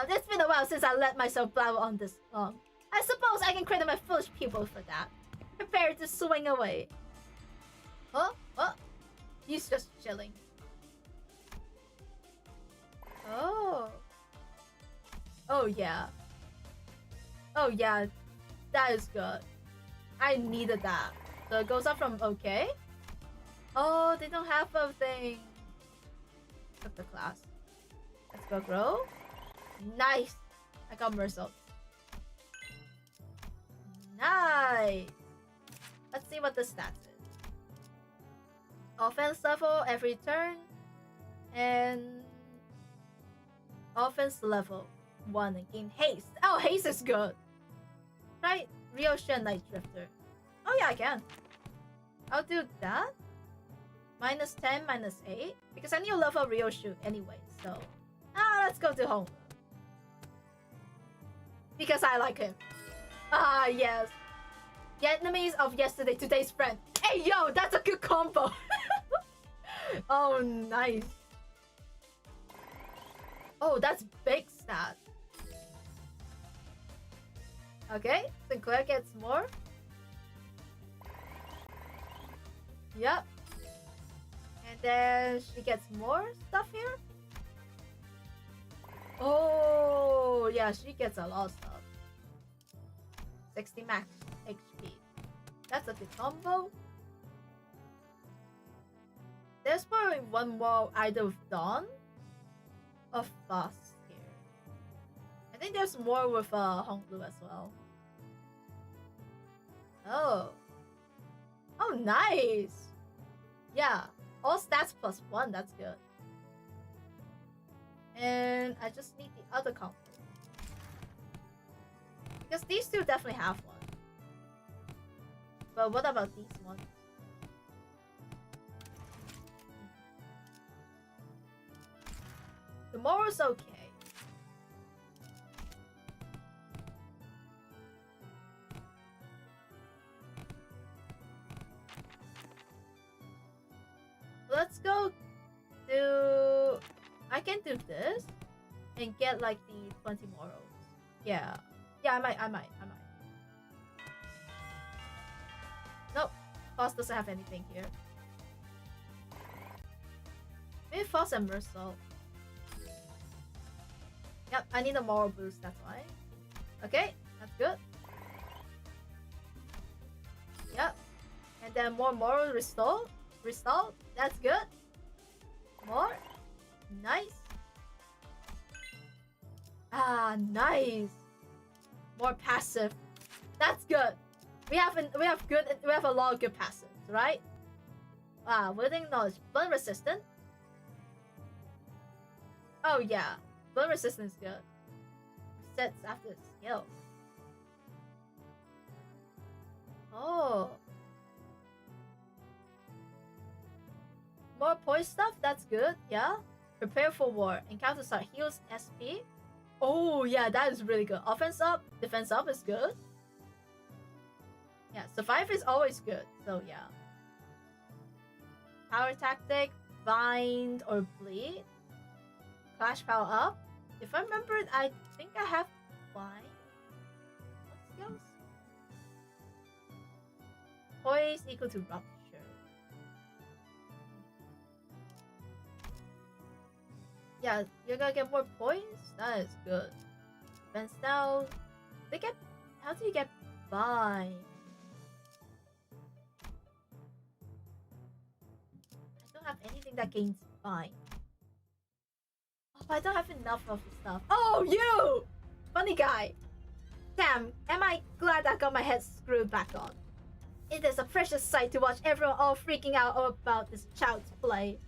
It's been a while since I let myself blabber on this long. I suppose I can credit my foolish pupil for that. Prepare to swing away. Huh? What? He's just chilling. Oh. Oh yeah. Oh yeah. That is good. I needed that. So it goes up from okay. Oh, they don't have a thing. Of the class. Let's go grow. Nice. I got Mersault. Nice. Let's see what the stats is. Offense level every turn. And offense level 1 and gain haste. Oh, haste is good. Right? Ryosha Night Drifter. Oh yeah, I can. I'll do that. Minus 10, minus 8. Because I need to level Ryoshu anyway, so... let's go to home. Because I like him. Ah, yes. Vietnamese of yesterday, today's friend. Hey, yo, that's a good combo. Oh, nice. Oh, that's big stat. Okay, Sinclair gets more. Yep. And then she gets more stuff here. Oh, yeah, she gets a lot of stuff. 60 max HP. That's a good combo. There's probably one more either with Dawn or Fast here. I think there's more with Hongdussy as well. Oh. Oh, nice. Yeah. All stats plus 1. That's good. And I just need the other combo. Because these two definitely have one. But what about these ones? Tomorrow's okay. Let's go do... I can do this and get like the 20 morals. Yeah. Yeah, I might. Nope. Foss doesn't have anything here. Maybe Foss and Mercel. Yep, I need a moral boost, that's why. Okay, that's good. Yep. And then more moral restore. Restore, that's good. More. Nice. Ah, nice. More passive. That's good. We have a lot of good passives, right? Ah, wielding knowledge. Burn resistant. Oh yeah. Burn resistance is good. Sets after the skill. Oh. More poise stuff, that's good, yeah. Prepare for war. Encounter start heals SP. Oh yeah, that is really good. Offense up, defense up is good. Yeah, survive is always good, so yeah. Power tactic, bind or bleed. Clash power up. If I remember, I think I have bind. What skills? Poise equal to rupture. Yeah, you're gonna get more points? That is good. Defense down. They get... How do you get bind? I don't have anything that gains bind. Oh, I don't have enough of the stuff. Oh, you! Funny guy. Damn, am I glad I got my head screwed back on. It is a precious sight to watch everyone all freaking out about this child's play.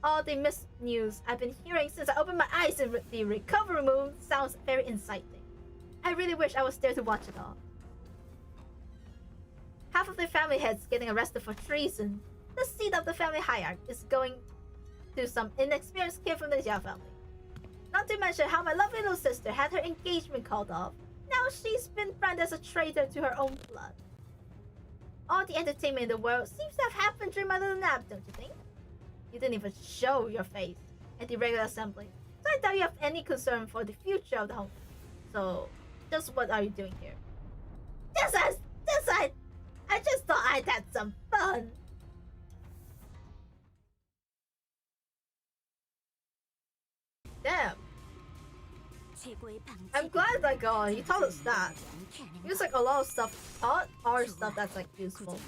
All the missed news I've been hearing since I opened my eyes in the recovery room sounds very inciting. I really wish I was there to watch it all. Half of the family heads getting arrested for treason. The seat of the family hierarchy is going to some inexperienced kid from the Yao family. Not to mention how my lovely little sister had her engagement called off. Now she's been branded as a traitor to her own blood. All the entertainment in the world seems to have happened during my little nap, don't you think? You didn't even show your face at the regular assembly, so I doubt you have any concern for the future of the home. So, just what are you doing here? I just thought I'd had some fun. Damn. I'm glad that guy, he taught us that. He was like a lot of stuff taught, our stuff that's like useful.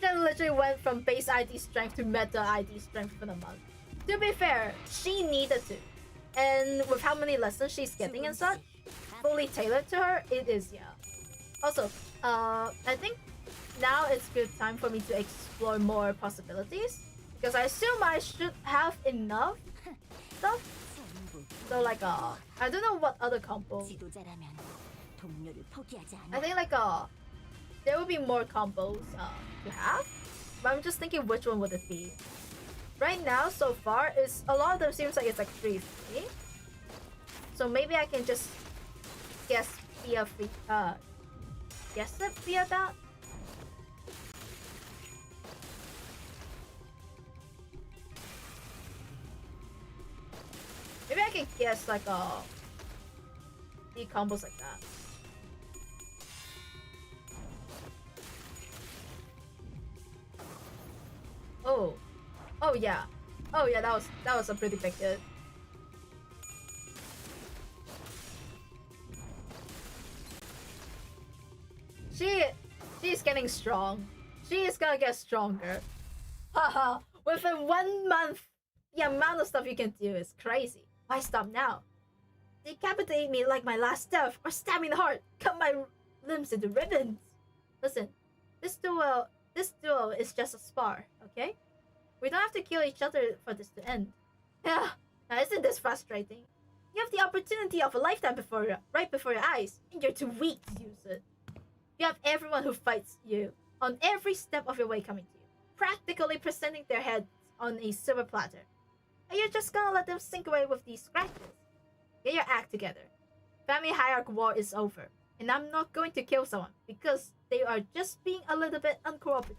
Then literally went from base ID strength to meta ID strength for the month. To be fair, she needed to. And with how many lessons she's getting and such, fully tailored to her, it is, yeah. Also, I think now it's good time for me to explore more possibilities. Because I assume I should have enough stuff. So like I don't know what other combos. 지도자라면 동료를 포기하지 I 않아. think like there will be more combos to have. But I'm just thinking which one would it be. Right now, so far, is a lot of them seems like it's like free. So maybe I can just guess via free guess it via that. Maybe I can guess like the combos like that. Oh. Oh yeah. Oh yeah, that was a pretty big hit. She's getting strong. She is gonna get stronger. Haha. Within 1 month, the amount of stuff you can do is crazy. Why stop now? Decapitate me like my last death, or stab me in the heart. Cut my limbs into ribbons. Listen, this duel is just a spar, okay? We don't have to kill each other for this to end. Yeah, now isn't this frustrating? You have the opportunity of a lifetime right before your eyes, and you're too weak to use it. You have everyone who fights you on every step of your way coming to you, practically presenting their heads on a silver platter. And you're just gonna let them sink away with these scratches. Get your act together. Family hierarchy war is over, and I'm not going to kill someone because they are just being a little bit uncooperative.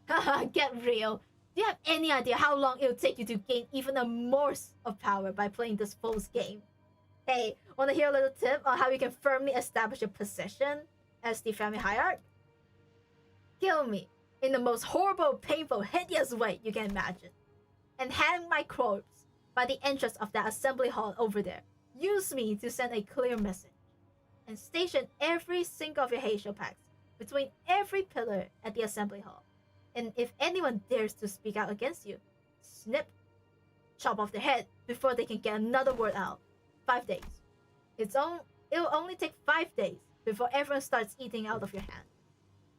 Haha, get real. Do you have any idea how long it'll take you to gain even a morsel of power by playing this fool's game? Hey, wanna hear a little tip on how you can firmly establish your position as the family hierarch? Kill me in the most horrible, painful, hideous way you can imagine. And hang my corpse by the entrance of that assembly hall over there. Use me to send a clear message. And station every single of your Heisho packs between every pillar at the assembly hall. And if anyone dares to speak out against you, snip, chop off their head before they can get another word out. 5 days. It'll only take 5 days before everyone starts eating out of your hand.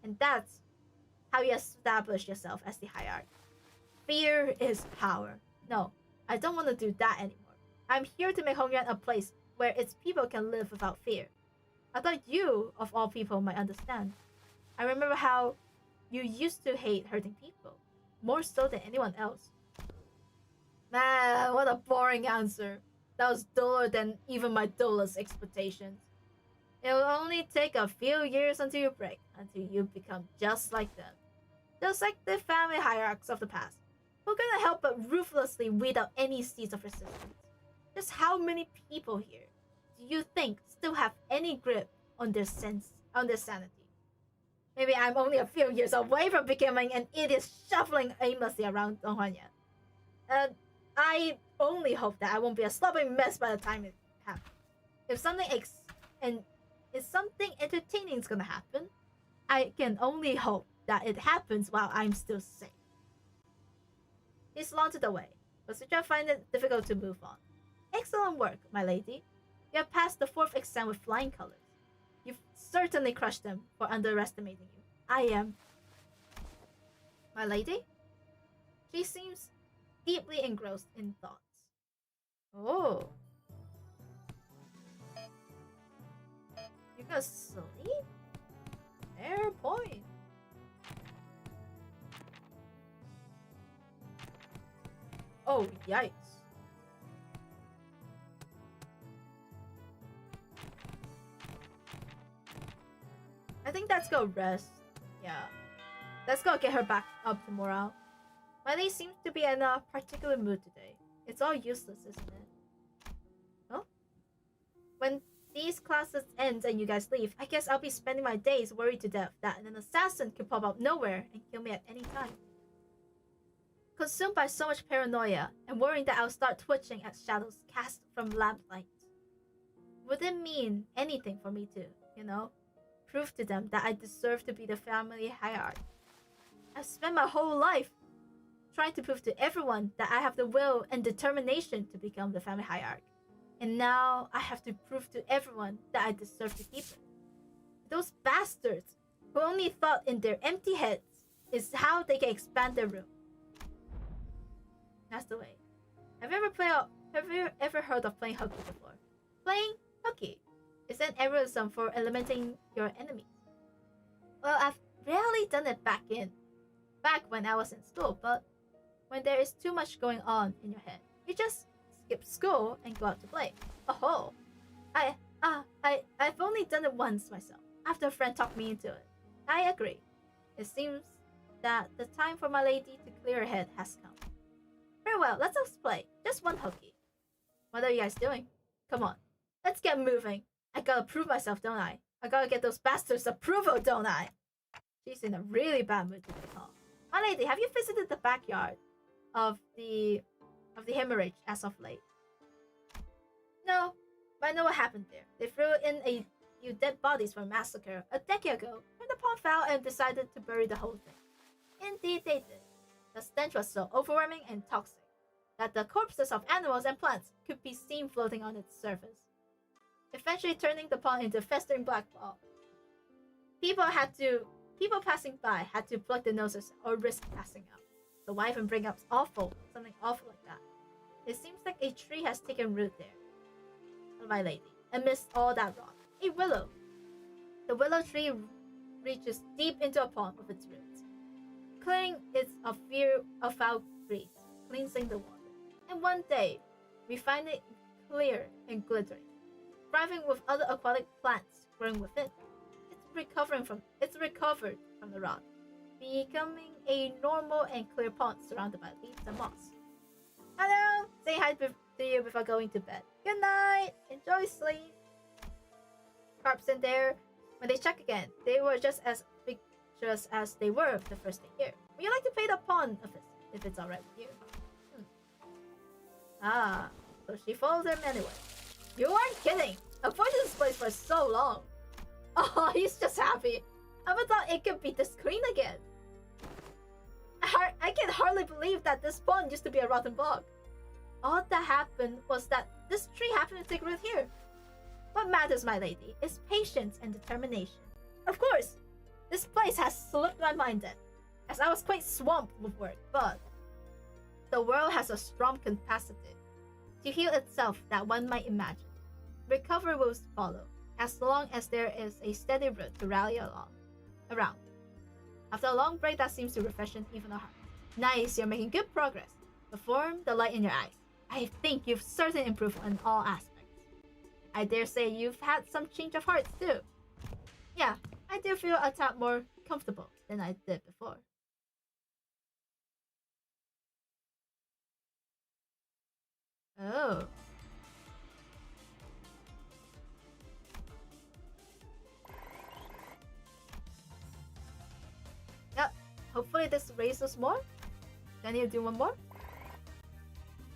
And that's how you establish yourself as the hierarch. Fear is power. No, I don't want to do that anymore. I'm here to make Hongdussy a place where its people can live without fear. I thought you, of all people, might understand. I remember how you used to hate hurting people, more so than anyone else. Man, what a boring answer. That was duller than even my dullest expectations. It will only take a few years until you break, until you become just like them. Just like the family hierarchs of the past, who couldn't help but ruthlessly weed out any seeds of resistance. Just how many people here do you think still have any grip on their sanity? Maybe I'm only a few years away from becoming an idiot shuffling aimlessly around Donghua. I only hope that I won't be a sloppy mess by the time it happens. If something entertaining is gonna happen, I can only hope that it happens while I'm still safe. He sauntered away, but Sutra found it difficult to move on. Excellent work, my lady. You have passed the 4th exam with flying colors. You've certainly crushed them for underestimating you. I am. My lady? She seems deeply engrossed in thoughts. Oh. You're gonna sleep? Fair point. Oh, yikes. I think let's go rest. Yeah. Let's go get her back up to morale. Miley seems to be in a particular mood today. It's all useless, isn't it? Oh? When these classes end and you guys leave, I guess I'll be spending my days worried to death that an assassin could pop up nowhere and kill me at any time. Consumed by so much paranoia and worrying that I'll start twitching at shadows cast from lamplight. Wouldn't mean anything for me to, prove to them that I deserve to be the family hierarch. I've spent my whole life trying to prove to everyone that I have the will and determination to become the family hierarch. And now I have to prove to everyone that I deserve to keep it. Those bastards who only thought in their empty heads is how they can expand their room. That's the way. Have you ever heard of playing hooky before? Playing hooky is an euphemism for eliminating your enemies. Well, I've rarely done it back when I was in school, but when there is too much going on in your head, you just skip school and go out to play. Oh, I've only done it once myself, after a friend talked me into it. I agree. It seems that the time for my lady to clear her head has come. Very well, let's play. Just one hooky. What are you guys doing? Come on, let's get moving. I gotta prove myself, don't I? I gotta get those bastards approval, don't I? She's in a really bad mood today, huh? My lady, have you visited the backyard of the hemorrhage as of late? No, but I know what happened there. They threw in a few dead bodies from a massacre a decade ago when the pond fell and decided to bury the whole thing. Indeed they did. The stench was so overwhelming and toxic that the corpses of animals and plants could be seen floating on its surface, eventually turning the pond into a festering black ball. People passing by had to plug their noses or risk passing out. So why even bring up something awful like that? It seems like a tree has taken root there, my lady, amidst all that rot. A willow. The willow tree reaches deep into a pond with its roots, clearing it of foul breeze, cleansing the water. And one day, we find it clear and glittering, thriving with other aquatic plants growing within. It's recovered from the rot, becoming a normal and clear pond surrounded by leaves and moss. Hello! Say hi to you before going to bed. Good night! Enjoy sleep! Carps in there. When they check again, they were just as picturesque as they were the first day here. Would you like to pay the pond a visit, if it's alright with you? Ah, so she followed him anyway. You aren't kidding! Avoided this place for so long. Oh, he's just happy. I never thought it could be this clean again. I can hardly believe that this pond used to be a rotten bog. All that happened was that this tree happened to take root here. What matters, my lady, is patience and determination. Of course, this place has slipped my mind then, as I was quite swamped with work, but the world has a strong capacity to heal itself that one might imagine. Recovery will follow, as long as there is a steady root to rally around. After a long break that seems to refreshen even our hearts. Nice, you're making good progress. The form, the light in your eyes. I think you've certainly improved in all aspects. I dare say you've had some change of heart too. Yeah, I do feel a tad more comfortable than I did before. Oh. Yep, hopefully this raises more. Do I need to do one more?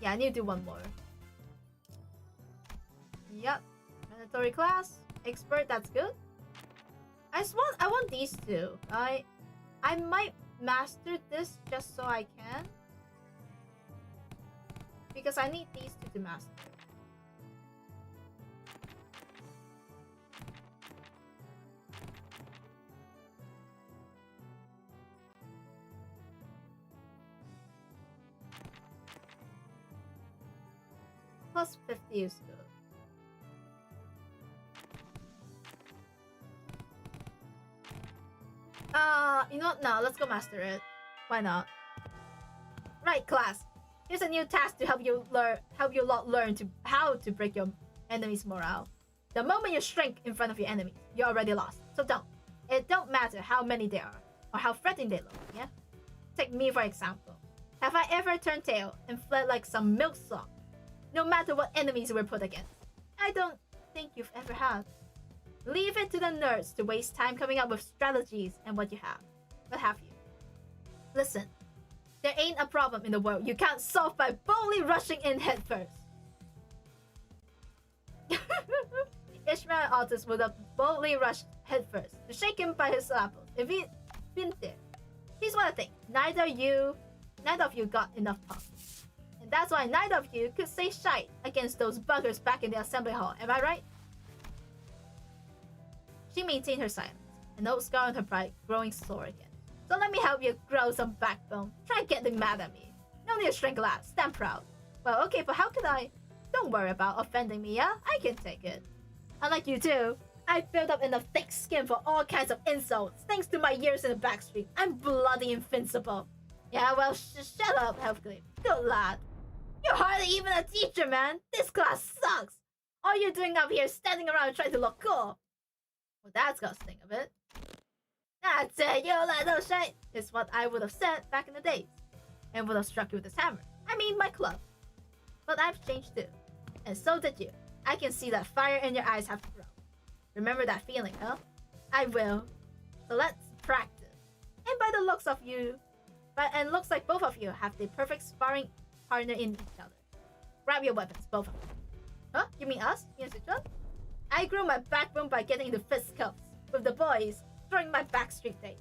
Yeah, I need to do one more. Yep. Mandatory class. Expert, that's good. I want these two. I might master this just so I can. Because I need these two to master. Plus 50 is good. You know what? No, let's go master it. Why not? Right, class. Here's a new task to help you lot learn how to break your enemy's morale. The moment you shrink in front of your enemy, you're already lost. So don't. It don't matter how many there are or how threatening they look. Yeah. Take me for example. Have I ever turned tail and fled like some milksop? No matter what enemies we're put against. I don't think you've ever had. Leave it to the nerds to waste time coming up with strategies and what have you. Listen, there ain't a problem in the world you can't solve by boldly rushing in headfirst. Ishmael Altus would have boldly rushed headfirst to shake him by his apples if he'd been there. Here's what I think. Neither of you got enough pump. And that's why neither of you could say shite against those buggers back in the assembly hall, am I right? She maintained her silence, an old scar on her pride growing sore again. So let me help you grow some backbone. Try getting mad at me. No need to shrink last. Stand proud. Well, okay, but how could I? Don't worry about offending me, yeah? I can take it. Unlike you two, I've built up enough thick skin for all kinds of insults. Thanks to my years in the backstreet, I'm bloody invincible. Yeah, well, shut up, Healthcliff. Good lad. You're hardly even a teacher, man. This class sucks. All you're doing up here is standing around trying to look cool. Well, that's got to sting a bit. That's it, you little shit, is what I would have said back in the days. And would have struck you with this hammer. I mean, my club. But I've changed too. And so did you. I can see that fire in your eyes have grown. Remember that feeling, huh? I will. So let's practice. And by the looks of you, and looks like both of you have the perfect sparring partner in each other. Grab your weapons, both of you. Huh? You mean us? Me and Sichuan? I grew my backbone by getting into fisticuffs with the boys during my backstreet days.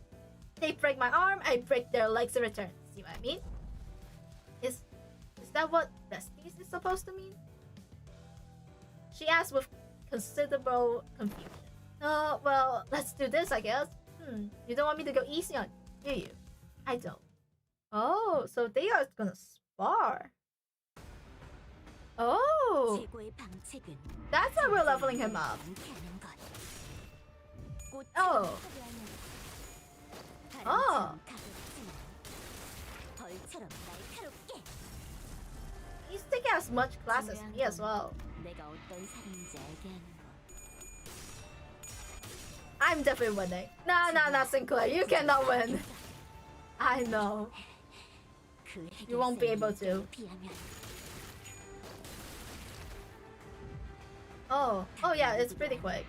They break my arm, I break their legs in return. See what I mean? Is that what besties is supposed to mean? She asked with considerable confusion. Oh, well, let's do this, I guess. You don't want me to go easy on you, do you? I don't. Oh, so they are gonna spar. Oh, that's how we're leveling him up. Oh. Oh. He's taking as much class as me as well. I'm definitely winning. Nah, Sinclair, you cannot win. I know. You won't be able to. Oh yeah, it's pretty quick.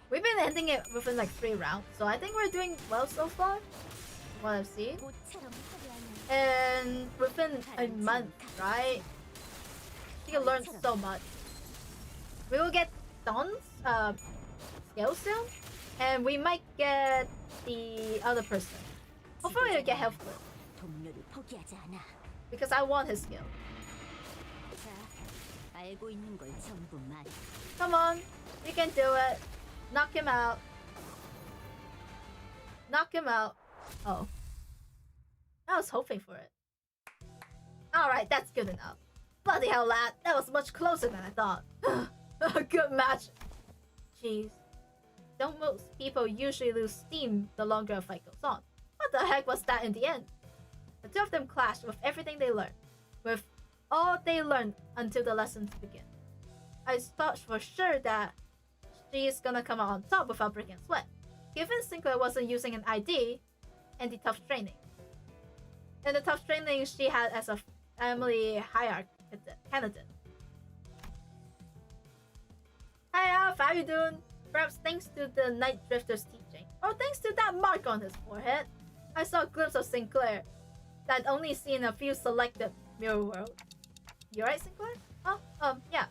We've been ending it within like 3 rounds, so I think we're doing well so far. From what I've seen. And within a month, right? She learned so much. We will get Don's skill soon, and we might get the other person. Hopefully we'll get health because I want his skill. Come on, you can do it. Knock him out. Knock him out. Oh. I was hoping for it. Alright, that's good enough. Bloody hell, lad. That was much closer than I thought. A good match. Jeez. Don't most people usually lose steam the longer a fight goes on? What the heck was that in the end? The two of them clashed with everything they learned. With all they learned until the lessons begin. I thought for sure that she's gonna come out on top without breaking a sweat. Given Sinclair wasn't using an ID and the tough training. And the tough training she had as a family hierarchy candidate. Hi Alf, how you doing? Perhaps thanks to the Night Drifter's teaching, or thanks to that mark on his forehead, I saw a glimpse of Sinclair that I'd only seen in a few selected mirror world. You alright, Sinclair? Oh, yeah.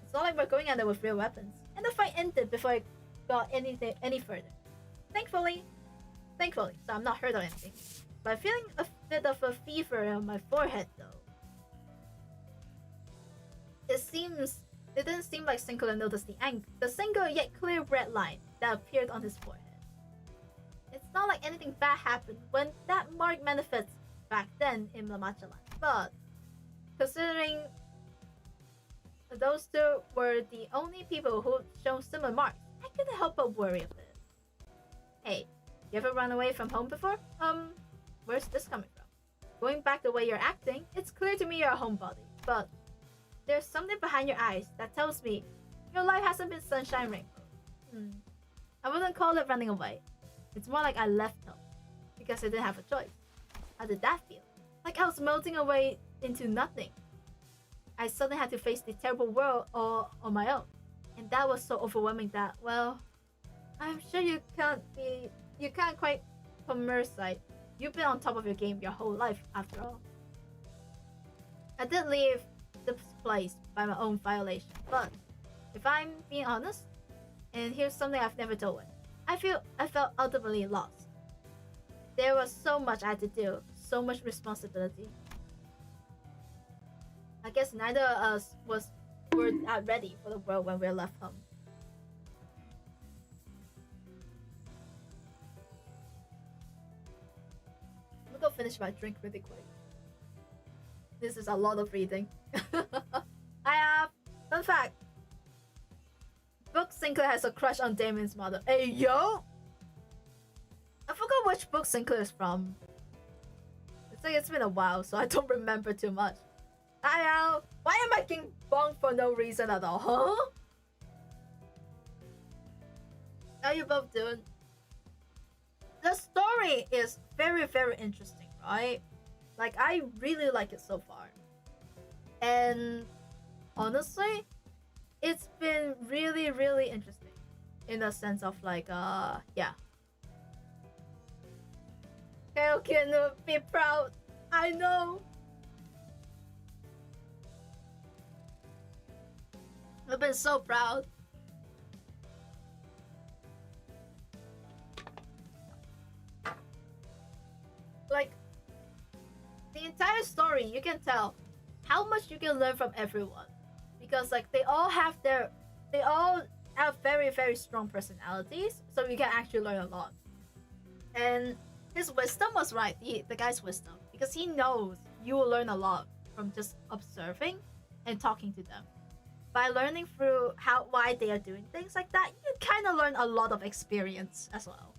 It's not like we're going at it with real weapons. And the fight ended before I got any further. Thankfully, so I'm not hurt or anything. But I'm feeling a bit of a fever on my forehead though. It didn't seem like Sinclair noticed the single yet clear red line that appeared on his forehead. It's not like anything bad happened when that mark manifests back then in Lamachaland, but considering those two were the only people who shown similar marks, I couldn't help but worry a bit. Hey, you ever run away from home before? Where's this coming from? Going back the way you're acting, it's clear to me you're a homebody, but there's something behind your eyes that tells me your life hasn't been sunshine rainbow. I wouldn't call it running away. It's more like I left home because I didn't have a choice. How did that feel? Like I was melting away into nothing. I suddenly had to face the terrible world all on my own. And that was so overwhelming that, well, I'm sure you can't quite commercialize. You've been on top of your game your whole life after all. I did leave this place by my own violation, but if I'm being honest, and here's something I've never told it, I felt ultimately lost. There was so much I had to do, so much responsibility. I guess neither of us were ready for the world when we left home. finish my drink really quick. This is a lot of reading. I have fun fact. Book Sinclair has a crush on Damien's mother. Hey yo! I forgot which book Sinclair is from. It's like it's been a while, so I don't remember too much. Hi Al! Why am I getting bonked for no reason at all, huh? How you both doing? The story is very, very interesting, right? Like, I really like it so far. And honestly, it's been really, really interesting. In the sense of like, yeah. Kale can be proud. I know. I've been so proud. Like, the entire story, you can tell how much you can learn from everyone. Because like they all have very, very strong personalities, so you can actually learn a lot. And his wisdom was right, the guy's wisdom, because he knows you will learn a lot from just observing and talking to them. By learning through why they are doing things like that, you kind of learn a lot of experience as well.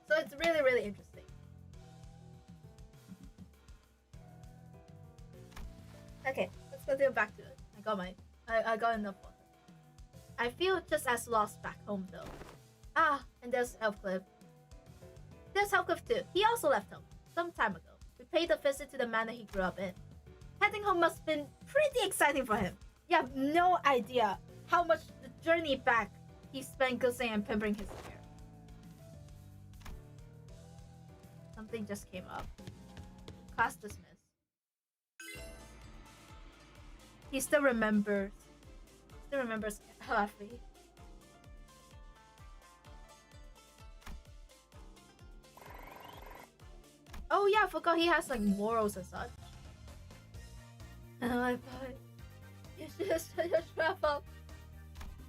So it's really, really interesting. Okay, let's continue back to it. I got enough water. I feel just as lost back home though. Ah, and there's Elfcliff. There's Elfcliff too. He also left home some time ago. We paid a visit to the manor he grew up in. Heading home must have been pretty exciting for him. You have no idea how much the journey back he spent gussing and pampering his hair. Something just came up. Class dismissed. He still remembers. Happy. Oh yeah, I forgot he has like morals and such. I thought you should just travel.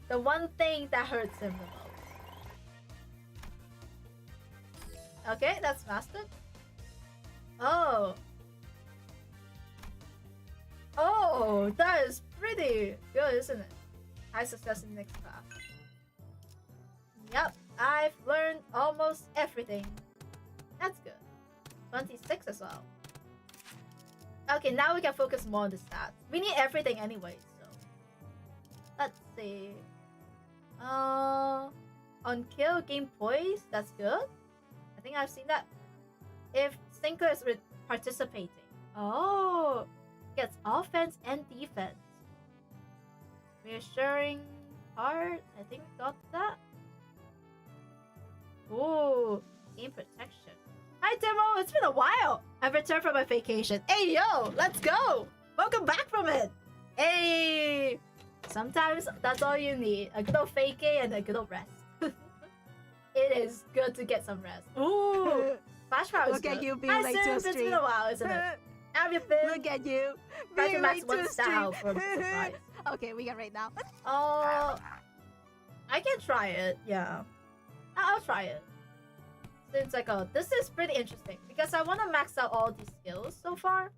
The one thing that hurts him the most. Okay, that's mastered. Oh. Oh, that is pretty good, isn't it? High success in the next class. Yep, I've learned almost everything. That's good. 26 as well. Okay, now we can focus more on the stats. We need everything anyway, so. Let's see. On kill, game poise, that's good. I think I've seen that. If Sinclair is participating. Oh, gets offense and defense. Reassuring heart. I think we got that. Ooh, game protection. Hi Demo, it's been a while. I've returned from my vacation. Hey yo, let's go. Welcome back from it. Hey. Sometimes that's all you need. A good old vacay and a good old rest. It is good to get some rest. Ooh. Flashpower is Look good. at you being Hi late Sim, to a it's stream. been a while, isn't it? How have you been? Look at you. Try to being max late one to a style stream. for surprise. Okay, we got right now. Oh, I can try it. Yeah, I'll try it. Since like, oh, this is pretty interesting because I want to max out all these skills so far.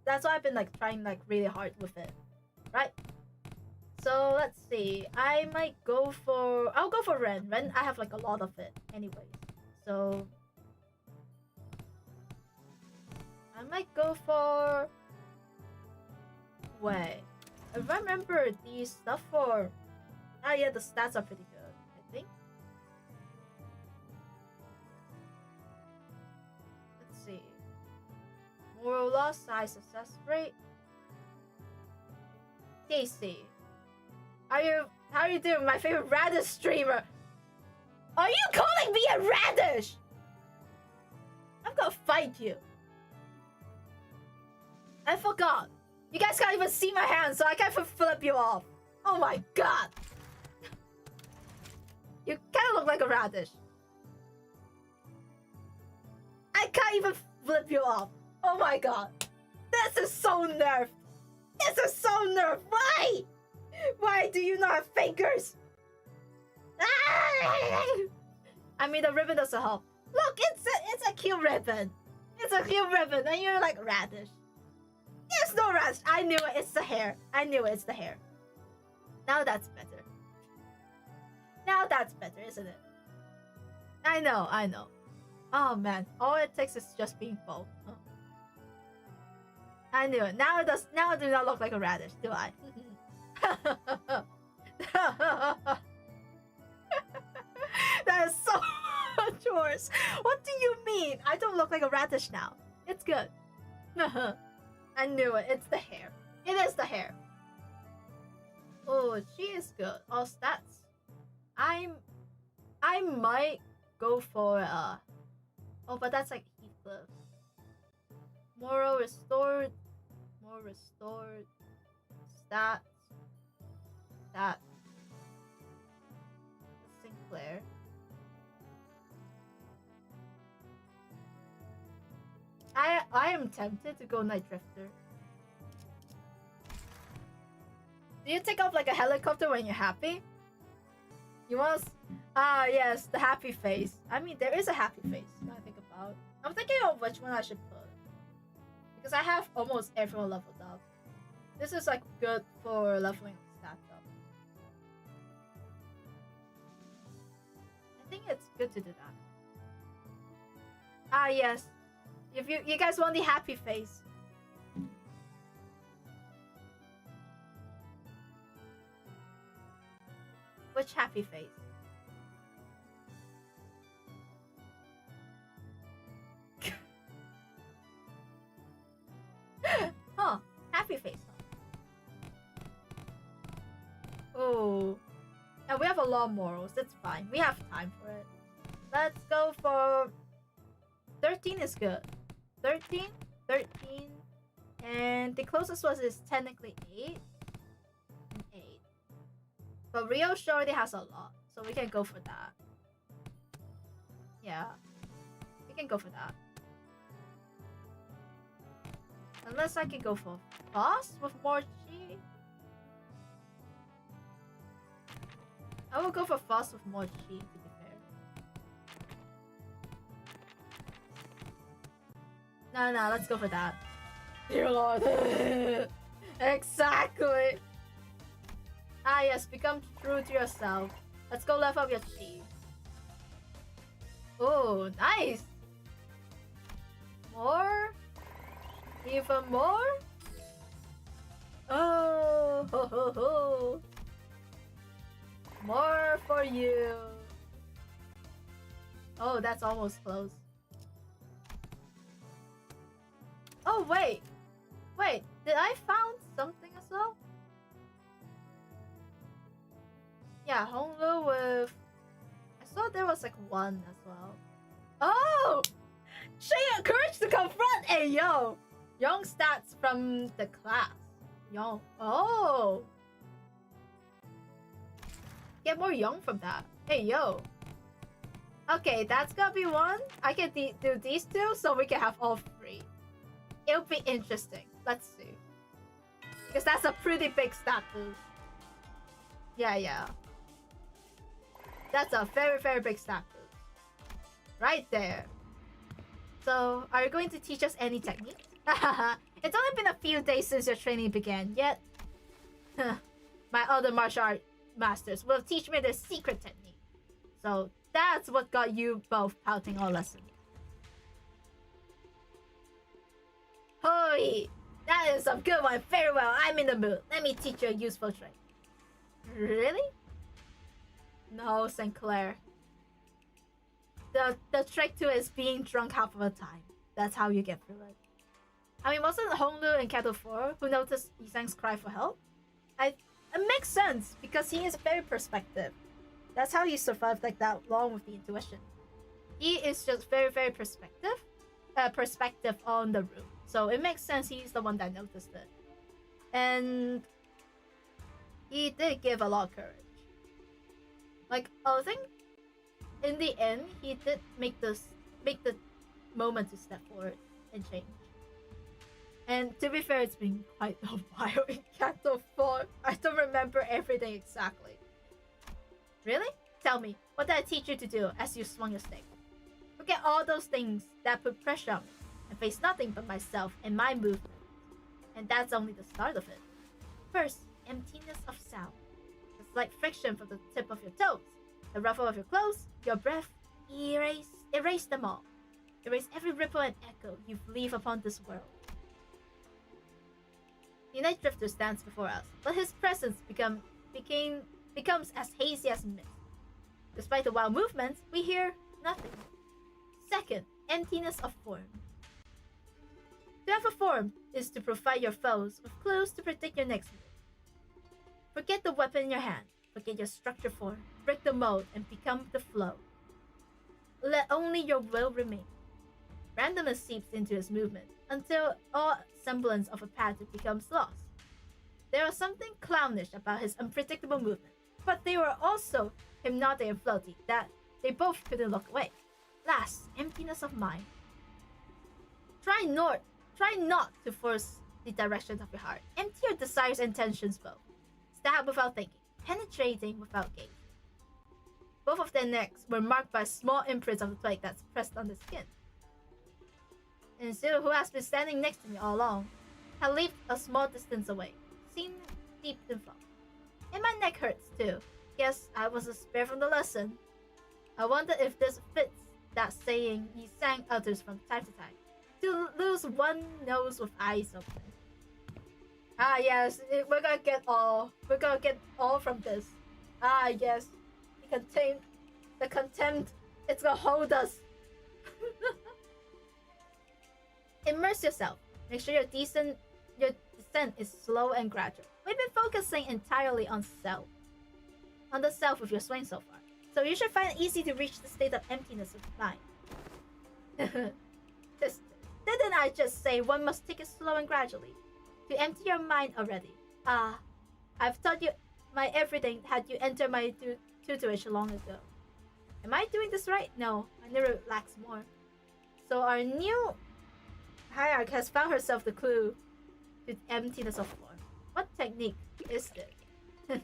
That's why I've been like trying like really hard with it, right? So let's see. I'll go for Ren. Ren, I have like a lot of it, anyways. So I might go for. Wait. If I remember the stuff for... Ah, yeah, the stats are pretty good, I think. Let's see. Moral loss, high success rate. Casey. How are you doing, my favorite radish streamer? Are you calling me a radish? I'm gonna fight you. I forgot. You guys can't even see my hand, so I can't flip you off. Oh my god. You kind of look like a radish. I can't even flip you off. Oh my god. This is so nerfed. This is so nerfed. Why? Why do you not have fingers? I mean, the ribbon doesn't help. Look, it's a cute ribbon. It's a cute ribbon, and you're like radish. There's no radish. I knew it. It's the hair. I knew it's the hair. Now that's better. Now that's better, isn't it? I know. Oh man, all it takes is just being bold. Oh. I knew it. Now it does. Now it does not look like a radish, do I? That is so much worse. What do you mean? I don't look like a radish now. It's good. I knew it. It's the hair. It is the hair. Oh, she is good. All stats. I might go for oh, but that's like Heathcliff. Moral restored. More restored. Stats. That. Sinclair. I am tempted to go Night Drifter. Do you take off like a helicopter when you're happy? You want? Ah, yes, the happy face. I mean, there is a happy face. Now I think about. I'm thinking of which one I should put because I have almost everyone leveled up. This is like good for leveling stats up. I think it's good to do that. Ah, yes. If you guys want the happy face. Which happy face? Huh, happy face. Oh. And we have a lot of morals. That's fine. We have time for it. Let's go for 13 is good. 13, and the closest one is technically 8. And 8. But Rio sure already has a lot, so we can go for that. Yeah, we can go for that. Unless I can go for Boss with more chi. I will go for Foss with more chi, to be fair. No, let's go for that. Dear Lord. Exactly. Ah, yes, become true to yourself. Let's go level up your chi. Oh, nice. More? Even more? Oh, ho, ho, ho. More for you. Oh, that's almost close. Oh, wait. Wait, did I found something as well? Yeah, Hongdussy with... I saw there was like one as well. Oh! Shea, courage to confront! Hey, yo! Young stats from the class. Young. Oh! Get more young from that. Hey, yo. Okay, that's gonna be one. I can do these two so we can have all three. It'll be interesting. Let's see. Because that's a pretty big stat boost. Yeah. That's a very, very big stat boost. Right there. So, are you going to teach us any techniques? It's only been a few days since your training began, yet my other martial art masters will teach me the secret technique. So, that's what got you both pouting all lessons. Hoi! That is some good one. Very well. I'm in the mood. Let me teach you a useful trick. Really? No, Sinclair. The trick to it is being drunk half of the time. That's how you get through it. I mean, wasn't Hongdussy in Cattle 4 who noticed Yisang's cry for help? It makes sense because he is very perspective. That's how he survived like that long with the intuition. He is just very, very perspective on the room. So it makes sense he's the one that noticed it. And he did give a lot of courage. Like, I think in the end, he did make the moment to step forward and change. And to be fair, it's been quite a while in Canto 4. I don't remember everything exactly. Really? Tell me, what did I teach you to do as you swung your stick? Forget all those things that put pressure on me and face nothing but myself and my movement. And that's only the start of it. First, emptiness of sound. It's like friction from the tip of your toes, the ruffle of your clothes, your breath. Erase them all. Erase every ripple and echo you leave upon this world. The Night Drifter stands before us, but his presence becomes as hazy as mist. Despite the wild movements, we hear nothing. Second, emptiness of form. To have a form is to provide your foes with clues to predict your next move. Forget the weapon in your hand, forget your structure form, break the mold and become the flow. Let only your will remain. Randomness seeps into his movement until all semblance of a pattern becomes lost. There was something clownish about his unpredictable movement, but they were also hypnotic and floaty that they both couldn't look away. Last, emptiness of mind. Try not to force the direction of your heart. Empty your desires and intentions both. Stab without thinking, penetrating without gazing. Both of their necks were marked by small imprints of the plague that's pressed on the skin. And Zero, who has been standing next to me all along, had leaped a small distance away, seemed deep in thought. And my neck hurts too. Guess I wasn't spared from the lesson. I wonder if this fits that saying Yi Sang utters from time to time. To lose one nose with eyes open. Ah yes, we're gonna get all from this. Ah yes, the contempt, it's gonna hold us. Immerse yourself. Make sure your descent is slow and gradual. We've been focusing entirely on the self of your swing so far, so you should find it easy to reach the state of emptiness of mind. Didn't I just say one must take it slow and gradually? To empty your mind already. Ah, I've taught you my everything had you enter my tutorage long ago. Am I doing this right? No, I never relax more. So our new hierarch has found herself the clue to emptiness of form. What technique is this?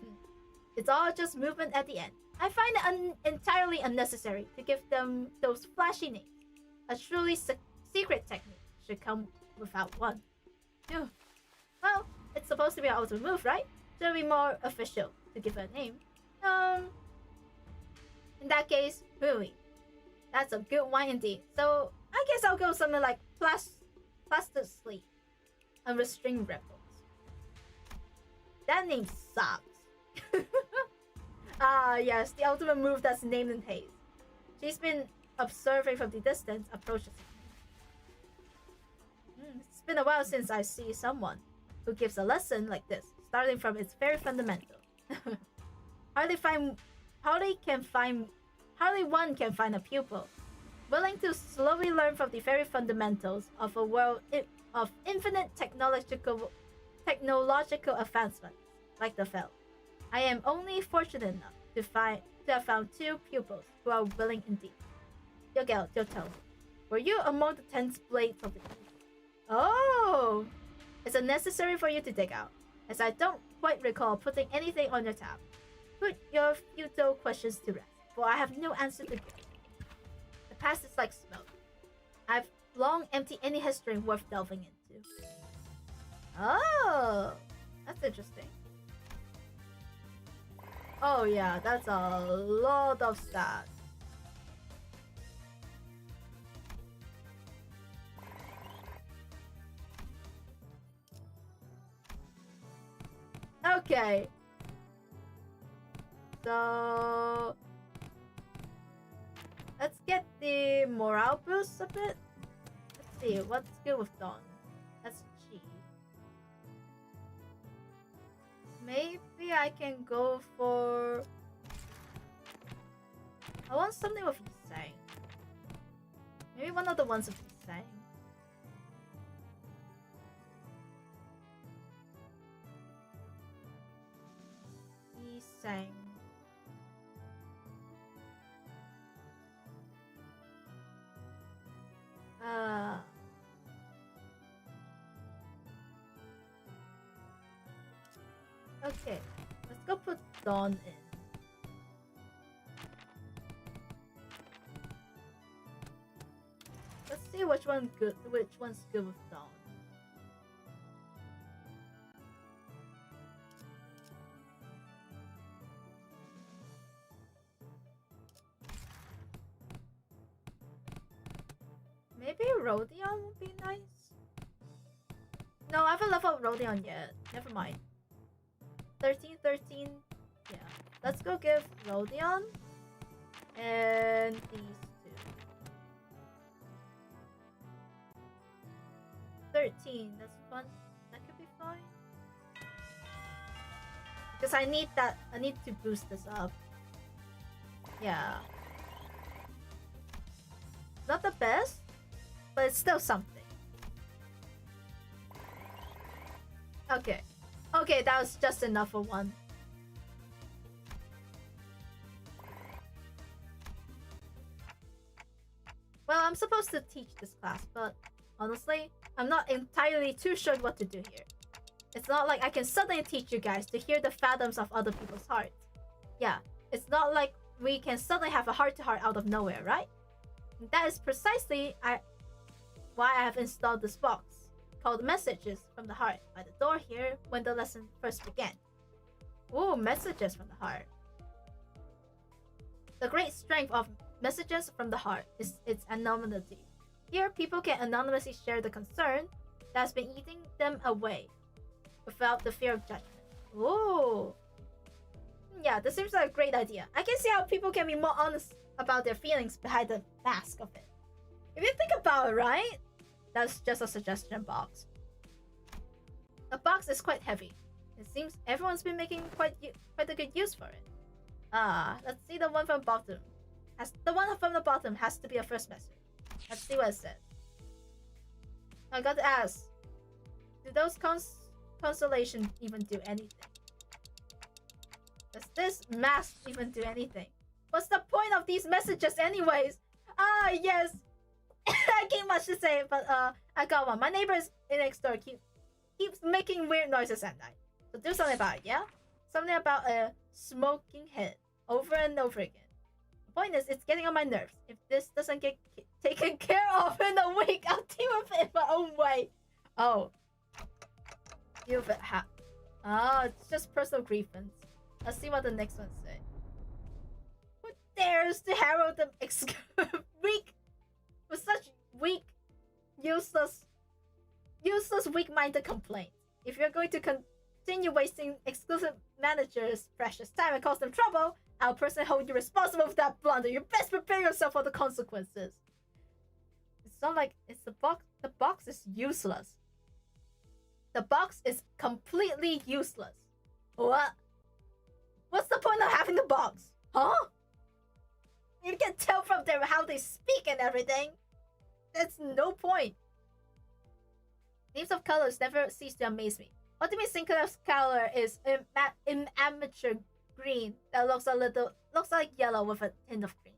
It's all just movement at the end. I find it entirely unnecessary to give them those flashy names. A truly secret technique should come without one. Phew. Well, it's supposed to be our ultimate move, right? Should be more official to give it a name. In that case, Hui. That's a good one indeed. So I guess I'll go something like Plaster Sleep, Unrestrained Ripples. That name sucks. Ah yes, the ultimate move that's named in haste. She's been observing from the distance, approaches him. It's been a while since I see someone who gives a lesson like this, starting from its very fundamental. Hardly one can find a pupil willing to slowly learn from the very fundamentals of a world of infinite technological advancements like the Fel. I am only fortunate enough to have found two pupils who are willing indeed. Yogel, Yoto, were you among the 10 blades of the East? Oh! It's unnecessary for you to dig out, as I don't quite recall putting anything on your tab. Put your futile questions to rest, for I have no answer to give. The past is like smoke. I've long emptied any history worth delving into. Oh! That's interesting. Oh yeah, that's a lot of stats. Okay. So let's get the morale boost a bit. Let's see, what's good with Dawn? That's G. Maybe I can go for... I want something with Yisang. Maybe one of the ones with Yisang. Yisang. Okay, let's go put Dawn in. Let's see which one's good with Dawn. Maybe Rodion would be nice. No, I haven't leveled up Rodion yet. Never mind. 13. Yeah. Let's go give Rodion and these two. 13. That's fun. That could be fine. Because I need that. I need to boost this up. Yeah. Not the best, but it's still something. Okay. Okay, that was just enough for one. Well, I'm supposed to teach this class, but honestly, I'm not entirely too sure what to do here. It's not like I can suddenly teach you guys to hear the fathoms of other people's hearts. Yeah, it's not like we can suddenly have a heart-to-heart out of nowhere, right? And that is precisely why I have installed this box, called Messages from the Heart, by the door here when the lesson first began. Ooh, Messages from the Heart. The great strength of Messages from the Heart is its anonymity. Here, people can anonymously share the concern that has been eating them away without the fear of judgment. Ooh. Yeah, this seems like a great idea. I can see how people can be more honest about their feelings behind the mask of it. If you think about it, right? That's just a suggestion box. The box is quite heavy. It seems everyone's been making quite a good use for it. Let's see the one from the bottom. The one from the bottom has to be a first message. Let's see what it says. I got to ask, do those constellations even do anything? Does this mask even do anything? What's the point of these messages anyways? Yes. I can't much to say, but I got one. My neighbors next door keeps making weird noises at night. So do something about it, yeah? Something about a smoking head over and over again. The point is, it's getting on my nerves. If this doesn't get taken care of in a week, I'll deal with it in my own way. Oh. Deal with it. It's just personal grievance. Let's see what the next one says. Who dares to herald them weak with such weak, useless, weak-minded complaints? If you're going to continue wasting exclusive managers' precious time and cause them trouble, I'll personally hold you responsible for that blunder. You best prepare yourself for the consequences. It's not like it's the box. The box is useless. The box is completely useless. What? What's the point of having the box? Huh? You can tell from them how they speak and everything. That's no point. Names of colors never cease to amaze me. What do you mean Sinclair's color is in amateur green that looks like yellow with a hint of green?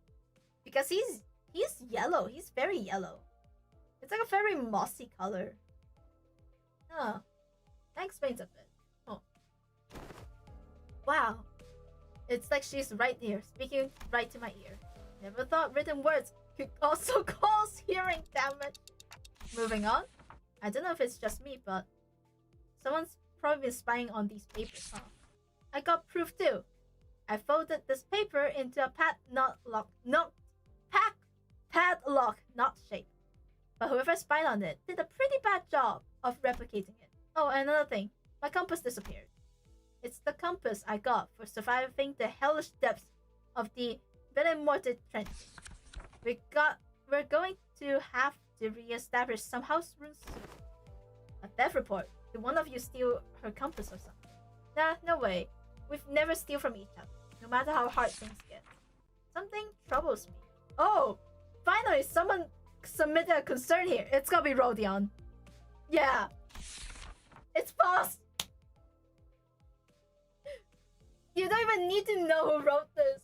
Because he's yellow. He's very yellow. It's like a very mossy color. Huh. That explains a bit. Oh. Wow. It's like she's right here, speaking right to my ear. Never thought written words could also cause hearing damage. Moving on. I don't know if it's just me, but someone's probably been spying on these papers, huh? I got proof too. I folded this paper into a padlock knot shape. But whoever spied on it did a pretty bad job of replicating it. Oh, and another thing. My compass disappeared. It's the compass I got for surviving the hellish depths of the Velemorted trench. We're going to have to re-establish some house rules soon. A theft report. Did one of you steal her compass or something? Nah, no way. We've never steal from each other, no matter how hard things get. Something troubles me. Oh! Finally, someone submitted a concern here. It's gonna be Rodion. Yeah. It's false! You don't even need to know who wrote this.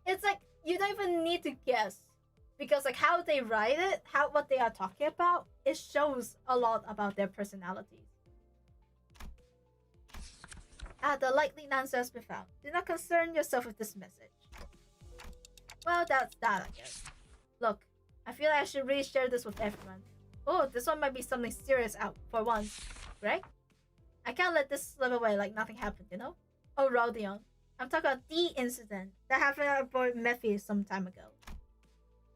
It's like, you don't even need to guess. Because like how they write it, what they are talking about, it shows a lot about their personalities. The likely answer has been found. Do not concern yourself with this message. Well, that's that, I guess. Look, I feel like I should really share this with everyone. Oh, this one might be something serious out for once. Greg? I can't let this slip away like nothing happened, you know? Oh, Rodion. I'm talking about the incident that happened aboard Mephi some time ago.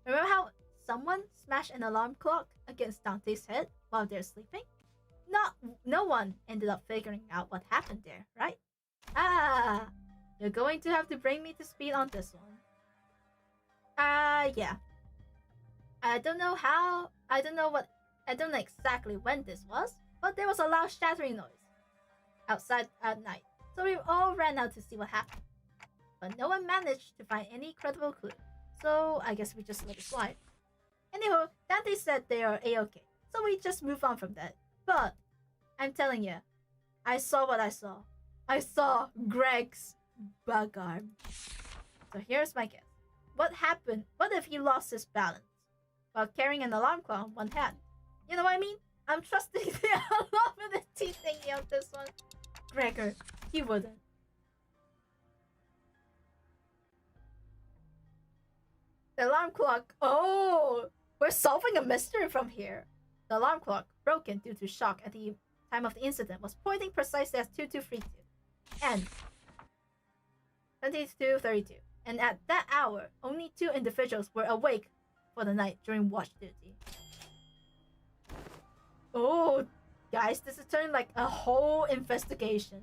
Remember how someone smashed an alarm clock against Dante's head while they're sleeping? No one ended up figuring out what happened there, right? Ah, you're going to have to bring me to speed on this one. Yeah. I don't know exactly when this was, but there was a loud shattering noise outside at night, so we all ran out to see what happened. But no one managed to find any credible clue, so I guess we just let it slide. Anywho, Dante said they are a-okay, so we just move on from that. But I'm telling you, I saw what I saw. I saw Greg's bug arm. So here's my guess. What happened? What if he lost his balance while carrying an alarm clock on one hand? You know what I mean? I'm trusting the alarmity thingy on this one. Gregor, he wouldn't. The alarm clock. Oh, we're solving a mystery from here. The alarm clock, broken due to shock at the time of the incident, was pointing precisely at 2232 and 2232. And at that hour, only 2 individuals were awake for the night during watch duty. Oh, guys, this is turning like a whole investigation.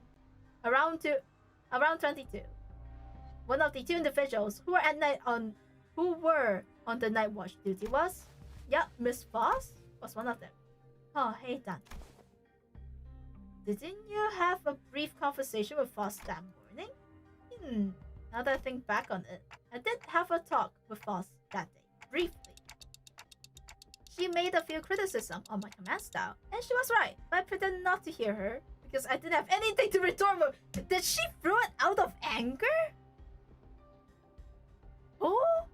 Around 22, one of the 2 individuals who were on the night watch duty was, Miss Foss was one of them. Oh, hey Dan. Didn't you have a brief conversation with Foss that morning? Now that I think back on it, I did have a talk with Foss that day, briefly. She made a few criticisms on my command style, and she was right, but I pretended not to hear her because I didn't have anything to retort with. Did she throw it out of anger? Oh?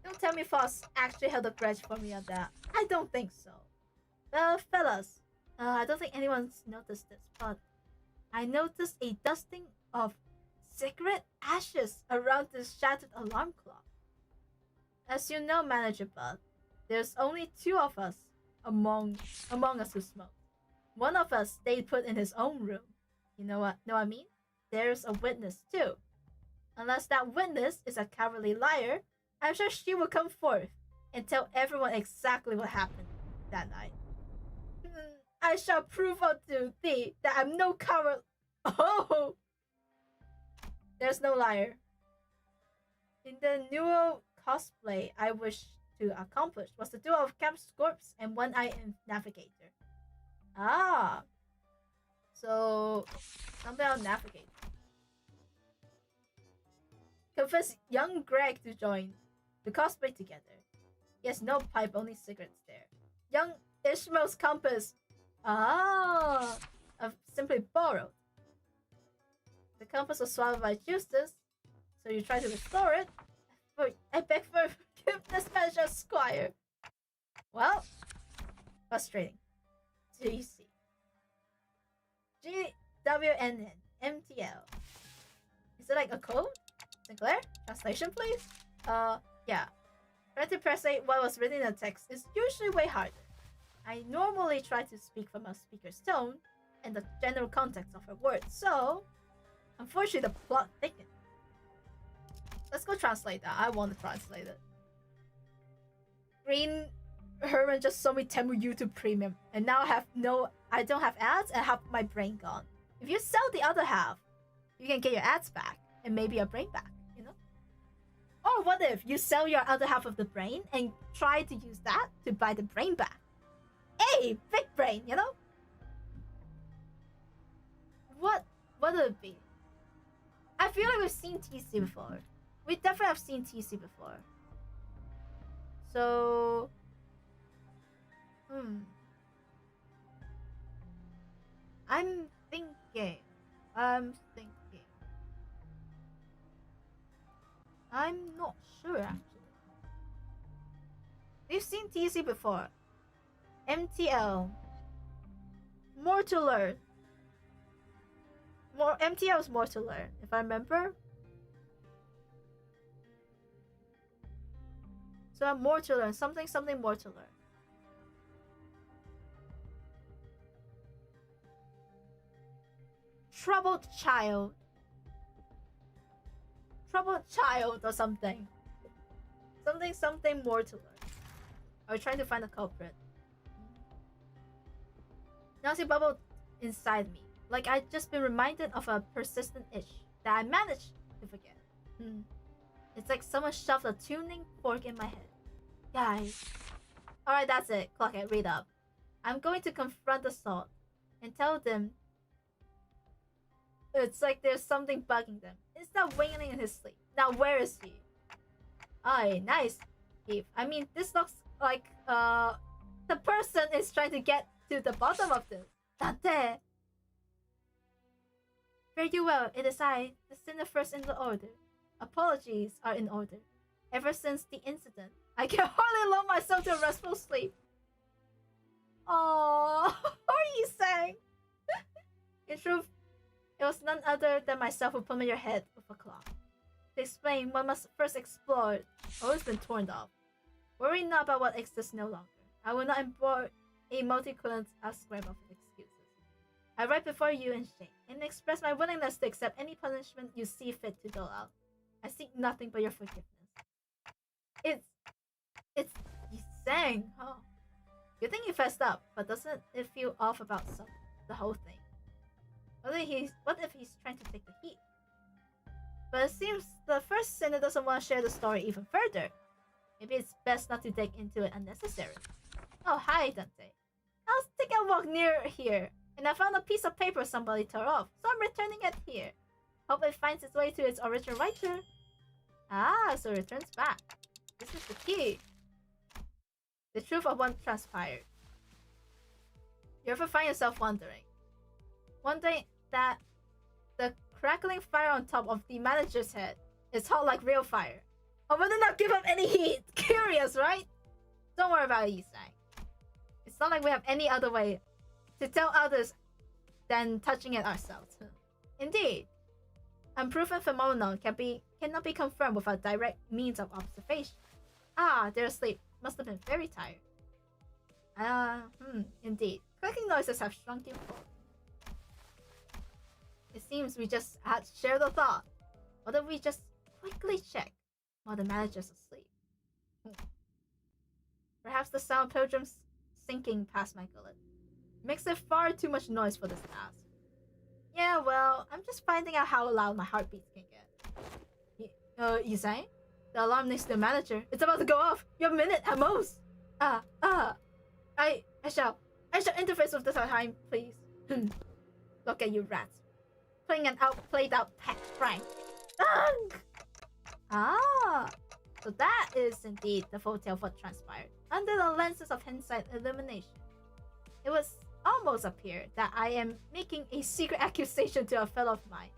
Don't tell me Foss actually held a grudge for me on that. I don't think so. Well, fellas, I don't think anyone's noticed this, but I noticed a dusting of cigarette ashes around this shattered alarm clock. As you know, Manager Bud, there's only 2 of us among us who smoke. One of us stayed put in his own room. You know what I mean? There's a witness too. Unless that witness is a cowardly liar, I'm sure she will come forth and tell everyone exactly what happened that night. I shall prove unto thee that I'm no coward. Oh! There's no liar. In the new cosplay I wish to accomplish was the duo of Camp Scorps and One-Eye Navigator. Ah! So, something about Navigator. Convince young Greg to join the cosplay together. Yes, no pipe, only cigarettes there. Young Ishmael's compass. Ah! I've simply borrowed. The compass was swallowed by Justus, so you try to restore it. I beg for forgiveness, Manager Squire. Well, frustrating. GC. GWNN. MTL. Is it like a code? Sinclair? Translation, please? Yeah. Trying to translate what was written in the text is usually way harder. I normally try to speak from a speaker's tone and the general context of her words, so unfortunately the plot thickened. Let's go translate that. I want to translate it. Green Herman just sold me Temu YouTube Premium, and now I don't have ads and have my brain gone. If you sell the other half, you can get your ads back and maybe your brain back, you know? Or what if you sell your other half of the brain and try to use that to buy the brain back? Hey, big brain, you know? What would it be? I feel like we've seen TC before. We definitely have seen TC before. So... I'm thinking. I'm not sure, actually. We've seen TC before. MTL. more to learn. More MTL is more to learn, if I remember. So I have more to learn. Something more to learn. Troubled child. Troubled child or something. Something more to learn. Are we trying to find a culprit? Nausea bubbled inside me. Like I'd just been reminded of a persistent itch that I managed to forget. It's like someone shoved a tuning fork in my head. Guys. Alright, that's it. Clock it. Read up. I'm going to confront the salt and tell them it's like there's something bugging them. It's not wailing in his sleep. Now where is he? Aye, nice, Eve. I mean, this looks like the person is trying to get to the bottom of this. Dante. Fare you well. It is I, the sinner first in the order. Apologies are in order. Ever since the incident, I can hardly lull myself to a restful sleep. Aww, what are you saying? In truth, it was none other than myself who put me your head with a claw. To explain, one must first explore all has been torn off. Worry not about what exists no longer. I will not employ a multi-colored ascribe of excuses. I write before you in shame, and express my willingness to accept any punishment you see fit to dole out. I seek nothing but your forgiveness. It's you sang, huh? You think he fessed up, but doesn't it feel off about the whole thing? What if he's trying to take the heat? But it seems the first sinner doesn't want to share the story even further. Maybe it's best not to dig into it unnecessarily. Oh, hi, Dante. I was taking a walk near here, and I found a piece of paper somebody tore off, so I'm returning it here. Hope it finds its way to its original writer. Ah, so it returns back. This is the key. The truth of what transpired. You ever find yourself wondering that the crackling fire on top of the manager's head is hot like real fire, or will it not give up any heat? Curious, right? Don't worry about it, Yisang. It's not like we have any other way to tell others than touching it ourselves. Indeed, unproven phenomenon cannot be confirmed without direct means of observation. Ah, they're asleep. Must have been very tired. Indeed. Clicking noises have shrunk you forward. It seems we just had shared a thought. What if we just quickly check while the manager's asleep? Perhaps the sound of pilgrims sinking past my gullet makes it far too much noise for this task. Yeah, well, I'm just finding out how loud my heartbeats can get. You saying? The alarm next to the manager. It's about to go off. You have a minute at most. I shall interface with this time, please. Look at you rats. Playing an played out prank. So that is indeed the full tale of what transpired. Under the lenses of hindsight illumination, it was almost appear that I am making a secret accusation to a fellow of mine.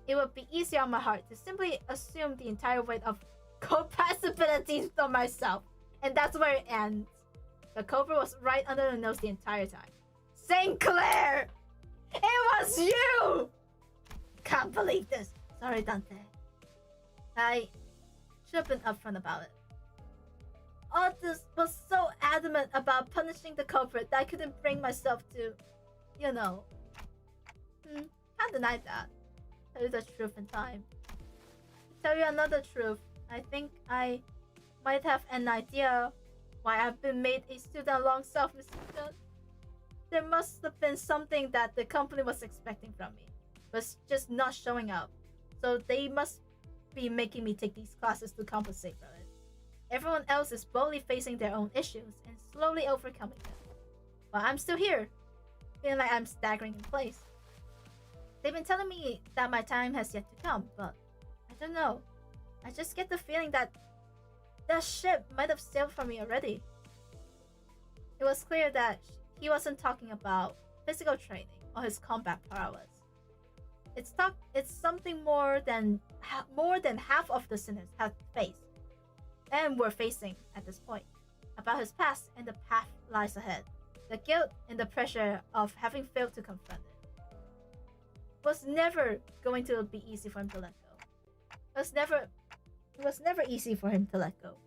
It would be easier on my heart to simply assume the entire weight of culpability on myself. And that's where it ends. The culprit was right under the nose the entire time. St. Clair! It was you! Can't believe this. Sorry, Dante. I should have been upfront about it. Otis was so adamant about punishing the culprit that I couldn't bring myself to, can't deny that. Tell you the truth in time. To tell you another truth, I think I might have an idea why I've been made a student along self-student. There must have been something that the company was expecting from me, but just not showing up. So they must be making me take these classes to compensate for it. Everyone else is boldly facing their own issues and slowly overcoming them. But I'm still here, feeling like I'm staggering in place. They've been telling me that my time has yet to come, but I don't know. I just get the feeling that that ship might have sailed for me already. It was clear that he wasn't talking about physical training or his combat prowess. It's something more than half of the sinners have faced and were facing at this point, about his past and the path lies ahead. The guilt and the pressure of having failed to confront it was never going to be easy for him to let go. It was never easy for him to let go.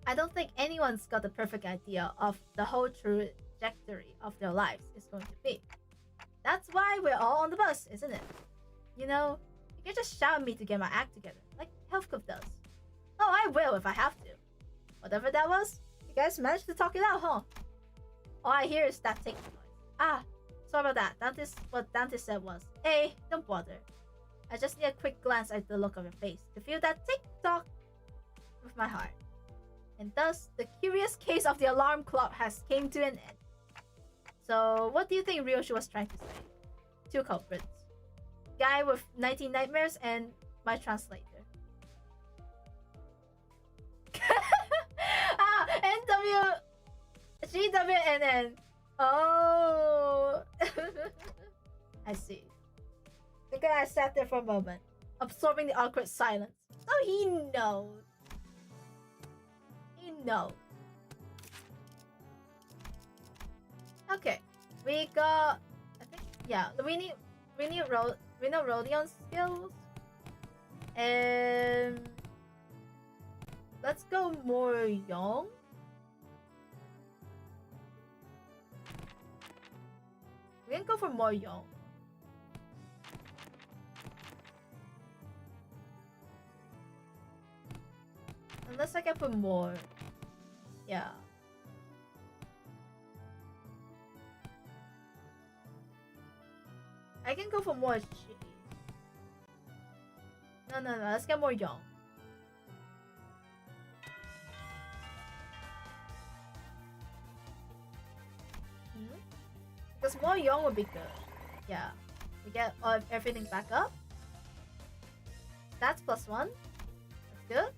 I don't think anyone's got the perfect idea of the whole trajectory of their lives is going to be. That's why we're all on the bus, isn't it? You know, you can just shout at me to get my act together, like Health Club does. Oh, I will if I have to. Whatever that was, you guys managed to talk it out, huh? All I hear is that tick noise. Ah, sorry about that. What Dante said was, hey, don't bother. I just need a quick glance at the look of your face to feel that tick-tock with my heart. And thus, the curious case of the alarm clock has came to an end. So, what do you think Ryoshi was trying to say? Two culprits. Guy with 19 nightmares and my translator. GWNN. Oh. I see. The guy sat there for a moment, absorbing the awkward silence. So he knows. He knows. Okay. We got, I think, yeah, we need Rodion skills. And let's go more young. We can go for more young. Unless I can put more. Yeah. I can go for more chi. No. Let's get more young. Because more young would be good. Yeah. We get everything back up. That's +1. That's good.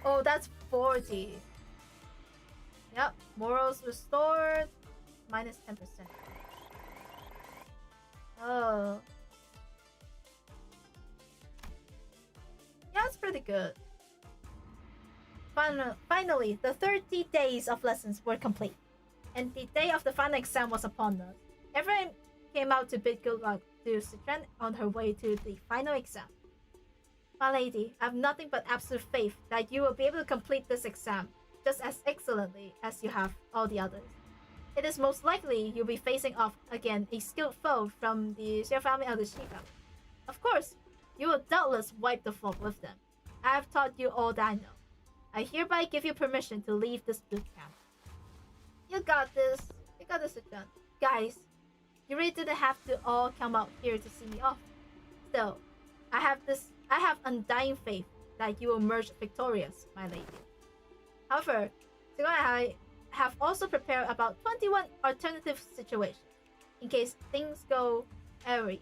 Oh, that's 40. Yep. Morals restored. -10%. Oh. Yeah, it's pretty good. Finally, the 30 days of lessons were complete. And the day of the final exam was upon us. Everyone came out to bid good luck to Citran on her way to the final exam. My lady, I have nothing but absolute faith that you will be able to complete this exam just as excellently as you have all the others. It is most likely you'll be facing off against a skilled foe from the Shia family or the Shi family. Of course, you will doubtless wipe the floor with them. I have taught you all that I know. I hereby give you permission to leave this boot camp. You got this. You got this, Citran. Guys, you really didn't have to all come out here to see me off. Still, I have undying faith that you will emerge victorious, my lady. However, Sigo and I have also prepared about 21 alternative situations in case things go awry.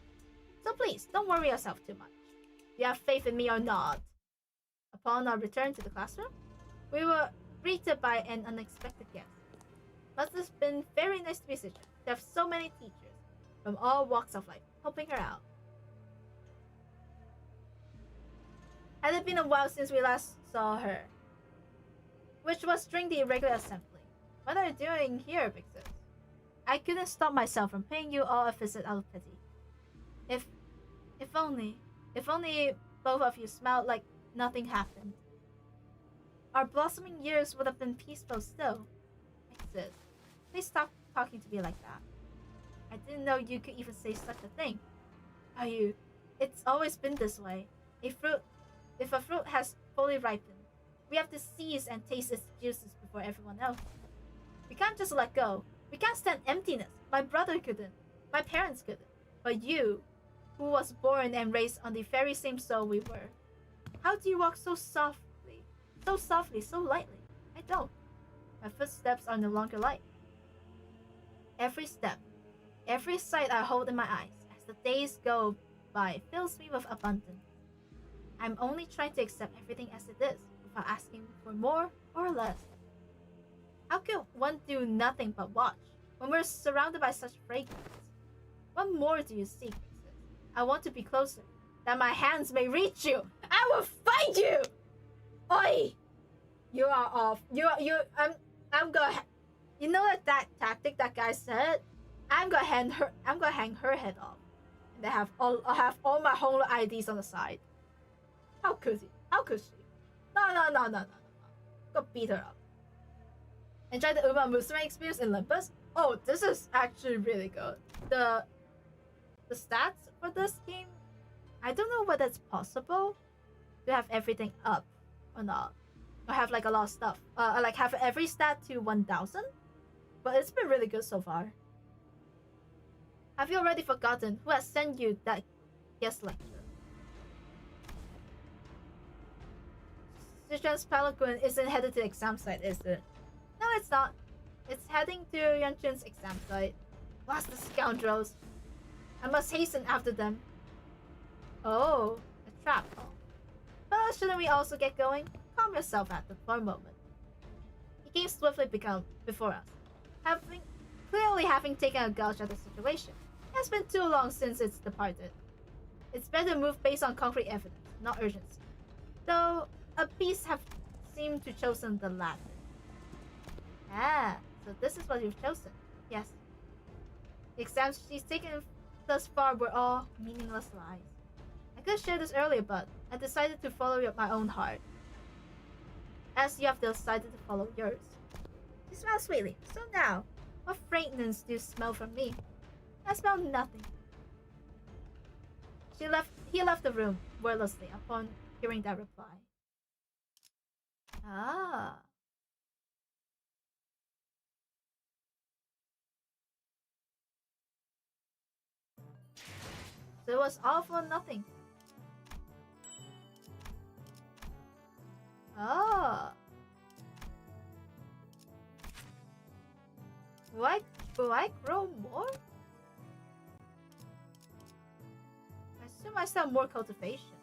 So please, don't worry yourself too much. Do you have faith in me or not? Upon our return to the classroom, we were greeted by an unexpected guest. Must have been very nice to be Citran to have so many teachers from all walks of life helping her out. Had it been a while since we last saw her, which was during the irregular assembly. What are you doing here, Big Sis? I couldn't stop myself from paying you all a visit out of pity. If only both of you smiled like nothing happened. Our blossoming years would have been peaceful still. Big Sis, please stop talking to me like that. I didn't know you could even say such a thing. Are you? It's always been this way. If a fruit has fully ripened, we have to seize and taste its juices before everyone else. We can't just let go. We can't stand emptiness. My brother couldn't. My parents couldn't. But you, who was born and raised on the very same soil we were, how do you walk so softly, so lightly? I don't. My footsteps are no longer light. Every step, every sight I hold in my eyes as the days go by fills me with abundance. I'm only trying to accept everything as it is without asking for more or less. How can one do nothing but watch when we're surrounded by such fragrance? What more do you seek, Princess? I want to be closer, that my hands may reach you. I will find you! Oi! You are off. I'm gonna You know that tactic that guy said? I'm gonna hang her head off. And I'll have all my Honglu IDs on the side. How could he? How could she? No. Go beat her up. Enjoy the Uma Musume experience in Limbus? Oh, this is actually really good. The stats for this game, I don't know whether it's possible to have everything up or not. Or have like a lot of stuff. Like have every stat to 1000. But it's been really good so far. Have you already forgotten who has sent you that guest lecture? Sichuan's Palanquin isn't headed to the exam site, is it? No, it's not. It's heading to Yanchun's exam site. Blast the scoundrels. I must hasten after them. Oh, a trap, huh? But shouldn't we also get going? Calm yourself for a moment. He came swiftly before us, clearly having taken a gouge at the situation. It has been too long since it's departed. It's better to move based on concrete evidence, not urgency. Though a beast have seemed to chosen the latter. Ah, so this is what you've chosen. Yes. The exams she's taken thus far were all meaningless lies. I could have shared this earlier, but I decided to follow my own heart. As you have decided to follow yours. You smell sweetly. So now, what fragrance do you smell from me? I smell nothing. He left the room wordlessly upon hearing that reply. Ah. So it was all for nothing. Ah. Will I grow more? I assume I sell more cultivation.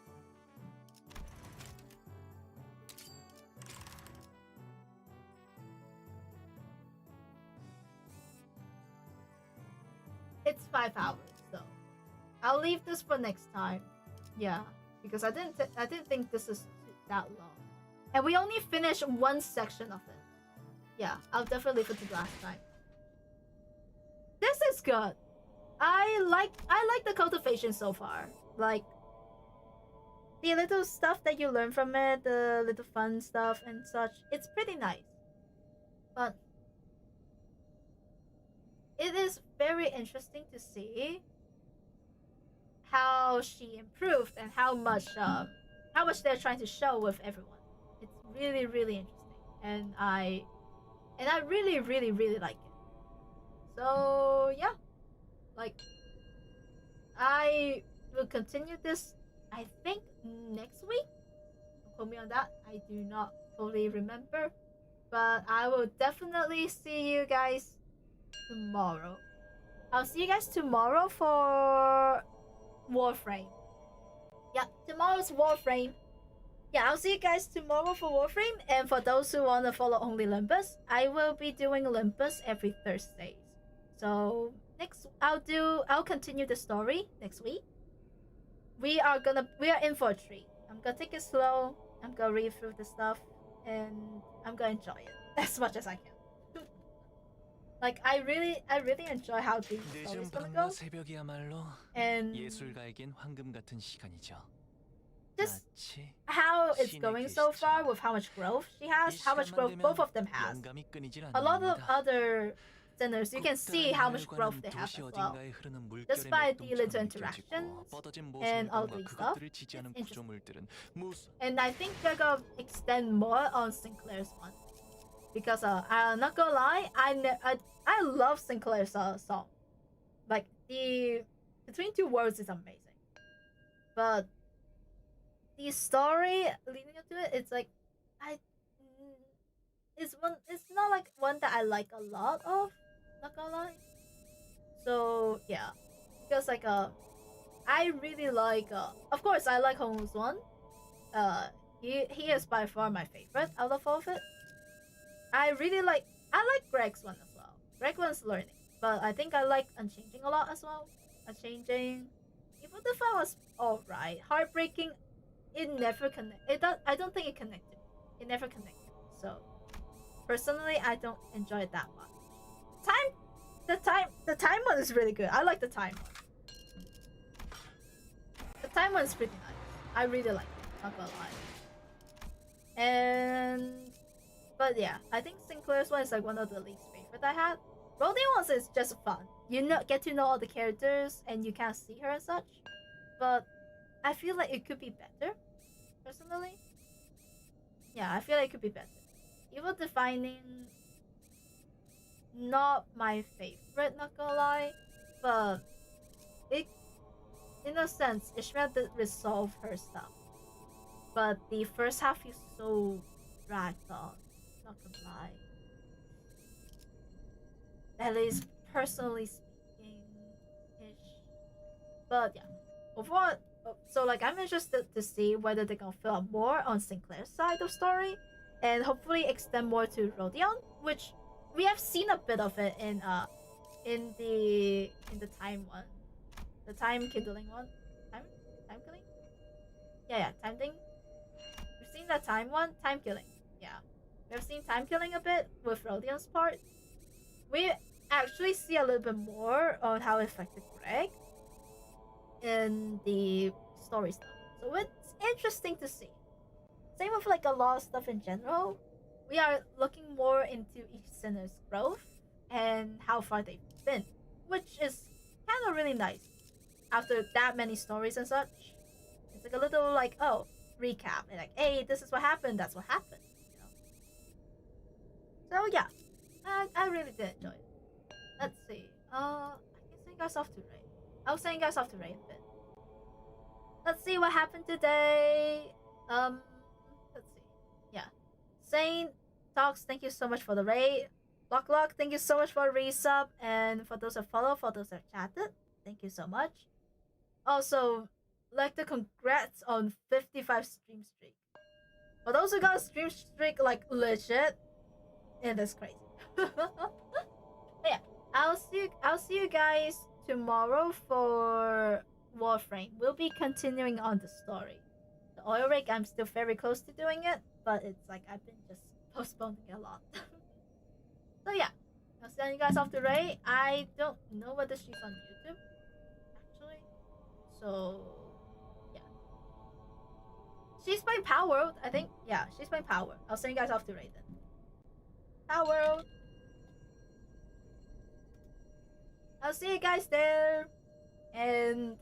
It's 5 hours though. I'll leave this for next time. Yeah, because I didn't think this is that long. And we only finished one section of it. Yeah, I'll definitely leave it to the last time. This is good. I like the cultivation so far. Like the little stuff that you learn from it, the little fun stuff and such. It's pretty nice. But it is very interesting to see how she improved and how much they're trying to show with everyone. It's really, really interesting, and I really, really, really like it. So yeah, like I will continue this. I think next week. Don't quote me on that. I do not fully remember, but I will definitely see you guys tomorrow. I'll see you guys tomorrow for Warframe. Yeah, tomorrow's Warframe. Yeah, I'll see you guys tomorrow for Warframe. And for those who want to follow only Limbus, I will be doing Limbus every Thursdays. So I'll continue the story next week. We are in for a treat. I'm gonna take it slow. I'm gonna read through the stuff, and I'm gonna enjoy it as much as I can. Like I really enjoy how the story is gonna go. And 예술가에겐 황금 같은 시간이죠. just how it's going so far with how much growth she has, how much growth both of them has. A lot of other sinners, you can see how much growth they have as well. Just by the little interactions and all the stuff. It's interesting. And I think they're gonna extend more on Sinclair's one. Because I'm not gonna lie, I love Sinclair's song. Like the Between Two Worlds is amazing. But the story leading up to it, it's like it's not like one that I like a lot of, not gonna lie. So yeah, because like I really like of course I like Hongdussy one. He is by far my favorite out of all of it. I like Greg's one as well. Greg one's learning, but I think I like Unchanging a lot as well. Unchanging, even the file was alright. Heartbreaking, it never connected. I don't think it connected. It never connected. So personally, I don't enjoy it that much. the time one is really good. I like the time one. The time one is pretty nice. I really like it, not gonna lie. But yeah, I think Sinclair's one is like one of the least favorite I had. Rodion ones is just fun. You get to know all the characters and you can't see her and such. But I feel like it could be better, personally. Yeah, I feel like it could be better. Evil Defining, not my favorite, not gonna lie. But it, in a sense, Ishmael did resolve her stuff. But the first half is so dragged on, not gonna lie. At least personally speaking ish. But yeah. Overall, so like I'm interested to see whether they're gonna fill up more on Sinclair's side of story and hopefully extend more to Rodion, which we have seen a bit of it in the time one. The time kindling one. Time killing? Yeah, time thing. We've seen that time one, time killing. Yeah. We've seen time killing a bit with Rodion's part. We actually see a little bit more on how it affected Greg in the story stuff. So it's interesting to see. Same with like a lot of stuff in general. We are looking more into each sinner's growth and how far they've been, which is kind of really nice. After that many stories and such, it's like a little like, oh, recap and like, hey, this is what happened. That's what happened. You know. So yeah, I really did enjoy it. Let's see. I can send you guys off to Ray. I'll send you guys off to Ray in a bit. Let's see what happened today. Let's see. Yeah. Sane Talks, thank you so much for the raid. Lock, thank you so much for a resub. And for those that follow, for those that chatted, thank you so much. Also, like the congrats on 55 stream streak. For those who got a stream streak like legit, it is crazy. But yeah, I'll see you guys tomorrow for Warframe. We'll be continuing on the story. The oil rig, I'm still very close to doing it, but it's like I've been just postponing a lot. So yeah, I'll send you guys off to Ray. I don't know whether she's on YouTube, actually. So yeah, she's playing Power World, I think. Yeah, she's playing Power World. I'll send you guys off to Ray then. Power World. I'll see you guys there. And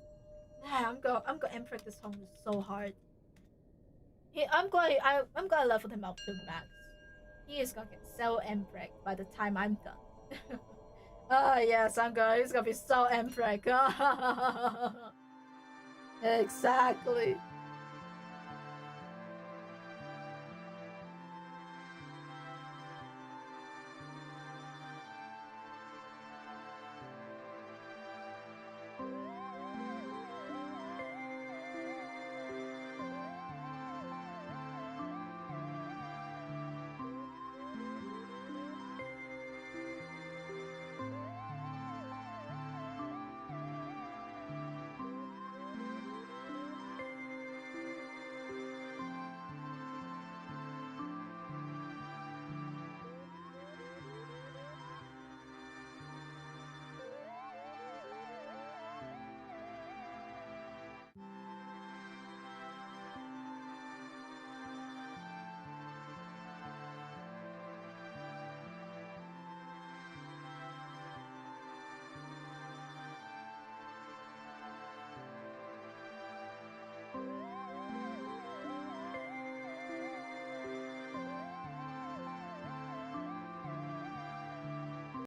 I'm gonna imprint this home so hard. I'm gonna level him up to max. He is gonna get so impreg by the time I'm done. Yes, he's gonna be so impreg. Exactly.